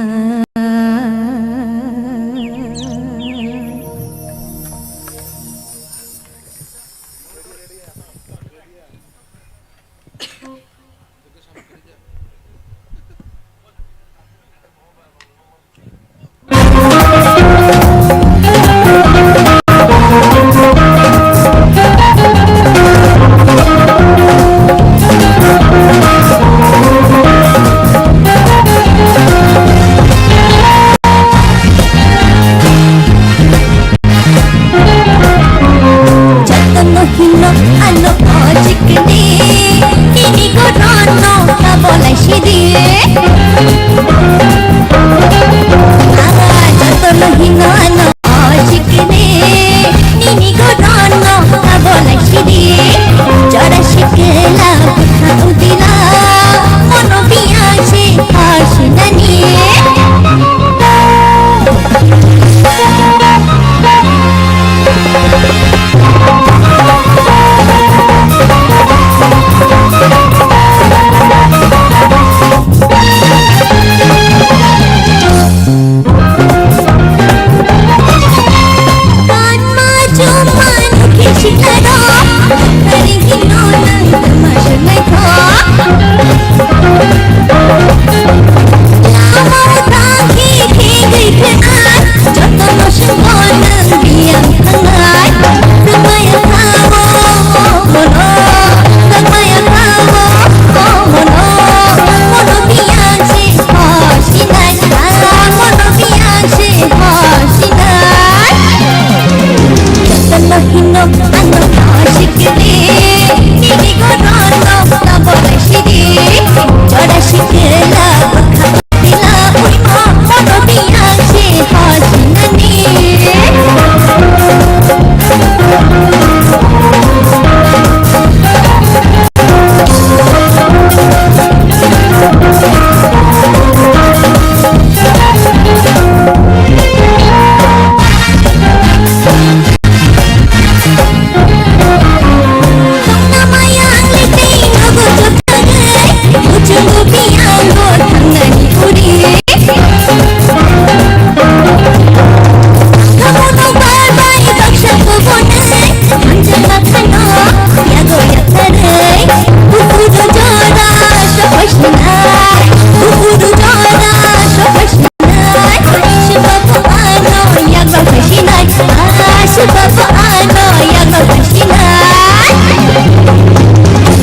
babu ano yang no kasina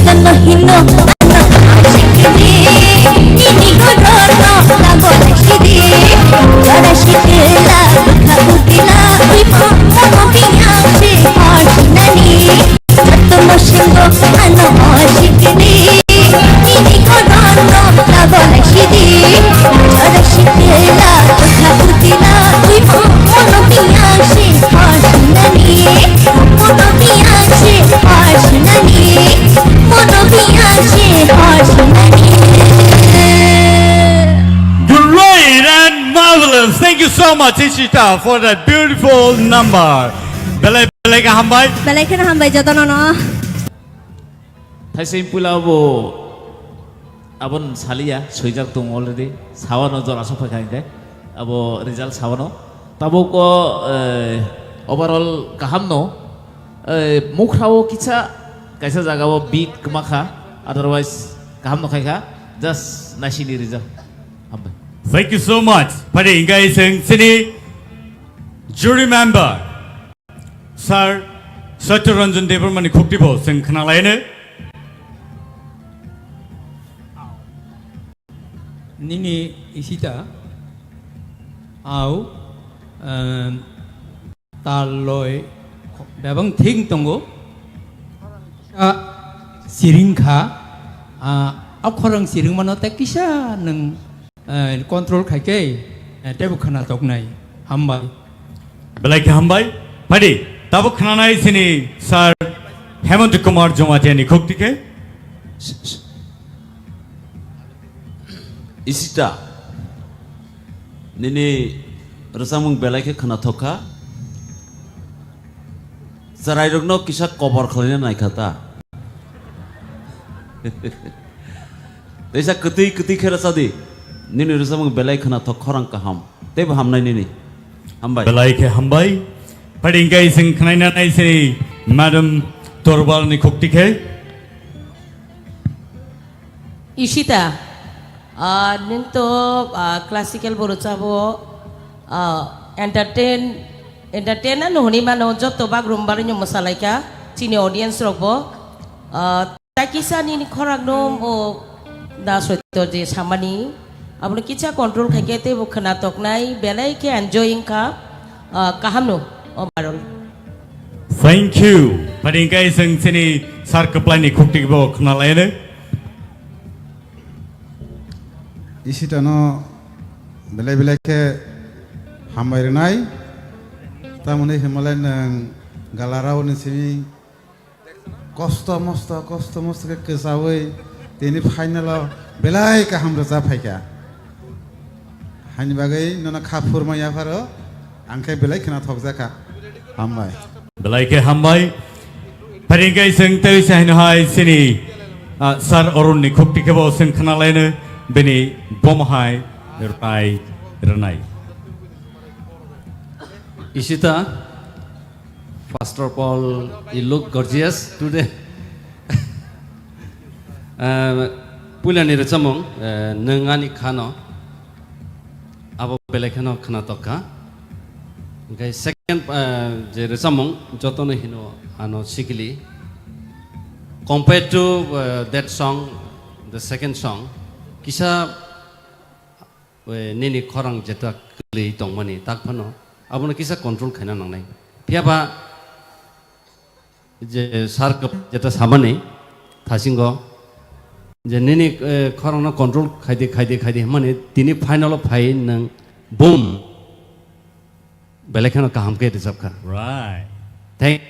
Tanno hino ano shikri Nini godono lago nashidi Jara shikila kabutila Uipo mono pinyangshi Oshinani Sato moshingo ano shikri Nini godono lago nashidi Jara shikila kabutila Uipo mono pinyangshi Oshinani Mono pinyangshi Oshinani Mono pinyangshi Oshinani Great and marvelous. Thank you so much, Ishita, for that beautiful number. Belai ka hambai. Belai kena hambai jotono no. Thaising pula bo abon salia soijak tung already. Sawano jor asok pakai deh. Abo result sawano. Tabo ko overall kaham no. Mukrao kita kaisa jaga wo beat kemakha. Otherwise kaham no kaika. Just nasi result. Thank you so much. Pada ingai sini jury member Sir Satyaranjan Debbarma ni khuktibo sing khnalaine. Nini Ishita au taloi babang thing tongo siringkha akhorang siring mano tekisa nang control khaike tebu khana toknai hambai Belai ka hambai. Padi tabo khnanai sini Sir Hemant Kumar Jomatia ni khuktike. Ishita nini resamung belai ke khana thoka sarai rogno kisa cover khalina nai khata Desa keti khera sadi nini resamung belai khana thokharang kaham teb hamnai nini hambai Belai ke hambai. Padi ingai sing khnai nai sini Madam Torbal ni khuktike. Ishita ninto classical boruchabo entertainer no honi mano jotto background barinyo masalaika chini audience rokbo takisa ni khorang nom o da soito je samani ablo kicha control khakete bo khana toknai belai ke enjoying ka kahamno overall. Thank you. Padi ingai sing sini Sir Kaplai ni khuktike bo khnalaine. Ishita no belai ke hambai renai tamune himalay nang galarao ni sini kosto mosto ke kesawai tini final belai ka hamra za phaika hani bagai nona khapur ma ya pharo angkai belai khana thokja ka hambai Belai ke hambai. Padi ingai sing tei sahin hai sini Sir Arun ni khuktike bo sing khnalaine beni bomhai rai ranai. Ishita, first of all, you look gorgeous today. Pula ni recamong nengani khano, abo belakano khana toka. Okay, second je recamong joto na hino ano sikili. Compared to that song, the second song, kisa nini korang jeta kli tong mani tak pano. Abo na kisa control kena nang nai. Piaba je sark jeta samane thasingo je nini korang na control khaide mane tini final phai nang boom belakana kaham ke disap ka. Right. Thank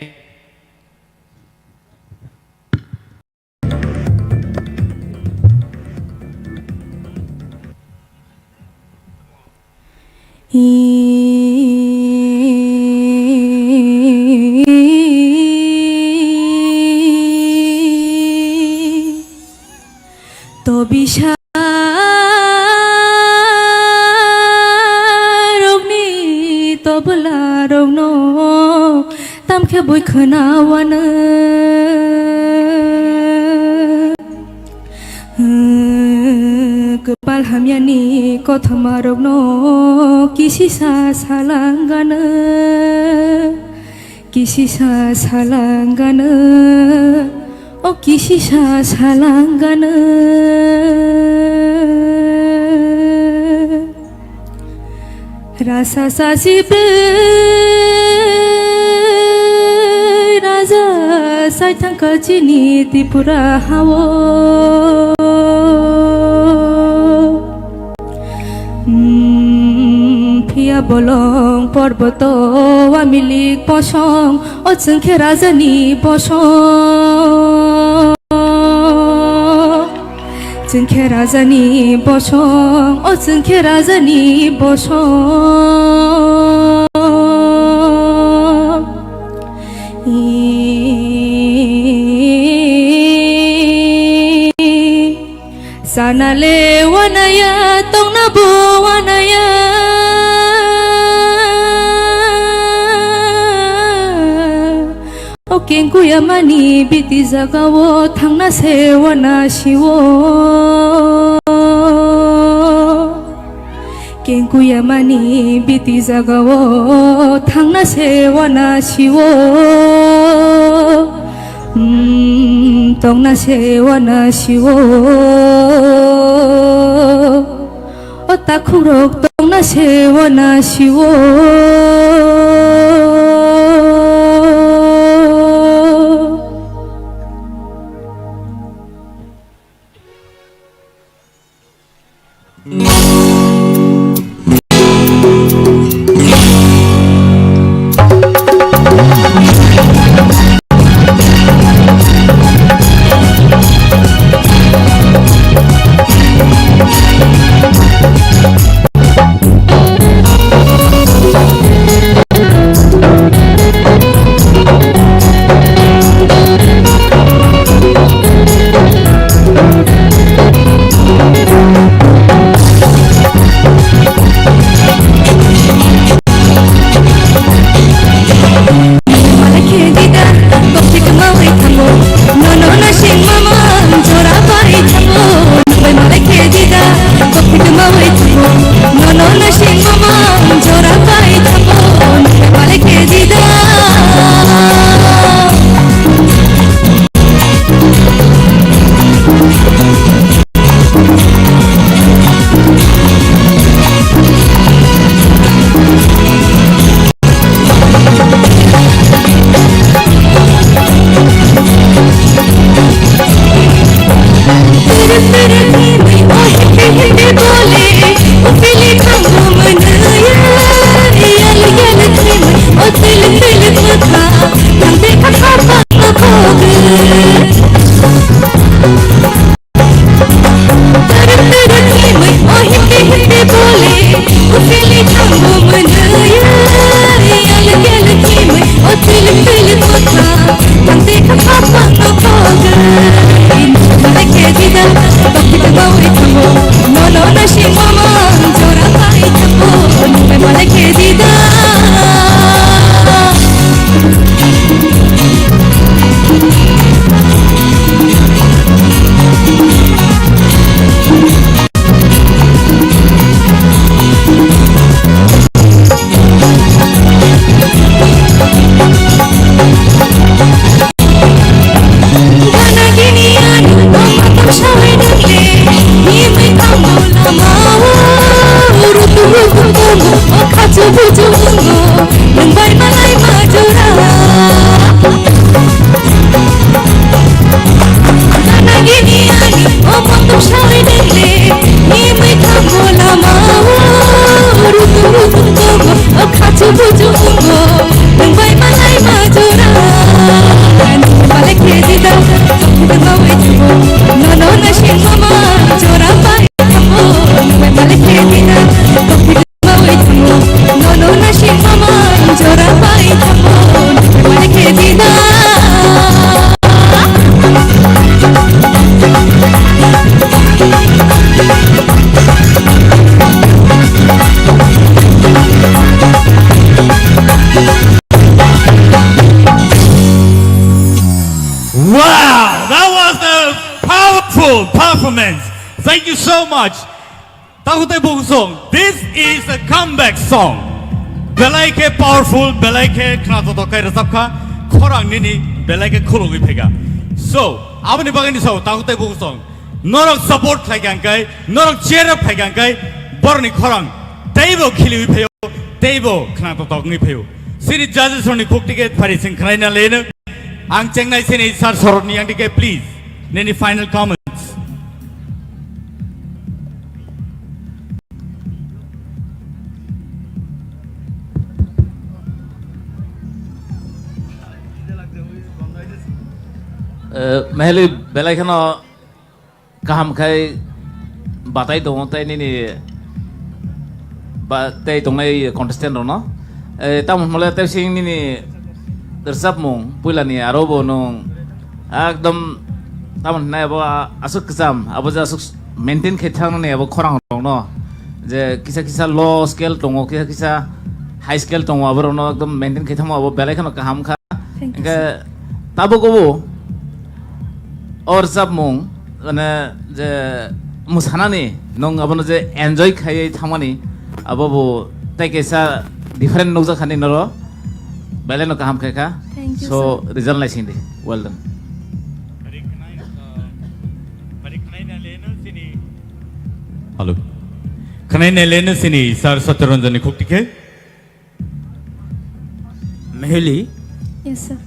তো বিষারগ্নি তবলা রগ্ন তামখে বই খনাওয়ানো kepal hamyani kothama rogno kisisa salangana kisisa salangana o kisisa salangana rasa sasibe raja sai thangka chini tripura hawo Pia bolong porboto amilik posong o chengkhe rajani bosong chengkhe rajani bosong o chengkhe rajani bosong sanale wanaya tongna bo wanaya Kengku yamani biti zagawo thangna sewana shiwo Kengku yamani biti zagawo thangna sewana shiwo Tongna sewana shiwo Otakurok tongna sewana shiwo Performance. Thank you so much. This is a comeback song. Belaike powerful, belaike knato tokai resapka, korang nini belaike khulungi pega. So, abani bagani so, takutai buku song. Norok support lagangkai, norok cheer up lagangkai, borni korang. Table kili peo, table knato tokai peo. Sini judges only cook ticket parising kraina lena. Ang chengnai sini sar sorot ni yang tiket please. Nini final comments. Mahali belai kana kaham kai batai dong tai ni batai dong ai contestant no tamu mulai tai sing ni tersap mong pula ni arobo nong akdom tamu nai abo asuk kesam abo ja asuk maintain khethang ni abo khorang dong no je kisa low scale dong kisa high scale dong abo no akdom maintain khetham abo belai kana kaham kha enka tabo gobo और सब मुंग माने जे मुसानानी नोंग अब जे enjoy खाई थामानी अब वो तय कैसा डिफरेंट नोजा खानी नरो बेले नो काम खाएगा सो रिजल्ट नहीं सिंधी वेल डन हेलो खनाई ने लेने सिनी सर सत्यरंजन खुक्ति के Mehli Yes, sir.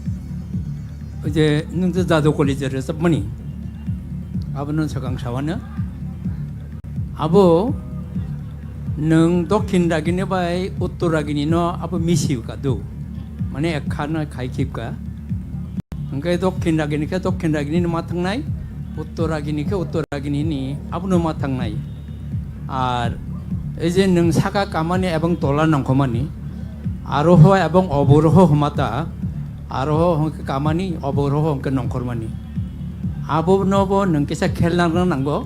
이제 능도 자도 콜리지에서 뭐니 아버는 서강 사원은 아버 능 도킨라기네 바이 우토라기니노 아버 미시우가도 만에 에카나 가이킵가 그러니까 도킨라기니까 도킨라기니 마탕나이 우토라기니까 우토라기니니 아버는 마탕나이 아 이제 능 사가 까마니 에방 돌라는 거만이 아로호 에방 어보로호 험하다 아로호 hongke kamani oboro hongke nongkormani abo nobo nongkesa khelnang nanggo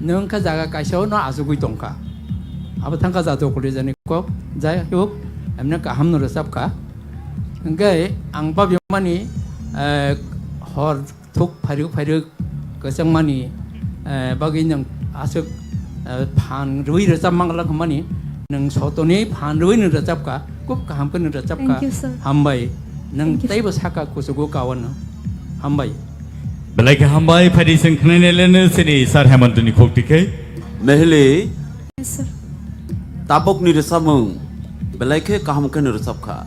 nongka jaga kaisao no asugui tongka abo thangka jato kole jani ko jai hok amna ka hamno resapka ngai angpa byamani hor thuk phairu kasangmani bagi nang asuk phan rui resap mangla khamani nang sotoni phan rui ne resapka kup ka hamke ne resapka hambai nang taibo saka kusugo kawan hambai belai ke hambai phadi sing khne lene sini sar hemantuni khokti ke mehli Yes, sir. tabok ni resamung belai ke kaham ke ni resapkha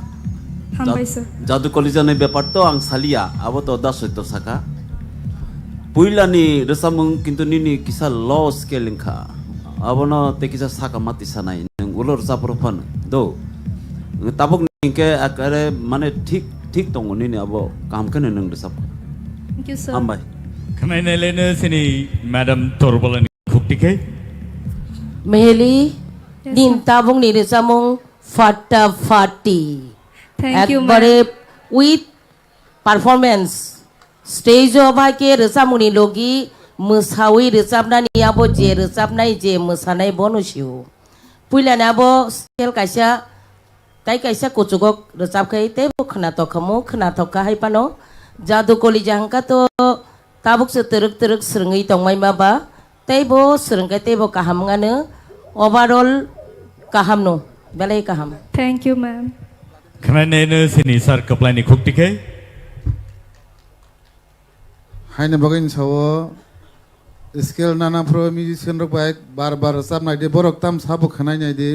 Hambai, sir. jadu kolija ne byapar to ang salia abo to dasoito saka puila ni resamung kintu nini kisa low scaling kha abono te kisa saka mati sanai nang ulor saprophan do tabok ke akare mane ठीक dong ni ne abo kam kan nang resap Thank you, sir. ambai khane ne lene sini madam torbolan khukti ke Mehli दिन ताबुंग नि रेसामुंग फाटाफाटी Thank you, एकबारे with performance stage अबा के रेसामुंग नि लोगी मोसावी रेसाबनानि आबो जे रेसाबनाय जे मोसानाय बनसिउ पुइलाना आबो स्केल काइसा ताई काइसा कुचुगक रेसाबखै तेबो खोनातखमु खोनातखा हायपानो जादु कलि जांका तो ताबुक से तरक स्रङै तंमाय माबा तेबो स्रङै तेबो काहामङानो ओभारऑल काहामनो बेलाय काहाम Thank you, ma'am. khane ne sini sar kaplani khukti ke हाइने बगैन सावो स्केल नाना प्रो म्यूजिशियन रो बाइक बार साब नाइदे बरक ताम साबो खनाय नाइदे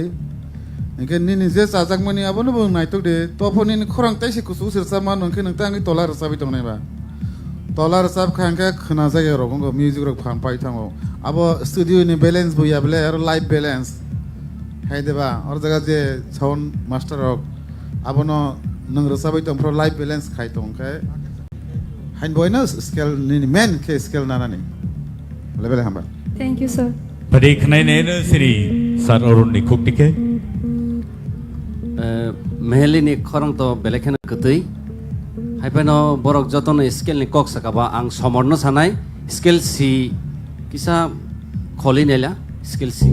इनके निनि जे साजाक मनि आबोनो बो नाइतक दे तफोनि खरंग ताइसे कुसु सिरसा मान नखे नंतांनि तलार साबि दंनायबा तलार साब खांके खना जागे रगंगो म्यूजिक रो फान पाइ थांगो आबो स्टूडियो नि बैलेंस बुया बले आरो लाइव बैलेंस हाइदेबा और जगह जे साउंड मास्टर रक आबोनो नंग रसाबै तम प्रो लाइव बैलेंस खाइ तंके हाइन बयनो स्केल नि मेन के scale नानानि लेबेल हामबा Thank you, sir. phadi khane ne sini sar orun ni khukti ke Mehli नि खरंग तो बेलेखेन कतै हाइपेनो बरक जतन स्केल नि कक सकाबा आं समर्न सानाय स्केल सी किसा खलि नेला स्केल सी